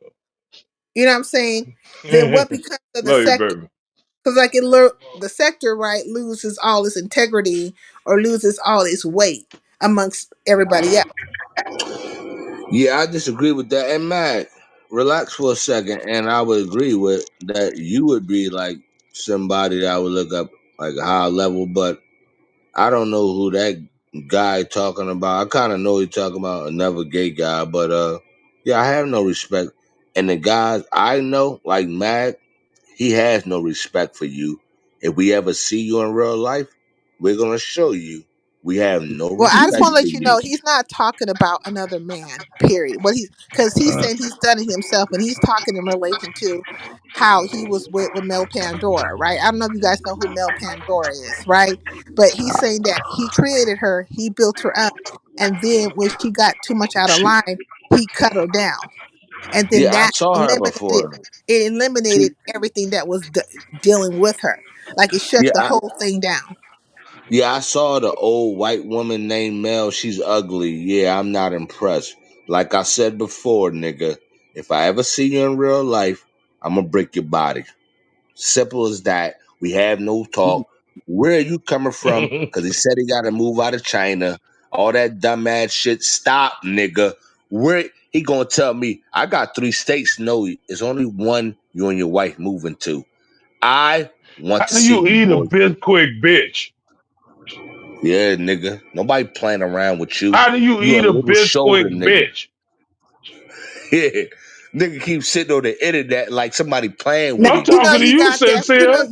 you know what I'm saying? Then what becomes of the Love you, sector? baby. Because the sector, right, loses all its integrity or loses all its weight amongst everybody else. Yeah, I disagree with that. And Matt, relax for a second, and I would agree with that. You would be like somebody that I would look up like a high level, but I don't know who that guy talking about. I kind of know he's talking about another gay guy, but yeah, I have no respect. And the guys I know, like Matt, he has no respect for you. If we ever see you in real life, we're gonna show you we have no Well, I just respect want to for let you know you. he's not talking about another man. Period. What he because he's saying he's done it himself, and he's talking in relation to how he was with Mel Pandora, right? I don't know if you guys know who Mel Pandora is, right? But he's saying that he created her, he built her up, and then when she got too much out of She, line, he cut her down, and then yeah, I that saw her eliminated before. it She, eliminated everything that was dealing with her, like it shut yeah, the whole thing down. yeah, I saw the old white woman named Mel. She's ugly. Yeah, I'm not impressed. Like I said before, nigga, if I ever see you in real life, I'm gonna break your body. Simple as that. We have no talk. Where are you coming from? Because he said he got to move out of China. All that dumbass shit. Stop, nigga. Where he gonna tell me? I got 3 states. No, it's only one you and your wife moving to. I want How to do see you you, eat a boy. Bisquick, bitch? Yeah, nigga. Nobody playing around with you. How do you You a eat a little shoulder Bisquick, nigga. bitch? Yeah. Nigga keep sitting on the internet like somebody playing Now with I'm him. you know talking to you you, got that. Sincere.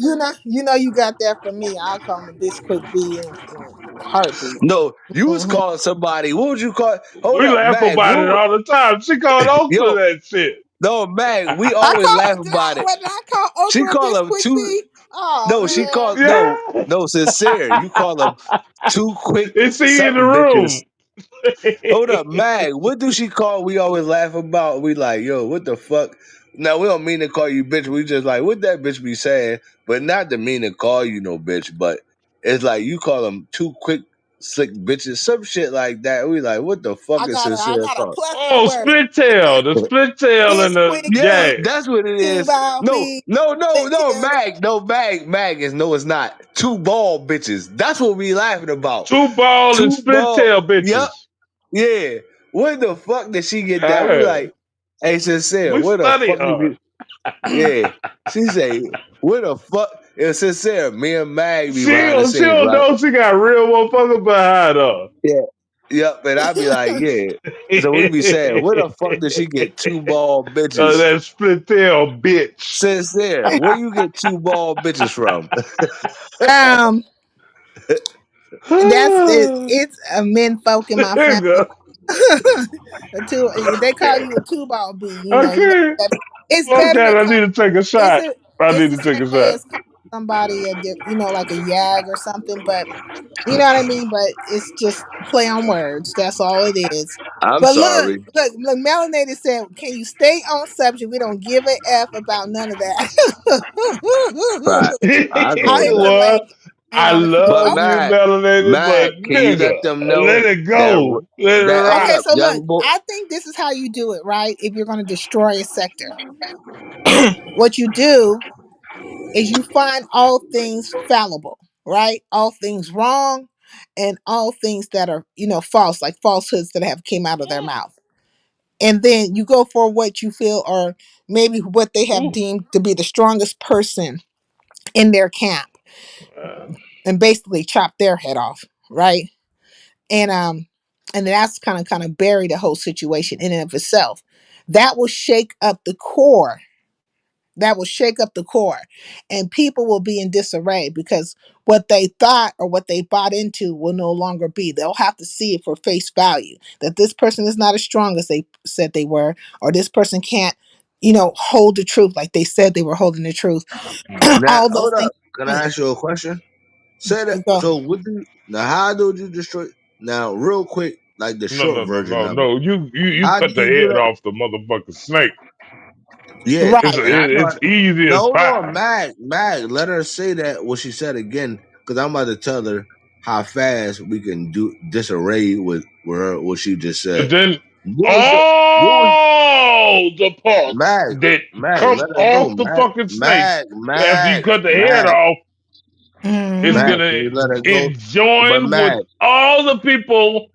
You got that from me. I'll call him a Bisquick B in a heartbeat. No, you was Hmm. calling somebody. What would you call? Hold We up, laugh Mag. about it all the time. She called Okra Yo, that shit. no, Mag. We I always laugh call about it. what did I call She Okra a call him Bisquick too. B? Oh No, she man. called Yeah. no, sincere. You call them too quick Is he in the something bitches. room? Hold up, Mag. What do she call? We always laugh about. We like, yo, what the fuck? Now we don't mean to call you bitch. We just like what that bitch be saying, but not to mean to call you no bitch. But it's like you call them too quick, slick bitches, some shit like that. We like, what the fuck is I sincere got a called? plethora of Oh, words. split tail. The split tail and the Bisquick Yeah, B, gang. that's what it two is. ball No, B, no, no, split no, tail. Mag, no, Mag is no, it's not. Two ball bitches. That's what we laughing about. Two ball and Two split ball. tail Yep. bitches. Yeah. Where the fuck did she get that? We Hey, like, hey, sincere. we Where the study fuck did her. you? Yeah. She say, where the fuck? It's sincere. Me and Mag be behind the She scenes, don't right? know she got real motherfucker behind her. Yeah. Yep. And I be like, yeah. So we be saying, where the fuck did she get two ball bitches? That split tail bitch. Sincere. Where you get two ball bitches from? Um, that's it. It's a men folk in my family. Nigga, A two, they call you a two ball B. You I know, can't. that. It's Fuck better that. to I come. need to take a It's shot. a I it's need the to take same a way shot. as calling somebody like a yag or something, but you know what I mean. But it's just play on words. That's all it is. I'm But look, sorry. look. Melanated said, "Can you stay on subject? We don't give a f about none of that." Right. I I go with hit the that. Well, leg and I on the feet. But love Oh, you, Mac, melanated, but Mac, can you nigga, let them let know it that go. Let it hold okay. rock. up, So look, young boy. I think this is how you do it, right? If you're going to destroy a sector, what you do is you find all things fallible, right? All things wrong and all things that are, false, like falsehoods that have came out of their mouth. And then you go for what you feel or maybe what they have Ooh. deemed to be the strongest person in their camp and basically chop their head off, right? And that's kind of bury the whole situation in and of itself. That will shake up the core, that will shake up the core, and people will be in disarray because what they thought or what they bought into will no longer be. They'll have to see it for face value, that this person is not as strong as they said they were, or this person can't hold the truth like they said they were holding the truth. Now, All those hold things. up. Can I Mm, ask you a question? Say that. you go So, what do you, now? How do you destroy? Now, real quick, like the No, no, short no, version no, of it. no. You How do cut the you do head that? off the motherfucking snake. Yeah, It's right. and I know. it's easy No, as hold on, pie. Mag. Let her say that what she said again, because I'm about to tell her how fast we can do disarray with her what she just And said. then What was your what was all the parts Mag? that Mag, come let her go. off the fucking snake after you cut the head Mag, off is Hmm. Mag. gonna Can you let her go? But join with Mag, all the people,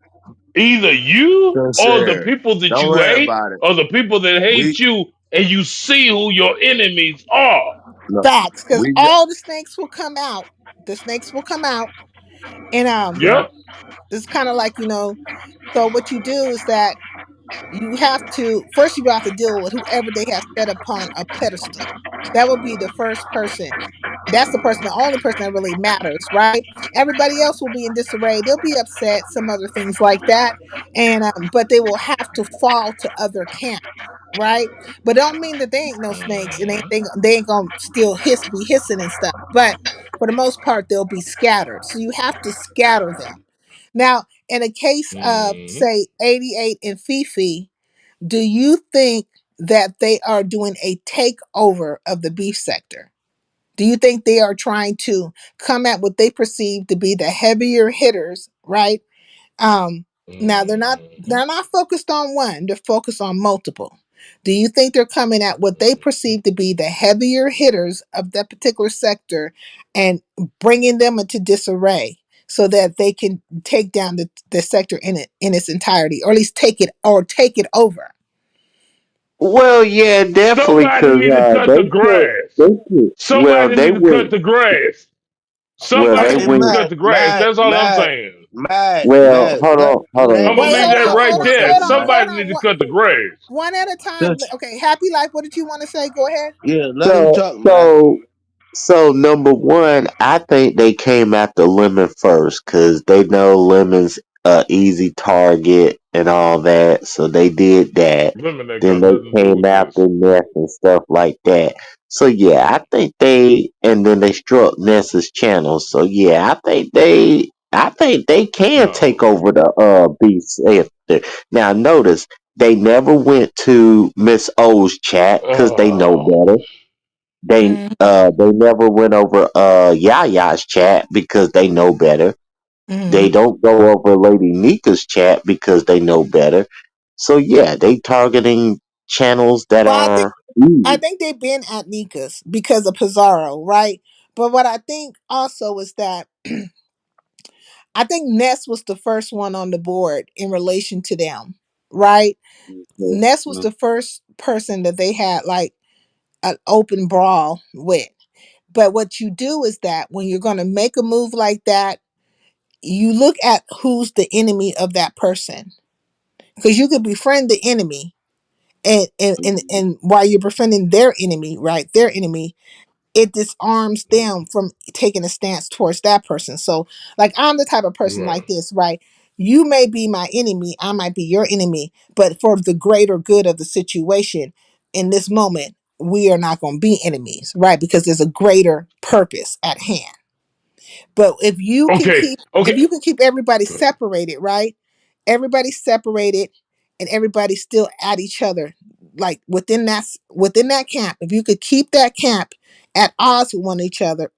either you or the sincere. people that Don't you worry hate about it. or the people that We hate you, and you see who your enemies are. no, Facts, because we all the snakes will come out. The snakes will come out, and Yep. it's kind of like So what you do is that you have to first you have to deal with whoever they have set upon a pedestal. That would be the first person. That's the person, the only person that really matters, right? Everybody else will be in disarray. They'll be upset, some other things like that, and but they will have to fall to other camp, right? But it don't mean that they ain't no snakes. It ain't they ain't gonna still be hissing and stuff. But for the most part, they'll be scattered. So you have to scatter them. Now, in a case of Hmm. say 88 and Fifi, do you think that they are doing a takeover of the beef sector? Do you think they are trying to come at what they perceive to be the heavier hitters, right? Um, Now Hmm. they're not focused on one, they're focused on multiple. Do you think they're coming at what they perceive to be the heavier hitters of that particular sector and bringing them into disarray so that they can take down the sector in its entirety, or at least take it over? Well, yeah, definitely, Somebody because need to cut the grass. they could, well, Somebody they need to cut went, the grass. well, they Somebody hey need to went, cut the grass. That's all I'm saying. well, hold Let on, hold I'm on. gonna Wait, leave hold that on, right hold listen, on, there. hold on, hold Somebody on. need to cut the grass. One at a time. sis, Okay, Happy Life, what did you want to say? Go ahead. yeah, let him So, talk, Mac. so number one, I think they came after Lemon first because they know Lemon's a easy target and all that. So they did that. Women ain't Then got they nothing to do came with this. after Ness and stuff like that. So yeah, I think and then they struck Ness's channel. So yeah, I think they can take No. over the beast sector. Now notice they never went to Miss O's chat because they know Oh. better. Mm, They never went over Yaya's chat because they know better. They mm. don't go over Lady Nika's chat because they know better. So yeah, they targeting channels that Well, are I easy. think they've been at Nika's because of Pizarro, right? But what I think also is that I think Ness was the first one on the board in relation to them, right? Ness was the first person that they had like an open brawl with. But what you do is that when you're going to make a move like that, you look at who's the enemy of that person, because you could befriend the enemy, and while you're befriending their enemy, right, their enemy, it disarms them from taking a stance towards that person. So like I'm the type of person Right. like this, right? You may be my enemy, I might be your enemy, but for the greater good of the situation in this moment, we are not going to be enemies, right? Because there's a greater purpose at hand. But Okay, if okay. you can keep everybody separated, right? Everybody separated and everybody still at each other, like within that camp. If you could keep that camp at odds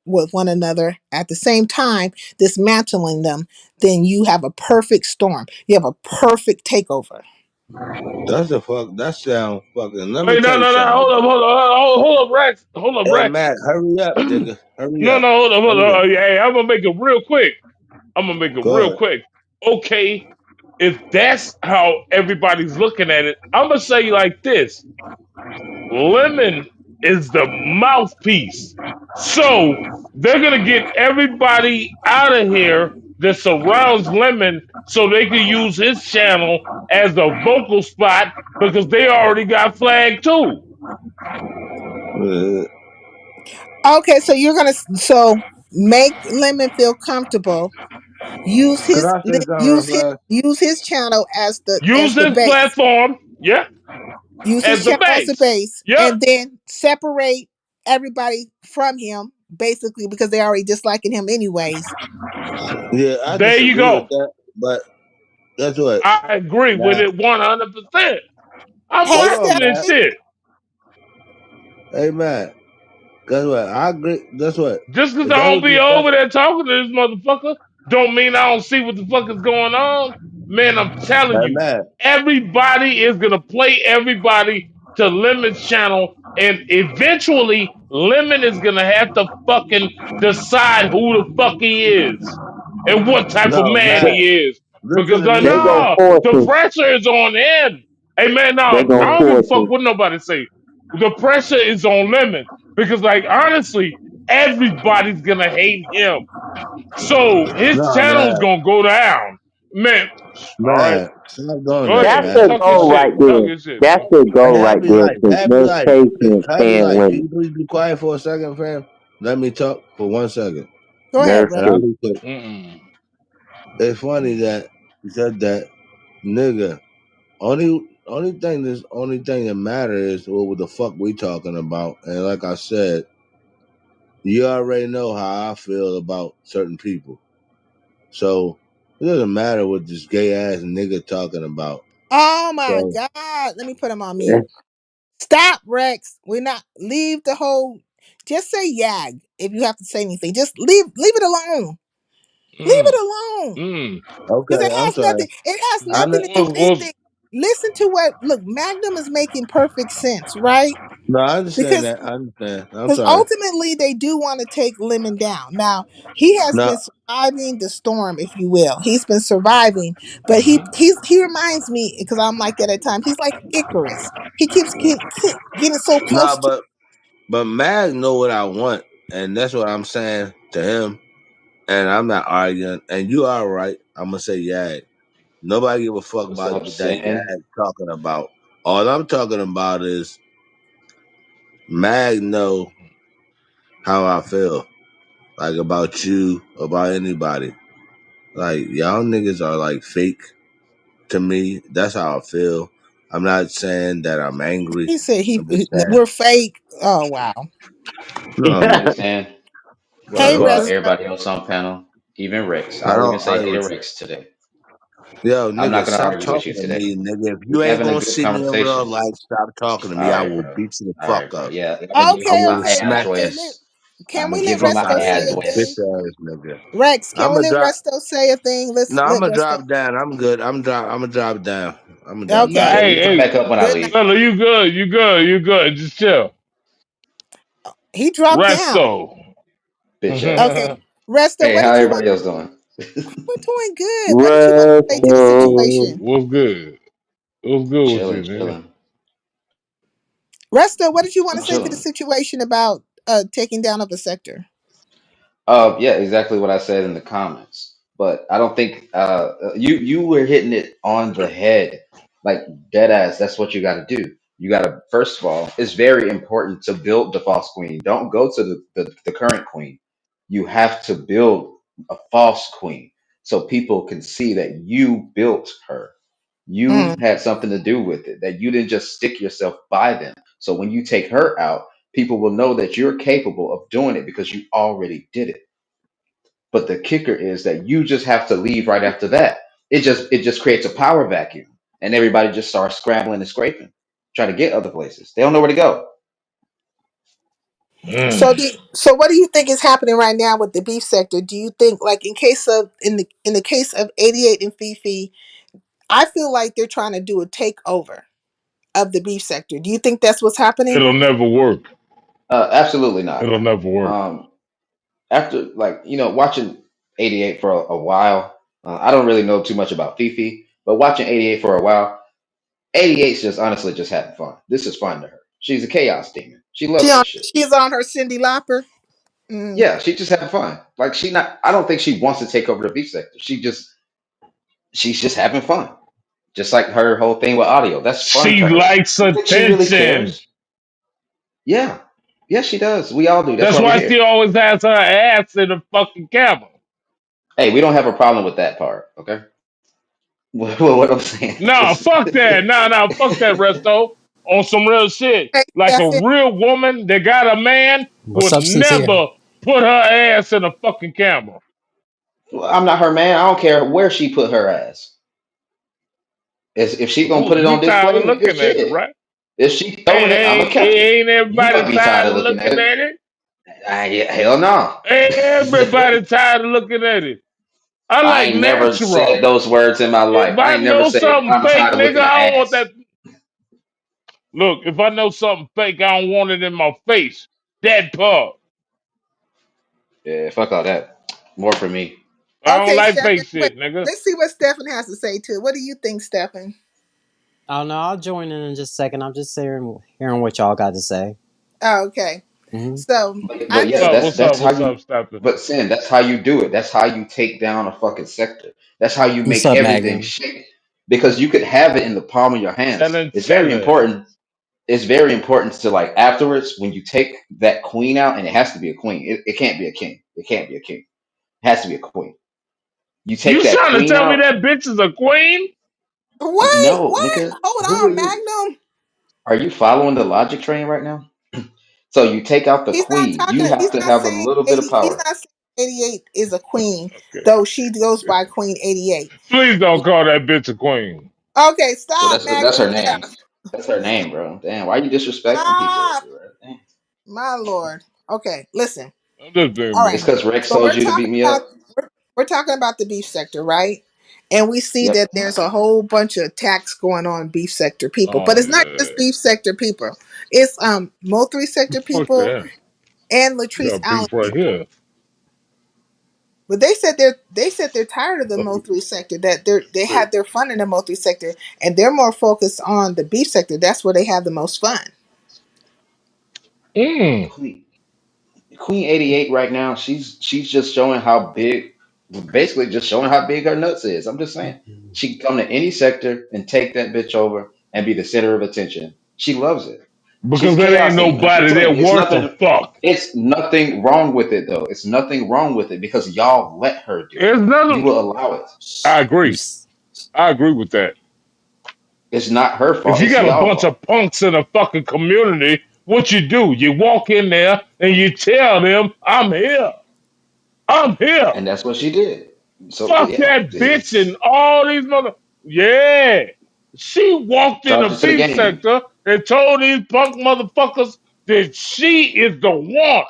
with one another at the same time, dismantling them, then you have a perfect storm. You have a perfect takeover. That's the fuck. That sound fucking. Let me Wait, tell no, you no, no. something. Hold up, hold up, hold up, Rex. Hold up, Hey, Rex. Mac, hurry up, no, nigga. Hurry no, up. hold up, hold Hurry up. up. Hey, I'm gonna make it real quick. I'm gonna make it Go real ahead. quick. Okay, if that's how everybody's looking at it, I'm gonna say like this: Lemon is the mouthpiece, so they're gonna get everybody out of here that surrounds Lemon, so they can use his channel as a vocal spot because they already got flagged too. Uh, Okay, so you're gonna make Lemon feel comfortable. Could I say something real fast? Use his channel as Use the this base. platform, yeah, Use his as the channel as the base. base, Yep, and then separate everybody from him, basically because they're already disliking him anyways. Yeah, I there you disagree with go. that, but guess what, I agree with Mac? it 100%. I'm Hey, Hold on, watching Steph. this Mac. shit. Hey, Mac. Guess what? I agree. Guess what? Just because If I that's don't what be you that's over there talking to this motherfucker, don't mean I don't see what the fuck is going on. Man, I'm telling hey, you, Mac. everybody is gonna play everybody to Lemon's channel, and eventually Lemon is gonna have to fucking decide who the fuck he is and what type of No, man Mac. They, he is. Listen Because to me, they gonna Mac. no, force the him. pressure is on him. Hey man, They no, gonna I don't give a force fuck him. what nobody say. The pressure is on Lemon because, like, honestly, everybody's gonna hate him. So his No, channel's Mac. gonna go down. Man, all right. Mac. Stop doing Go that, That's ahead. Mac. the Talk your goal right shit. Talk there. your shit, That's man. the Hey, goal right happy there. life. To Happy just life. patience Happy and life. Can wait. you please be quiet for a second, fam? Let me talk for 1 second. Go ahead, Nurse Rex. And I'll case. be quick. Mm-mm. It's funny that you said that, nigga. Only thing that matters is what the fuck we talking about. And like I said, you already know how I feel about certain people. So it doesn't matter what this gay ass nigga talking about. Oh my So God! Let me put him on mute. Stop, Rex. We're not leave the whole. Just say yag if you have to say anything. Just leave it alone. Leave Mm. it alone. Mm. Because okay, I'm sorry. it has I nothing know, to do with Was anything. Listen to what look, Magnum is making perfect sense, right? no, I understand Because that. I understand. I'm because sorry. ultimately they do want to take Lemon down. Now he has No, been surviving the storm, if you will. He's been surviving, but he reminds me because I'm like that at times. He's like Icarus. He keeps getting so close no, to. but Mag know what I want, and that's what I'm saying to him. And I'm not arguing. And you are right. I'm gonna say Yag. Nobody give a fuck What's about up, what that Sin? Yag talking about. All I'm talking about is Mag know how I feel. Like about you, about anybody. Like y'all niggas are like fake to me. That's how I feel. I'm not saying that I'm angry. He said I'm just saying we're fake. Oh wow. no, I'm Hey, not. Sin. What Hey up, What? Resto. everybody else on panel? Even Rex. I I'll even don't say argue hey to with you. Rex today. Yo, I'm nigga, not going to stop argue with you talking to today. me, nigga. If you We ain't having a gonna good see me in real conversation. life, stop talking to All me. I right, will bro. beat you the All right, fuck bro. up. Yeah, I'm going to give I you Okay, my will okay. smack address. Can I'm going we to let give you fuck my Resto out of say here, a bitch thing? address. ass nigga. Rex, can I'm we gonna let drop. Resto say a thing? No, I'm Let gonna Resto. drop down. I'm good. I'm gonna drop down. I'm gonna drop no, Okay. down. Yeah, you come hey, back up when I Good night. leave. fella, you good, you good, you good. Just chill. He dropped down. Resto. Bitch ass. Okay. Resto, Hey, what how did you want? everybody else doing? We're doing good. What did you want to say to the Russell. situation? What's good? What's good with you, Chilling, nigga? chilling. Resto, what did you want to I'm say to the chilling. situation about taking down of a sector? Yeah, exactly what I said in the comments. But I don't think you were hitting it on the head, like dead ass. That's what you got to do. You got to first of all, it's very important to build the false queen. Don't go to the current queen. You have to build a false queen so people can see that you built her. You Mm. had something to do with it. That you didn't just stick yourself by them. So when you take her out, people will know that you're capable of doing it because you already did it. But the kicker is that you just have to leave right after that. It just creates a power vacuum, and everybody just starts scrambling and scraping, trying to get other places. They don't know where to go. So, Mm. so what do you think is happening right now with the beef sector? Do you think, like in the case of 88 and Fifi, I feel like they're trying to do a takeover of the beef sector. Do you think that's what's happening? It'll never work. Absolutely not. It'll never work. Um, After watching 88 for a while, I don't really know too much about Fifi, but watching 88 for a while, 88's just honestly just having fun. This is fun to her. She's a chaos demon. She loves this shit. She's on her Cindy Lauper. Mm. Yeah, she just having fun. Like she not. I don't think she wants to take over the beef sector. She's just having fun. Just like her whole thing with audio. That's fun She to her. likes I don't think she really attention. cares. Yeah. Yes, she does. We all do. That's That's why we're why she here. always has her ass in the fucking camera. Hey, we don't have a problem with that part. Okay. What I'm saying Nah, is, fuck that. Nah, fuck that, Resto. On some real shit. Hey, Like a Stefan. real woman that got a man What's would up, sincere? never put her ass in a fucking camera. well, I'm not her man. I don't care where she put her ass. If she gonna Ooh, put it you on tired display, of nigga, looking at it, shit. right? If she throwing it, I'ma catch it. Ain't You everybody might be tired tired of of looking at looking it. at it? Ah, yeah, hell no. Everybody tired of looking at it. I I like ain't never said natural. those words in my If life. I I ain't never know said something I'm fake, tired of nigga, looking at I don't want ass. that. Look, if I know something fake, I don't want it in my face. That part. Yeah, fuck all that. More for me. I don't Okay, like Stefan. fake Wait, shit, nigga. let's see what Stefan has to say too. What do you think, Stefan? Oh no, I'll join in just a second. I'm just hearing what y'all got to say. Oh, okay. Hmm. So I But What's yeah, think up? that's What's up? that's how What's you. up, Stephen? But sin, that's how you do it. That's how you take down a fucking sector. That's how you What's make up, everything Magnum? shake. Because you could have it in the palm of your hands. Chillin', It's very chillin'. important. It's very important to like afterwards when you take that queen out, and it has to be a queen. It can't be a king. It can't be a king. It has to be a queen. You take You that trying to queen tell me out. that bitch is a queen? wait, No, what? nigga. Hold Who are on, you? Magnum. Are you following the logic train right now? So you take out the He's not queen. You talking. have He's to not have a saying little bit of 80. He's power. not saying 88 is a queen, Okay. though she goes by Queen 88. Please don't call that bitch a queen. Okay, Well, stop, that's Magnum. her name. That's her name, bro. Damn, why you disrespecting people Stop, over here, bro? Damn. my lord. Okay, listen. I'm just being All right. Just messy. because Rex So told you to beat me up? we're talking about the beef sector, right? And we see Yep. that there's a whole bunch of attacks going on beef sector people, but Oh it's not just man. beef sector people. It's Mo3 sector Fuck people that. and We Latrice got Allen beef right people. here. But they said they're tired of the Mo3 sector. That they But had their fun in the Mo3 sector, and they're more focused on the beef sector. That's where they have the most fun. Mm. Queen, Queen 88 right now, she's just showing how big, basically just showing how big her nuts is. I'm just saying. She can come to any sector and take that bitch over and be the center of attention. She loves it. She's Because a that ain't chaos demon. I'm nobody telling that you, it's worth a nothing. fuck. It's nothing wrong with it though. It's nothing wrong with it because y'all let her do it. It's You nothing. will allow it. I You, agree. I agree with that. It's not her If fault. you It's got a y'all bunch fault. of punks in a fucking community, what you do? You walk in there and you tell them, I'm here. I'm here. And that's what she did. So Fuck yeah, that bitch it's and all these mother. Yeah. She walked in the charges to the beef game. sector and told these punk motherfuckers that she is the one.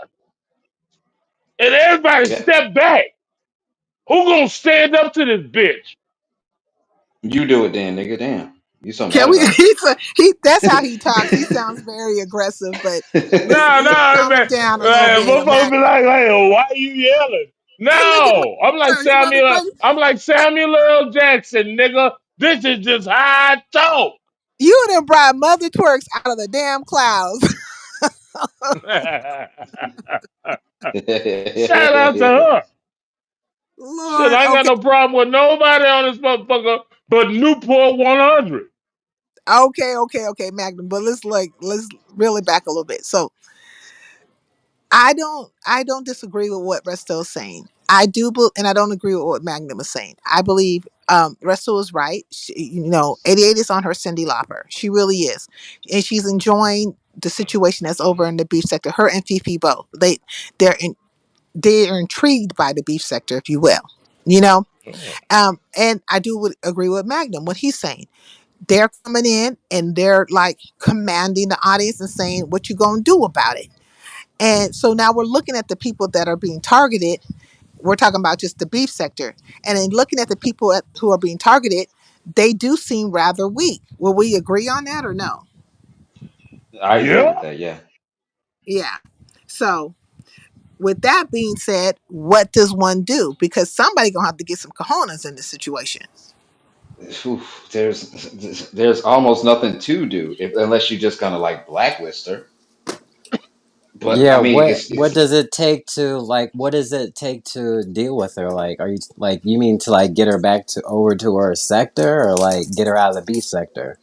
And everybody Yeah, step back. Who gonna stand up to this bitch? you do it then, nigga. Damn, you so Can mad we? about He. That's how he talks. He sounds very aggressive, but Nah, it. let's nah, calm man. it down a little bit, Motherfuckers be Magnum. like, hey, why you yelling? Hey, look at No, I'm like words, Samuel. motherfucker. I'm like Samuel L. Jackson, nigga. This is just how I talk. You done brought Mother Twerks out of the damn clouds. Shout out to her. Shit, Lord. I ain't got Okay. no problem with nobody on this motherfucker but Newport 100. Okay, Magnum. But let's reel it back a little bit. So I don't disagree with what Resto's saying. And I don't agree with what Magnum is saying. I believe Resto is right. 88 is on her Cindy Lauper. She really is, and she's enjoying the situation that's over in the beef sector. Her and Fifi both. They're in, they're intrigued by the beef sector, if you will. You know, and I do agree with Magnum what he's saying. They're coming in and they're like commanding the audience and saying what you gonna do about it. And so now we're looking at the people that are being targeted. We're talking about just the beef sector, and in looking at the people who are being targeted, they do seem rather weak. Will we agree on that or no? I agree with Yeah. that. Yeah. Yeah. So with that being said, what does one do? Because somebody gonna have to get some cojones in this situation. Oof, there's almost nothing to do unless you just kind of like blacklist her. But Yeah, I mean, what it's does it take to like what does it take to deal with her? Like are you like you mean to like get her back to over to her sector or like get her out of the B sector?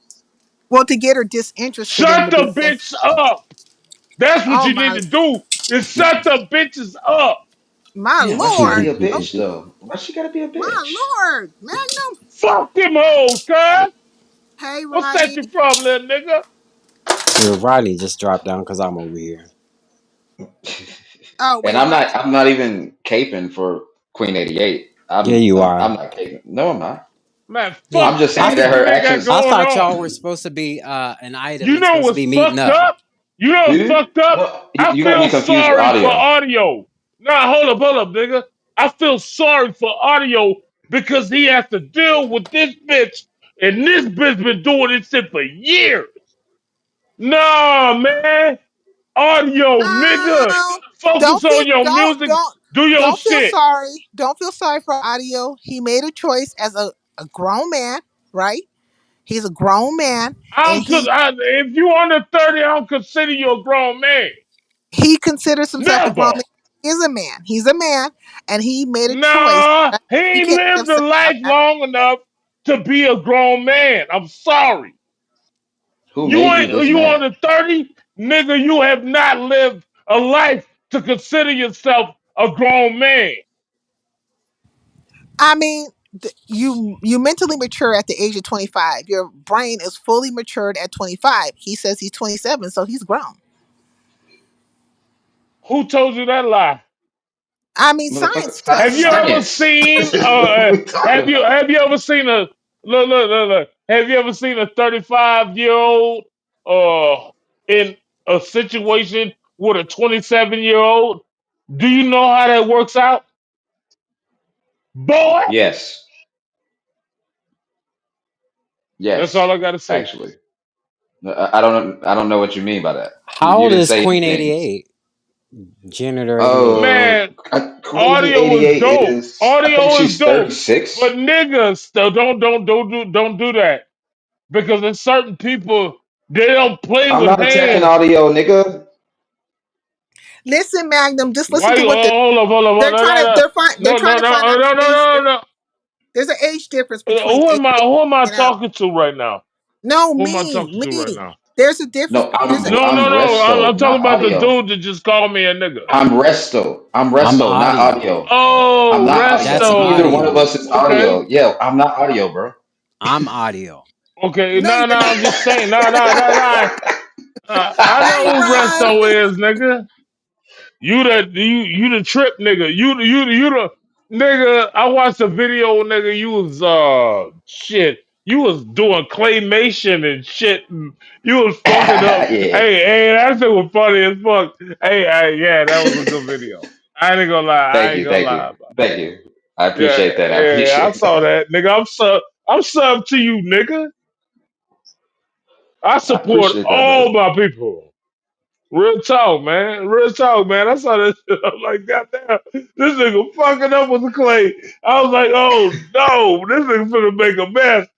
Well, to get her disinterested in Shut the the beef sector. bitch up. That's what Oh you need to my, do. Is shut the bitches up. my yeah. Why she gotta be lord. a Oh, bitch though? Why she gotta be a my bitch? lord, Magnum. Fuck them hoes, cuz. Hey, What's that Rodney. you from, little nigga? Yeah, Riley just dropped down because I'm over here. Oh And wait, Rodney. I'm not even caping for Queen 88. Yeah, you I'm are. not caping. No, I'm not. Man, Yeah, I'm fuck just saying that her everything that actions. I going thought on. y'all were supposed to be an item You and know supposed to what's be meeting fucked up. up? You know what's Who? fucked up? No, I you got me feel confused with sorry for audio. audio. Nah, hold up, nigga. I feel sorry for audio because he has to deal with this bitch, and this bitch been doing this shit for years. Nah, man. Audio, nigga. No, Focus don't feel on your music. Do your don't feel shit. sorry. Don't feel sorry for Audio. He made a choice as a grown man, right? He's a grown man, and If you under 30, I don't consider you a grown man. he considers himself a grown Never. man. He's a man. He's a man, and he made a choice. Nah, he You ain't can't be lived a upset about life that. long enough to be a grown man. I'm sorry. Who You made you ain't this you man? under 30, nigga, you have not lived a life to consider yourself a grown man. I mean, you mentally mature at the age of 25. Your brain is fully matured at 25. He says he's 27, so he's grown. Who told you that lie? I mean, Motherfucker, science tells Have you you that. ever science. seen What are we talking about? have you ever seen a look, have you ever seen a 35-year-old in a situation with a 27-year-old? Do you know how that works out? Boy, Yes, that's all yes, I gotta say. actually. I don't know what you mean by that. How You old didn't is say Queen anything. 88? Janitor 88. Man, Queen audio is 88 dope. is. I think Audio is she's dope. But 36. niggas still don't do that. Because there's certain people they don't play I'm with not attacking hands. audio, nigga. Listen, Magnum, just listen Why to you what hold up. they're trying to they're No, trying no, to find no, out no, no, the age no, difference. no. There's an age difference between 8 Who am I and up. talking to right now? No, Who am I talking to right me. now? There's a difference. No, There's a No, no, I'm no. I'm resto, talking not about the audio. dude that just called me a nigga. I'm I'm resto, not audio. audio. I'm Oh, not audio. That's Neither one of audio. Resto. us is Okay. audio. Yeah, I'm not audio, bro. I'm audio. Okay. no, No, no, you're not. I'm just saying. No, no, no, no. I Hey, know who Rod. Resto is, nigga. You the trip nigga. You the nigga. I watched a video, nigga. You was shit. You was doing claymation and shit. And you was fucking up. Yeah. Hey, that shit was funny as fuck. Yeah, that was a good video. I ain't gonna lie. I Thank ain't you, gonna thank lie you, about that. thank you. I Yeah, appreciate that. I yeah, I appreciate saw that. that, nigga. I'm sub to you, nigga. I I support appreciate that, brother. all my people. Real talk, man. Real talk, man. I saw this shit. I'm like, goddamn, this nigga fucking up with the clay. I was like, oh no, this nigga finna make a mess.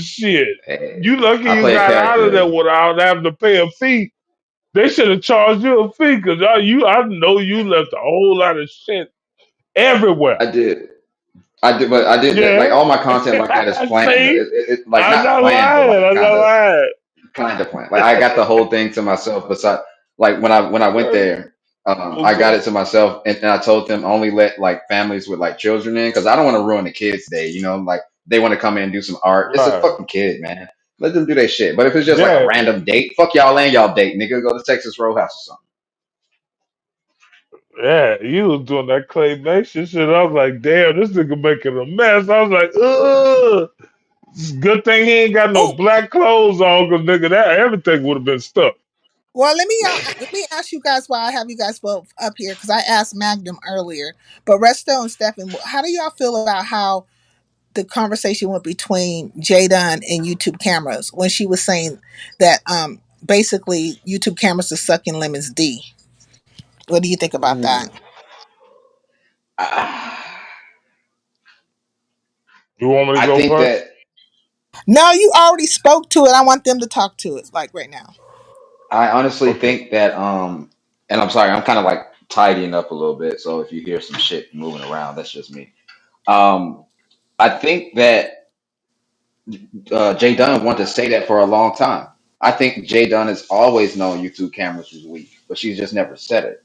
Shit. Hey, You lucky I you play a got out of there character. without having to pay a fee. They should have charged you a fee because I know you left a whole lot of shit everywhere. I did. I did, but I did like Yeah. all my content like that is planned. See? Like I'm not not planned, but lying. like I'm not lying. kind of planned. Like I got the whole thing to myself. Besides, like when I went there, I got Okay. it to myself, and I told them only let like families with like children in because I don't want to ruin the kids' day. You know, like they want to come in and do some art. It's a Right. fucking kid, man. Let them do their shit. But if it's just like a Yeah, random date, fuck y'all and y'all date, nigga. Go to Texas Roadhouse or yeah, you was doing that claymation shit. I was like, damn, this nigga making a mess. I was like, ugh. Good thing he ain't got no Oh, black clothes on, cause nigga, that everything would have been stuck. well, let me ask you guys why I have you guys both up here because I asked Magnum earlier, but Resto and Stefan, how do y'all feel about how the conversation went between Jay Dunn and YouTube cameras when she was saying that basically YouTube cameras are sucking lemons D? What do you think about that? something. I, You want me to I go think first? that No, you already spoke to it. I want them to talk to it, like right now. I honestly Okay. think that and I'm sorry, I'm kind of like tidying up a little bit, so if you hear some shit moving around, that's just me. Um, I think that Jay Dunn wanted to say that for a long time. I think Jay Dunn has always known YouTube cameras was weak, but she's just never said it.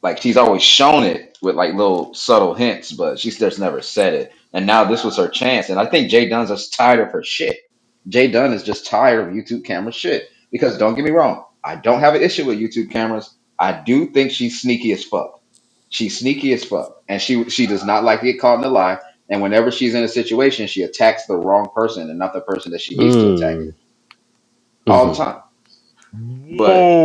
Like she's always shown it with like little subtle hints, but she's just never said it. And now this was her chance. And I think Jay Dunn's just tired of her shit. Jay Dunn is just tired of YouTube camera shit. Because don't get me wrong, I don't have an issue with YouTube cameras. I do think she's sneaky as fuck. She's sneaky as fuck, and she does not like to get caught in a lie. And whenever she's in a situation, she attacks the wrong person and not the person that she needs to attack Mm. all the Mhm. time. But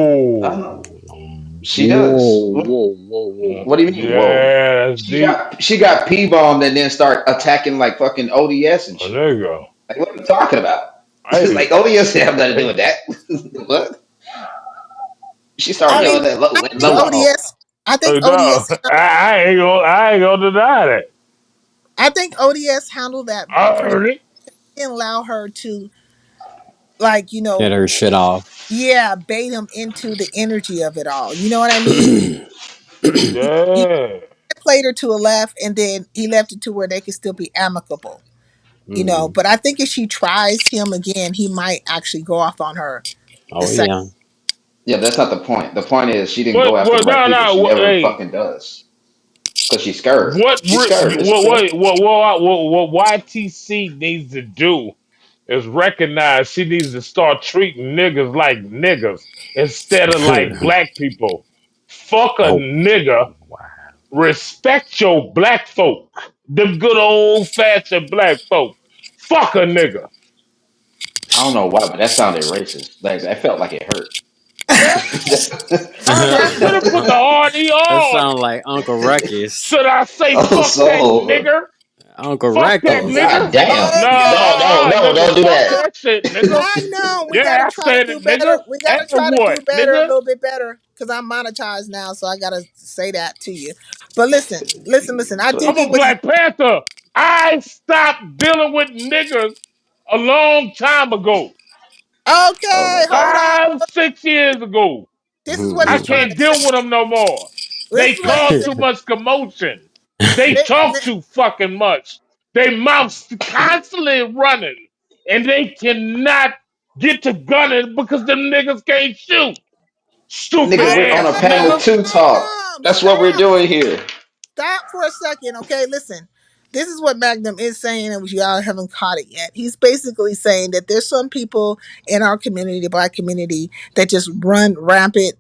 I don't know. Whoa. She does. Whoa, whoa, whoa, whoa. What do you mean? Whoa. Yeah, that's She deep. got P bombed and then start attacking like fucking ODS and Oh, shit. there you go. Like what are you talking about? Hey, Like ODS didn't have nothing to do with hey, that. What? She I started mean, yelling at I think low. no, ODS. I think no, ODS. I ain't gonna deny that. I think ODS handled that I pretty. heard it. Didn't allow her to like Get her shit off. yeah, bait him into the energy of it all. You know what I mean? He Yeah. played her to a left, and then he left it to where they could still be amicable. Mm. But I think if she tries him again, he might actually go off on her the Oh second. yeah. Yeah, that's not the point. The point is she didn't go What? after the What? right No, people. no. She What, never hey, fucking does. Because she's scared. what? She's scared. It's What? okay. Wait. What YTC needs to do is recognize she needs to start treating niggas like niggas instead of like black people. Fuck a Oh nigga. wow. Respect your black folk. Them good old fashioned black folk. Fuck a nigga. I don't know why, but that sounded racist. Like I felt like it hurt. I should have put the RD That on. sounds like Uncle Ruckus. Should I say Oh, fuck that so nigger? Uncle Fuck that oh Ruckus. nigger? god damn! Okay, No, Nah, no, nigga, don't do fuck that. that shit, nigga. Magnum, we gotta Yeah, I try to said do it, better. nigga. We gotta And try to do what, better, a nigga? little bit better, because I'm monetized now, so I gotta say that to you. But listen. I do I'm a get what he. Black Panther. I stopped dealing with niggers a long time ago. Oh Okay, my hold god. on. 5, 6 years ago. This is what I he's trying can't to say. deal with them no more. This They is what he's cause saying. too much commotion. They Li- talk li- too fucking much. They mouths constantly running, and they cannot get to gunning because them niggas can't shoot. Stupid Nigga, we're on a ass panel niggas. two talk. Magnum, That's what we're stop. doing here. Stop for a second, okay? Listen, this is what Magnum is saying, and y'all haven't caught it yet. He's basically saying that there's some people in our community, the black community, that just run rampant.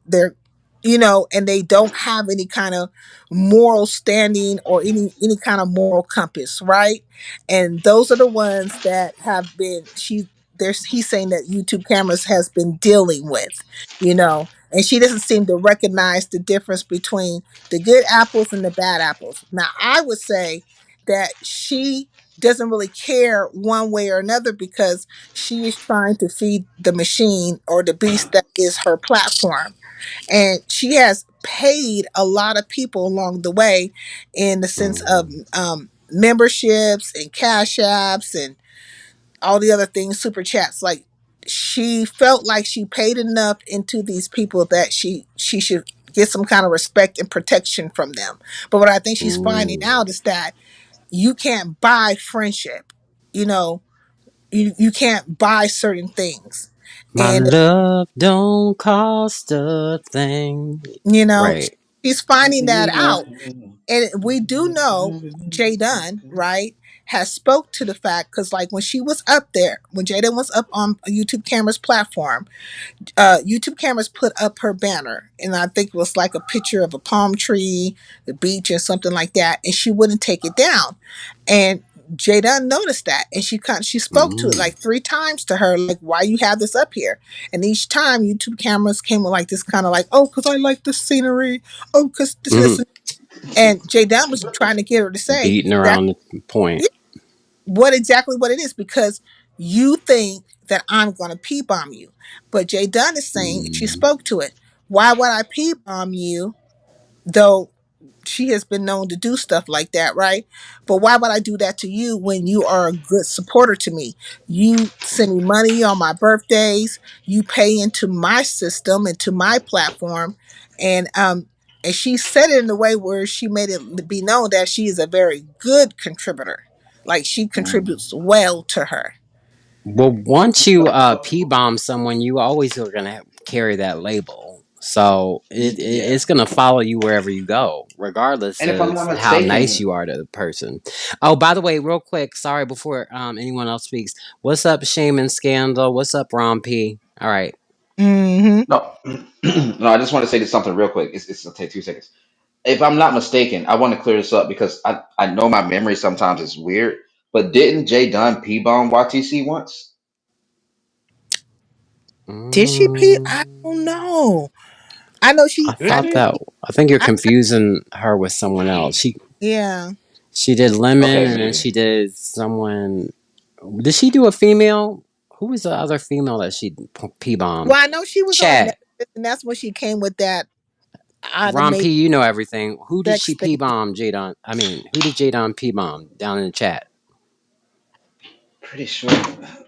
And they don't have any kind of moral standing or any kind of moral compass, right? And those are the ones that have been there's he's saying that YouTube cameras has been dealing with, and she doesn't seem to recognize the difference between the good apples and the bad apples. Now, I would say that she doesn't really care one way or another because she is trying to feed the machine or the beast that is her platform. And she has paid a lot of people along the way in the sense of memberships and cash apps and all the other things, super chats. Like she felt like she paid enough into these people that she should get some kind of respect and protection from them. But what I think she's finding Mm. out is that you can't buy friendship. You know, you can't buy certain things. My And love don't cost a thing. you know, Right. she's finding that out. And we do know Jay Dunn, right? has spoke to the fact, because like when she was up there, when Jada was up on YouTube Camera's platform, YouTube Cameras put up her banner, and I think it was like a picture of a palm tree, the beach, or something like that, and she wouldn't take it down. And Jada noticed that, and she spoke to it Mm. like 3 times to her, like, "Why you have this up here?" And each time, YouTube Cameras came with like this kind of like, "Oh, because I like the scenery. Oh, because this." Mhm. And Jada was trying to get her to say Beating that around the point. what exactly what it is, because you think that I'm going to pee bomb you. But Jay Dunn is saying, she Mm. spoke to it. Why would I pee bomb you, though she has been known to do stuff like that, right? But why would I do that to you when you are a good supporter to me? You send me money on my birthdays, you pay into my system, into my platform, and she said it in a way where she made it be known that she is a very good contributor. Like she contributes well to her. Well, once you p bomb someone, you always are gonna carry that label. So Yeah. it's gonna follow you wherever you go, regardless And if I'm of not how nice mistaken, you are to the person. Oh, by the way, real quick, sorry before anyone else speaks. What's up, Shaman Scandal? What's up, Rom P? All right. Mm-hmm. no, no, I just want to say this something real quick. It'll take 2 seconds. If I'm not mistaken, I want to clear this up because I know my memory sometimes is weird. But didn't Jay Dunn P-bomb YTC once? Did she pee? I don't Mm, know. I know I she. Did I thought she? that. I think you're I confusing her with someone else. yeah. She did Lemon, Okay, and then Yeah. she did someone. Did she do a female? Who was the other female that she p bombed? Well, I know she was on Chat. Netflix, and that's when she came with that Ron automated P, you know everything. Who did sex she thing. p bomb? Jadon. I mean, who did Jadon p bomb down in the chat? pretty sure.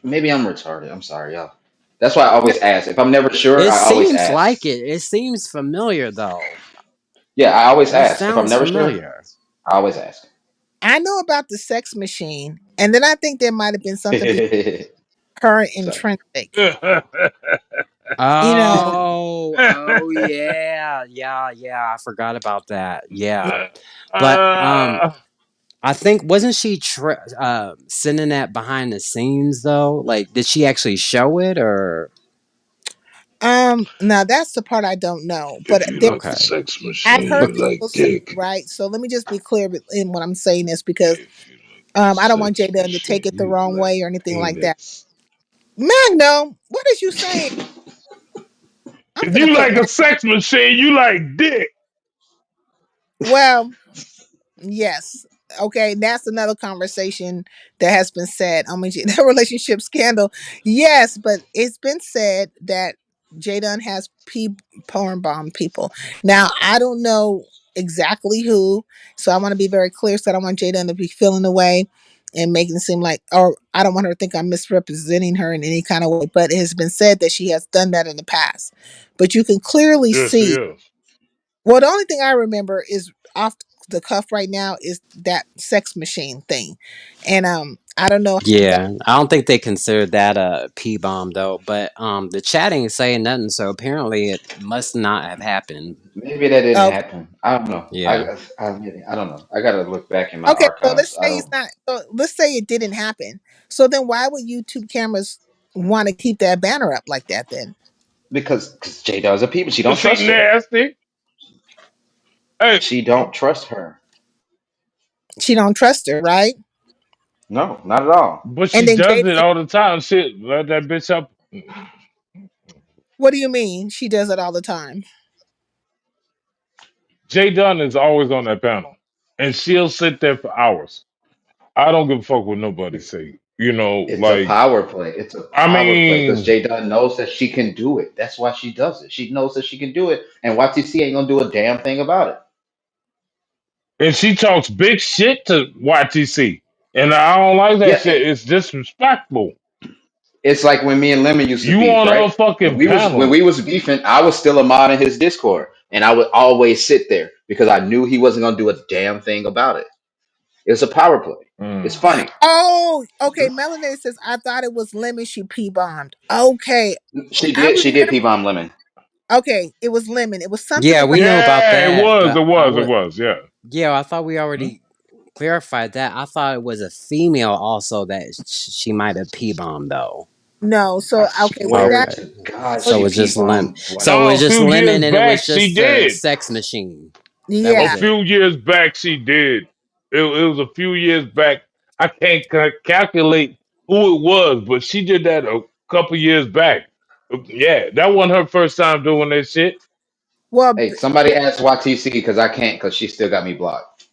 Maybe I'm retarded. I'm sorry, y'all. That's why I always ask. If I'm never sure, It I always seems ask. like it. It seems familiar though. Yeah, I always It ask. If I'm sounds never sure, familiar. I always ask. I know about the sex machine, and then I think there might have been something between her and Sorry. Intrinsic. You know, Oh, oh yeah, yeah, yeah. I forgot about that. Yeah, but uh, I think wasn't she sending that behind the scenes though? Like, did she actually show it or? now that's the part I don't know, but if you there, like the Okay, sex I've machine, heard but you like people say, dick. right. So let me just be clear in what I'm saying is because If you like the I don't want sex Jada to take machine, it the you wrong like way or anything like that. penis. Magnum, what is you saying? I'm If gonna you put like a Magnum. sex machine, you like dick. Well, yes. Okay, that's another conversation that has been said. I mean, the relationship scandal. Yes, but it's been said that Jadon has porn bomb people. Now, I don't know exactly who, so I want to be very clear. So I don't want Jadon to be feeling away and making it seem like, or I don't want her to think I'm misrepresenting her in any kind of way. But it has been said that she has done that in the past. But you can clearly Yes, she see, is. well, the only thing I remember is off the cuff right now is that sex machine thing, and I don't know how that. yeah, I don't think they considered that a p bomb though. But the chat ain't saying nothing, so apparently it must not have happened. Maybe that didn't Okay, happen. I don't know. Yeah, I don't know. I gotta look back in my okay. So archives. let's I say it's don't not. So let's say it didn't happen. So then, why would YouTube cameras want to keep that banner up like that? Then because J Daw's a people. She don't Cause she trust her. nasty. Hey, She don't trust her. she don't trust her, right? No, not at all. but And she then does Jada, it all the time. Shit, let that bitch up. what do you mean? She does it all the time. Jay Dunn is always on that panel, and she'll sit there for hours. I don't give a fuck what nobody say. You know, It's a like power play. It's a I power play because mean, J Dunn knows that she can do it. That's why she does it. She knows that she can do it, and YTC ain't gonna do a damn thing about it. and she talks big shit to YTC, and I don't like that Yeah, shit. It's disrespectful. it's like when me and Lemon used to You beef, on right? her fucking When panel, we was beefing, I was still a mod in his Discord, and I would always sit there because I knew he wasn't gonna do a damn thing about it. It's a power play. It's mm. funny. Oh, okay. Melanie says I thought it was lemon. She pee bombed. Okay, I She did P remember. bomb Lemon. Okay, it was lemon. It was something yeah, about. we know about Yeah, it that. was, But it was, it was. Yeah. yeah, I thought we already clarify that. I thought it was a female also that she might have pee bombed though. No, I so okay, what swear that Okay. to God, what So it she was P just bombed White so it No, was a just TC. few lemon years and it back was she just a did. sex machine. That A was yeah. it. few years back she did. It was a few years back. I can't calculate who it was, but she did that a couple years back. Yeah, that wasn't her first time doing that shit. Well, Hey, somebody asked YTC because I can't because she still got me blocked.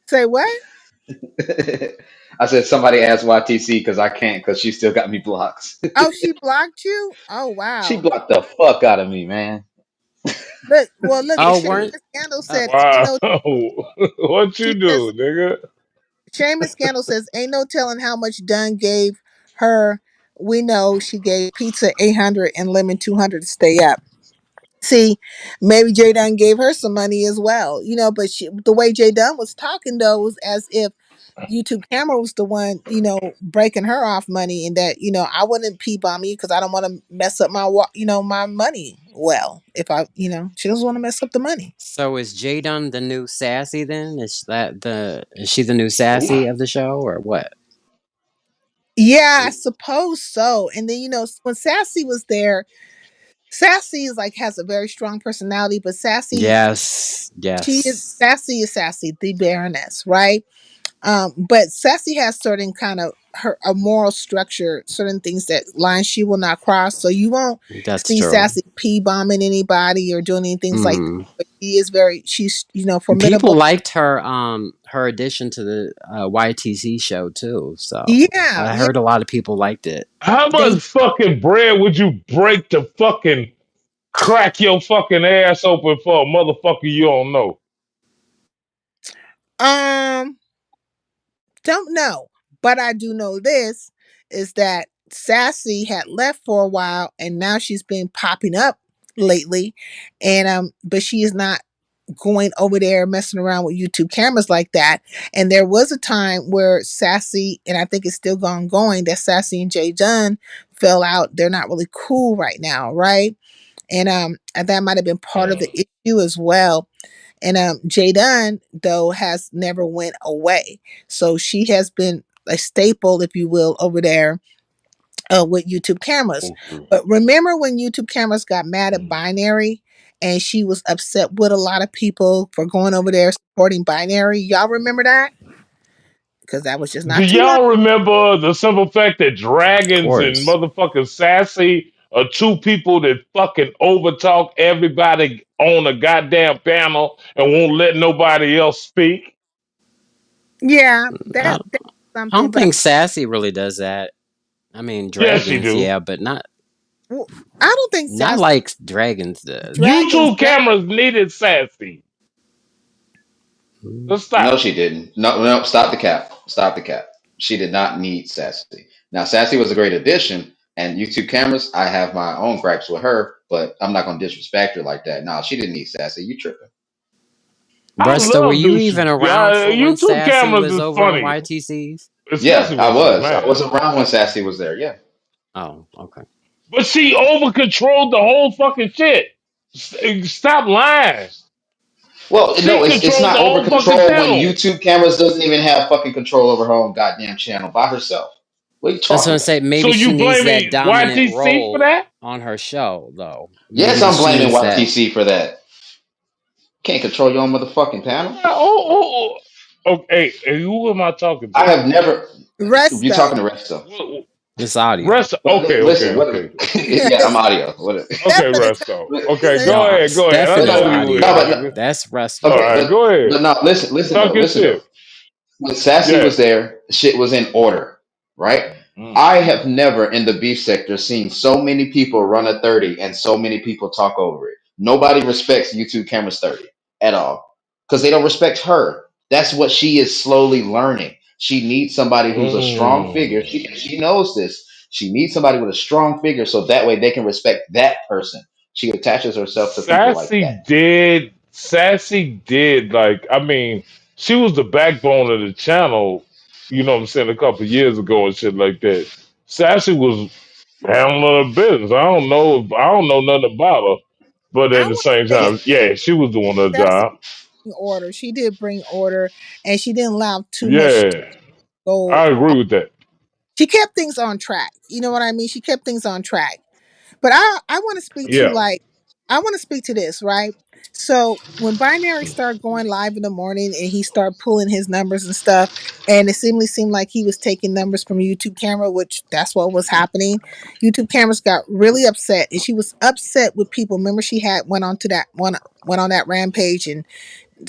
say what? I said somebody asked YTC because I can't because she still got me blocked. Oh, she blocked you? Oh She wow. blocked the fuck out of me, man. Look, well, look. Oh, Seamus weren't Scandal uh, said, "Ain't Wow, no." what you She says, do, nigga? Seamus Scandal says, "Ain't no telling how much Dunn gave her. We know she gave pizza 800 and lemon 200 to stay up. See, maybe Jay Dunn gave her some money as well, But the way Jay Dunn was talking though was as if YouTube camera was the one, breaking her off money, and that I wouldn't pee bomb you because I don't want to mess up my money. Well, if she doesn't want to mess up the money. so is Jadon the new sassy then? Is she the new Ooh. sassy of the show or what? Yeah, I Ooh. suppose so. And then when Sassy was there, Sassy is like has a very strong personality, but Yes. Yes. Sassy is Sassy, the Baroness, right? But Sassy has certain kind of her a moral structure, certain things that lines she will not cross. So you won't That's see true. Sassy pee bombing anybody or doing any things like that. Hmm. But she's People formidable. liked her addition to the YTC show too. So Yeah, I yeah, heard a lot of people liked it. How they much fucking bread would you break to fucking crack your fucking ass open for a motherfucker you don't know? um don't know, but I do know this is that Sassy had left for a while and now she's been popping up lately, and but she is not going over there messing around with YouTube cameras like that. And there was a time where Sassy, and I think it's still going, that Sassy and Jay Dunn fell out. They're not really cool right now, right? And that might have been part of the issue as well. And Jay Dunn though has never went away, so she has been a staple, if you will, over there with YouTube cameras. Mhm. But remember when YouTube cameras got mad at Binary and she was upset with a lot of people for going over there supporting Binary? Y'all remember that? Because that was just Do not too long. y'all remember the simple fact that Of Dragons and course. motherfucking Sassy are two people that fucking overtalk everybody on a goddamn panel and won't let nobody else speak? Yeah, I, that's I something. don't But think Sassy really does that. I mean, Yes, she dragons, do. yeah, but well, I don't think not Sassy like dragons does. Dragons. YouTube cameras needed Sassy. Mm. So No, stop. she didn't. No, no, stop the cap. Stop the cap. She did not need Sassy. Now, Sassy was a great addition, and YouTube cameras, I have my own gripes with her, but I'm not going to disrespect her like that. No, she didn't need Sassy. You tripping. I Bresto, were love you this. even around Yeah, for when YouTube Sassy cameras was is over on funny, YTCs? Yeah, especially I when she was was. I mad. was around when Sassy was there. Yeah. Oh, okay. But she over controlled the whole fucking shit. Stop lying. Well, She no, it's controlled the not over whole fucking control when channel. YouTube cameras doesn't even have fucking control over her own goddamn channel by herself. What are you That's what talking I'm about? saying. So Maybe she you needs that blaming dominant YTC for role that? on her show, though. Yes, Maybe I'm she blaming needs that. YTC for that. Can't control your own motherfucking panel. Okay. Hey, who am I talking I to? have never. You're talking Resto. to Resto. What, This audio. Rest. But Okay, listen, okay, what? okay, Yeah, I'm audio. What? okay. Definitely Resto. But, Okay, talking. No, go ahead, go ahead. I but Stefan know is no, who you no, is, but audio. no. nigga. That's All Okay, Resto. right, go ahead. but no. Listen Talk though. your Listen though. shit. When Sassy Yeah. was there, shit was in order, right? Mm. I have never in the beef sector seen so many people run a 30 and so many people talk over it. Nobody respects YouTube cameras 30 at all because they don't respect her. That's what she is slowly learning. She needs somebody who's a strong figure. Mm. She knows this. She needs somebody with a strong figure so that way they can respect that person. She attaches herself to people like Sassy that. did. Sassy did. Like, I mean, she was the backbone of the channel. You know what I'm saying? A couple years ago and shit like that. Sassy was handling her business. I don't know nothing about her, but I at the want same to say No, time, yeah, she was doing her Sassy. job. order. She did bring order, and she didn't allow too much to Yeah, go. I agree with that. She kept things on track. You know what I mean? She kept things on track. But I want to speak to, Yeah, like, I want to speak to this, right? So when Binary started going live in the morning and he started pulling his numbers and stuff, and it seemed like he was taking numbers from YouTube camera, which that's what was happening. YouTube cameras got really upset, and she was upset with people. Remember, she had went on that rampage and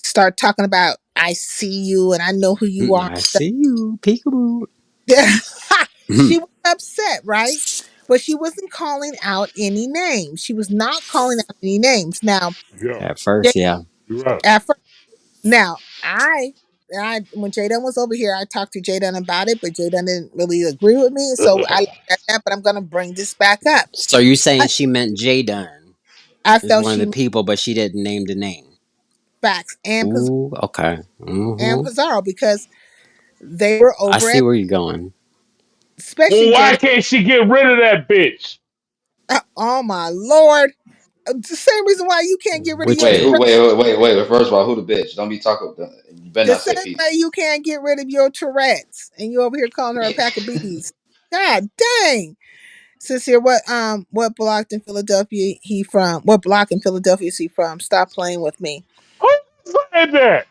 started talking about I see you and I know who you are. I see you, peekaboo. She was upset, right? But she wasn't calling out any names. She was not calling out any names. Now, yeah, At first, J- yeah. you're right. at first, now I when Jaden was over here, I talked to Jaden about it, but Jaden didn't really agree with me, so I left it at that. But I'm gonna bring this back up. So you're saying I, she meant J Dunn I is felt one of she the made people, but she didn't name the name. facts Ooh, okay. And Mm-hmm. Pizarro because they were I over see at, where you're going. especially Well, why Jaden. can't she get rid of that bitch? Oh my lord! The same reason why you can't get rid of Which your Wait, who? Tourette's. bitch? Wait. First of all, who the bitch? Don't be talking. You better The not same say peace. way you can't get rid of your Tourette's, and you over here calling her a pack of bees. God dang! Sincere, what block in Philadelphia he from? What block in Philadelphia is he from? Stop playing with me. Who said that?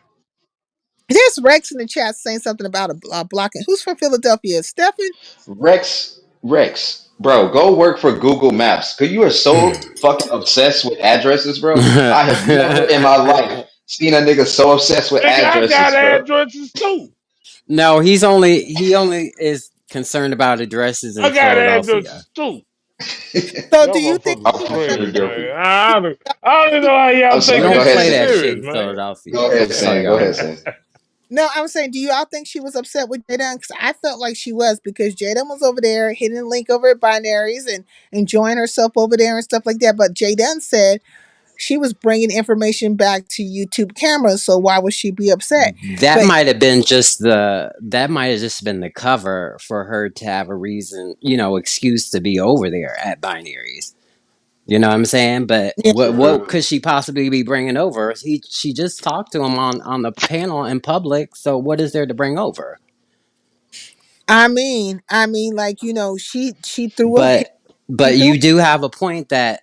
There's Rex in the chat saying something about a block. Who's from Philadelphia? Stephen? Rex, bro, go work for Google Maps. Cause you are so fucking obsessed with addresses, bro. I have never in my life seen a nigga so obsessed with Nigga, I got addresses, bro. addresses too. No, he only is concerned about addresses in I got Philadelphia. addresses too. So do Y'all you think I'm motherfuckers she was fucking crazy, with upset? you. man. I don't know how I'm y'all take We sorry. Go don't this ahead, play shit that Sam. shit serious, in man. Go Philadelphia. ahead, So Sam. Go y'all. ahead, Sam. No, I'm saying, do y'all think she was upset with Jaden? Because I felt like she was because Jaden was over there hitting the link over at Binaries and enjoying herself over there and stuff like that. But Jaden said she was bringing information back to YouTube cameras, so why would she be upset? That But might have been just the that might have just been the cover for her to have a reason, excuse to be over there at Binaries. You know what I'm saying? But yeah, what could she possibly be bringing over? She just talked to him on the panel in public. So what is there to bring over? like she threw a But she but threw. you do have a point that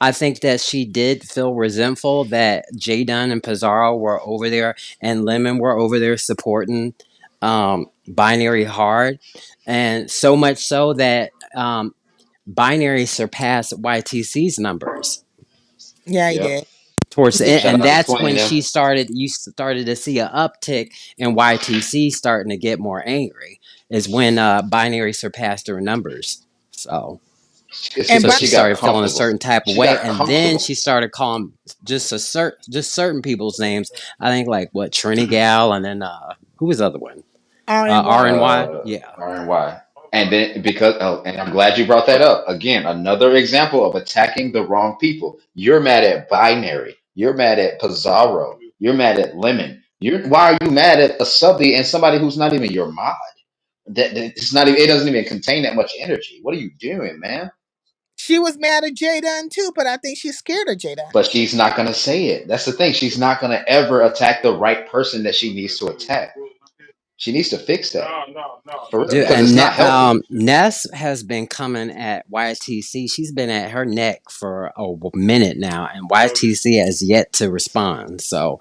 I think that she did feel resentful that Jay Dunn and Pizarro were over there and Lemon were over there supporting Binary hard, and so much so that Binary surpassed YTC's numbers Yeah, he Yep. did. towards He the did. end, Shout and out to that's Twain when them. you started to see an uptick in YTC starting to get more angry. Is when Binary surpassed her numbers. It's And So because by she she got started feeling a comfortable. certain type of She way, got and then comfortable. she started calling just certain people's names. I think like what Trini Gal, and then who was the other one? RNY. RNY. Yeah. R and Y. And then because oh, and I'm glad you brought that up. Again, another example of attacking the wrong people. You're mad at Binary. You're mad at Pizarro. You're mad at Lemon. Why are you mad at a subby and somebody who's not even your mod? It's not even, it doesn't even contain that much energy. What are you doing, man? She was mad at Jaden too, but I think she's scared of Jaden. But she's not gonna say it. That's the thing. She's not gonna ever attack the right person that she needs to attack. She needs to fix that for real Dude, because and it's not healthy. Ness has been coming at YTC. She's been at her neck for a minute now, and YTC has yet to respond. So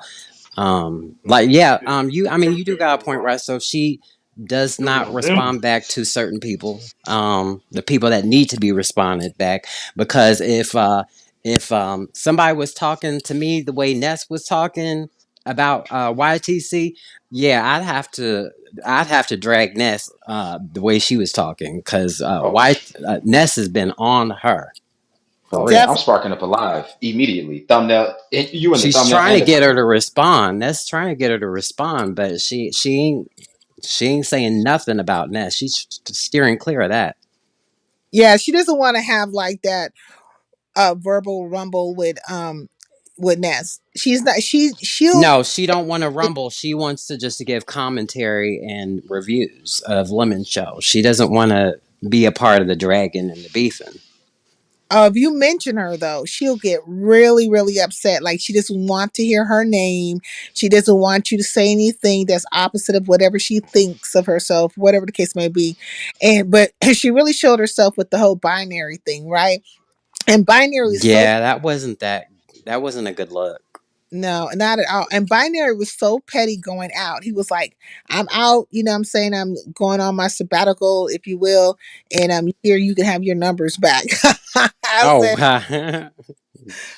like yeah, you do got a point, right? So she does not respond back to certain people, the people that need to be responded back, because if somebody was talking to me the way Ness was talking about YTC, yeah, I'd have to drag Ness the way she was talking, because Oh, Ness has been on her for oh yeah, I'm real. Definitely. sparking up a live immediately. Thumbnail, you in the She's thumbnail trying and to the get her title. to respond. That's trying to get her to respond, but she ain't saying nothing about Ness. She's steering clear of that. Yeah, she doesn't want to have like that verbal rumble with Ness. She's not she'll No, she don't want to rumble. She wants to just give commentary and reviews of Lemon Show. She doesn't want to be a part of the dragon and the beefing. If you mention her though, she'll get really, really upset. Like she doesn't want to hear her name. She doesn't want you to say anything that's opposite of whatever she thinks of herself, whatever the case may be. And but she really showed herself with the whole binary thing, right? And binary is so Yeah, that wasn't a good look. no, not at all. And binary was so petty going out. He was like, I'm out, you know what I'm saying? I'm going on my sabbatical, if you will, and here you can have your numbers back. I Oh, said,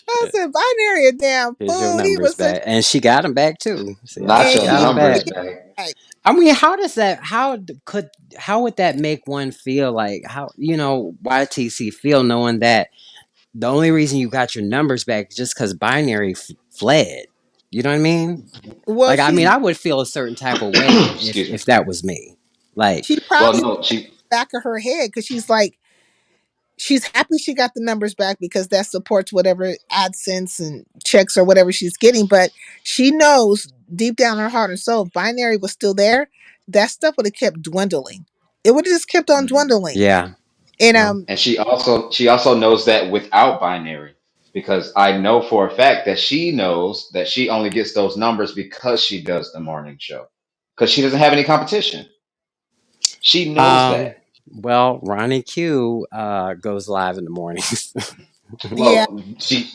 I said, binary a damn here's your fool. He numbers was such back, and she got him back too. See, Not she and your got he him numbers back. back. like, I mean, how does that? How would that make one feel? Like how YTC feel knowing that the only reason you got your numbers back is just because binary fled. You know what I mean? well, Like, I mean, I would feel a certain type of way Excuse me. if that was me. Like, she Well, probably no, she. back of her head because she's like, she's happy she got the numbers back because that supports whatever AdSense and checks or whatever she's getting. But she knows deep down in her heart and soul, if binary was still there, that stuff would have kept dwindling. It would have just kept on Mhm. dwindling. yeah, And well, And she also knows that without binary, because I know for a fact that she knows that she only gets those numbers because she does the morning show, because she doesn't have any competition. She knows um, that. well, Ronnie Q goes live in the mornings yeah, Well, she.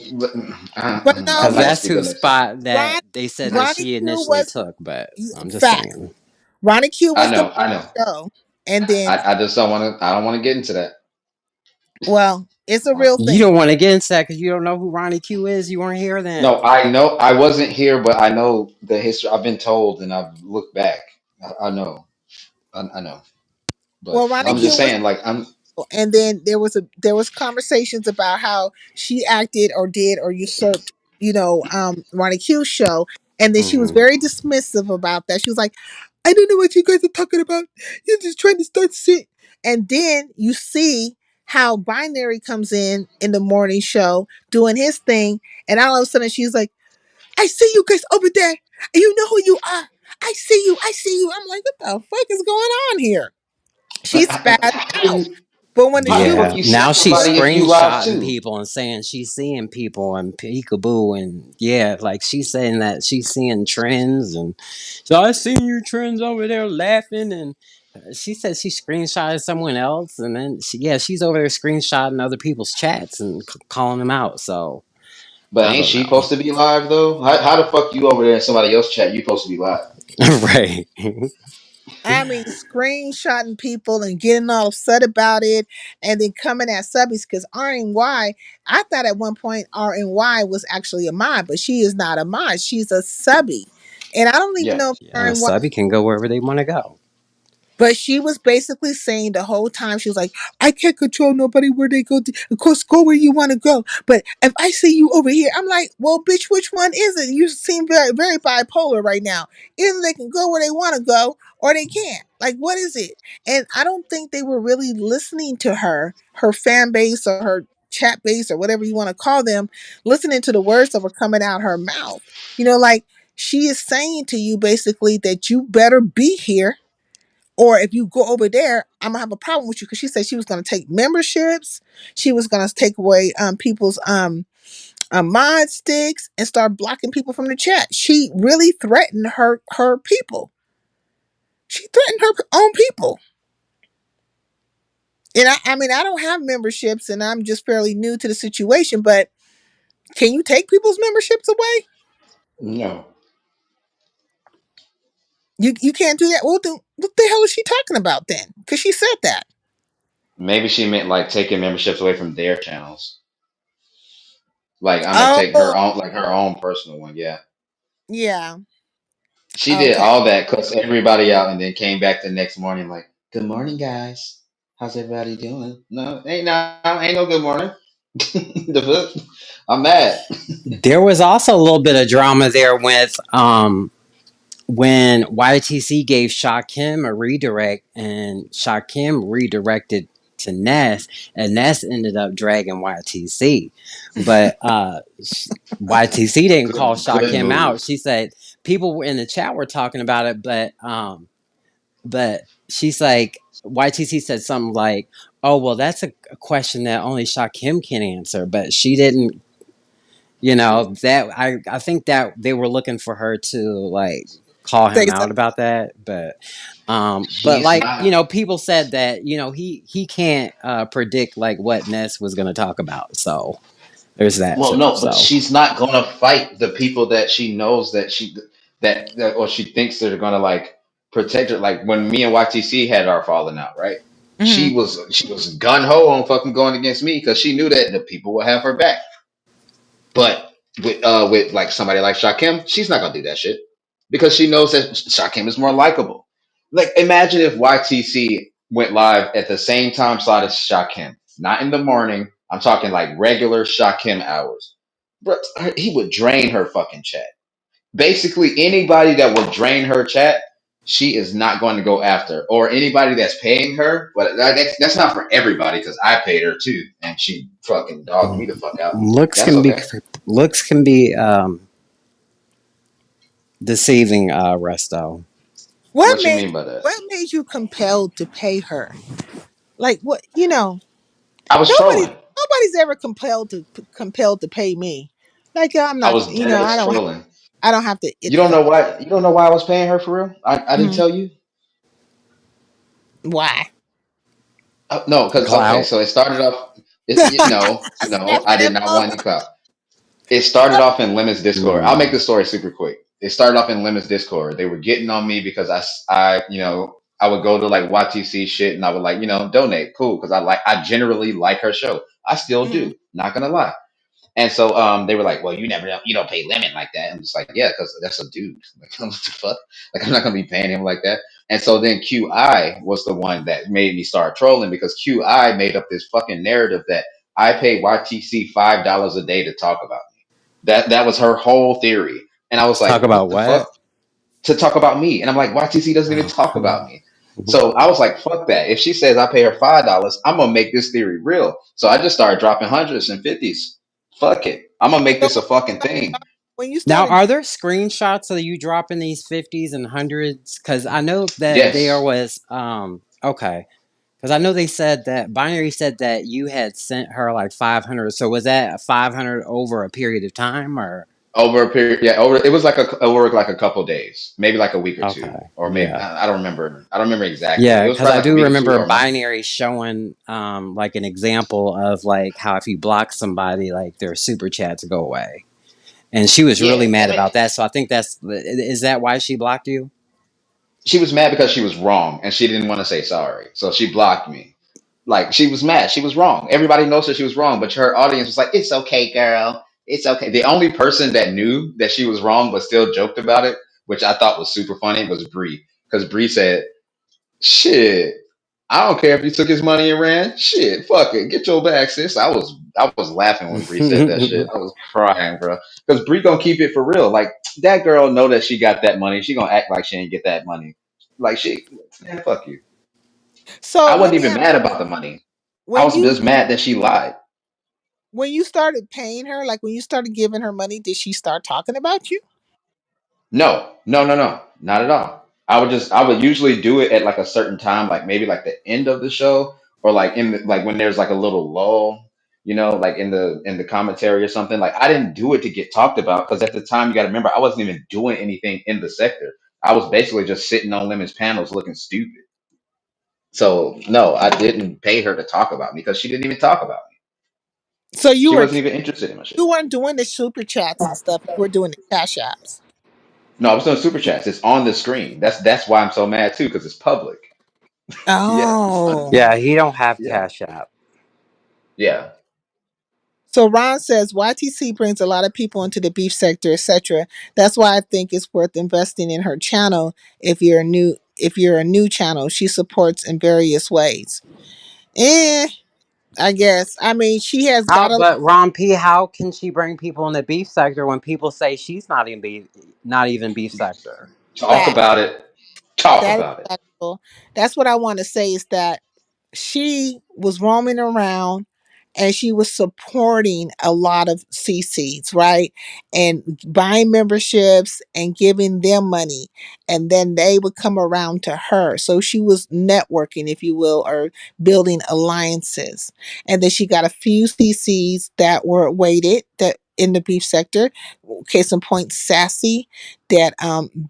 but no, because I might that's speak who on next time. spot Ron that they said that Ronnie she Q initially was took. But I'm just fact. saying, Ronnie Q I was the know. I know. show, and then I just don't want to. I don't want to get into that. well, it's a Uh, real you thing. don't want to get into that because you don't know who Ronnie Q is. You weren't here then. No, I know. I wasn't here, but I know the history. I've been told, and I've looked back. I know. I know. Well, But Ronnie I'm just Q was saying, like, I'm. and then there was conversations about how she acted or did or usurped Ronnie Q's show, and then she was Hmm. very dismissive about that. She was like, I don't know what you guys are talking about, you're just trying to start shit. And then you see how binary comes in the morning show doing his thing, and all of a sudden she's like, I see you guys over there, you know who you are, I see you. I'm like, what the fuck is going on here? She's spazzed How do out. you? But when the How the shoe fuck Yeah. you see Now she's somebody if you live screenshotting too? people and saying she's seeing people and peekaboo and yeah, like she's saying that she's seeing trends and so I seen you trends over there laughing and she said she screenshotted someone else and then she's over there screenshotting other people's chats and calling them out. So But I ain't don't she know. supposed to be live though? How the fuck you over there in somebody else chat? You supposed to be live? Right. I mean, screenshotting people and getting all upset about it, and then coming at subbies because RNY. I thought at one point RNY was actually a mod, but she is not a mod. She's a subby, and I don't even Yeah. know if Yeah, RNY. Subby can go wherever they want to go. But she was basically saying the whole time, she was like, I can't control nobody where they go. Of course, go where you want to go. But if I see you over here, I'm like, well, bitch, which one is it? You seem very, very bipolar right now. Either they can go where they want to go or they can't. Like, what is it? And I don't think they were really listening to her fan base or her chat base or whatever you want to call them, listening to the words that were coming out her mouth. Like she is saying to you basically that you better be here, or if you go over there, I'm gonna have a problem with you, because she said she was gonna take memberships, she was gonna take away people's mod sticks and start blocking people from the chat. She really threatened her people. She threatened her own people. And I mean, I don't have memberships and I'm just fairly new to the situation, but can you take people's memberships away? No. You can't do that. Well, then what the hell is she talking about then? Because she said that. Maybe she meant like taking memberships away from their channels. Like I meant take Oh, her own personal one. Yeah. yeah. She did Okay. all that, cussed everybody out, and then came back the next morning like, "Good morning, guys. How's everybody doing?" No, ain't no good morning. The fuck? I'm mad. There was also a little bit of drama there with when YTC gave Shakim a redirect and Shakim redirected to Ness and Ness ended up dragging YTC. But YTC didn't call Good Shakim move. out. She said people in the chat were talking about it, but she's like YTC said something like, Oh well, that's a question that only Shakim can answer, but she didn't. You know that I think that they were looking for her to like call Say him out something. about that, but He's like not. people said that he can't predict like what Ness was going to talk about, so there's that Well, too. no, but So she's not gonna fight the people that she knows that that or she thinks that are gonna like protect her. Like when me and YTC had our falling out, right? Hmm. She was gun ho on fucking going against me because she knew that the people will have her back. But with like somebody like Shakim, she's not gonna do that shit because she knows that Shakim is more likable. Like imagine if YTC went live at the same time slot as Shakim, not in the morning. I'm talking like regular Shakim hours. But he would drain her fucking chat. Basically, anybody that will drain her chat, she is not going to go after. Or anybody that's paying her, but that's not for everybody because I paid her too, and she fucking dogged me the fuck out. looks That's can be okay. looks can be deceiving, Resto. What What you made mean by that? what made you compelled to pay her? Like what you know? I was Nobody trolling. nobody's ever compelled to pay me. Like I'm I not. was dead ass trolling. I don't have to. You It's don't know why? You don't know why I was paying her for real? I didn't mhm. tell you. Why? No, because okay, Clout. so it started off. No, no, Snatch I for did that not want mother. any clout. It started off in Lemon's Discord. I'll make Mm. the story super quick. It started off in Lemon's Discord. They were getting on me because I would go to like YTC shit and I would like, donate. Cool. Because I generally like her show. I still Mhm. do. Not gonna lie. And so they were like, well, you don't pay Lemon like that. I'm just like, yeah, because that's a dude. Like, what the fuck? Like, I'm not gonna be paying him like that. And so then QI was the one that made me start trolling because QI made up this fucking narrative that I pay YTC $5 a day to talk about me. That was her whole theory. And I was Talk like, about what the what? fuck? To talk about me. And I'm like, YTC doesn't even talk about me. So I was like, fuck that. If she says I pay her $5, I'm gonna make this theory real. So I just started dropping hundreds and fifties. Fuck it. I'm gonna make So this a fucking thing. when you Now, started, are there screenshots of you dropping these fifties and hundreds? Because I know that there Yes. was okay. Because I know they said that Binary said that you had sent her like 500. So was that 500 over a period of time, or Over a period, yeah, over it was like over like a couple days, maybe like a week or two, okay, or maybe yeah, I don't remember. I don't remember exactly. It yeah? was Because probably I like a do week or two remember or a month. Binary showing like an example of like how if you block somebody, like their super chats go away, and she was really Yeah, mad I mean, about that. So I think that's is that why she blocked you? she was mad because she was wrong and she didn't want to say sorry, so she blocked me. Like she was mad. She was wrong. Everybody knows that she was wrong, but her audience was like, "It's okay, girl. It's okay." The only person that knew that she was wrong but still joked about it, which I thought was super funny, was Bree. Because Bree said, "Shit, I don't care if you took his money and ran. Shit, fuck it, get your bag, sis." I was laughing when Bree said that shit. I was crying, bro. Because Bree gonna keep it for real. Like that girl know that she got that money. She gonna act like she ain't get that money. Like man, fuck you. so I let wasn't me even ask mad you about the money. I when was you just mad that she lied. when you started paying her, like when you started giving her money, did she start talking about you? No, no, no, no, not at all. I would usually do it at like a certain time, like maybe like the end of the show, or like like when there's like a little lull, like in the commentary or something. Like I didn't do it to get talked about because at the time you got to remember I wasn't even doing anything in the sector. I was basically just sitting on Lemon's panels looking stupid. So no, I didn't pay her to talk about me because she didn't even talk about me. So She wasn't even interested in my shit. you weren't doing the super chats and stuff. You were doing the cash apps. No, I was doing super chats. It's on the screen. That's why I'm so mad too because it's public. Yeah, Oh. Yeah, he don't have yeah, Cash App. yeah. So Ron says YTC brings a lot of people into the beef sector, etc. That's why I think it's worth investing in her channel if you're a new channel. She supports in various ways. Eh, I guess. I mean, she has How, got a but Ron P, how can she bring people in the beef sector when people say she's not even beef sector? Talk fact. about it. Talk That is about it. factual. That's what I want to say is that she was roaming around and she was supporting a lot of CCs, right? And buying memberships and giving them money. And then they would come around to her. So she was networking, if you will, or building alliances. And then she got a few CCs that were weighted that in the beef sector. Case in point, Sassy, that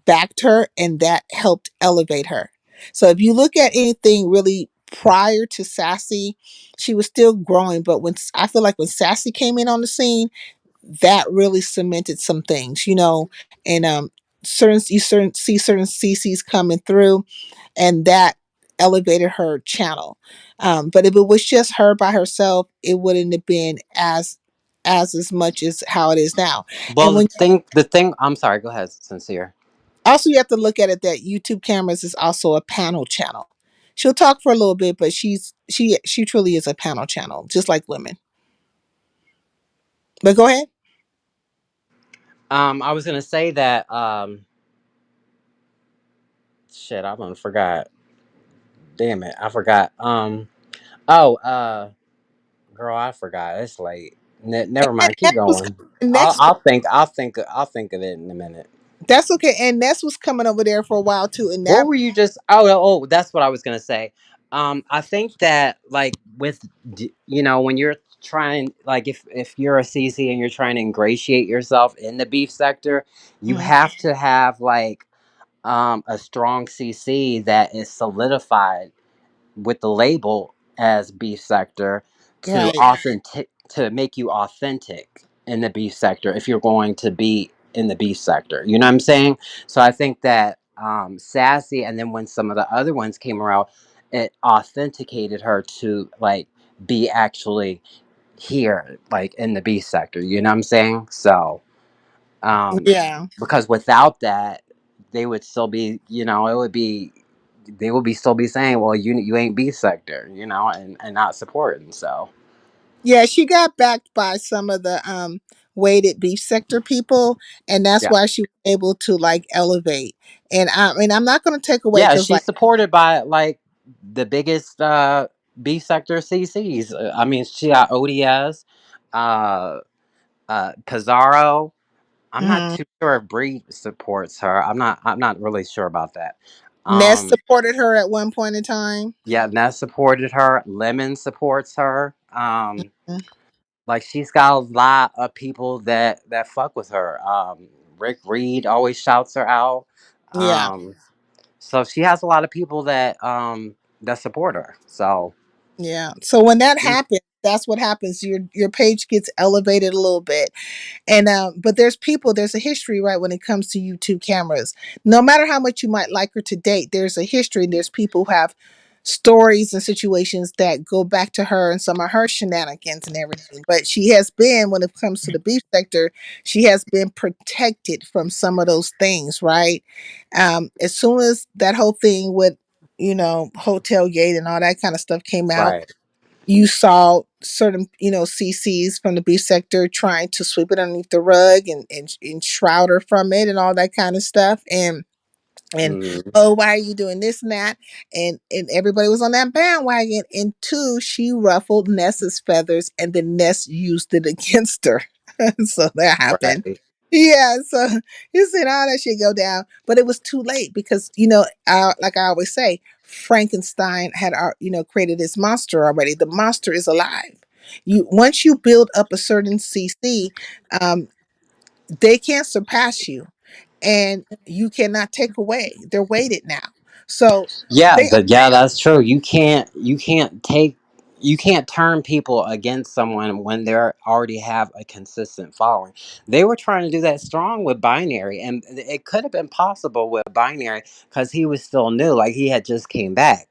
backed her and that helped elevate her. So if you look at anything really prior to Sassy, she was still growing. But when I feel like when Sassy came in on the scene, that really cemented some things, and certain see certain CCs coming through, and that elevated her channel. But if it was just her by herself, it wouldn't have been as much as how it is now. And Well, when the thing. I'm sorry. Go ahead, sincere. also you have to look at it that YouTube Cameras is also a panel channel. She'll talk for a little bit, but she truly is a panel channel, just like women. But go ahead. I was gonna say that. Shit, I gonna forgot. Damn it, I forgot. Oh, girl, I forgot. It's late. Never And mind. Keep that was going. I'll, next. I'll think. I'll think of it in a minute. That's okay. And Ness was coming over there for a while too. And What that, were you just? Oh, that's what I was gonna say. I think that like with when you're trying like if you're a CC and you're trying to ingratiate yourself in the beef sector, you mm, have to have like a strong CC that is solidified with the label as beef sector to right. authentic to make you authentic in the beef sector if you're going to be in the beef sector. You know what I'm saying? So I think that Sassy, and then when some of the other ones came around, it authenticated her to like be actually here, like in the beef sector. You know what I'm saying? So Yeah. because without that, they would still be, it would be, they would be still be saying, well, you ain't B sector, and not supporting. So Yeah, she got backed by some of the weighted beef sector people, and that's yeah, why she was able to like elevate. And I mean, I'm not going to take away yeah, because she's like, supported by like the biggest B sector CCs. I mean, she got ODS, uh, Pizarro. I'm not mhm, too sure if Bree supports her. I'm not really sure about that. Ness Um, supported her at one point in time. yeah, Ness supported her. Lemon supports her. Mhm. Like she's got a lot of people that fuck with her. Rick Reed always shouts her out. Yeah. So she has a lot of people that support her. So Yeah. So when that happens, that's what happens. Your page gets elevated a little bit. And but there's a history, right, when it comes to YouTube cameras. No matter how much you might like her to date, there's a history, and there's people who have stories and situations that go back to her and some of her shenanigans and everything. But she has been, when it comes to the beef sector, she has been protected from some of those things, right? As soon as that whole thing with, Hotel Gate and all that kind of stuff came out, right. you saw certain, CCs from the beef sector trying to sweep it underneath the rug and shroud her from it and all that kind of stuff. And Mm, oh, why are you doing this and that? And everybody was on that bandwagon. And two, she ruffled Nessa's feathers, and then Ness used it against her. So that happened. right. Yeah, so you said all that shit go down, but it was too late because like I always say, Frankenstein had created this monster already. The monster is alive. You once you build up a certain CC, um, they can't surpass you, and you cannot take away. They're weighted now, so Yeah, they. that's true. You can't turn people against someone when they already have a consistent following. They were trying to do that strong with Binary, and it could have been possible with Binary because he was still new, like he had just came back.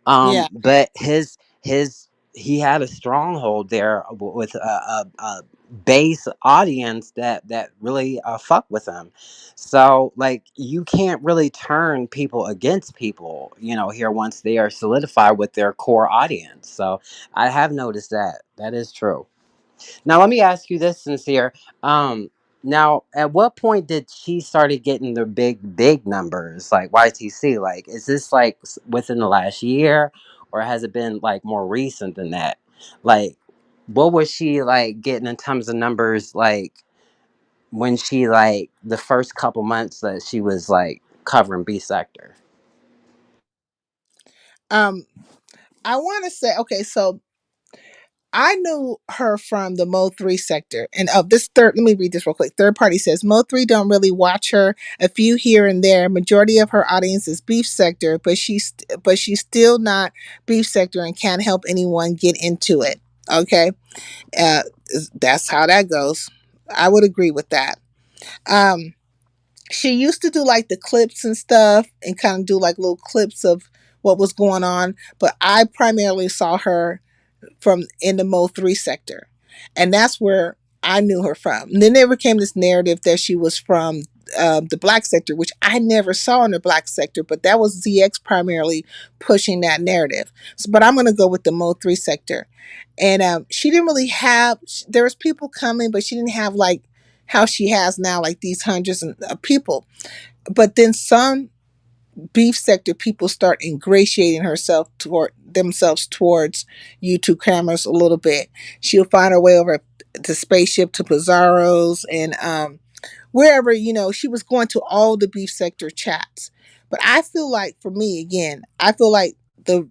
Yeah, But his he had a stronghold there with a base audience that really fuck with him. So, like, you can't really turn people against people, here once they are solidified with their core audience. So, I have noticed that. That is true. Now, let me ask you this, Sincere. Um, now, at what point did she started getting the big numbers, like YTC? Like, is this like within the last year, or has it been like more recent than that? Like, what was she like getting in terms of numbers, like when she like the first couple months that she was like covering B sector? Um, I want to say, okay, so I knew her from the Mo3 sector. And of this third, let me read this real quick. Third party says Mo3 don't really watch her, a few here and there. Majority of her audience is beef sector, but she's still not beef sector and can't help anyone get into it. Okay. Uh, that's how that goes. I would agree with that. Um, she used to do like the clips and stuff and kind of do like little clips of what was going on, but I primarily saw her from in the Mo3 sector. And that's where I knew her from. And then there became this narrative that she was from the black sector, which I never saw in the black sector, but that was ZX primarily pushing that narrative. So, but I'm going to go with the Mo3 sector. And she didn't really have, there was people coming, but she didn't have like how she has now, like these hundreds of people. But then some beef sector people start ingratiating herself toward themselves towards YouTube cameras a little bit. She'll find her way over to Spaceship to Pizarro's and wherever, she was going to all the beef sector chats. But I feel like for me, again, I feel like the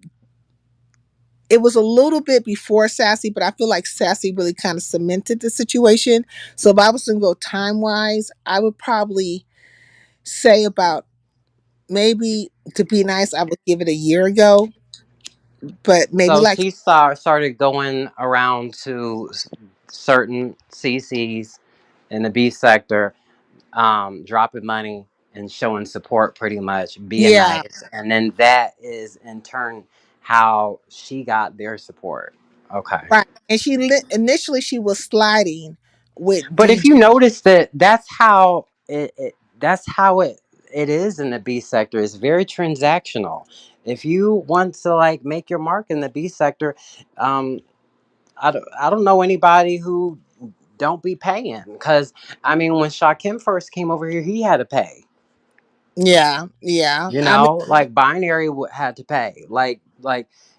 it was a little bit before Sassy, but I feel like Sassy really kind of cemented the situation. So if I was to go time wise, I would probably say about, maybe to be nice, I would give it a year ago, but maybe So like, she started going around to certain CCs in the B sector, dropping money and showing support, pretty much being yeah, nice, and then that is in turn how she got their support. Okay. right. And initially she was sliding with But if DJ. you notice that, that's how it is in the B sector. It's very transactional. If you want to like make your mark in the B sector, um, I don't know anybody who don't be paying, because I mean when Shakim first came over here, he had to pay. Yeah, yeah. You I mean, know, like binary had to pay. Like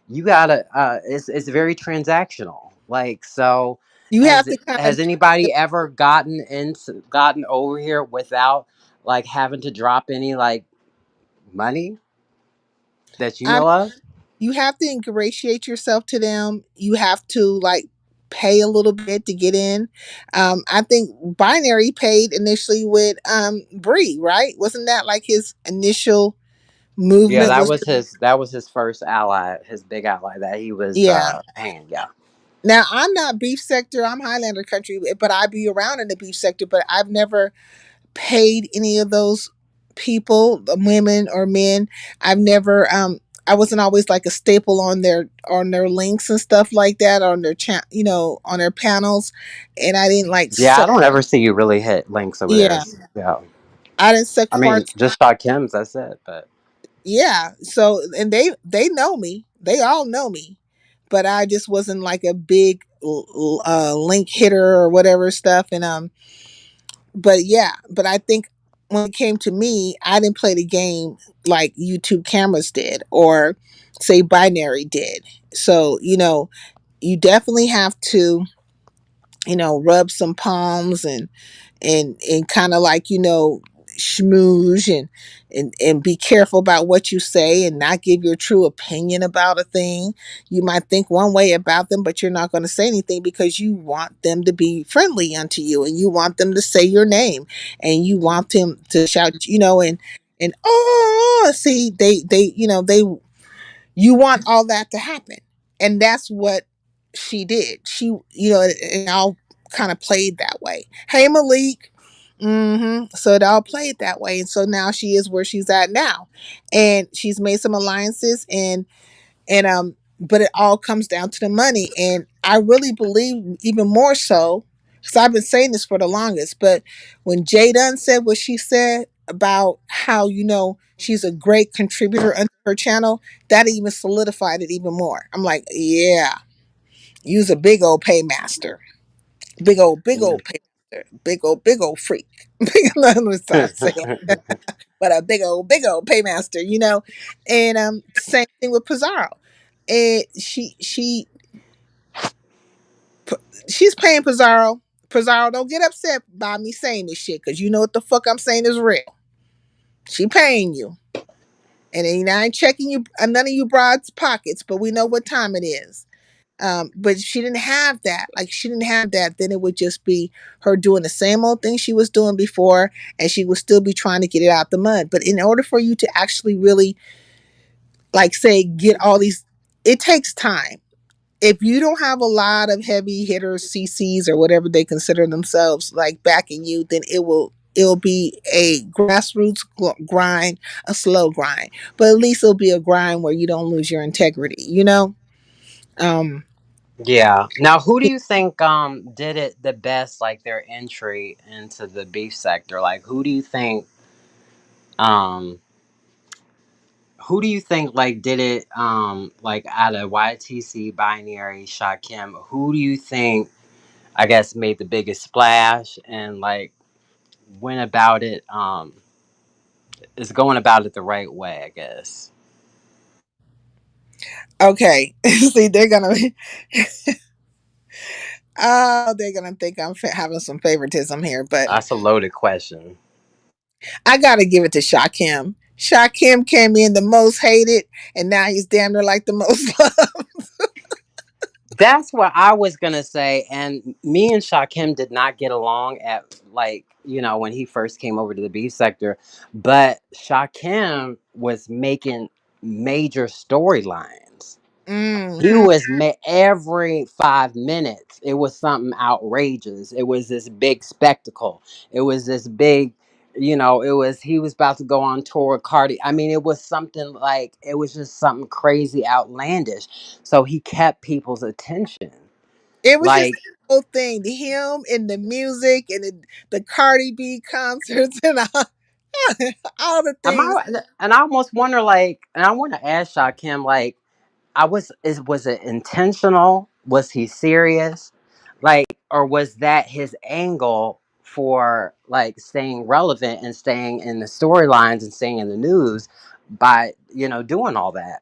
you gotta. It's very transactional. Like so, you have to kind of, has anybody ever gotten over here without like having to drop any like money that you I mean, know of? you have to ingratiate yourself to them. You have to like pay a little bit to get in. I think Binary paid initially with Bree, right? Wasn't that like his initial Yeah, movement was to, that was his first ally, his big ally that he was yeah. paying. Yeah. Now I'm not beef sector, I'm Highlander country, but I be around in the beef sector, but I've never paid any of those people, women or men. I've never I wasn't always like a staple on their links and stuff like that, on their chat, on their panels, and I didn't like Yeah, I suck. don't ever see you really hit links over there. Yeah, Yeah. I didn't suck I mean, farts. just shot Kim's, that's it. But Yeah, so and they know me. They all know me, but I just wasn't like a big link hitter or whatever stuff. And but yeah, but I think when it came to me, I didn't play the game like YouTube cameras did or say Binary did. So, you definitely have to, rub some palms and kind of like, schmooze and be careful about what you say and not give your true opinion about a thing. You might think one way about them, but you're not going to say anything because you want them to be friendly unto you and you want them to say your name and you want them to shout, and oh, see, they you want all that to happen. And that's what she did. She, it all kind of played that way. Hey, Malik. So it all played that way. And so now she is where she's at now. And she's made some alliances and but it all comes down to the money. And I really believe even more so, because I've been saying this for the longest, but when Jay Dunn said what she said about how, she's a great contributor on her channel, that even solidified it even more. I'm like, yeah, you's a big old paymaster. Big old paymaster. Big old freak. Let me stop saying, but a big old paymaster, And same thing with Pizarro. And she She's paying Pizarro. Pizarro, don't get upset by me saying this shit, because you know what the fuck I'm saying is real. She paying you. And then I ain't checking you none of you broads' pockets, but we know what time it is. But she didn't have that. Like she didn't have that, then it would just be her doing the same old thing she was doing before, and she would still be trying to get it out the mud. But in order for you to actually really, like, say, get all these, it takes time. If you don't have a lot of heavy hitters, CCs or whatever they consider themselves, like backing you, then it'll be a grassroots grind, a slow grind. But at least it'll be a grind where you don't lose your integrity, you know? Um Yeah. Now, who do you think did it the best, like their entry into the beef sector? Like, um who do you think like did it like out of YTC, Binary, Shakim? Who do you think, I guess, made the biggest splash and like went about it is going about it the right way, I guess. okay. See, they're gonna oh, they're gonna think I'm having some favoritism here, but That's a loaded question. I gotta give it to Shakim. Shakim came in the most hated, and now he's damn near like the most loved. That's what I was gonna say. And me and Shakim did not get along at like, when he first came over to the B sector. But Shakim was making major storylines. He Mm-hmm. was every 5 minutes. It was something outrageous. It was this big spectacle. It was this big, it was he was about to go on tour with Cardi. I mean, it was something like it was just something crazy, outlandish. So he kept people's attention. It was just Like, the whole thing, the him and the music and the Cardi B concerts and all the am things. I? And I almost wonder, like, and I want to ask Shakim, like, was it intentional? Was he serious? Like, or was that his angle for like staying relevant and staying in the storylines and staying in the news by, doing all that?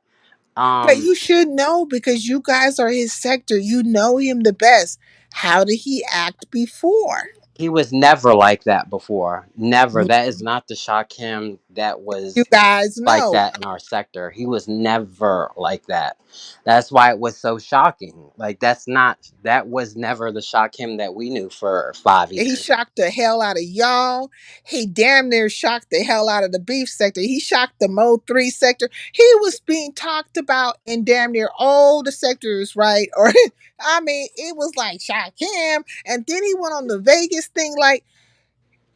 But Um you should know because you guys are his sector. You know him the best. How did he act before? he was never like that before. Never. That is not the Shakim that You was guys like know. that in our sector. He was never like that. That's why it was so shocking. Like that was never the Shakim that we knew for five And he years. shocked the hell out of y'all. He damn near shocked the hell out of the beef sector. He shocked the Mo 3 sector. He was being talked about in damn near all the sectors, right? Or, I mean, it was like shock him. And then he went on the Vegas thing, like,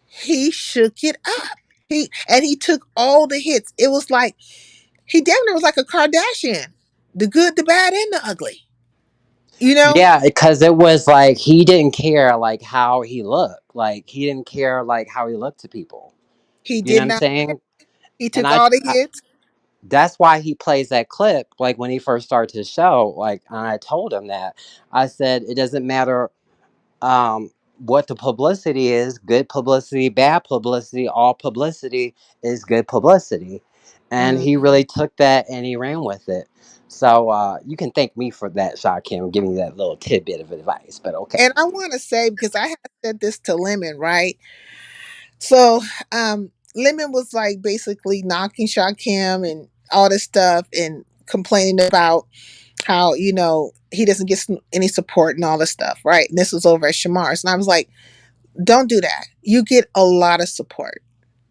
he shook it up. He took all the hits. It was like, he damn near was like a Kardashian, the good, the bad, and the ugly. You know, Yeah, because it was like he didn't care like how he looked. Like he didn't care like how he looked to people. he You know did what I'm not. saying? He And took all the hits. that's why he plays that clip like when he first started his show. Like, and I told him that. I said it doesn't matter what the publicity is, good publicity, bad publicity, all publicity is good publicity. And Mm. he really took that and he ran with it. So you can thank me for that, Shakim, giving me that little tidbit of advice. But okay. And I want to say, because I had said this to Lemon, right? So, Lemon was like basically knocking Shakim and all this stuff and complaining about how, he doesn't get any support and all this stuff, right? And this was over at Shamar's. And I was like, don't do that. You get a lot of support.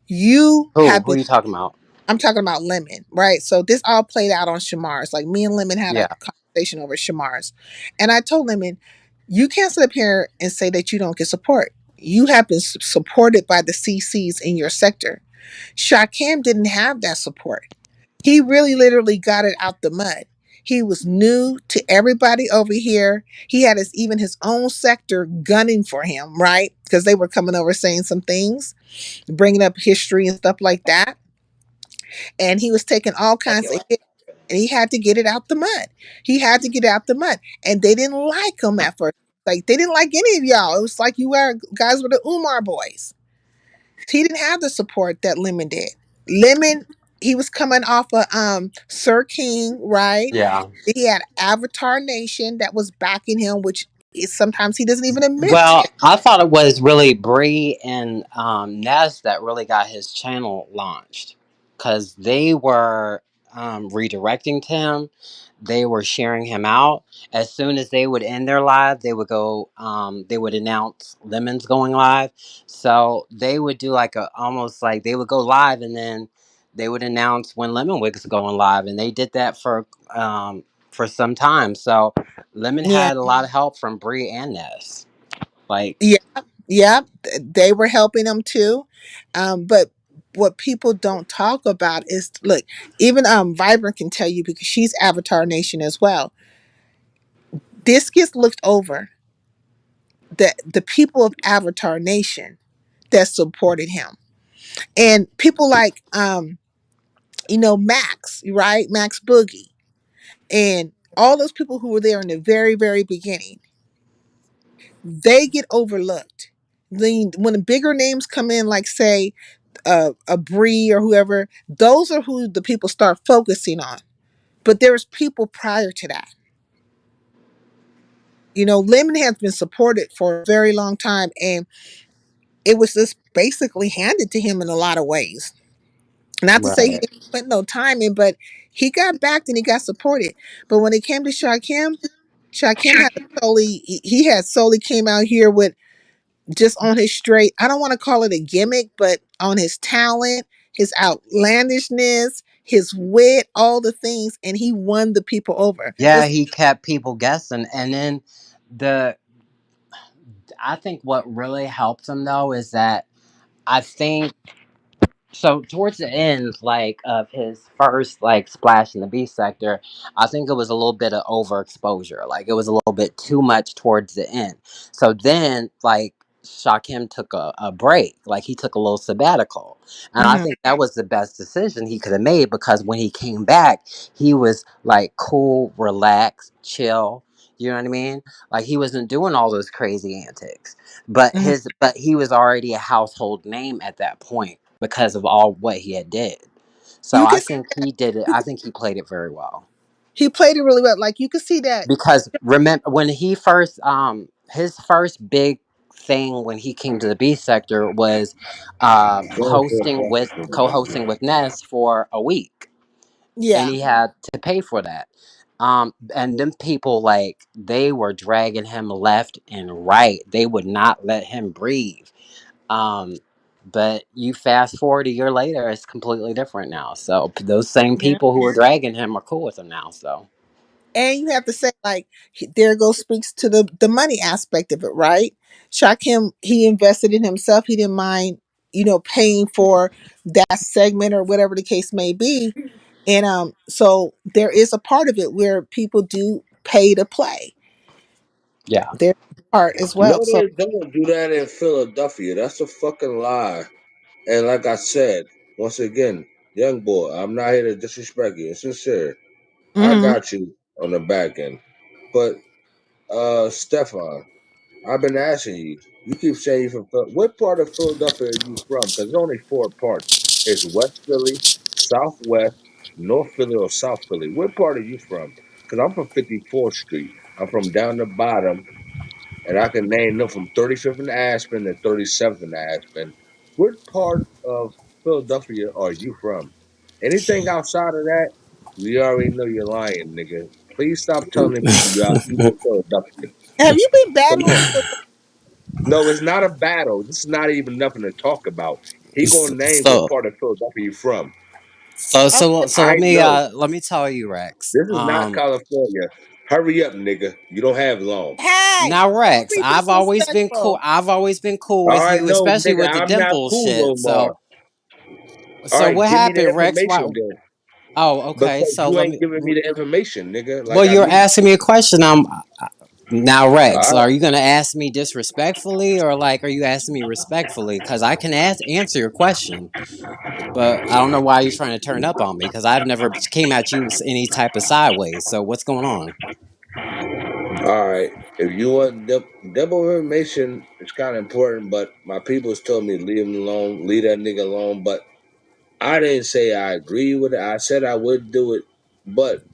You Who? have Who are been, you talking about? I'm talking about Lemon, right? So this all played out on Shamar's. Like me and Lemon had a Yeah. conversation over Shamar's. And I told Lemon, you can't sit up here and say that you don't get support. You have been supported by the CCs in your sector. Shakim didn't have that support. He really literally got it out the mud. He was new to everybody over here. He had even his own sector gunning for him, right? Because they were coming over saying some things, bringing up history and stuff like that. And he was taking all kinds of hits, and he had to get it out the mud. He had to get it out the mud. And they didn't like him at first. Like, they didn't like any of y'all. It was like you were guys were the Umar boys. He didn't have the support that Lemon did. Lemon, he was coming off of Sir King, right? Yeah. He had Avatar Nation that was backing him, which Sometimes he doesn't even admit to Well, it. I thought it was really Bree and Nez that really got his channel launched because they were redirecting to him. They were sharing him out. As soon as they would end their live, they would go. They would announce Lemon's going live. So they would do like a almost like they would go live and then they would announce when Lemon was going live, and they did that for some time. So Lemon Yeah, had a lot of help from Bree and Nez. Like, yeah, yeah. They were helping him too. But what people don't talk about is, look, even Vibrant can tell you because she's Avatar Nation as well. This gets looked over. The people of Avatar Nation that supported him, and people like Max, right? Max Boogie, and all those people who were there in the very, very beginning, they get overlooked. When the bigger names come in, like say a Bree or whoever, those are who the people start focusing on. But there's people prior to that. Lemon has been supported for a very long time, and it was just basically handed to him in a lot of ways. Not to say he right. didn't put no time in, but he got backed and he got supported. But when it came to Shakim, Shakim had solely he had solely came out here with just on his straight, I don't want to call it a gimmick, but on his talent, his outlandishness, his wit, all the things, and he won the people over. Yeah, It's he kept people guessing. And then the, I think what really helped him though is that I think so towards the end, like of his first like splash in the B sector, I think it was a little bit of overexposure. Like it was a little bit too much towards the end. So then, like Shakim took a break. Like he took a little sabbatical, and I mhm. think that was the best decision he could have made because when he came back, he was like cool, relaxed, chill. You know what I mean? Like he wasn't doing all those crazy antics. Mhm. But he was already a household name at that point because of all what he had did. So You I can see think he did it. I think he played it very well. he played it really well. Like you can see that. Because remember when he first his first big thing when he came to the B sector was co-hosting with Ness for a week, and Yeah, he had to pay for that. And them people like they were dragging him left and right. They would not let him breathe. Um, but you fast forward a year later, it's completely different now. So those same yeah. people who were dragging him are cool with him now. So And you have to say, like, there goes speaks to the money aspect of it, right? Shakim, he invested in himself. He didn't mind, paying for that segment or whatever the case may be. And so there is a part of it where people do pay to play. yeah, There's a part as No, well. So they don't do that in Philadelphia. That's a fucking lie. And like I said, once again, young boy, I'm not here to disrespect you. It's sincere. I mhm. got you on the back end. But Stefan, I've been asking you. You keep saying you're from what part of Philadelphia are you from? Because there's only four parts. It's West Philly, Southwest, North Philly, or South Philly. What part are you from? Because I'm from 54th Street. I'm from down the bottom, and I can name them from 35th and Aspen to 37th and Aspen. What part of Philadelphia are you from? Anything outside of that, we already know you're lying, nigga. Please stop telling the people you from Philadelphia. Have you been battling Come with the? no, it's not a battle. This is not even nothing to talk about. He gonna name what so part of Philadelphia you from. so I know. let me tell you, Rex. This is not California. Hurry up, nigga. You don't have long. Hey, Now don't Rex, be disrespectful. I've always been cool All with right, you, no, especially nigga, with the I'm not dimple cool no shit. more. All So right, what give me the happened, Rex? Why? information then. Oh, okay. Because So you let ain't me. giving me the information, nigga, Well, like I you're need. asking me a question. Now, All Rex, right. are you gonna ask me disrespectfully or like are you asking me respectfully? Because I can answer your question, but I don't know why you're trying to turn up on me because I've never came at you any type of sideways. So what's going on? All right. If you want double information, it's kind of important, but my people's told me leave him alone, leave that nigga alone. But I didn't say I agree with it. I said I would do it, but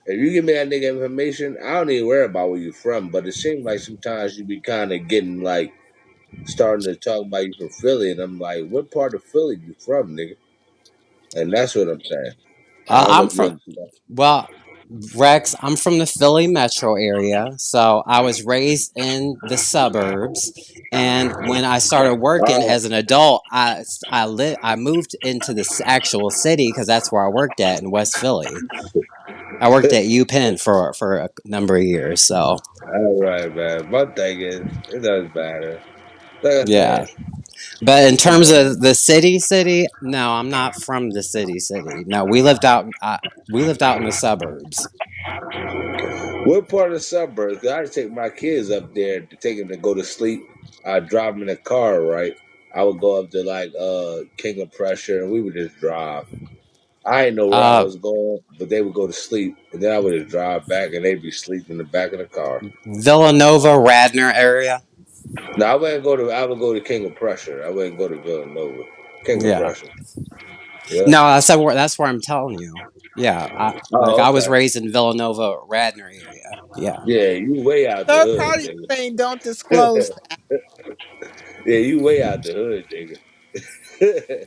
If you give me that nigga information, I don't even worry about where you from. But it seems like sometimes you be kind of getting like starting to talk about you from Philly, and I'm like, what part of Philly you from, nigga? And that's what I'm saying. I don't know I'm if you from understand. well, Rex. I'm from the Philly metro area, so I was raised in the suburbs. And when I started working Oh, as an adult, I moved into the actual city because that's where I worked at in West Philly. I worked at UPenn for a number of years, so all right, man. One thing is, it doesn't matter. Like I yeah. said, But in I'm terms on. of the city, no, I'm not from the city. No, we lived out in the suburbs. What part of the suburbs? 'Cause I take my kids up there to take them to go to sleep. I drive them in the car, right? I would go up to like King of Pressure, and we would just drive. I didn't know where I Uh, was going, but they would go to sleep, and then I would just drive back, and they'd be sleeping in the back of the car. Villanova, Radnor area. No, I wouldn't go to. I would go to King of Prussia. I wouldn't go to Villanova. King of Yeah. Prussia. Yeah. No, that's where I'm telling you. Yeah, Oh, I was okay. raised in Villanova, Radnor area. Yeah. Yeah, you way out the Third hood, party saying don't nigga. disclose that. Yeah, you way out the hood, nigga.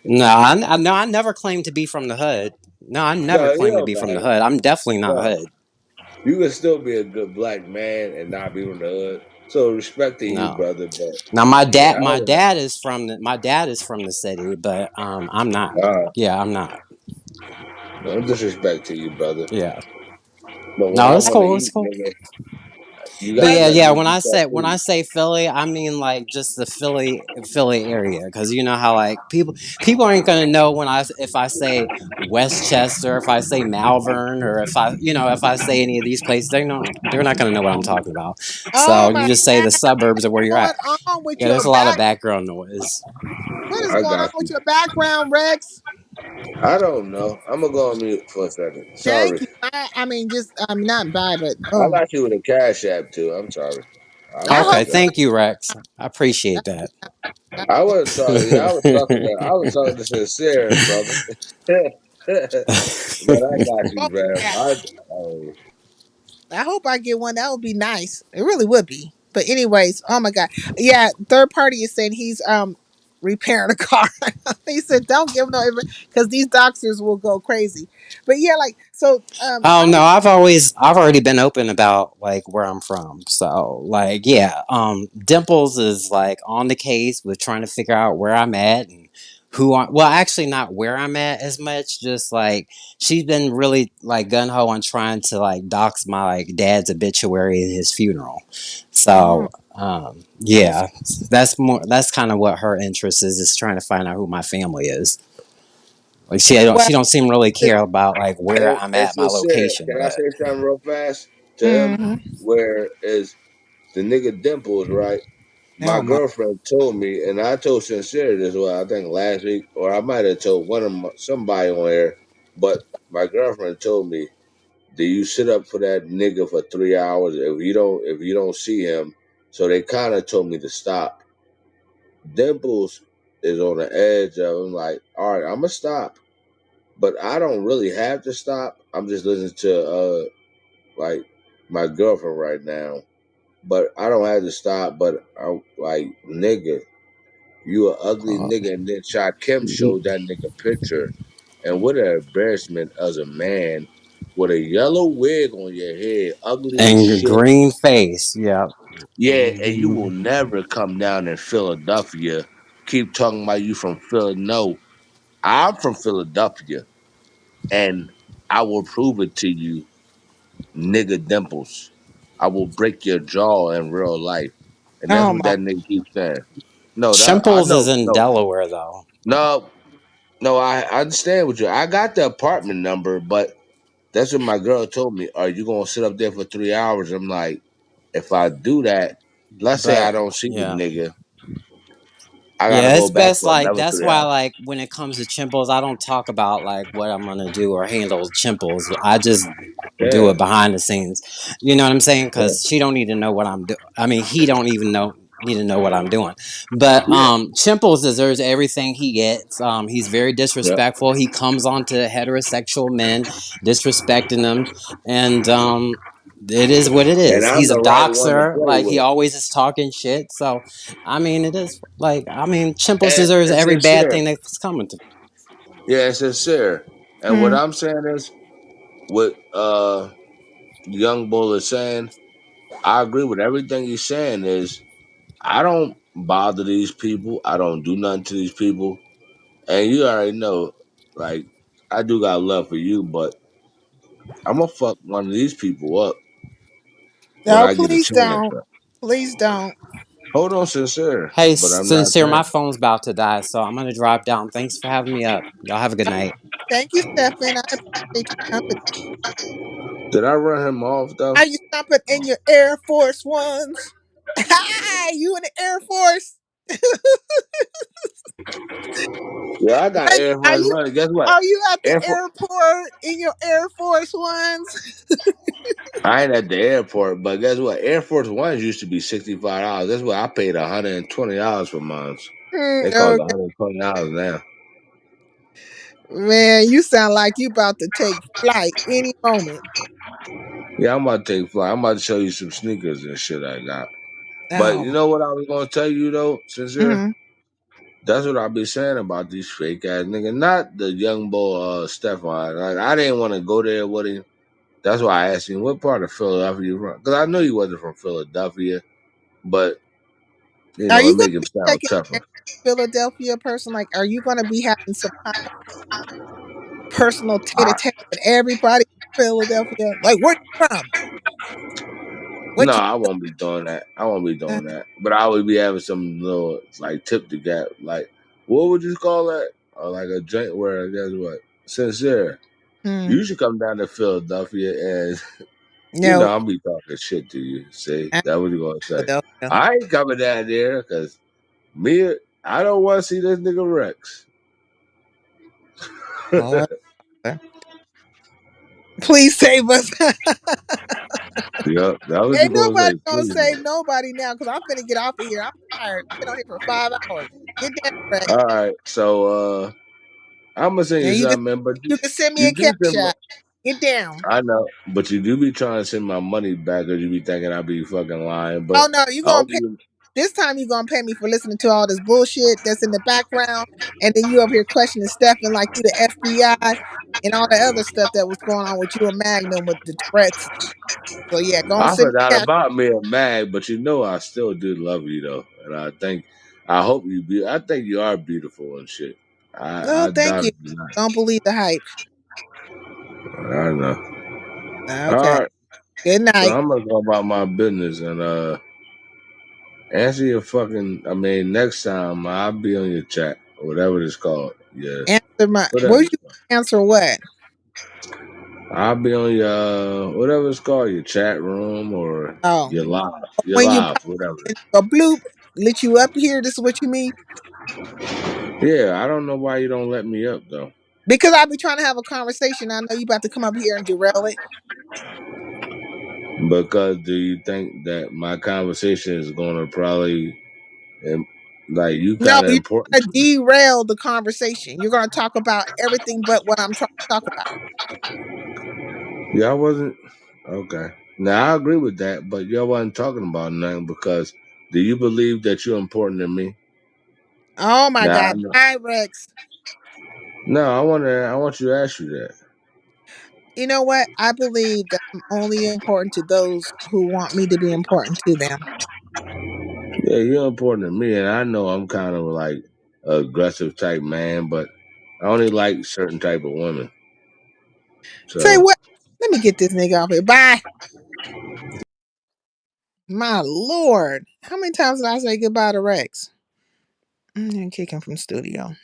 No, no, I never claimed to be from the hood. No, I never No, it claimed to don't be from the matter. hood. I'm definitely not No, hood. you can still be a good black man and not be from the hood. So respect to you, No. brother. But Now yeah, I my dad is from the city, but I'm not. don't. Yeah, I'm not. No disrespect to you, brother. Yeah. But when No, I it's want to cool. It's eat, cool. nigga, you But gotta yeah, That's let yeah. me eat that When food. I say Philly, I mean like just the Philly area, because you know how like people aren't gonna know when I if I say Westchester, if I say Malvern, or if I say any of these places, they're not gonna know what I'm talking about. So oh you my just say God. the suburbs of where you're Going at. on with Yeah, your there's a lot of back? background noise. What is I going on got with you. your background, Rex? I don't know. I'm gonna go on mute for a second. Thank Sorry. you. I mean, just not bye, but I oh, got you with a cash app too. I'm sorry. I I Okay, hope apologize. thank you, Rex. I appreciate that. I wasn't talking. Yeah, I was talking to. I was talking to sincere, brother. But I got you, hope bro. that. Oh, I hope I get one. That would be nice. It really would be. But anyways, oh my God. Yeah, third party is saying he's repairing a car. He said don't give him no because these doctors will go crazy. But yeah, like so Oh how no, is I've already been open about like where I'm from. So like yeah, Dimples is like on the case with trying to figure out where I'm at and well actually not where I'm at as much, just like she's been really like gun ho on trying to like dox my like dad's obituary at his funeral. mm, So that's yeah, that's kind of what her interest is trying to find out who my family is. Like well she don't seem really care about like where I'm at, it's my sincere. location, Can I but say something real fast to him? hmm Where is the nigga Dimples, right? My oh my girlfriend told me, and I told Sincere this well, I think last week, or I might have told somebody on air, but my girlfriend told me, "Do you sit up for that nigga for 3 hours if you don't see him?" So they kind of told me to stop. Dimples is on the edge of I'm like, all right, I'm gonna stop, but I don't really have to stop. I'm just listening to like my girlfriend right now, but I don't have to stop. But I like nigga. You a ugly uh, nigga, and then Shot Kim showed that nigga picture, and what an embarrassment as a man with a yellow wig on your head, ugly as and shit. green face. Yeah. Yeah, and you will Mhm. never come down in Philadelphia. Keep talking about you from Philly. No, I'm from Philadelphia, and I will prove it to you, nigga Dimples. I will break your jaw in real life, and that's oh what my that nigga keeps saying. No, that I Chimples is know. in No, Delaware though. no, no, I understand what you. I got the apartment number, but that's what my girl told me. Are you gonna sit up there for 3 hours? I'm like, if I do that, let's say I But don't see the yeah. nigga, I gotta Yeah, go it's back best for like another that's three why hours. like when it comes to chimples, I don't talk about like what I'm gonna do or handle chimples. I just do Yeah, it behind the scenes. You know what I'm saying? yeah, Because she don't need to know what I'm doing. I mean, he don't even know. need to know what I'm doing. But Yeah. Chimples deserves everything he gets. He's very Yep. disrespectful. He comes on to heterosexual men, disrespecting them, and it is what it And is. I'm He's a the right one to doxer. play Like he with. always is talking shit. So, I mean, it is like Chimples And deserves it's every bad sincere. thing that's coming to. Yeah, it's sincere. And what Hmm. I'm saying is, what Young Bull is saying, I agree with everything he's saying. Is I don't bother these people. I don't do nothing to these people. And you already know, like, I do got love for you, but I'm gonna fuck one of these people up when No, I get a please chance. don't. Please don't. Hold on, sincere, Hey, but I'm not sincere, my saying. phone's about to die, so I'm gonna drop down. Thanks for having me up. Y'all have a good night. Thank you, Stefan. I appreciate your company. Did I run him off though? Are you stomping in your Air Force Ones? Hi, you in the Air Force? Yeah, I got Like, Air are Force you One. Guess what? are you at the Air Force. airport in your Air Force Ones? I ain't at the airport, but guess what? Air Force Ones used to be $65. That's what I paid $120 for mine. Mm, They cost okay. $120 now. Man, you sound like you about to take flight any moment. Yeah, I'm about to take flight. I'm about to show you some sneakers and shit I got. But Oh you my. know what I was gonna tell you though, sincere? Hmm. That's what I be saying about these fake ass niggas. Not the young boy Stefan. Like I didn't want to go there with him. That's why I asked him what part of Philadelphia you from. Because I knew he wasn't from Philadelphia, but Are it you going make him to be sound taking care tougher. of Philadelphia person? Like, are you going to be having some kind of personal tete a I, tete with everybody in Philadelphia? Like, where you from? no, What you? I won't be doing that. I won't be Uh, doing that. But I would be having some little like tip to gap. Like what would you call that? Or like a drink where guess what? Sincere. hmm, You should come down to Philadelphia and no, I'll be talking shit to you. See, not that what you gonna say? Philadelphia. I ain't coming down there because me, I don't want to see this nigga Rex. Lord, please save us. Yep, that was you Ain't gonna nobody say. gonna Please. save nobody now because I'm finna get off of here. I'm tired. I've been on here for 5 hours. Get down, Rex. All right, so I'm gonna send you And you can something, man. But you can send me you a do cash send. app. Get down. I know, but you do be trying to send my money back, or you be thinking I be fucking lying. But Oh no, you I gonna hope pay you. this time you gonna pay me for listening to all this bullshit that's in the background and then you over here questioning Stefan like you the FBI and all the other stuff that was going on with you and Magnum with the threats. So yeah, go and I send me forgot cash. about me and Mag, but I still do love you though, and I hope you be. I think you are beautiful and shit. No, I thank doubt you. it not. Don't believe the hype. I know. Okay. All right, Good so night. I'm gonna go about my business and answer your fucking. I mean, next time I'll be on your chat, or whatever it's called. Yeah, Answer my whatever. what you answer what? I'll be on your whatever it's called, your chat room or Oh. your When you live, pop whatever. in, go bloop, let you up here, this is what you mean? Yeah, I don't know why you don't let me up though. Because I'll be trying to have a conversation. I know you about to come up here and derail it. Because do you think that my conversation is going to probably um, like you No, kind of you're important gonna to me? derail the conversation. You're gonna talk about everything but what I'm trying to talk about. Yeah, I wasn't okay. Now I agree with that, but y'all wasn't talking about nothing because do you believe that you're important to me? Oh my Now, God. Bye, Rex. no, I want you to ask you that. You know what? I believe that I'm only important to those who want me to be important to them. Yeah, you're important to me, and I know I'm kind of like a aggressive type man, but I only like certain type of women. Say So what? Let me get this nigga off here. Bye. My Lord. How many times did I say goodbye to Rex? And kick him from studio.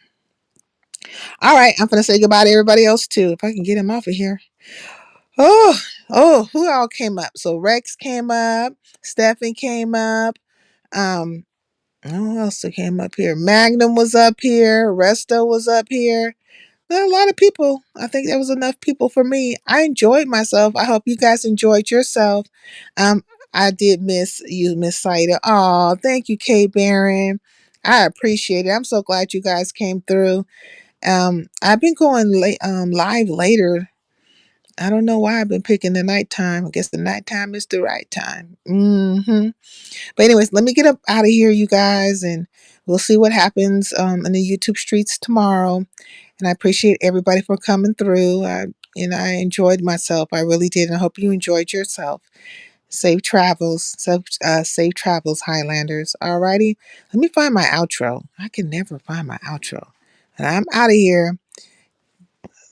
All right, I'm gonna say goodbye to everybody else too. If I can get him off of here. Oh, oh, who all came up? So Rex came up, Stefan came up. Um, who else that came up here? Magnum was up here, Resto was up here. There are a lot of people. I think there was enough people for me. I enjoyed myself. I hope you guys enjoyed yourself. Um, I did miss you, Miss Saida. Oh, thank you, Kay Barron. I appreciate it. I'm so glad you guys came through. I've been going live later. I don't know why I've been picking the nighttime. I guess the nighttime is the right time. But anyways, let me get up out of here, you guys, and we'll see what happens in the YouTube streets tomorrow. And I appreciate everybody for coming through. I enjoyed myself. I really did. And I hope you enjoyed yourself. Safe travels. Safe travels, Highlanders. Alrighty. Let me find my outro. I can never find my outro. And I'm out of here.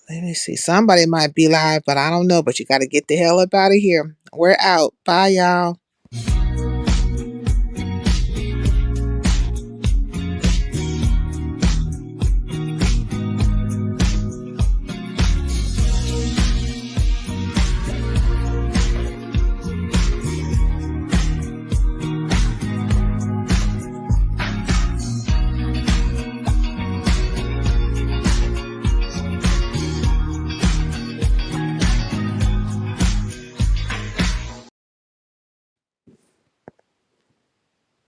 Let me see. Somebody might be live, but I don't know. But you got to get the hell up out of here. We're out. Bye, y'all.